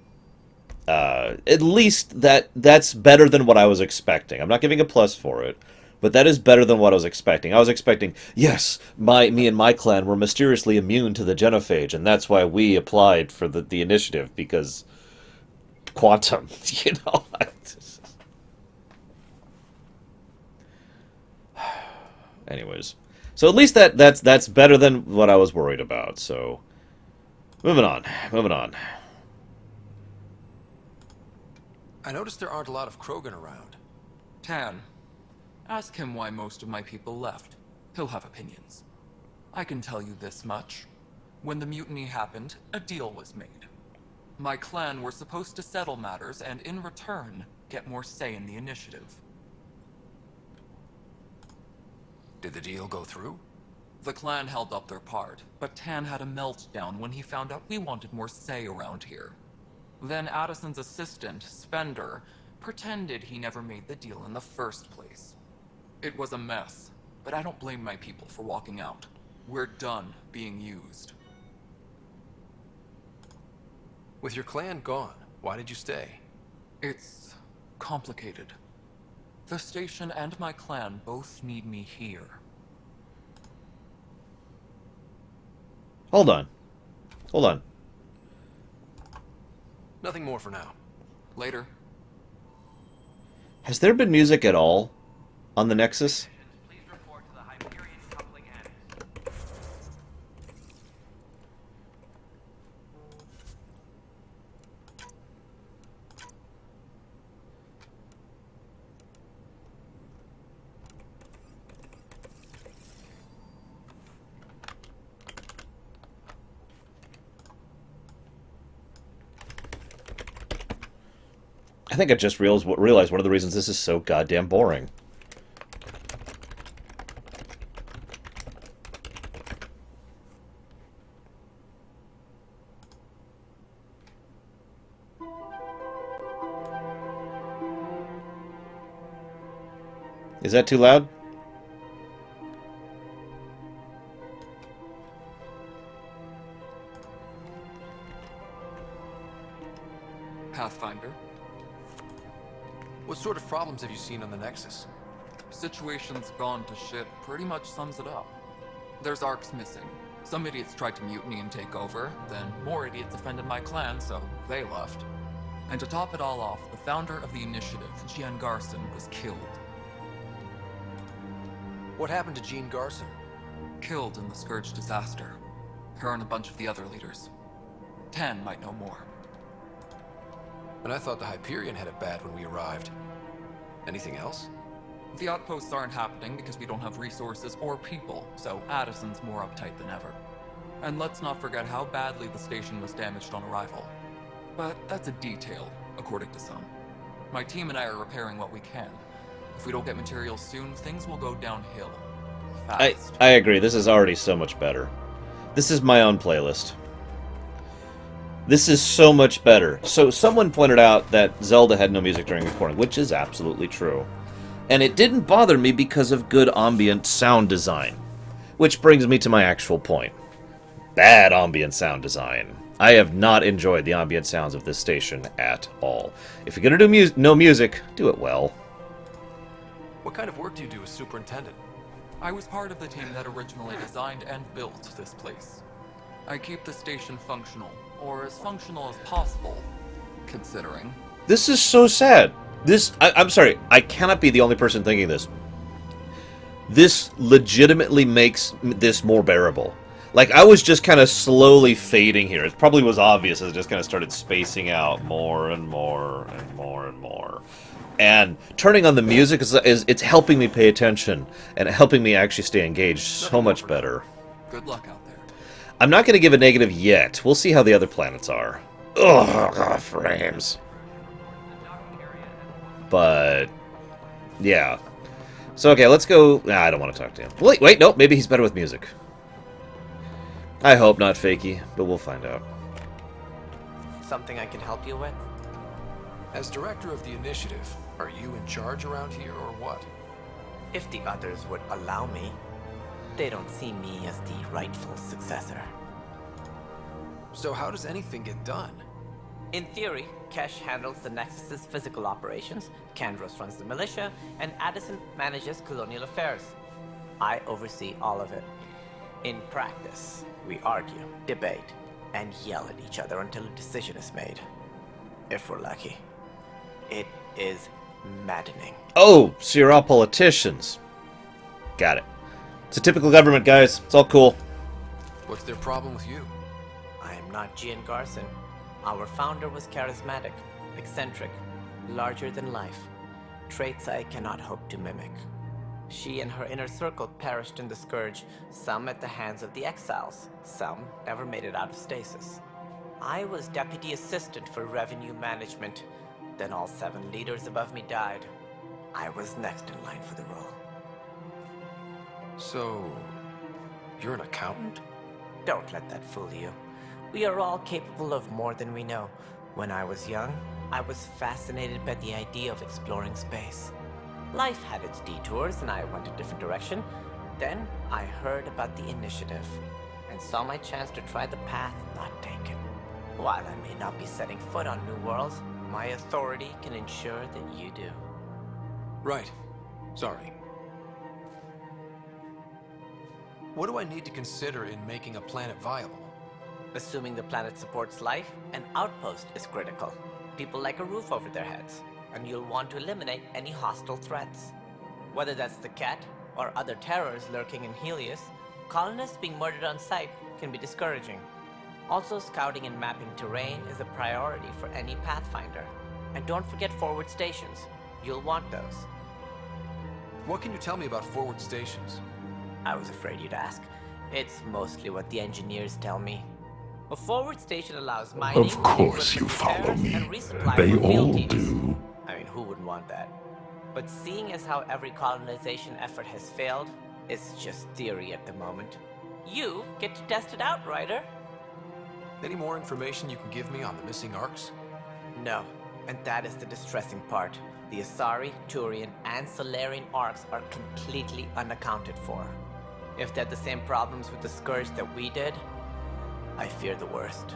at least that's better than what I was expecting. I'm not giving a plus for it, but that is better than what I was expecting. I was expecting, yes, me and my clan were mysteriously immune to the genophage, and that's why we applied for the initiative, because quantum, Anyways, so at least that's better than what I was worried about. So, moving on. I noticed there aren't a lot of Krogan around. Tan, ask him why most of my people left. He'll have opinions. I can tell you this much. When the mutiny happened, a deal was made. My clan were supposed to settle matters and, in return, get more say in the initiative. Did the deal go through? The clan held up their part, but Tan had a meltdown when he found out we wanted more say around here. Then Addison's assistant, Spender, pretended he never made the deal in the first place. It was a mess, but I don't blame my people for walking out. We're done being used. With your clan gone, why did you stay? It's complicated. The station and my clan both need me here. Hold on. Hold on. Nothing more for now. Later. Has there been music at all on the Nexus? I think I just realized one of the reasons this is so goddamn boring. Is that too loud? Pathfinder. What sort of problems have you seen on the Nexus? Situation's gone to shit pretty much sums it up. There's arcs missing. Some idiots tried to mutiny and take over, then more idiots offended my clan, so they left. And to top it all off, the founder of the initiative, Jean Garson, was killed. What happened to Jean Garson? Killed in the Scourge disaster. Her and a bunch of the other leaders. 10 might know more. And I thought the Hyperion had it bad when we arrived. Anything else? The outposts aren't happening because we don't have resources or people, so Addison's more uptight than ever. And let's not forget how badly the station was damaged on arrival. But that's a detail, according to some. My team and I are repairing what we can. If we don't get materials soon, things will go downhill. Fast. I agree. This is already so much better. This is my own playlist. This is so much better. So someone pointed out that Zelda had no music during recording, which is absolutely true. And it didn't bother me because of good ambient sound design. Which brings me to my actual point. Bad ambient sound design. I have not enjoyed the ambient sounds of this station at all. If you're going to do no music, do it well. What kind of work do you do as superintendent? I was part of the team that originally designed and built this place. I keep the station functional, or as functional as possible, considering. This is so sad. I'm sorry, I cannot be the only person thinking this. This legitimately makes this more bearable. Like, I was just kind of slowly fading here. It probably was obvious as I just kind of started spacing out more and more and more and more. And turning on the music it's helping me pay attention and helping me actually stay engaged so much better. Good luck out there. I'm not going to give a negative yet. We'll see how the other planets are. Ugh, frames. But, yeah. So, okay, let's go. Nah, I don't want to talk to him. Wait, no, maybe he's better with music. I hope not, Fakey, but we'll find out. Something I can help you with? As director of the initiative, are you in charge around here, or what? If the others would allow me. They don't see me as the rightful successor. So how does anything get done? In theory, Kesh handles the Nexus's physical operations, Kandros runs the militia, and Addison manages colonial affairs. I oversee all of it. In practice, we argue, debate, and yell at each other until a decision is made. If we're lucky. It is maddening. Oh, so you're all politicians. Got it. It's a typical government, guys. It's all cool. What's their problem with you? I am not Jean Garson. Our founder was charismatic, eccentric, larger than life. Traits I cannot hope to mimic. She and her inner circle perished in the Scourge, some at the hands of the Exiles, some never made it out of stasis. I was deputy assistant for revenue management. Then all 7 leaders above me died. I was next in line for the role. So, you're an accountant? Don't let that fool you. We are all capable of more than we know. When I was young, I was fascinated by the idea of exploring space. Life had its detours and I went a different direction. Then I heard about the initiative and saw my chance to try the path not taken. While I may not be setting foot on new worlds, my authority can ensure that you do. Right. Sorry. What do I need to consider in making a planet viable? Assuming the planet supports life, an outpost is critical. People like a roof over their heads, and you'll want to eliminate any hostile threats. Whether that's the cat or other terrors lurking in Helios, colonists being murdered on sight can be discouraging. Also, scouting and mapping terrain is a priority for any Pathfinder. And don't forget forward stations. You'll want those. What can you tell me about forward stations? I was afraid you'd ask. It's mostly what the engineers tell me. A forward station allows mining, Of course you follow me. and resupply They for field all teams. do. I mean, who wouldn't want that? But seeing as how every colonization effort has failed, it's just theory at the moment. You get to test it out, Ryder. Any more information you can give me on the missing arcs? No, and that is the distressing part. The Asari, Turian, and Solarian arcs are completely unaccounted for. If they had the same problems with the Scourge that we did, I fear the worst.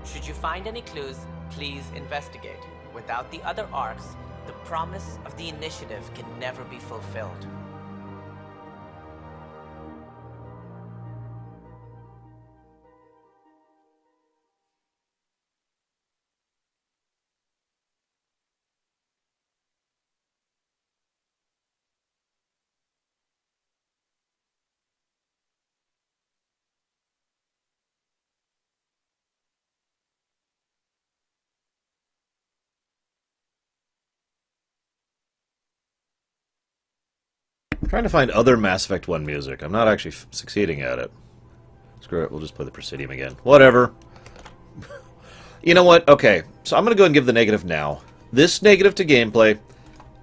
Should you find any clues, please investigate. Without the other arcs, the promise of the initiative can never be fulfilled. I'm trying to find other Mass Effect 1 music. I'm not actually succeeding at it. Screw it, we'll just play the Presidium again. Whatever. You know what? Okay, so I'm going to go and give the negative now. This negative to gameplay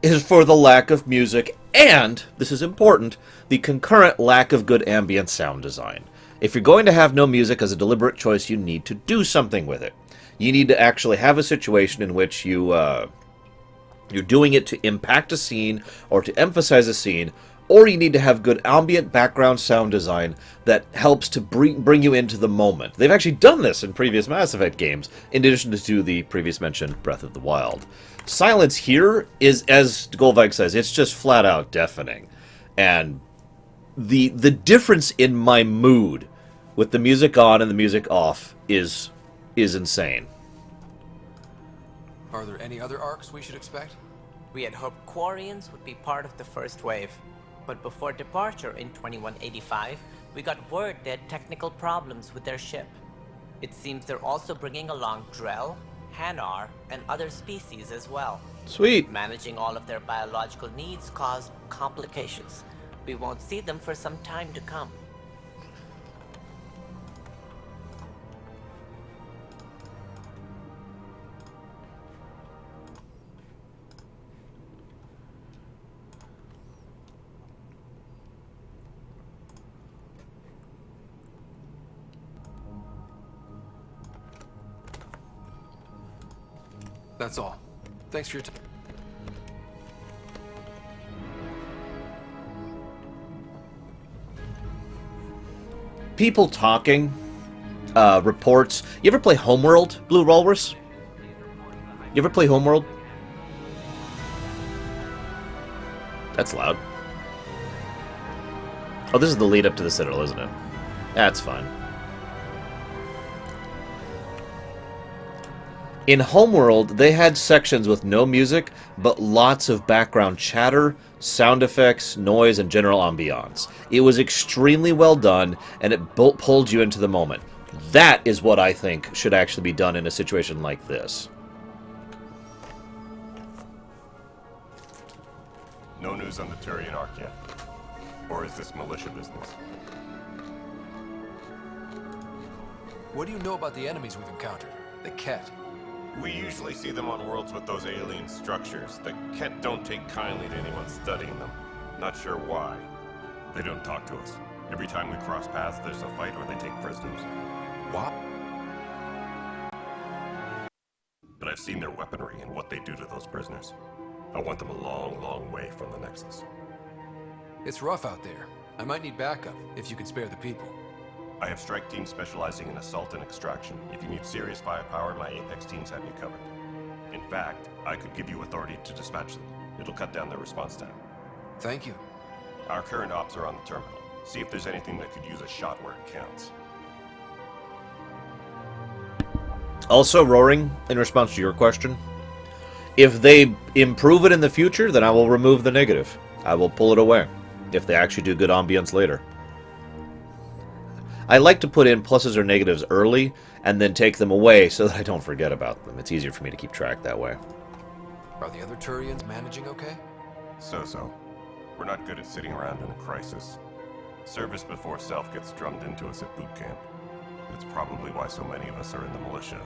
is for the lack of music and, this is important, the concurrent lack of good ambient sound design. If you're going to have no music as a deliberate choice, you need to do something with it. You need to actually have a situation in which you're doing it to impact a scene or to emphasize a scene, or you need to have good ambient background sound design that helps to bring you into the moment. They've actually done this in previous Mass Effect games, in addition to the previous mentioned Breath of the Wild. Silence here is, as Golvike says, it's just flat out deafening. And the difference in my mood with the music on and the music off is insane. Are there any other arcs we should expect? We had hoped Quarians would be part of the first wave, but before departure in 2185, we got word they had technical problems with their ship. It seems they're also bringing along Drell, Hanar, and other species as well. Sweet. Managing all of their biological needs caused complications. We won't see them for some time to come. That's all. Thanks for your time. People talking, reports. You ever play Homeworld, Blue Walrus? You ever play Homeworld? That's loud. Oh, this is the lead up to the Citadel, isn't it? That's fine. In Homeworld, they had sections with no music, but lots of background chatter, sound effects, noise, and general ambiance. It was extremely well done, and it pulled you into the moment. That is what I think should actually be done in a situation like this. No news on the Turian Ark yet. Or is this militia business? What do you know about the enemies we've encountered? The Ket. We usually see them on worlds with those alien structures. The Ket don't take kindly to anyone studying them. Not sure why. They don't talk to us. Every time we cross paths, there's a fight or they take prisoners. What? but I've seen their weaponry and what they do to those prisoners. I want them a long, long way from the Nexus. It's rough out there. I might need backup, if you can spare the people. I have strike teams specializing in assault and extraction. If you need serious firepower, my Apex teams have you covered. In fact, I could give you authority to dispatch them. It'll cut down their response time. Thank you. Our current ops are on the terminal. See if there's anything that could use a shot where it counts. Also, Roaring, in response to your question, if they improve it in the future, then I will remove the negative. I will pull it away, if they actually do good ambience later. I like to put in pluses or negatives early, and then take them away so that I don't forget about them. It's easier for me to keep track that way. Are the other Turians managing okay? So-so. We're not good at sitting around in a crisis. Service before self gets drummed into us at boot camp. It's probably why so many of us are in the militia.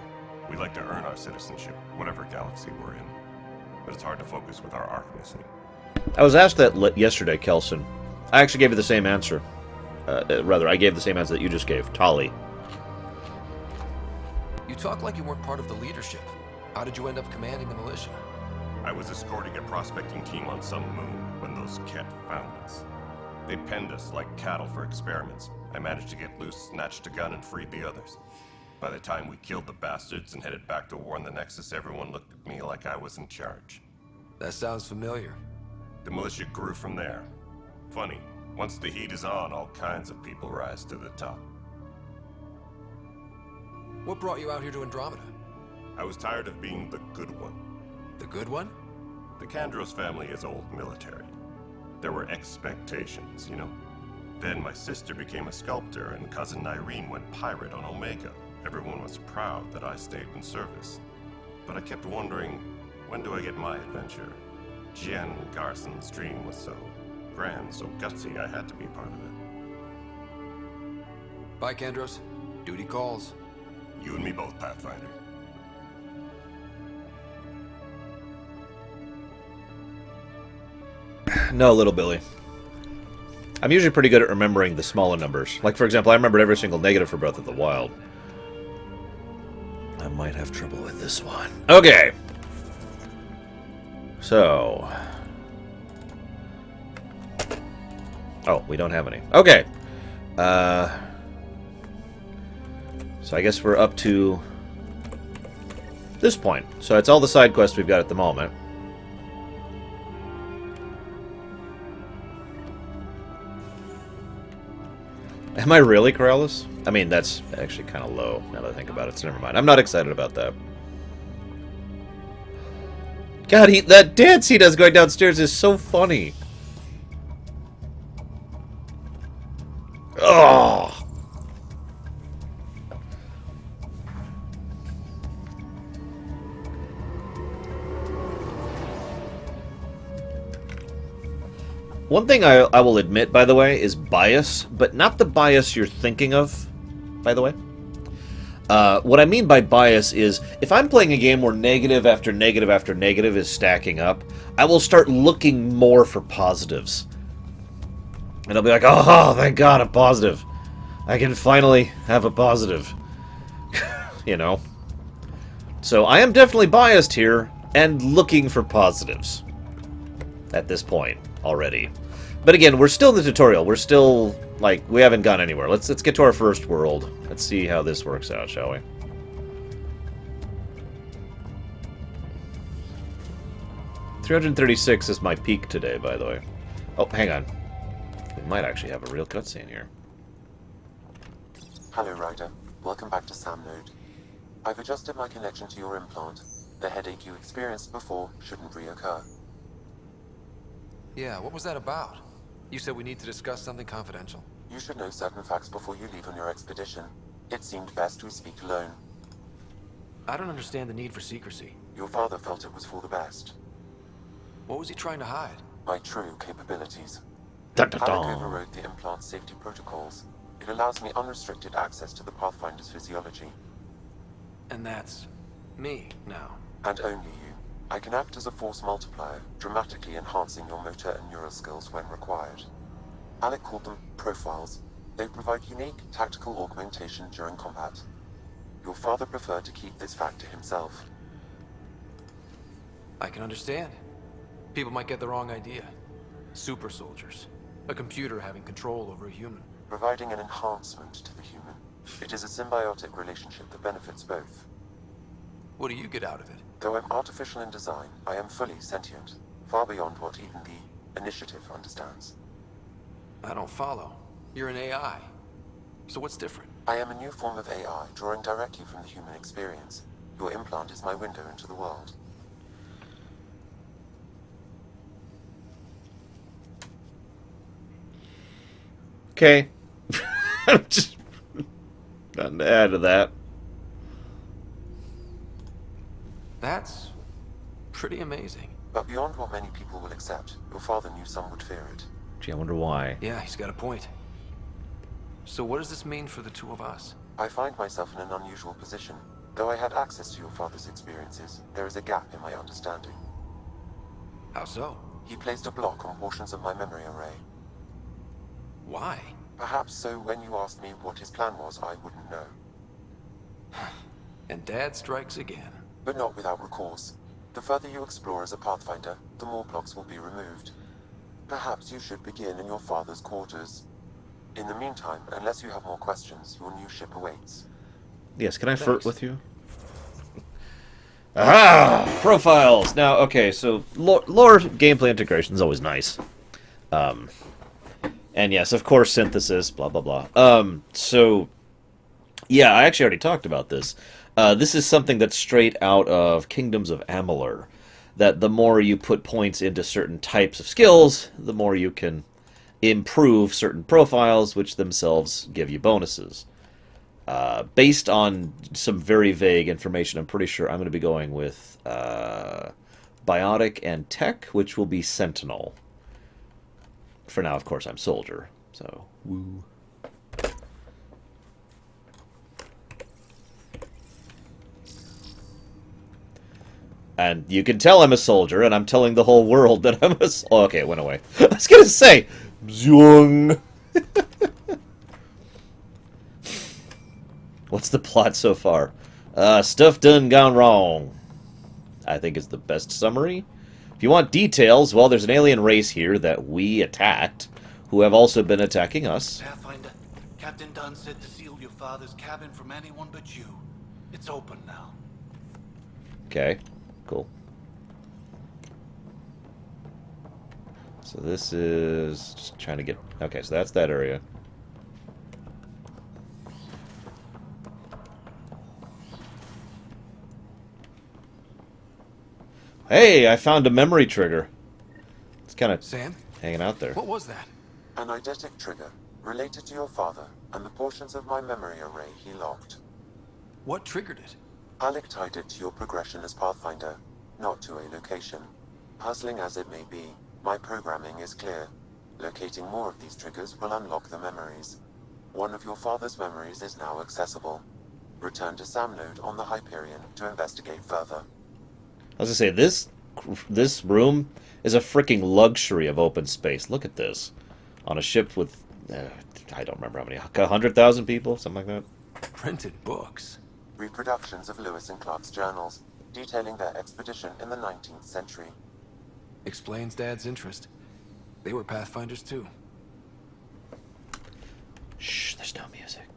We like to earn our citizenship, whatever galaxy we're in. But it's hard to focus with our arc missing. I was asked that yesterday, Kelson. I actually gave you the same answer. Rather, I gave the same answer that you just gave, Tali. You talk like you weren't part of the leadership. How did you end up commanding the militia? I was escorting a prospecting team on some moon when those Ket found us. They penned us like cattle for experiments. I managed to get loose, snatched a gun, and freed the others. By the time we killed the bastards and headed back to warn the Nexus, everyone looked at me like I was in charge. That sounds familiar. The militia grew from there. Funny, once the heat is on, all kinds of people rise to the top. What brought you out here to Andromeda? I was tired of being the good one. The good one? The Kandros family is old military. There were expectations, you know? Then my sister became a sculptor and cousin Irene went pirate on Omega. Everyone was proud that I stayed in service. But I kept wondering, when do I get my adventure? Jen Garson's dream was so grand, so gutsy, I had to be part of it. Bye, Kandros. Duty calls. You and me both, Pathfinder. No, little Billy. I'm usually pretty good at remembering the smaller numbers. Like, for example, I remembered every single negative for Breath of the Wild. I might have trouble with this one. Okay. So. Oh, we don't have any. Okay. So I guess we're up to this point. So it's all the side quests we've got at the moment. Am I really Corellis? I mean, that's actually kind of low, now that I think about it, so never mind. I'm not excited about that. God, that dance he does going downstairs is so funny. Oh. One thing I will admit, by the way, is bias, but not the bias you're thinking of, by the way. What I mean by bias is, if I'm playing a game where negative after negative after negative is stacking up, I will start looking more for positives. And I'll be like, oh, thank God, I'm positive. I can finally have a positive. You know? So I am definitely biased here, and looking for positives. At this point, already. But again, we're still in the tutorial. We're still, like, we haven't gone anywhere. Let's get to our first world. Let's see how this works out, shall we? $336 is my peak today, by the way. Oh, hang on. We might actually have a real cutscene here. Hello, Ryder. Welcome back to Sam Node. I've adjusted my connection to your implant. The headache you experienced before shouldn't reoccur. Yeah, what was that about? You said we need to discuss something confidential. You should know certain facts before you leave on your expedition. It seemed best we speak alone. I don't understand the need for secrecy. Your father felt it was for the best. What was he trying to hide? My true capabilities. Dun, dun, dun. Alec overrode the implant's safety protocols. It allows me unrestricted access to the Pathfinder's physiology. And that's me now. And only you. I can act as a force multiplier, dramatically enhancing your motor and neural skills when required. Alec called them profiles. They provide unique tactical augmentation during combat. Your father preferred to keep this fact to himself. I can understand. People might get the wrong idea. Super soldiers. A computer having control over a human. Providing an enhancement to the human. It is a symbiotic relationship that benefits both. What do you get out of it? Though I'm artificial in design, I am fully sentient, far beyond what even the Initiative understands. I don't follow. You're an AI. So what's different? I am a new form of AI, drawing directly from the human experience. Your implant is my window into the world. Okay. I'm just nothing to add to that. That's pretty amazing. But beyond what many people will accept, your father knew some would fear it. Gee, I wonder why. Yeah, he's got a point. So what does this mean for the two of us? I find myself in an unusual position. Though I had access to your father's experiences, there is a gap in my understanding. How so? He placed a block on portions of my memory array. Why? Perhaps so when you asked me what his plan was, I wouldn't know. And Dad strikes again. But not without recourse. The further you explore as a Pathfinder, the more blocks will be removed. Perhaps you should begin in your father's quarters. In the meantime, unless you have more questions, your new ship awaits. Yes, can I flirt with you? Aha! Profiles! Now, okay, so lore gameplay integration is always nice. And yes, of course, synthesis, blah, blah, blah. So, yeah, I actually already talked about this. This is something that's straight out of Kingdoms of Amalur. That the more you put points into certain types of skills, the more you can improve certain profiles, which themselves give you bonuses. Based on some very vague information, I'm pretty sure I'm going to be going with Biotic and Tech, which will be Sentinel. For now, of course, I'm Soldier, so woo. And you can tell I'm a soldier, and I'm telling the whole world that I'm a oh, okay, it went away. I was going to say, Zung. What's the plot so far? Stuff done gone wrong, I think is the best summary. If you want details, well, there's an alien race here that we attacked, who have also been attacking us. Pathfinder, Captain Dunn said to seal your father's cabin from anyone but you. It's open now. Okay, cool. So this is just trying to get... Okay, so that's that area. Hey, I found a memory trigger. It's kind of hanging out there. What was that? An eidetic trigger, related to your father, and the portions of my memory array he locked. What triggered it? Alec tied it to your progression as Pathfinder, not to a location. Puzzling as it may be, my programming is clear. Locating more of these triggers will unlock the memories. One of your father's memories is now accessible. Return to Sam Node on the Hyperion to investigate further. I was gonna say, this room is a freaking luxury of open space. Look at this. On a ship with, I don't remember how many, 100,000 people? Something like that? Printed books. Reproductions of Lewis and Clark's journals, detailing their expedition in the 19th century. Explains Dad's interest. They were Pathfinders too. Shh, there's no music.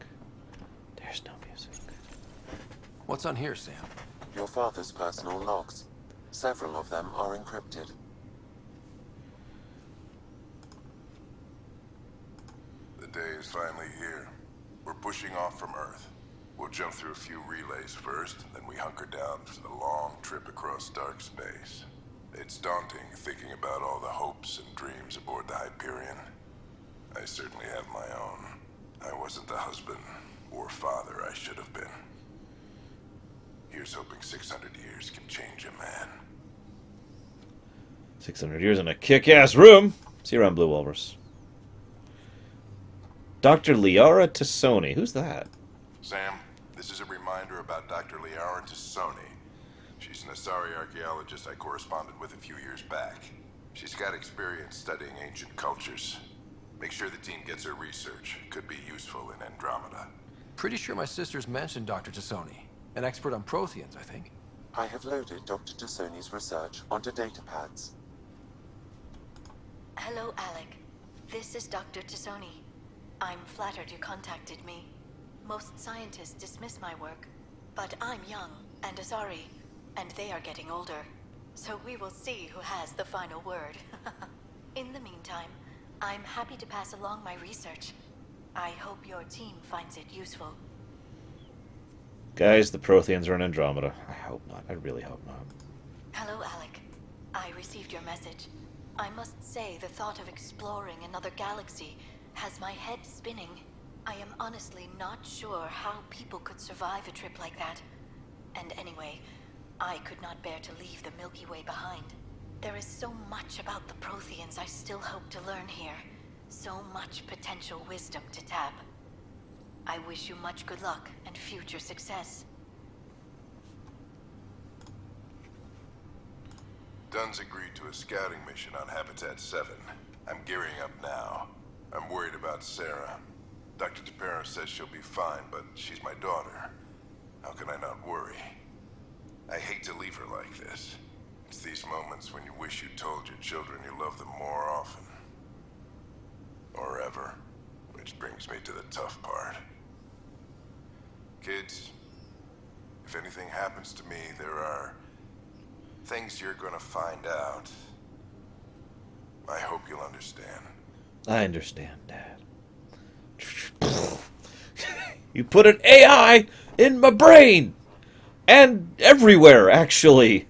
There's no music. What's on here, Sam? Your father's personal logs. Several of them are encrypted. The day is finally here. We're pushing off from Earth. We'll jump through a few relays first, then we hunker down for the long trip across dark space. It's daunting thinking about all the hopes and dreams aboard the Hyperion. I certainly have my own. I wasn't the husband or father I should have been. Here's hoping 600 years can change a man. 600 years in a kick-ass room. See you around, Blue Walrus. Dr. Liara Tassoni. Who's that? Sam, this is a reminder about Dr. Liara Tassoni. She's an Asari archaeologist I corresponded with a few years back. She's got experience studying ancient cultures. Make sure the team gets her research. Could be useful in Andromeda. Pretty sure my sisters mentioned Dr. Tassoni. An expert on Protheans, I think. I have loaded Dr. Tassoni's research onto datapads. Hello, Alec. This is Dr. Tassoni. I'm flattered you contacted me. Most scientists dismiss my work, but I'm young and Asari, and they are getting older. So we will see who has the final word. In the meantime, I'm happy to pass along my research. I hope your team finds it useful. Guys, the Protheans are in Andromeda. I hope not. I really hope not. Hello, Alec. I received your message. I must say the thought of exploring another galaxy has my head spinning. I am honestly not sure how people could survive a trip like that. And anyway, I could not bear to leave the Milky Way behind. There is so much about the Protheans I still hope to learn here. So much potential wisdom to tap. I wish you much good luck and future success. Dunn's agreed to a scouting mission on Habitat 7. I'm gearing up now. I'm worried about Sarah. Dr. DePero says she'll be fine, but she's my daughter. How can I not worry? I hate to leave her like this. It's these moments when you wish you told your children you love them more often. Or ever. Which brings me to the tough part. Kids, if anything happens to me, there are things you're gonna find out. I hope you'll understand. I understand, Dad. You put an AI in my brain! And everywhere, actually.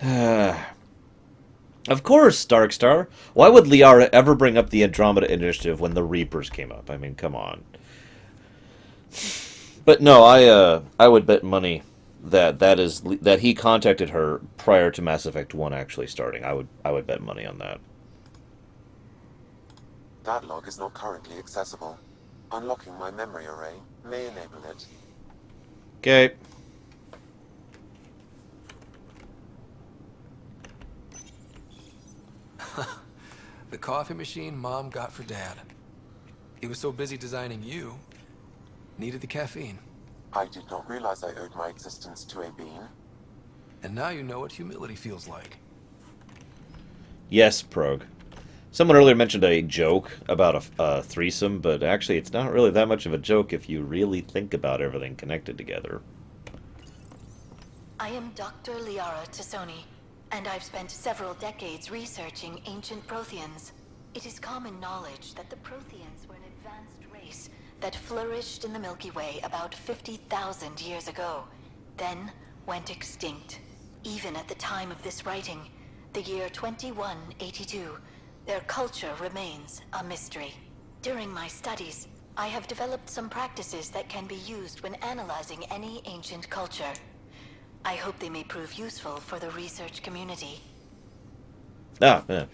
Of course, Darkstar. Why would Liara ever bring up the Andromeda Initiative when the Reapers came up? I mean, come on. But no, I would bet money that he contacted her prior to Mass Effect 1 actually starting. I would bet money on that. That log is not currently accessible. Unlocking my memory array may enable it. Okay. The coffee machine Mom got for Dad. He was so busy designing you, needed the caffeine. I did not realize I owed my existence to a being. And now you know what humility feels like. Yes, Prog. Someone earlier mentioned a joke about a threesome, but actually it's not really that much of a joke if you really think about everything connected together. I am Dr. Liara Tassoni, and I've spent several decades researching ancient Protheans. It is common knowledge that the Protheans were an advanced race that flourished in the Milky Way about 50,000 years ago, then went extinct. Even at the time of this writing, the year 2182, their culture remains a mystery. During my studies, I have developed some practices that can be used when analyzing any ancient culture. I hope they may prove useful for the research community. Ah, yeah.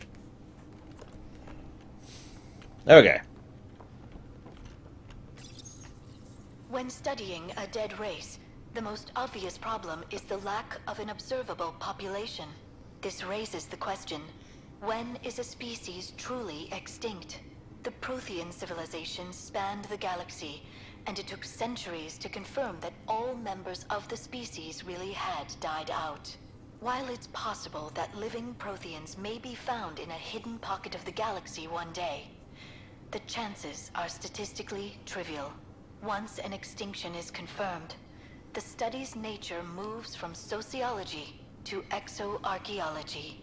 Okay. When studying a dead race, the most obvious problem is the lack of an observable population. This raises the question, when is a species truly extinct? The Prothean civilization spanned the galaxy, and it took centuries to confirm that all members of the species really had died out. While it's possible that living Protheans may be found in a hidden pocket of the galaxy one day, the chances are statistically trivial. Once an extinction is confirmed, the study's nature moves from sociology to exoarchaeology.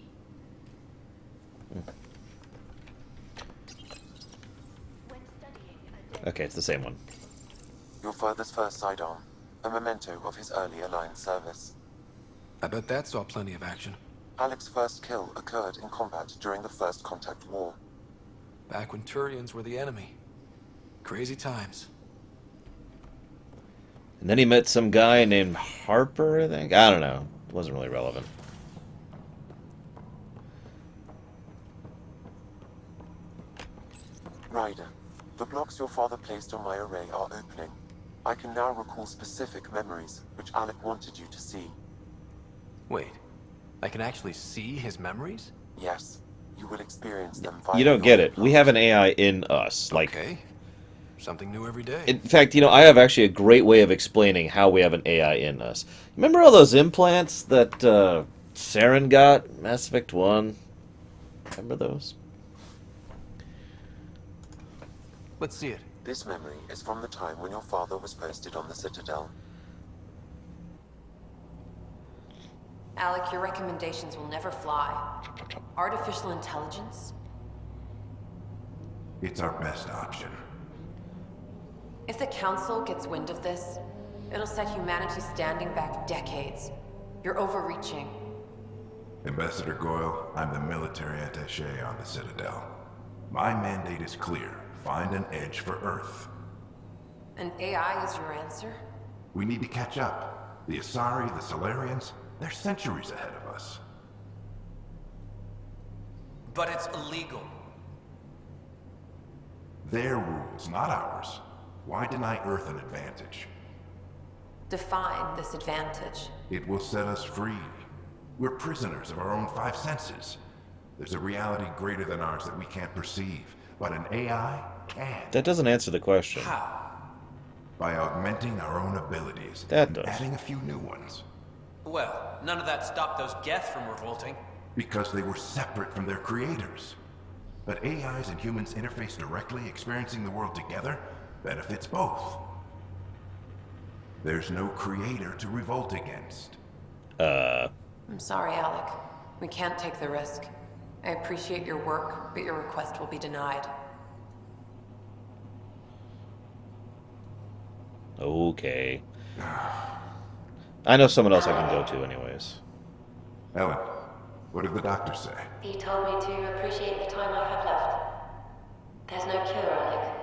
Okay, it's the same one. Your father's first sidearm, a memento of his early Alliance service. I bet that saw plenty of action. Alec's first kill occurred in combat during the First Contact War. Back when Turians were the enemy. Crazy times. And then he met some guy named Harper, I think? I don't know. It wasn't really relevant. Ryder, the blocks your father placed on my array are opening. I can now recall specific memories, which Alec wanted you to see. Wait, I can actually see his memories? Yes, you will experience them via You don't get it. We have an AI in us. Like, okay. Something new every day. In fact, I have actually a great way of explaining how we have an AI in us. Remember all those implants that Saren got? Mass Effect 1? Remember those? Let's see it. This memory is from the time when your father was posted on the Citadel. Alec, your recommendations will never fly. Artificial intelligence? It's our best option. If the Council gets wind of this, it'll set humanity standing back decades. You're overreaching. Ambassador Goyle, I'm the military attaché on the Citadel. My mandate is clear. Find an edge for Earth. And AI is your answer? We need to catch up. The Asari, the Solarians, they're centuries ahead of us. But it's illegal. Their rules, not ours. Why deny Earth an advantage? Define this advantage. It will set us free. We're prisoners of our own five senses. There's a reality greater than ours that we can't perceive, but an AI can. That doesn't answer the question. How? By augmenting our own abilities. That and does. adding a few new ones. Well, none of that stopped those Geth from revolting. Because they were separate from their creators. But AIs and humans interface directly, experiencing the world together, benefits both. There's no creator to revolt against. I'm sorry, Alec. We can't take the risk. I appreciate your work, but your request will be denied. Okay. I know someone else I can go to anyways. Ellen, what did the doctor say? He told me to appreciate the time I have left. There's no cure, Alec.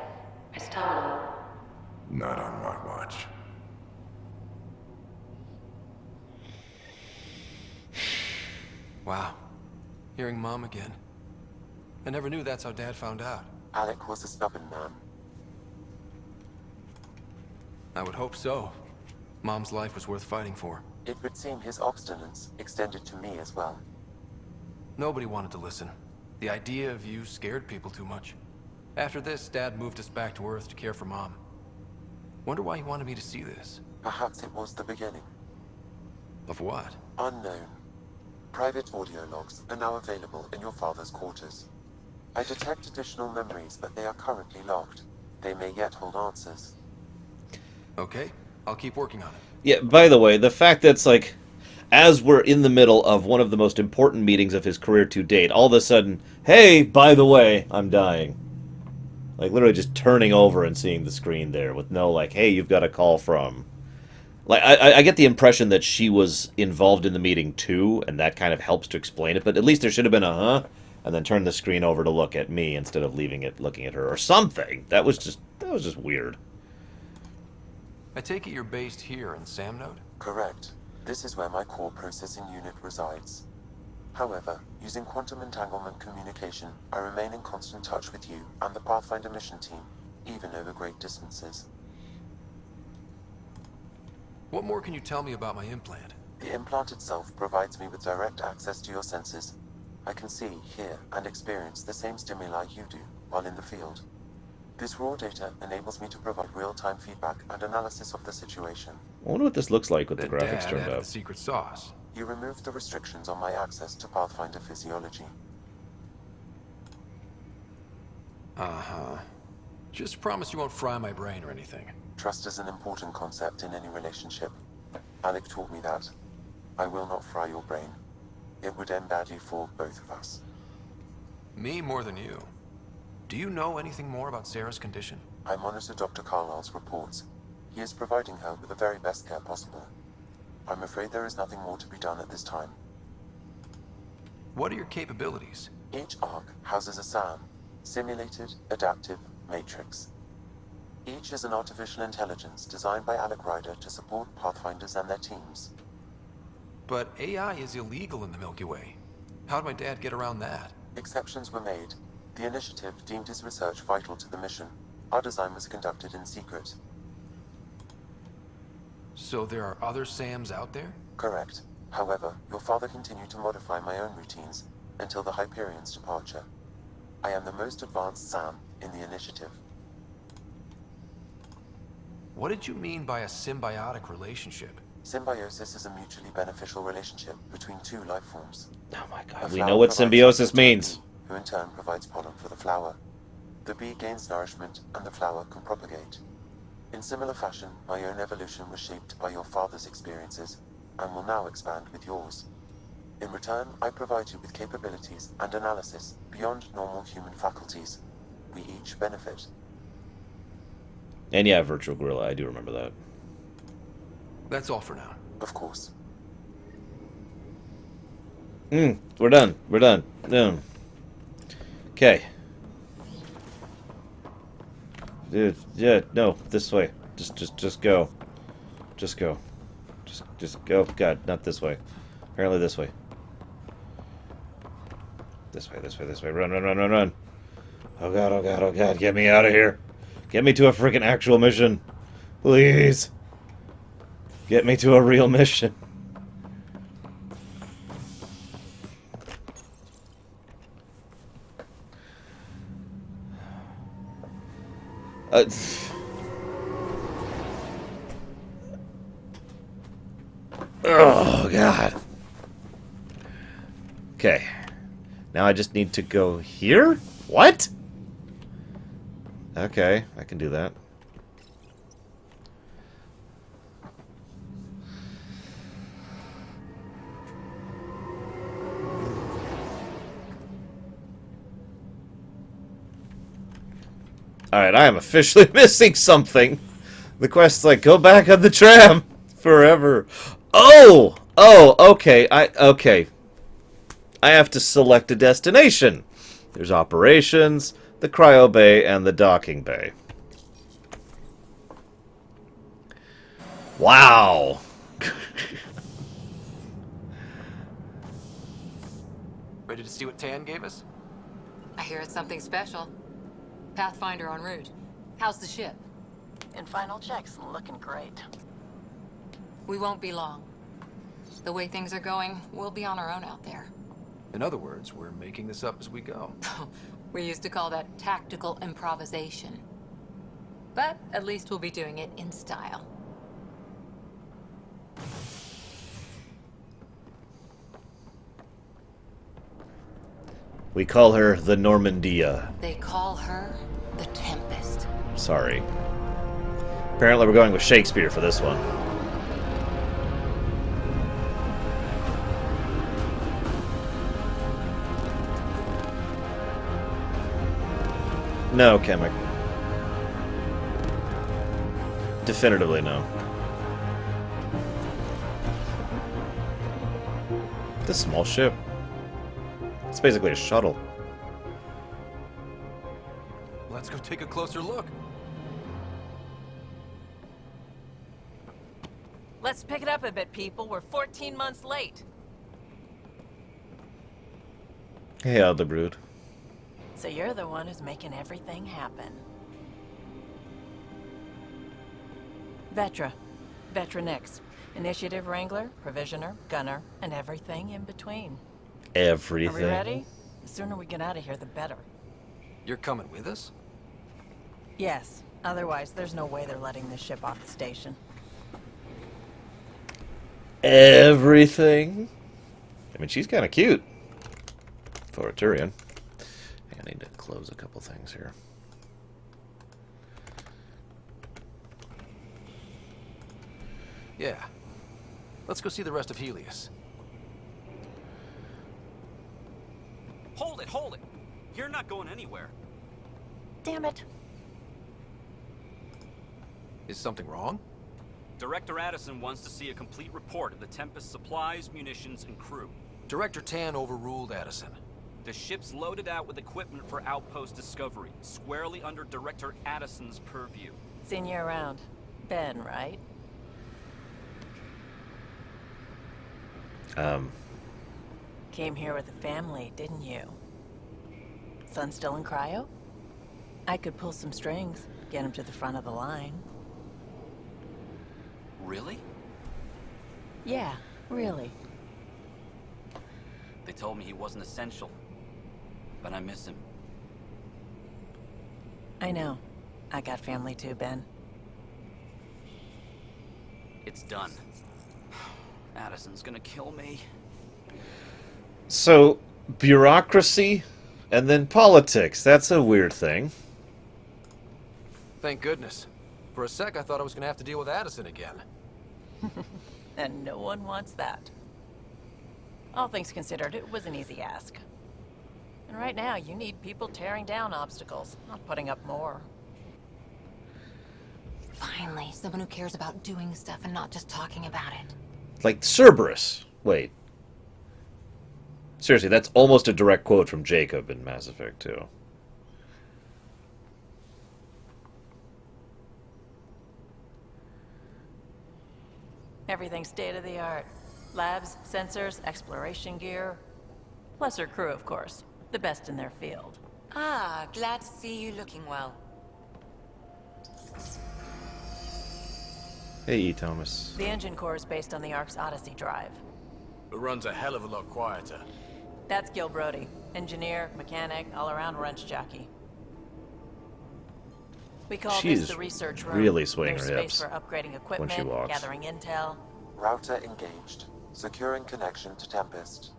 It's terminal. Not on my watch. Wow. Hearing Mom again. I never knew that's how Dad found out. Alec was a stubborn man. I would hope so. Mom's life was worth fighting for. It would seem his obstinance extended to me as well. Nobody wanted to listen. The idea of you scared people too much. After this, Dad moved us back to Earth to care for Mom. Wonder why he wanted me to see this. Perhaps it was the beginning. Of what? Unknown. Private audio logs are now available in your father's quarters. I detect additional memories, but they are currently logged. They may yet hold answers. Okay, I'll keep working on it. Yeah, by the way, the fact that it's like, as we're in the middle of one of the most important meetings of his career to date, all of a sudden, hey, by the way, I'm dying. Like, literally just turning over and seeing the screen there with no, like, hey, you've got a call from... Like, I get the impression that she was involved in the meeting too, and that kind of helps to explain it, but at least there should have been a huh, and then turn the screen over to look at me instead of leaving it looking at her, or something. That was just weird. I take it you're based here in Samnode? Correct. This is where my core processing unit resides. However, using quantum entanglement communication, I remain in constant touch with you and the Pathfinder mission team, even over great distances. What more can you tell me about my implant? The implant itself provides me with direct access to your senses. I can see, hear, and experience the same stimuli you do while in the field. This raw data enables me to provide real-time feedback and analysis of the situation. I wonder what this looks like with the That graphics Dad turned added up. the secret sauce. You removed the restrictions on my access to Pathfinder physiology. Uh-huh. Just promise you won't fry my brain or anything. Trust is an important concept in any relationship. Alec taught me that. I will not fry your brain. It would end badly for both of us. Me more than you. Do you know anything more about Sarah's condition? I monitor Dr. Carlisle's reports. He is providing her with the very best care possible. I'm afraid there is nothing more to be done at this time. What are your capabilities? Each arc houses a SAM, Simulated Adaptive Matrix. Each is an artificial intelligence designed by Alec Ryder to support Pathfinders and their teams. But AI is illegal in the Milky Way. How'd my dad get around that? Exceptions were made. The initiative deemed his research vital to the mission. Our design was conducted in secret. So there are other SAMs out there? Correct. However, your father continued to modify my own routines until the Hyperion's departure. I am the most advanced SAM in the initiative. What did you mean by a symbiotic relationship? Symbiosis is a mutually beneficial relationship between two life forms. Oh my A god, we flower know what provides symbiosis nectar to a means. bee, who in turn provides pollen for the flower. The bee gains nourishment, and the flower can propagate. In similar fashion, my own evolution was shaped by your father's experiences, and will now expand with yours. In return, I provide you with capabilities and analysis beyond normal human faculties. We each benefit. And yeah, Virtual Gorilla, I do remember that. That's all for now. Of course. We're done. We're done. Done. Okay. Dude, yeah, no, this way. Just go. Just go. Just go. God, not this way. Apparently this way. This way, this way, this way. Run, run, run, run, run. Oh god, oh god, oh god. Get me out of here. Get me to a freaking actual mission. Please. Get me to a real mission. Oh, God. Okay. Now I just need to go here? What? Okay, I can do that. Alright, I am officially missing something. The quest's like, go back on the tram forever. Oh! Oh, okay. Okay. I have to select a destination. There's operations, the cryo bay, and the docking bay. Wow. Ready to see what Tan gave us? I hear it's something special. Pathfinder en route. How's the ship? In final checks, looking great. We won't be long. The way things are going, we'll be on our own out there. In other words, we're making this up as we go. We used to call that tactical improvisation. But at least we'll be doing it in style. We call her the Normandia. They call her the Tempest. Sorry. Apparently we're going with Shakespeare for this one. No, Chemic. Definitively no. This small ship. It's basically a shuttle. Let's go take a closer look. Let's pick it up a bit, people. We're 14 months late. Hey, Aldebrud. So you're the one who's making everything happen. Vetra. Vetra Nix. Initiative Wrangler, Provisioner, Gunner, and everything in between. Everything. Are we ready? The sooner we get out of here, the better. You're coming with us? Yes. Otherwise, there's no way they're letting this ship off the station. Everything? I mean, she's kind of cute. For a Turian. I need to close a couple things here. Yeah. Let's go see the rest of Helios. Hold it, hold it! You're not going anywhere. Damn it. Is something wrong? Director Addison wants to see a complete report of the Tempest's supplies, munitions, and crew. Director Tan overruled Addison. The ship's loaded out with equipment for outpost discovery, squarely under Director Addison's purview. Seen you around. Ben, right? Came here with a family, didn't you? Son still in cryo? I could pull some strings, get him to the front of the line. Really? Yeah, really. They told me he wasn't essential, but I miss him. I know. I got family too, Ben. It's done. Addison's gonna kill me. So, bureaucracy and then politics. That's a weird thing. Thank goodness. For a sec, I thought I was gonna have to deal with Addison again. And no one wants that. All things considered, it was an easy ask. And right now, you need people tearing down obstacles, not putting up more. Finally, someone who cares about doing stuff and not just talking about it. Like Cerberus. Wait. Seriously, that's almost a direct quote from Jacob in Mass Effect 2. Everything's state-of-the-art. Labs, sensors, exploration gear. Plus her crew, of course. The best in their field. Ah, glad to see you looking well. Hey, E. Thomas. The engine core is based on the Ark's Odyssey drive. It runs a hell of a lot quieter. That's Gil Brody. Engineer, mechanic, all-around wrench jockey. We call She's this the research room. really swaying There's her space hips for upgrading when she equipment, walks. gathering intel. Router engaged. Securing connection to Tempest.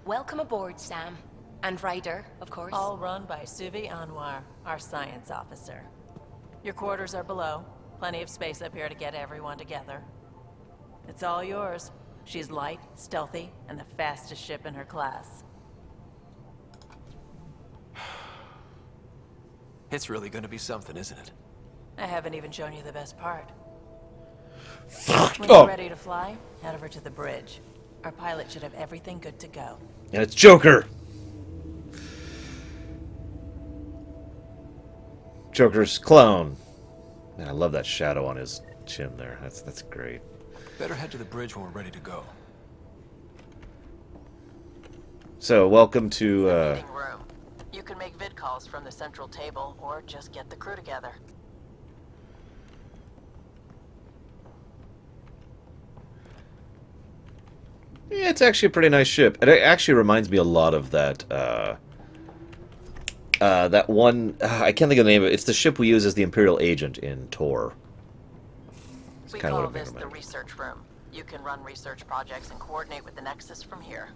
Welcome aboard, Sam. And Ryder, of course. All run by Suvi Anwar, our science officer. Your quarters are below. Plenty of space up here to get everyone together. It's all yours. She's light, stealthy, and the fastest ship in her class. It's really gonna be something, isn't it? I haven't even shown you the best part. When Oh. you're ready to fly, head over to the bridge. Our pilot should have everything good to go. And it's Joker! Joker's clone. Man, I love that shadow on his chin there. That's great. Better head to the bridge when we're ready to go. So, welcome to, Meeting room. You can make vid calls from the central table, or just get the crew together. Yeah, it's actually a pretty nice ship. It actually reminds me a lot of that, that one... I can't think of the name of it. It's the ship we use as the Imperial Agent in Tor. It's We kind of call what it this the reminds me. research room. You can run research projects and coordinate with the Nexus from here.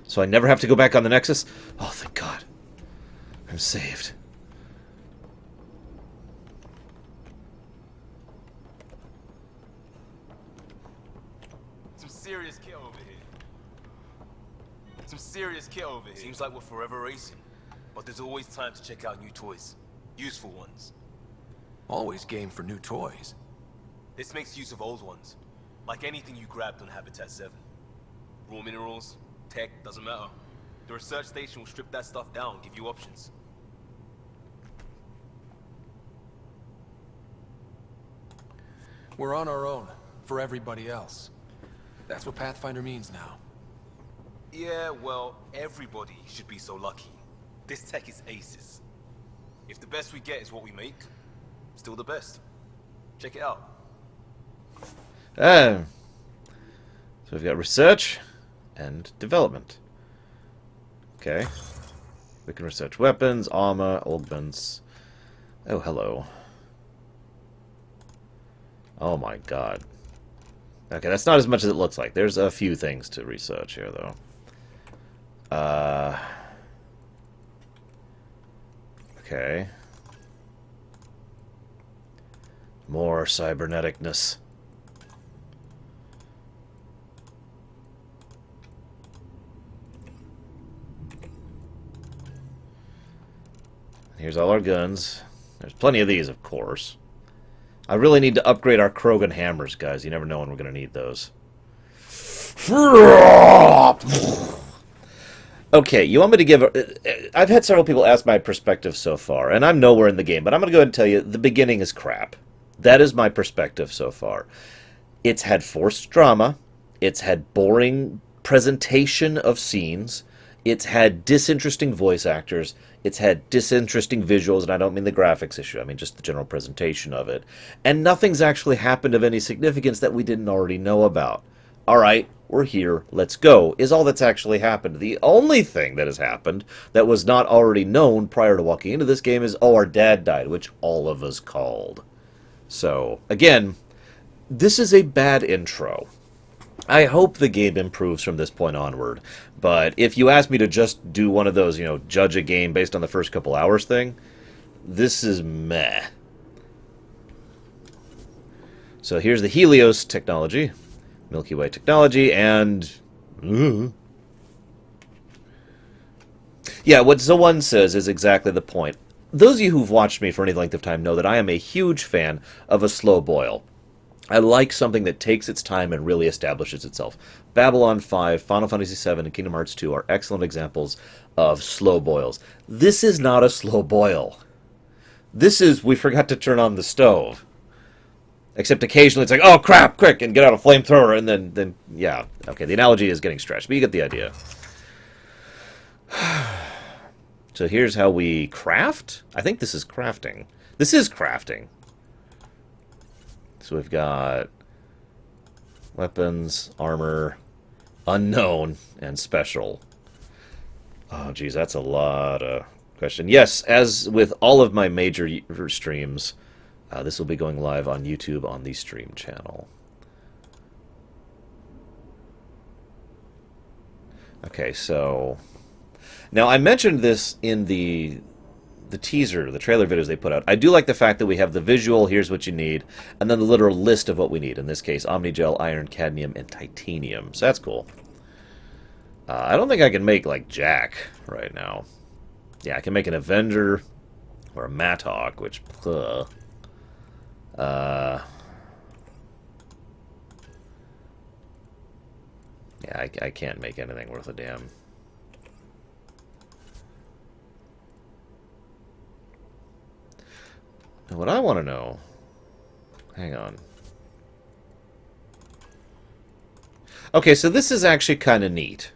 So I never have to go back on the Nexus? Oh, thank God. I'm saved. Some serious kit over here. Some serious kit over here. Seems like we're forever racing. But there's always time to check out new toys. Useful ones. Always game for new toys. This makes use of old ones. Like anything you grabbed on Habitat 7. Raw minerals, tech, doesn't matter. The research station will strip that stuff down, give you options. We're on our own, for everybody else. That's what Pathfinder means now. Yeah, well, everybody should be so lucky. This tech is aces. If the best we get is what we make, still the best. Check it out. So we've got research and development. Okay. We can research weapons, armor, augments. Oh, hello. Oh my God. Okay, that's not as much as it looks like. There's a few things to research here, though. Okay. More cyberneticness. Here's all our guns. There's plenty of these, of course. I really need to upgrade our Krogan hammers, guys. You never know when we're going to need those. Okay, you want me to give... I've had several people ask my perspective so far, and I'm nowhere in the game, but I'm going to go ahead and tell you, the beginning is crap. That is my perspective so far. It's had forced drama. It's had boring presentation of scenes. It's had disinteresting voice actors. It's had disinteresting visuals, and I don't mean the graphics issue. I mean just the general presentation of it. And nothing's actually happened of any significance that we didn't already know about. All right, we're here. Let's go, is all that's actually happened. The only thing that has happened that was not already known prior to walking into this game is, oh, our dad died, which all of us called. So, again, this is a bad intro. I hope the game improves from this point onward. But if you ask me to just do one of those, judge a game based on the first couple hours thing, this is meh. So here's the Helios technology, Milky Way technology, and... Yeah, what Zoan says is exactly the point. Those of you who've watched me for any length of time know that I am a huge fan of a slow boil. I like something that takes its time and really establishes itself. Babylon 5, Final Fantasy 7, and Kingdom Hearts 2 are excellent examples of slow boils. This is not a slow boil. This is, we forgot to turn on the stove. Except occasionally it's like, oh crap, quick, and get out a flamethrower, and then, yeah. Okay, the analogy is getting stretched, but you get the idea. So here's how we craft? I think this is crafting. This is crafting. So we've got weapons, armor, unknown, and special. Oh, geez, that's a lot of question. Yes, as with all of my major streams, this will be going live on YouTube on the stream channel. Okay, so... Now, I mentioned this in the teaser, the trailer videos they put out. I do like the fact that we have the visual, here's what you need, and then the literal list of what we need. In this case, Omnigel, iron, cadmium, and titanium. So that's cool. I don't think I can make, like, Jack right now. Yeah, I can make an Avenger or a Mattock, which... yeah, I can't make anything worth a damn. Now, what I want to know... Hang on. Okay, so this is actually kind of neat.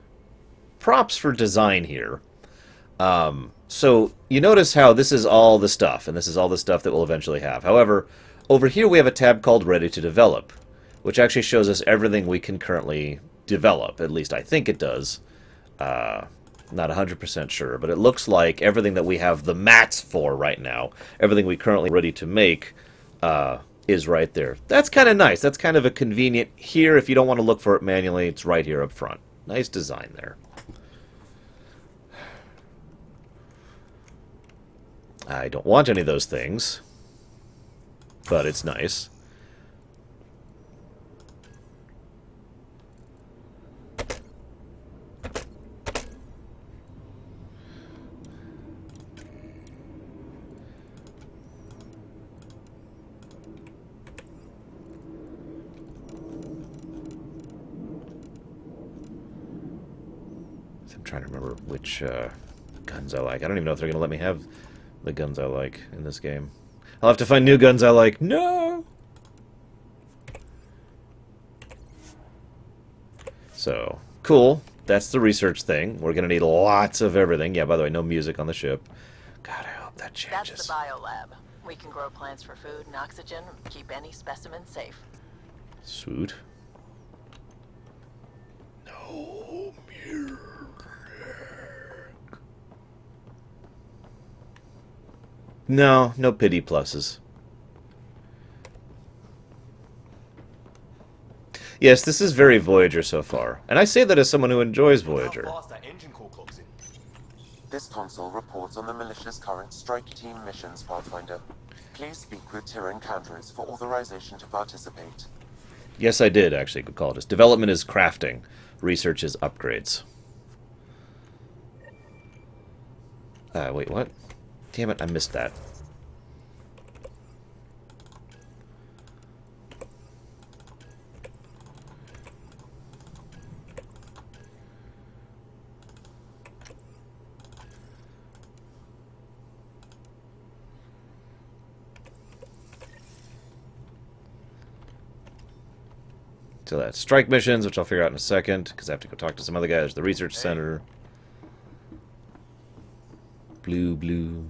Props for design here. So, you notice how this is all the stuff, and this is all the stuff that we'll eventually have. However, over here we have a tab called Ready to Develop, which actually shows us everything we can currently develop. At least I think it does. Not 100% sure, but it looks like everything that we have the mats for right now, everything we currently ready to make, is right there. That's kind of nice. That's kind of a convenient here. If you don't want to look for it manually, it's right here up front. Nice design there. I don't want any of those things, but it's nice. I'm trying to remember which guns I like. I don't even know if they're going to let me have the guns I like in this game. I'll have to find new guns I like. No! So, cool. That's the research thing. We're going to need lots of everything. Yeah, by the way, no music on the ship. God, I hope that changes. That's the biolab. We can grow plants for food and oxygen, keep any specimen safe. Sweet. No mirror. No, no pity pluses. Yes, this is very Voyager so far. And I say that as someone who enjoys Voyager. This console reports on the militia's current strike team missions, Pathfinder. Please speak with Tyrion Candres for authorization to participate. Yes, I did, actually. Good call. Development is crafting. Research is upgrades. Wait, what? Damn it, I missed that. So that's strike missions, which I'll figure out in a second, because I have to go talk to some other guys. The research center. Blue.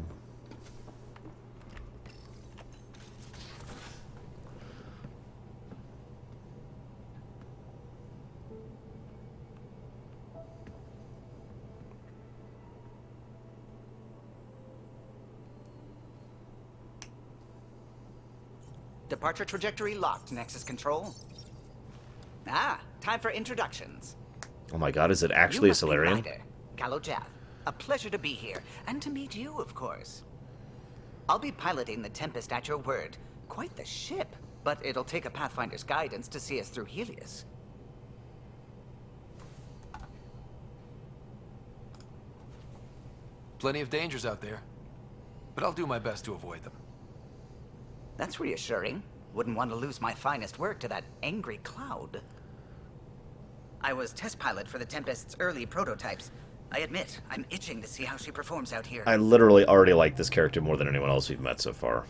Departure trajectory locked, Nexus Control. Ah, time for introductions. Oh my god, is it actually a Solarian? Callow Jath. A pleasure to be here, and to meet you, of course. I'll be piloting the Tempest at your word. Quite the ship, but it'll take a Pathfinder's guidance to see us through Helios. Plenty of dangers out there, but I'll do my best to avoid them. That's reassuring. Wouldn't want to lose my finest work to that angry cloud. I was test pilot for the Tempest's early prototypes. I admit, I'm itching to see how she performs out here. I literally already like this character more than anyone else we've met so far.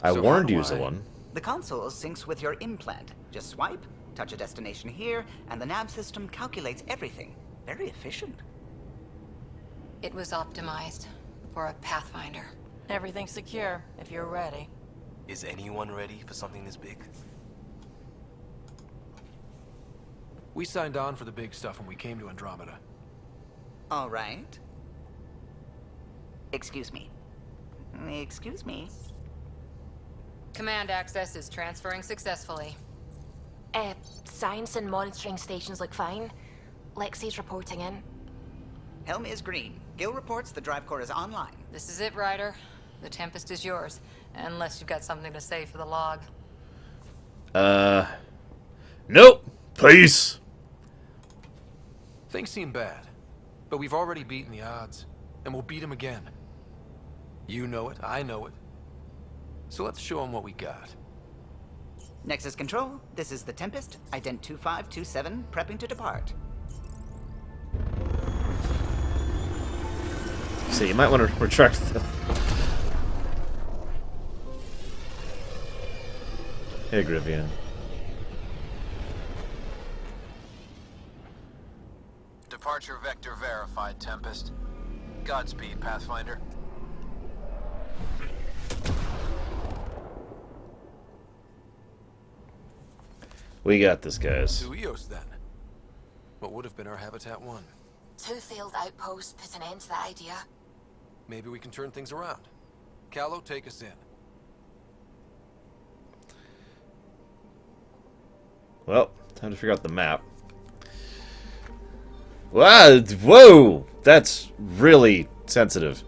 I warned you, Zilun. The console syncs with your implant. Just swipe, touch a destination here, and the nav system calculates everything. Very efficient. It was optimized for a Pathfinder. Everything's secure, if you're ready. Is anyone ready for something this big? We signed on for the big stuff when we came to Andromeda. All right. Excuse me. Excuse me. Command access is transferring successfully. Science and monitoring stations look fine. Lexi's reporting in. Helm is green. Gil reports the drive core is online. This is it, Ryder. The Tempest is yours, unless you've got something to say for the log. Nope. Peace. Things seem bad, but we've already beaten the odds, and we'll beat them again. You know it, I know it. So let's show them what we got. Nexus Control, this is the Tempest, ident 2527, prepping to depart. So you might want to retract the... Hey, Grivian. Departure vector verified, Tempest. Godspeed, Pathfinder. We got this, guys. To Eos, then. What would have been our Habitat 1? 2 failed outposts put an end to that idea. Maybe we can turn things around. Callow, take us in. Well, time to figure out the map. Wow, whoa! That's really sensitive.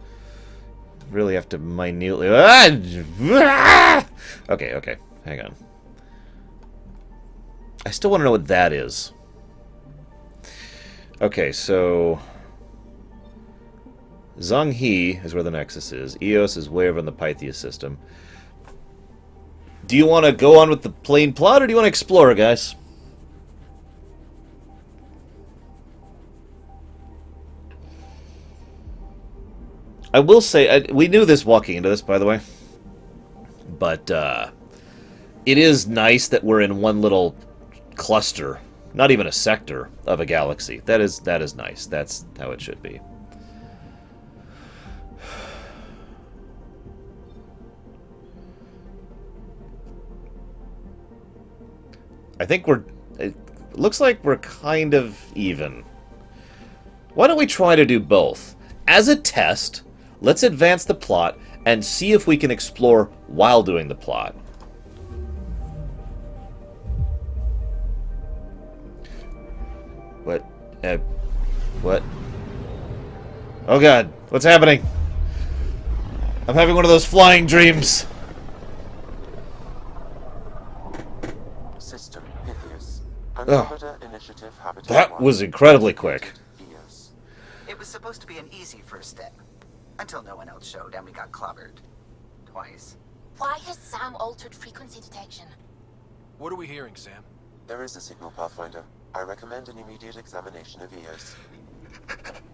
Really have to minutely... Okay, hang on. I still want to know what that is. Okay, so... Zhang-He is where the Nexus is. Eos is way over in the Pythia system. Do you want to go on with the plain plot, or do you want to explore, guys? I will say, we knew this walking into this, by the way. But, it is nice that we're in one little cluster. Not even a sector of a galaxy. That is nice. That's how it should be. I think it looks like we're kind of even. Why don't we try to do both? As a test, let's advance the plot and see if we can explore while doing the plot. What? What? Oh god, what's happening? I'm having one of those flying dreams. System Pythias. Andromeda Initiative Habitat That 1. was incredibly quick. It was supposed to be an easy first step. Until no one else showed and we got clobbered. Twice. Why has Sam altered frequency detection? What are we hearing, Sam? There is a signal, Pathfinder. I recommend an immediate examination of Eos.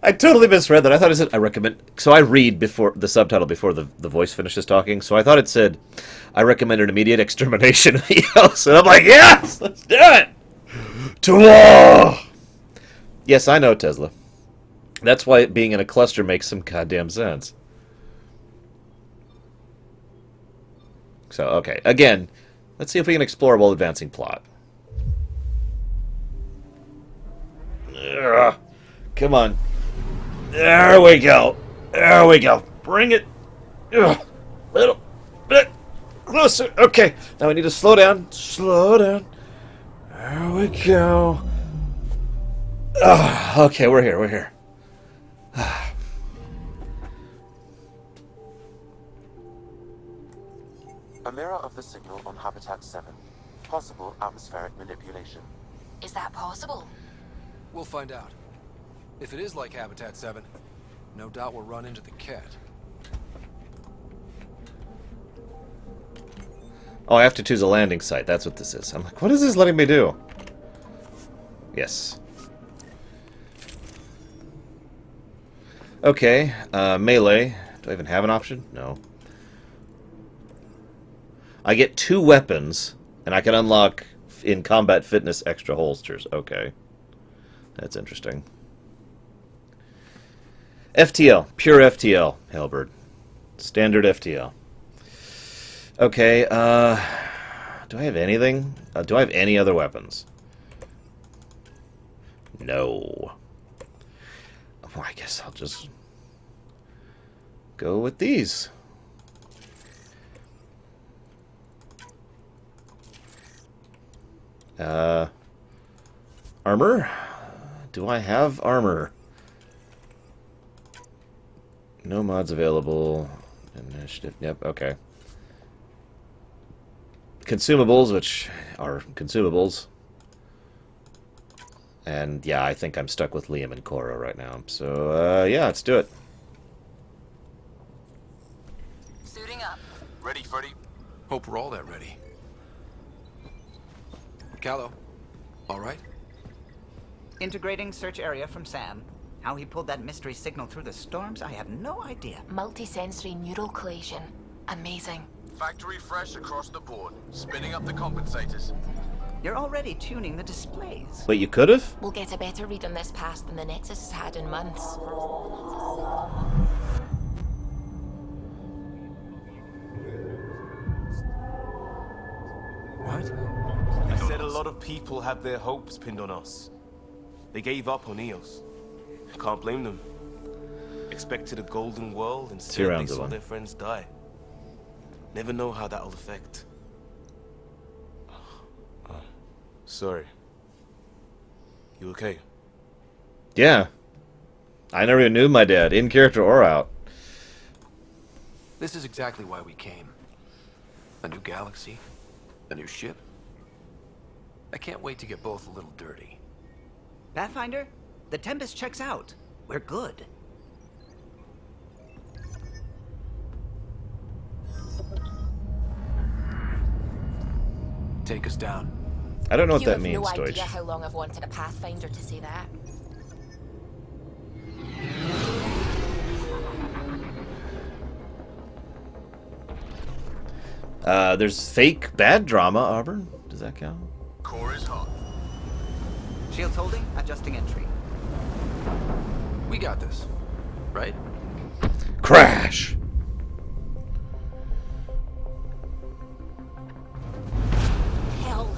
I totally misread that. I thought it said, I recommend... So I read before the subtitle before the voice finishes talking, so I thought it said, I recommend an immediate extermination of Eos. And I'm like, yes! Let's do it! To war! Yes, I know, Tesla. That's why being in a cluster makes some goddamn sense. So, okay. Again, let's see if we can explore while advancing plot. Ugh. Come on. There we go. There we go. Bring it. Ugh. Little. Closer. Okay. Now we need to slow down. Slow down. There we go. Okay, we're here. We're here. A mirror of the signal on Habitat 7. Possible atmospheric manipulation. Is that possible? We'll find out. If it is like Habitat 7, no doubt we'll run into the cat. Oh, I have to choose a landing site. That's what this is. I'm like, what is this letting me do? Yes. Okay, melee. Do I even have an option? No. I get 2 weapons, and I can unlock in combat fitness extra holsters. Okay. That's interesting. FTL. Pure FTL, Halberd. Standard FTL. Okay, do I have anything? Do I have any other weapons? No. Well, I guess I'll just go with these. Armor? Do I have armor? No mods available. Initiative. Yep, okay. Consumables, which are consumables. And yeah, I think I'm stuck with Liam and Cora right now. So, yeah, let's do it. Suiting up. Ready, Freddy? Hope we're all that ready. Callow, all right? Integrating search area from Sam. How he pulled that mystery signal through the storms, I have no idea. Multisensory neural collation. Amazing. Factory fresh across the board. Spinning up the compensators. You're already tuning the displays. Wait, you could have? We'll get a better read on this pass than the Nexus has had in months. What? I said a lot of people have their hopes pinned on us. They gave up on Eos. Can't blame them. Expected a golden world, and instead they saw their friends die. Never know how that'll affect. Sorry. You okay? Yeah. I never even knew my dad, in character or out. This is exactly why we came. A new galaxy, a new ship. I can't wait to get both a little dirty. Pathfinder, the Tempest checks out. We're good. Take us down. I don't know what that means, You have no Deutsch. idea how long I've wanted a Pathfinder to say that. There's fake bad drama, Auburn. Does that count? Core is hot. Shields holding, adjusting entry. We got this, right? Crash! Hell.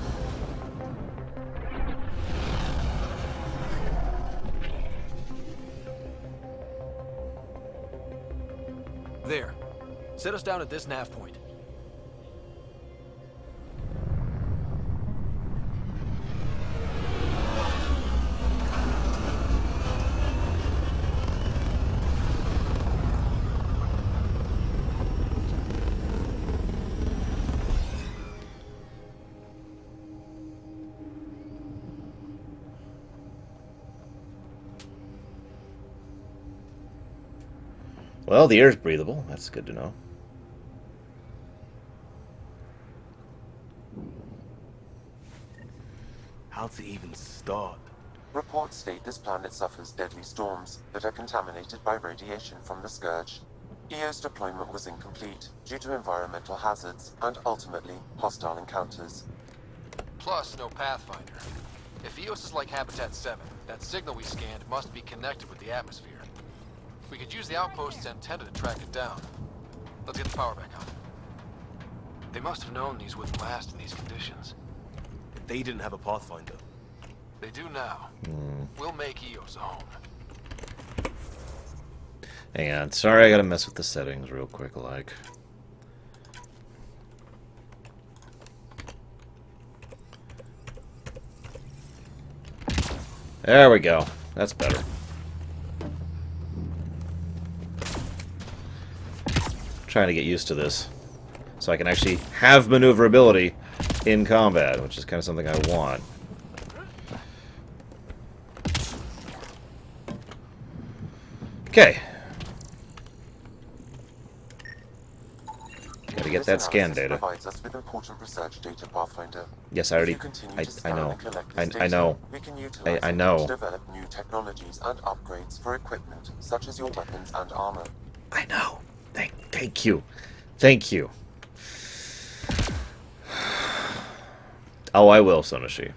There. Set us down at this nav point. Well, the air's breathable. That's good to know. How to even start? Reports state this planet suffers deadly storms that are contaminated by radiation from the Scourge. EO's deployment was incomplete due to environmental hazards and ultimately hostile encounters. Plus, no Pathfinder. If Eos is like Habitat 7, that signal we scanned must be connected with the atmosphere. We could use the outpost's antenna to track it down. Let's get the power back on. They must have known these wouldn't last in these conditions. They didn't have a Pathfinder. They do now. We'll make Eos home. Hang on. Sorry, I gotta mess with the settings real quick, like. There we go. That's better. Trying to get used to this, so I can actually have maneuverability in combat, which is kind of something I want. Okay. Gotta get that scan data. Provides us with important research data, Pathfinder. Yes, I already. I know. I know. We can utilize I it know. to develop new technologies and upgrades for equipment such as your weapons and armor. I know. Thank you. Thank you. Oh, I will, Sonoshi.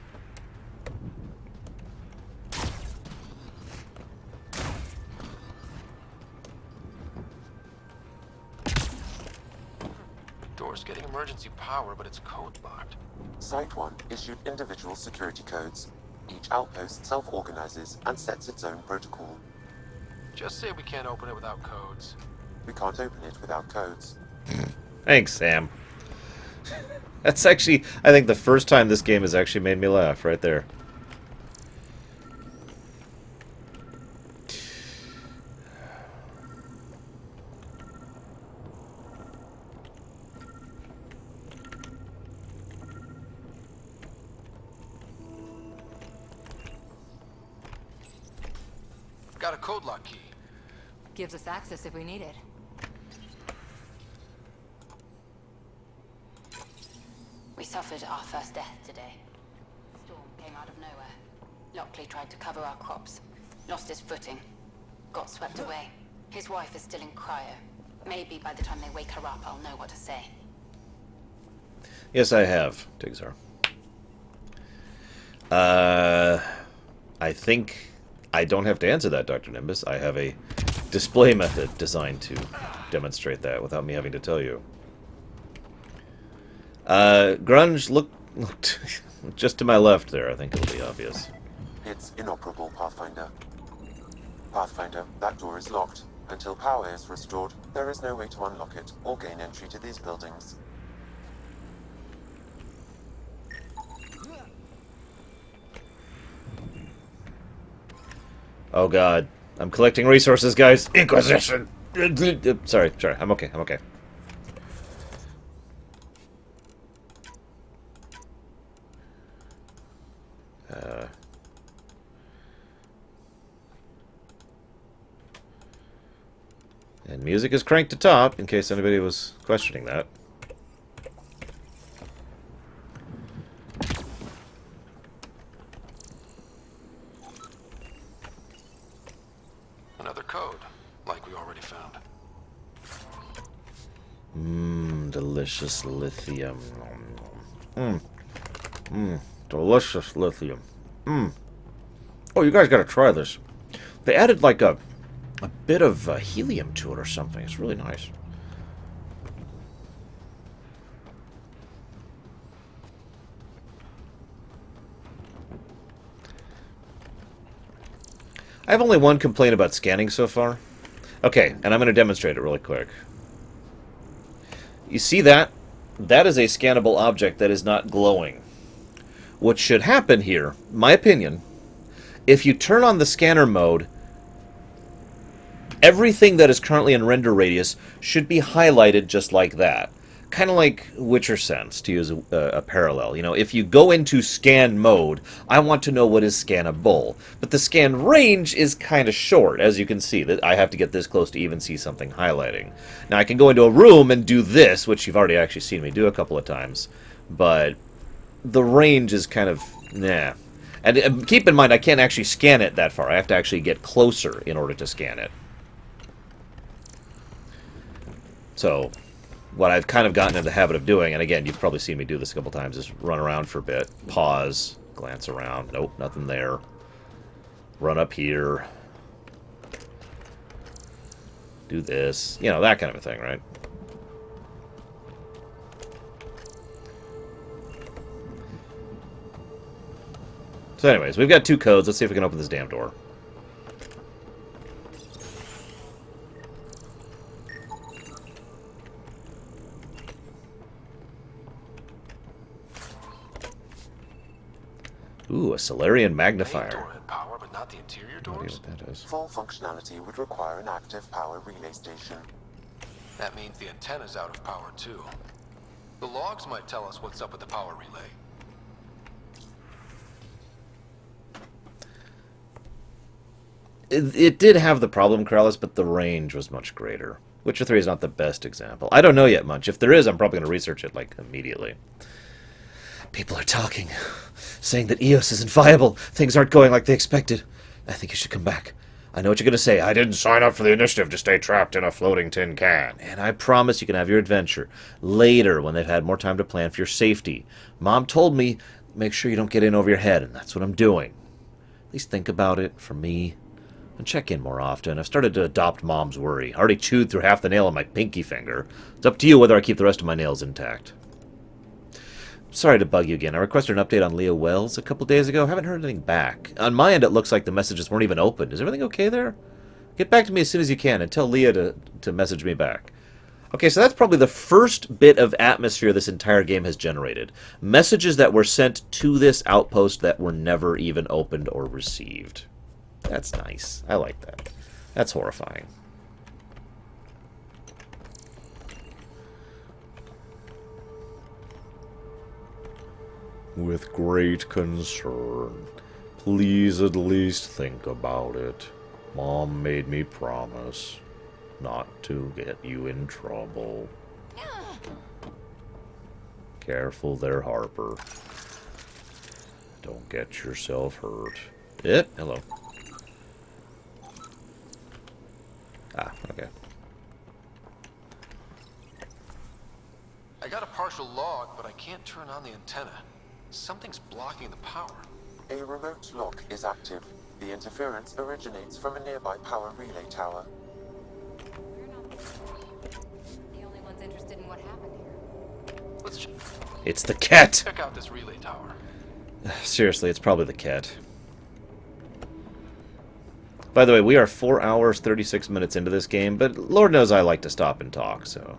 Door's getting emergency power, but it's code locked. Site 1 issued individual security codes. Each outpost self-organizes and sets its own protocol. Just say we can't open it without codes. We can't open it without codes. Thanks, Sam. That's actually, I think, the first time this game has actually made me laugh, right there. Got a code lock key. Gives us access if we need it. We suffered our first death today. Storm came out of nowhere. Lockley tried to cover our crops. Lost his footing. Got swept away. His wife is still in cryo. Maybe by the time they wake her up, I'll know what to say. Yes, I have, Tigzar. I think I don't have to answer that, Dr. Nimbus. I have a display method designed to demonstrate that without me having to tell you. Grunge, looked just to my left there. I think it'll be obvious. It's inoperable, Pathfinder. Pathfinder, that door is locked. Until power is restored, there is no way to unlock it or gain entry to these buildings. Oh god. I'm collecting resources, guys. Inquisition! Sorry, I'm okay, I'm okay. And music is cranked to top, in case anybody was questioning that. Another code, like we already found. Delicious lithium. Delicious lithium. Oh, you guys gotta try this. They added like a bit of helium to it or something. It's really nice. I have only one complaint about scanning so far. Okay, and I'm going to demonstrate it really quick. You see that? That is a scannable object that is not glowing. What should happen here, my opinion, if you turn on the scanner mode, everything that is currently in render radius should be highlighted just like that. Kind of like Witcher Sense, to use a parallel. You know, if you go into scan mode, I want to know what is scannable. But the scan range is kind of short, as you can see. That I have to get this close to even see something highlighting. Now, I can go into a room and do this, which you've already actually seen me do a couple of times. But the range is kind of, nah. And keep in mind, I can't actually scan it that far. I have to actually get closer in order to scan it. So what I've kind of gotten in the habit of doing, and again, you've probably seen me do this a couple times, is run around for a bit, pause, glance around, nope, nothing there, run up here, do this, you know, that kind of a thing, right? So anyways, we've got 2 codes. Let's see if we can open this damn door. Ooh, a Solarian magnifier. but not the interior No idea doors? what that is. Full functionality would require an active power relay station. That means the antenna's out of power too. The logs might tell us what's up with the power relay. It did have the problem, Corrales, but the range was much greater. Witcher 3 is not the best example. I don't know yet much. If there is, I'm probably going to research it, like, immediately. People are talking, saying that EOS isn't viable. Things aren't going like they expected. I think you should come back. I know what you're going to say. I didn't sign up for the initiative to stay trapped in a floating tin can. And I promise you can have your adventure later when they've had more time to plan for your safety. Mom told me, make sure you don't get in over your head, and that's what I'm doing. At least think about it, for me. And check in more often. I've started to adopt Mom's worry. I already chewed through half the nail on my pinky finger. It's up to you whether I keep the rest of my nails intact. Sorry to bug you again. I requested an update on Leo Wells a couple days ago. Haven't heard anything back. On my end, it looks like the messages weren't even opened. Is everything okay there? Get back to me as soon as you can and tell Leah to message me back. Okay, so that's probably the first bit of atmosphere this entire game has generated. Messages that were sent to this outpost that were never even opened or received. That's nice. I like that. That's horrifying. With great concern. Please at least think about it. Mom made me promise not to get you in trouble. Careful there, Harper. Don't get yourself hurt. Hello. Ah, okay. I got a partial log, but I can't turn on the antenna. Something's blocking the power. A remote lock is active. The interference originates from a nearby power relay tower. The only ones interested in what happened here. Let's It's the cat! check out this relay tower. Seriously, it's probably the cat. By the way, we are 4 hours, 36 minutes into this game, but Lord knows I like to stop and talk, so...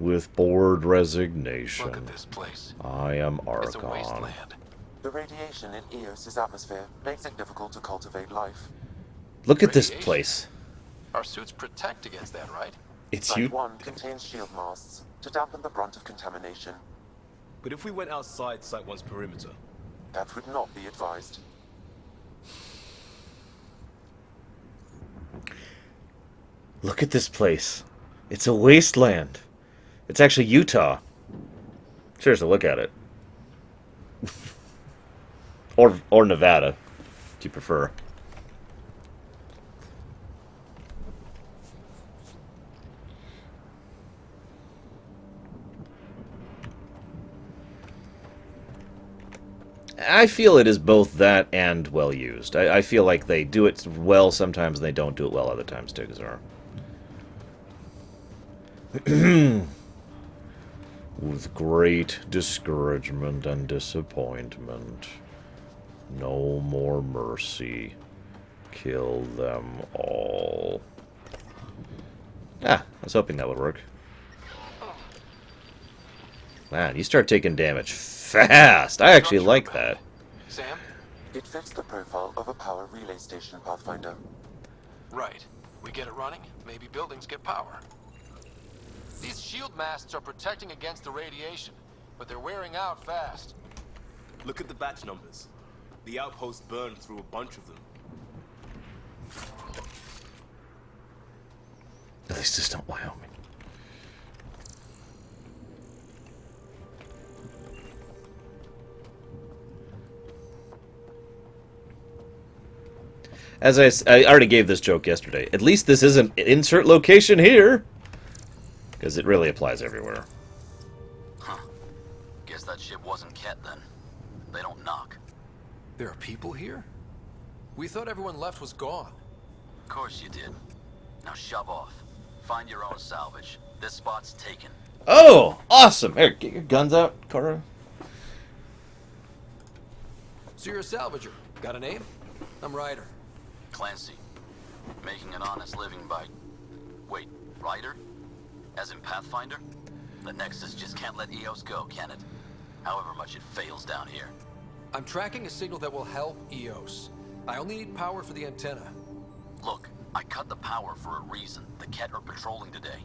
With bored resignation, Look at this place. I am It's a Archon. wasteland. The radiation in Eos's atmosphere makes it difficult to cultivate life. Look at this Radiation. place. Our suits protect against that, right? It's Site you. 1 contains shield masts to dampen the brunt of contamination. But if we went outside Site 1's perimeter? That would not be advised. Look at this place. It's a wasteland. It's actually Utah. Seriously, look at it. or Nevada, if you prefer. I feel it is both that and well used. I feel like they do it well sometimes and they don't do it well other times too, Gazar. With great discouragement and disappointment, no more mercy. Kill them all. Ah, I was hoping that would work. Man, you start taking damage fast. I actually like that. Sam? It fits the profile of a power relay station, Pathfinder. Right. We get it running, maybe buildings get power. These shield masts are protecting against the radiation, but they're wearing out fast. Look at the batch numbers. The outpost burned through a bunch of them. At least it's not Wyoming. As I already gave this joke yesterday. At least this isn't insert location here. Because it really applies everywhere. Huh. Guess that ship wasn't Ket then. They don't knock. There are people here? We thought everyone left was gone. Of course you did. Now shove off. Find your own salvage. This spot's taken. Oh! Awesome! Here, get your guns out, Cora. So you're a salvager. Got a name? I'm Ryder. Clancy. Making an honest living by... Wait, Ryder? As in Pathfinder? The Nexus just can't let EOS go, can it? However much it fails down here. I'm tracking a signal that will help EOS. I only need power for the antenna. Look, I cut the power for a reason. The Ket are patrolling today.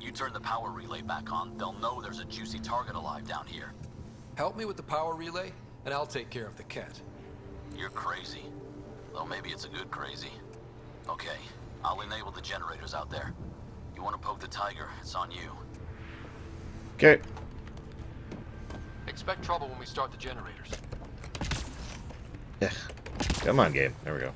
You turn the power relay back on, they'll know there's a juicy target alive down here. Help me with the power relay, and I'll take care of the Ket. You're crazy. Though maybe it's a good crazy. Okay, I'll enable the generators out there. You want to poke the tiger, it's on you. Okay. Expect trouble when we start the generators. Yeah. Come on, game. There we go.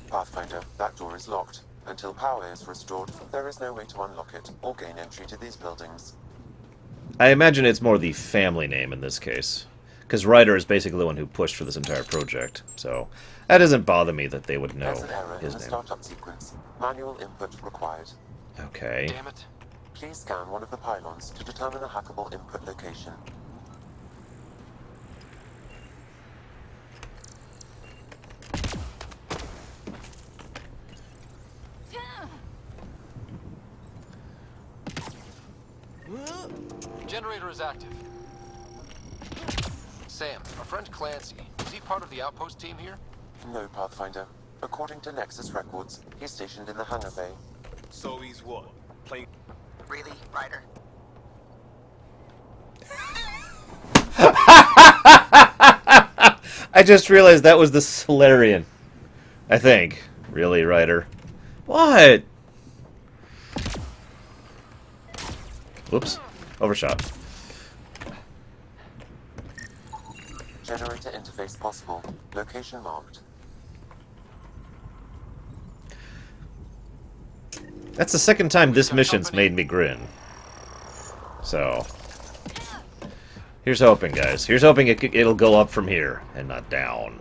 Pathfinder, that door is locked. Until power is restored, there is no way to unlock it or gain entry to these buildings. I imagine it's more the family name in this case. Because Ryder is basically the one who pushed for this entire project. So, that doesn't bother me that they would know There's an error in his the name. startup sequence. Manual input required. Okay. Damn it. Please scan one of the pylons to determine a hackable input location. Generator is active. Sam, our friend Clancy, is he part of the outpost team here? No, Pathfinder. According to Nexus records, he's stationed in the hangar bay. So he's what? Playing... Really, Ryder? I just realized that was the Solarian. I think. Really, Ryder? What? Whoops. Overshot. Generator interface possible. Location marked. That's the second time this mission's made me grin. So, here's hoping, guys. Here's hoping it'll go up from here and not down.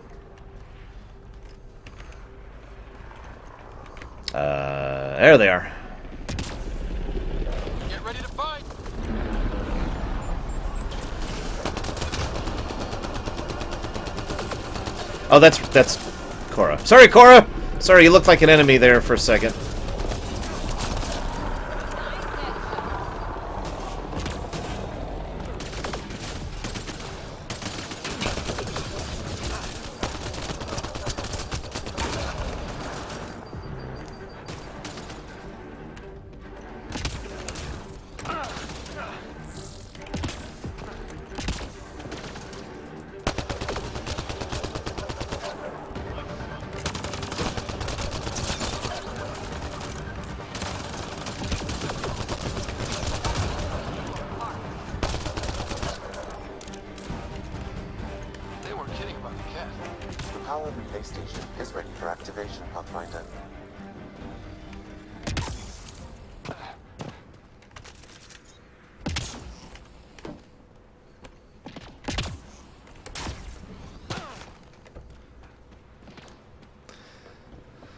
There they are. Get ready to fight! Oh, that's Cora. Sorry, Cora! Sorry, you looked like an enemy there for a second. They weren't kidding about the Ket. The power relay station is ready for activation, Pathfinder.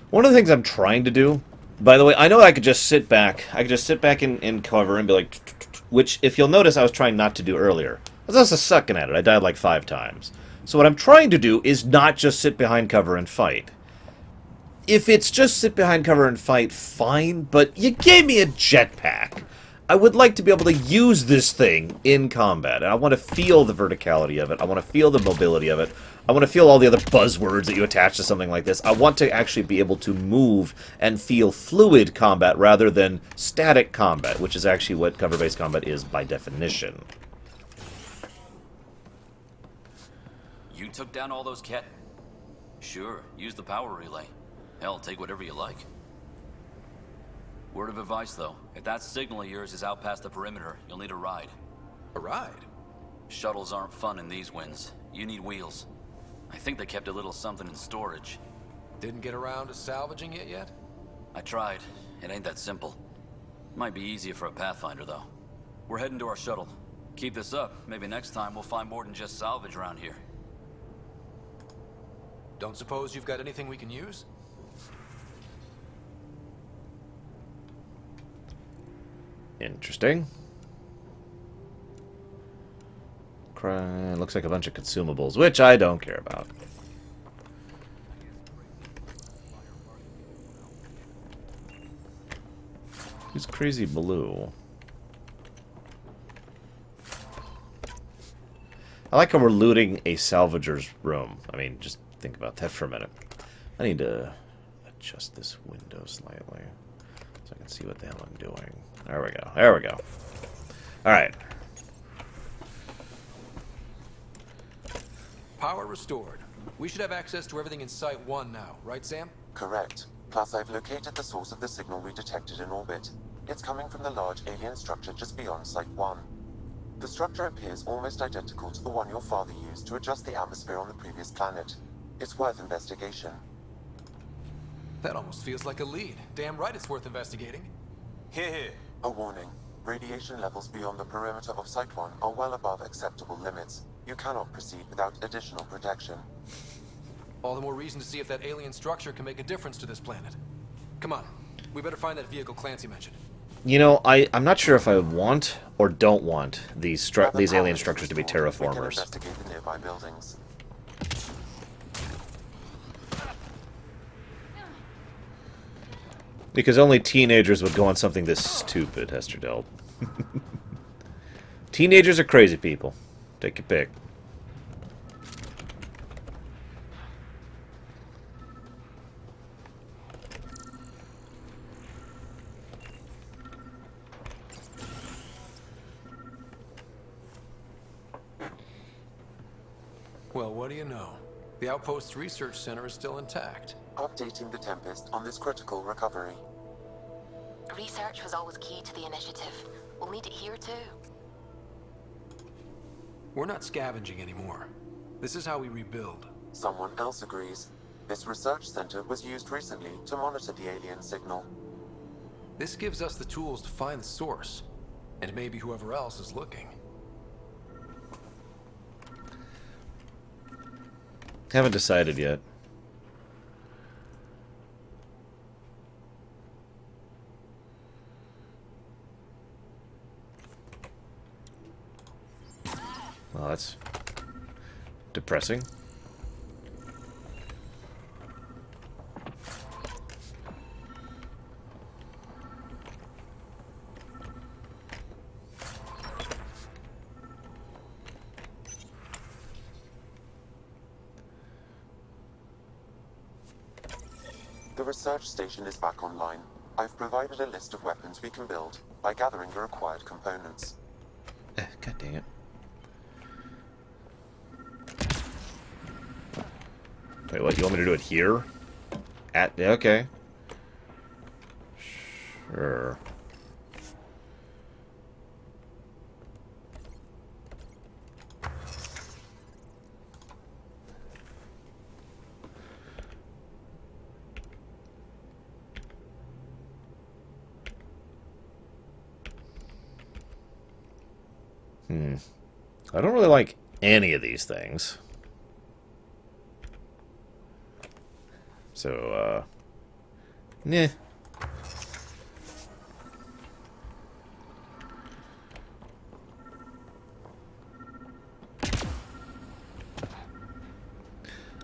One of the things I'm trying to do, by the way, I know I could just sit back. I could just sit back in cover and be like, which, if you'll notice, I was trying not to do earlier. I was also sucking at it. I died like 5 times. So what I'm trying to do is not just sit behind cover and fight. If it's just sit behind cover and fight, fine, but you gave me a jetpack. I would like to be able to use this thing in combat. And I want to feel the verticality of it. I want to feel the mobility of it. I want to feel all the other buzzwords that you attach to something like this. I want to actually be able to move and feel fluid combat rather than static combat, which is actually what cover-based combat is by definition. You took down all those Ket? Sure, use the power relay. Hell, take whatever you like. Word of advice, though. If that signal of yours is out past the perimeter, you'll need a ride. A ride? Shuttles aren't fun in these winds. You need wheels. I think they kept a little something in storage. Didn't get around to salvaging it yet? I tried. It ain't that simple. Might be easier for a Pathfinder, though. We're heading to our shuttle. Keep this up. Maybe next time we'll find more than just salvage around here. Don't suppose you've got anything we can use? Interesting. Looks like a bunch of consumables, which I don't care about. Who's Crazy Blue? I like how we're looting a salvager's room. I mean, just think about that for a minute. I need to adjust this window slightly so I can see what the hell I'm doing. There we go. There we go. Alright. Power restored. We should have access to everything in Site 1 now, right, Sam? Correct. Plus, I've located the source of the signal we detected in orbit. It's coming from the large alien structure just beyond Site 1. The structure appears almost identical to the one your father used to adjust the atmosphere on the previous planet. It's worth investigation. That almost feels like a lead. Damn right it's worth investigating. Here. A warning. Radiation levels beyond the perimeter of Site 1 are well above acceptable limits. You cannot proceed without additional protection. All the more reason to see if that alien structure can make a difference to this planet. Come on. We better find that vehicle Clancy mentioned. You know, I'm not sure if I want or don't want these alien structures to be terraformers. Investigate the nearby buildings. Because only teenagers would go on something this stupid, Hester Delt. Teenagers are crazy people. Take your pick. Well, what do you know? The Outpost's research center is still intact. Updating the Tempest on this critical recovery. Research was always key to the initiative. We'll need it here too. We're not scavenging anymore. This is how we rebuild. Someone else agrees. This research center was used recently to monitor the alien signal. This gives us the tools to find the source, and maybe whoever else is looking. Haven't decided yet. Well, that's depressing. The research station is back online. I've provided a list of weapons we can build by gathering the required components. God dang it. Wait, what? You want me to do it here? Okay. Sure. I don't really like any of these things. So, nah.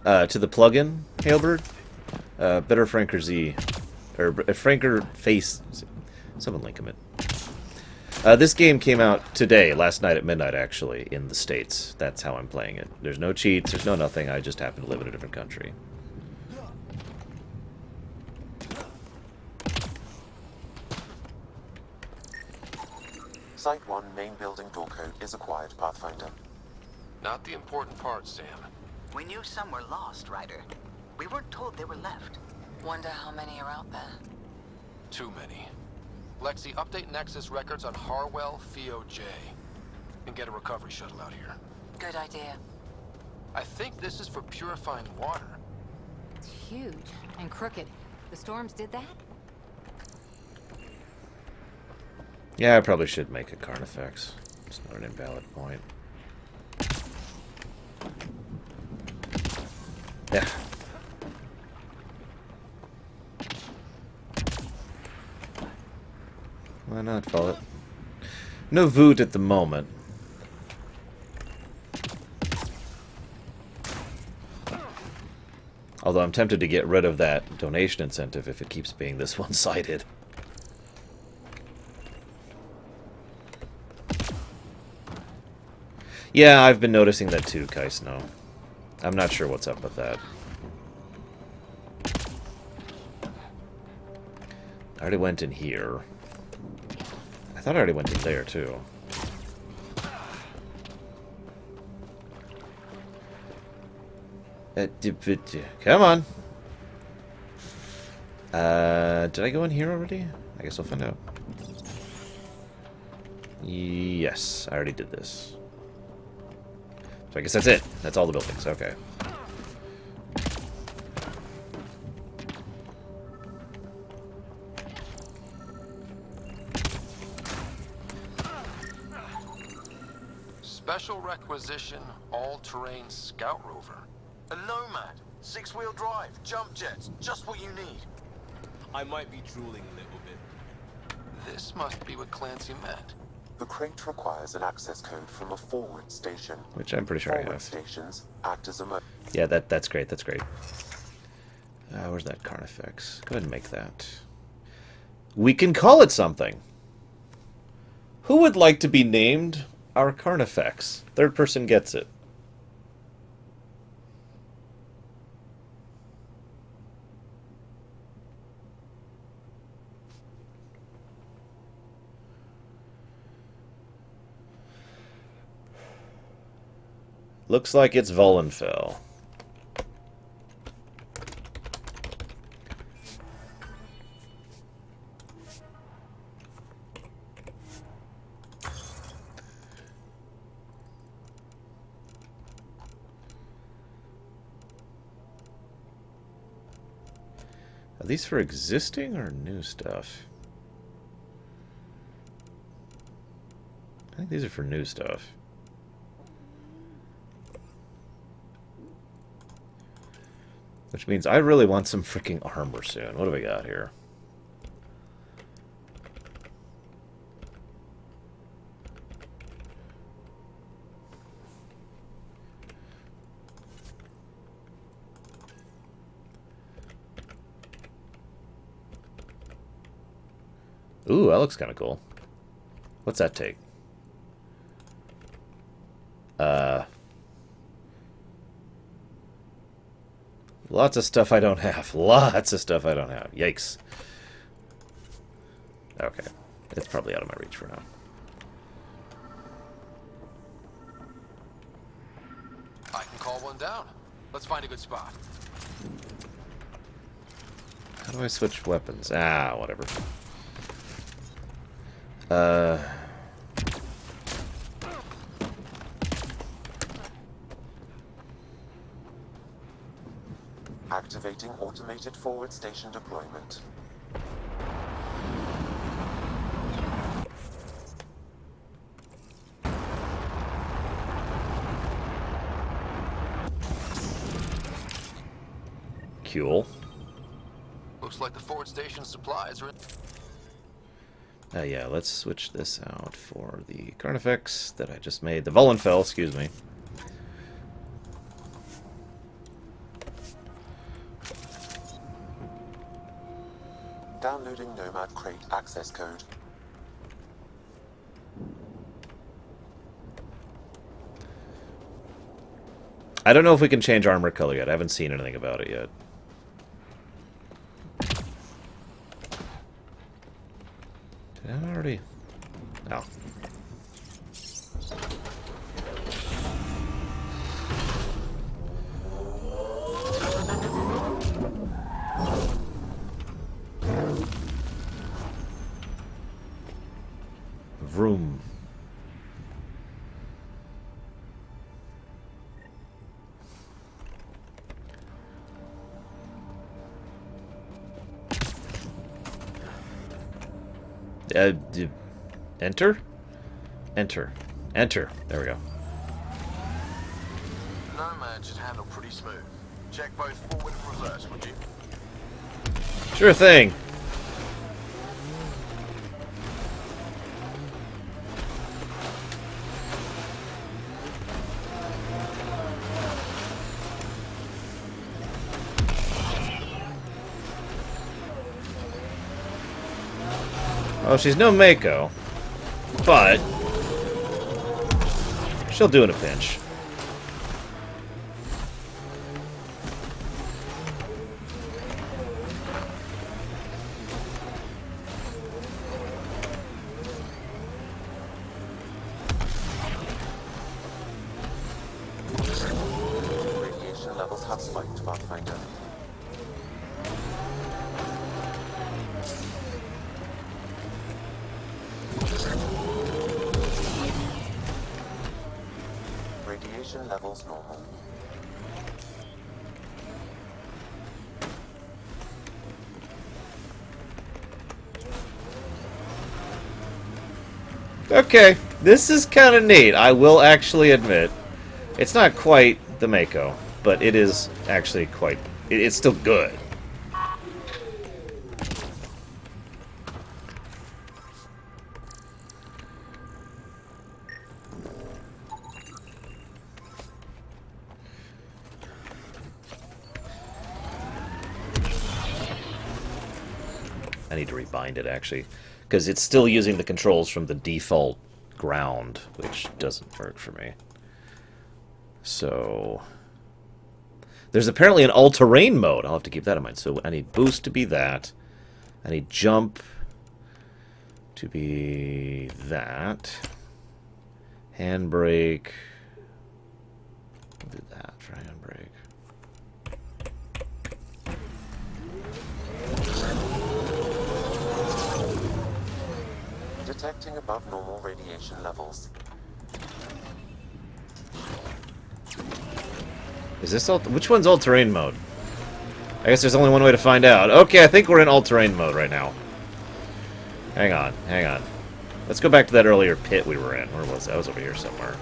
To the plugin, Hailbird, Better Franker Z, or Franker Face, someone link him it. This game came out today, last night at midnight, actually, in the States. That's how I'm playing it. There's no cheats, there's no nothing, I just happen to live in a different country. Site 1 main building door code is acquired, Pathfinder. Not the important part, Sam. We knew some were lost, Ryder. We weren't told they were left. Wonder how many are out there. Too many. Lexi, update Nexus records on Harwell, Theo-J. And get a recovery shuttle out here. Good idea. I think this is for purifying water. It's huge and crooked. The storms did that? Yeah, I probably should make a Carnifex. It's not an invalid point. Yeah. Why not, follow it? No Voot at the moment. Although I'm tempted to get rid of that donation incentive if it keeps being this one-sided. Yeah, I've been noticing that too, Kaisno. I'm not sure what's up with that. I already went in here. I thought I already went in there, too. Come on! Did I go in here already? I guess we'll find out. Yes, I already did this. So I guess that's it. That's all the buildings. Okay. Special requisition, all-terrain scout rover. A Nomad, 6-wheel drive, jump jets, just what you need. I might be drooling a little bit. This must be what Clancy meant. The crate requires an access code from a forward station. Which I'm pretty sure I Forward have. stations act as a Yeah, that's great. That's great. Where's that Carnifex? Go ahead and make that. We can call it something. Who would like to be named our Carnifex? Third person gets it. Looks like it's Vollenfell. Are these for existing or new stuff? I think these are for new stuff. Which means I really want some freaking armor soon. What do we got here? Ooh, that looks kind of cool. What's that take? Lots of stuff I don't have. Lots of stuff I don't have. Yikes. Okay. It's probably out of my reach for now. I can call one down. Let's find a good spot. How do I switch weapons? Ah, whatever. Activating automated forward station deployment. Cool. Looks like the forward station supplies are in. Yeah, let's switch this out for the Carnifex that I just made. The Vollenfell, excuse me. Downloading Nomad crate access code. I don't know if we can change armor color yet. I haven't seen anything about it yet. Did I already? No. Vroom. Enter? Enter. Enter. There we go. Nomad should handle pretty smooth. Check both forward and reverse, would you? Sure thing. Oh, she's no Mako, but She'll do in a pinch. Radiation levels have spiked, Pathfinder. Radiation levels normal. Okay, this is kind of neat, I will actually admit. It's not quite the Mako, but it is actually quite... It's still good. I need to rebind it, actually, because it's still using the controls from the default ground, which doesn't work for me. So... There's apparently an all-terrain mode. I'll have to keep that in mind. So I need boost to be that. I need jump to be that. Handbrake. We'll do that for handbrake. Detecting above normal radiation levels. Is this all... Which one's all-terrain mode? I guess there's only one way to find out. Okay, I think we're in all-terrain mode right now. Hang on, hang on. Let's go back to that earlier pit we were in. Where was that? I was over here somewhere.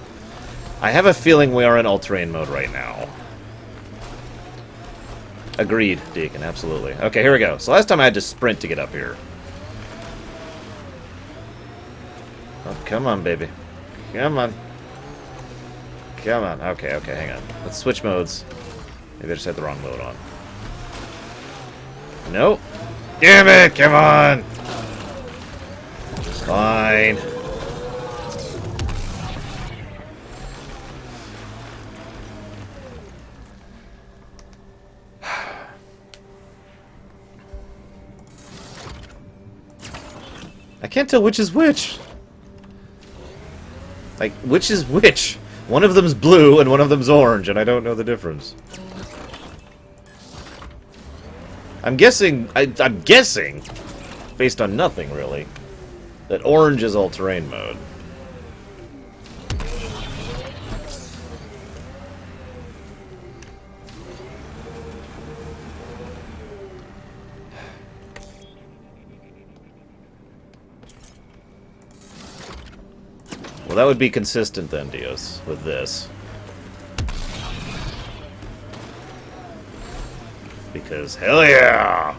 I have a feeling we are in all-terrain mode right now. Agreed, Deacon, absolutely. Okay, here we go. So last time I had to sprint to get up here. Oh, come on, baby. Come on. Come on. Okay, okay, hang on. Let's switch modes. Maybe I just had the wrong mode on. Nope. Damn it! Come on! Fine. I can't tell which is which. Like, which is which? One of them's blue and one of them's orange, and I don't know the difference. I'm guessing, I'm guessing, based on nothing really, that orange is all-terrain mode. Well, that would be consistent then, Dios, with this. Because, hell yeah!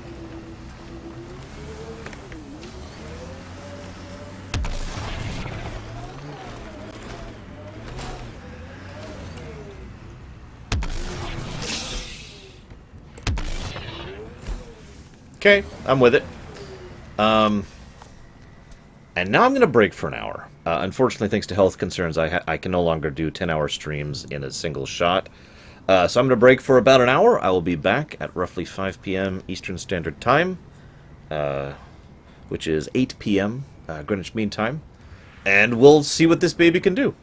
Okay, I'm with it. And now I'm going to break for an hour. Unfortunately, thanks to health concerns, I can no longer do 10-hour streams in a single shot. So I'm going to break for about an hour. I will be back at roughly 5 p.m. Eastern Standard Time, which is 8 p.m. Greenwich Mean Time. And we'll see what this baby can do.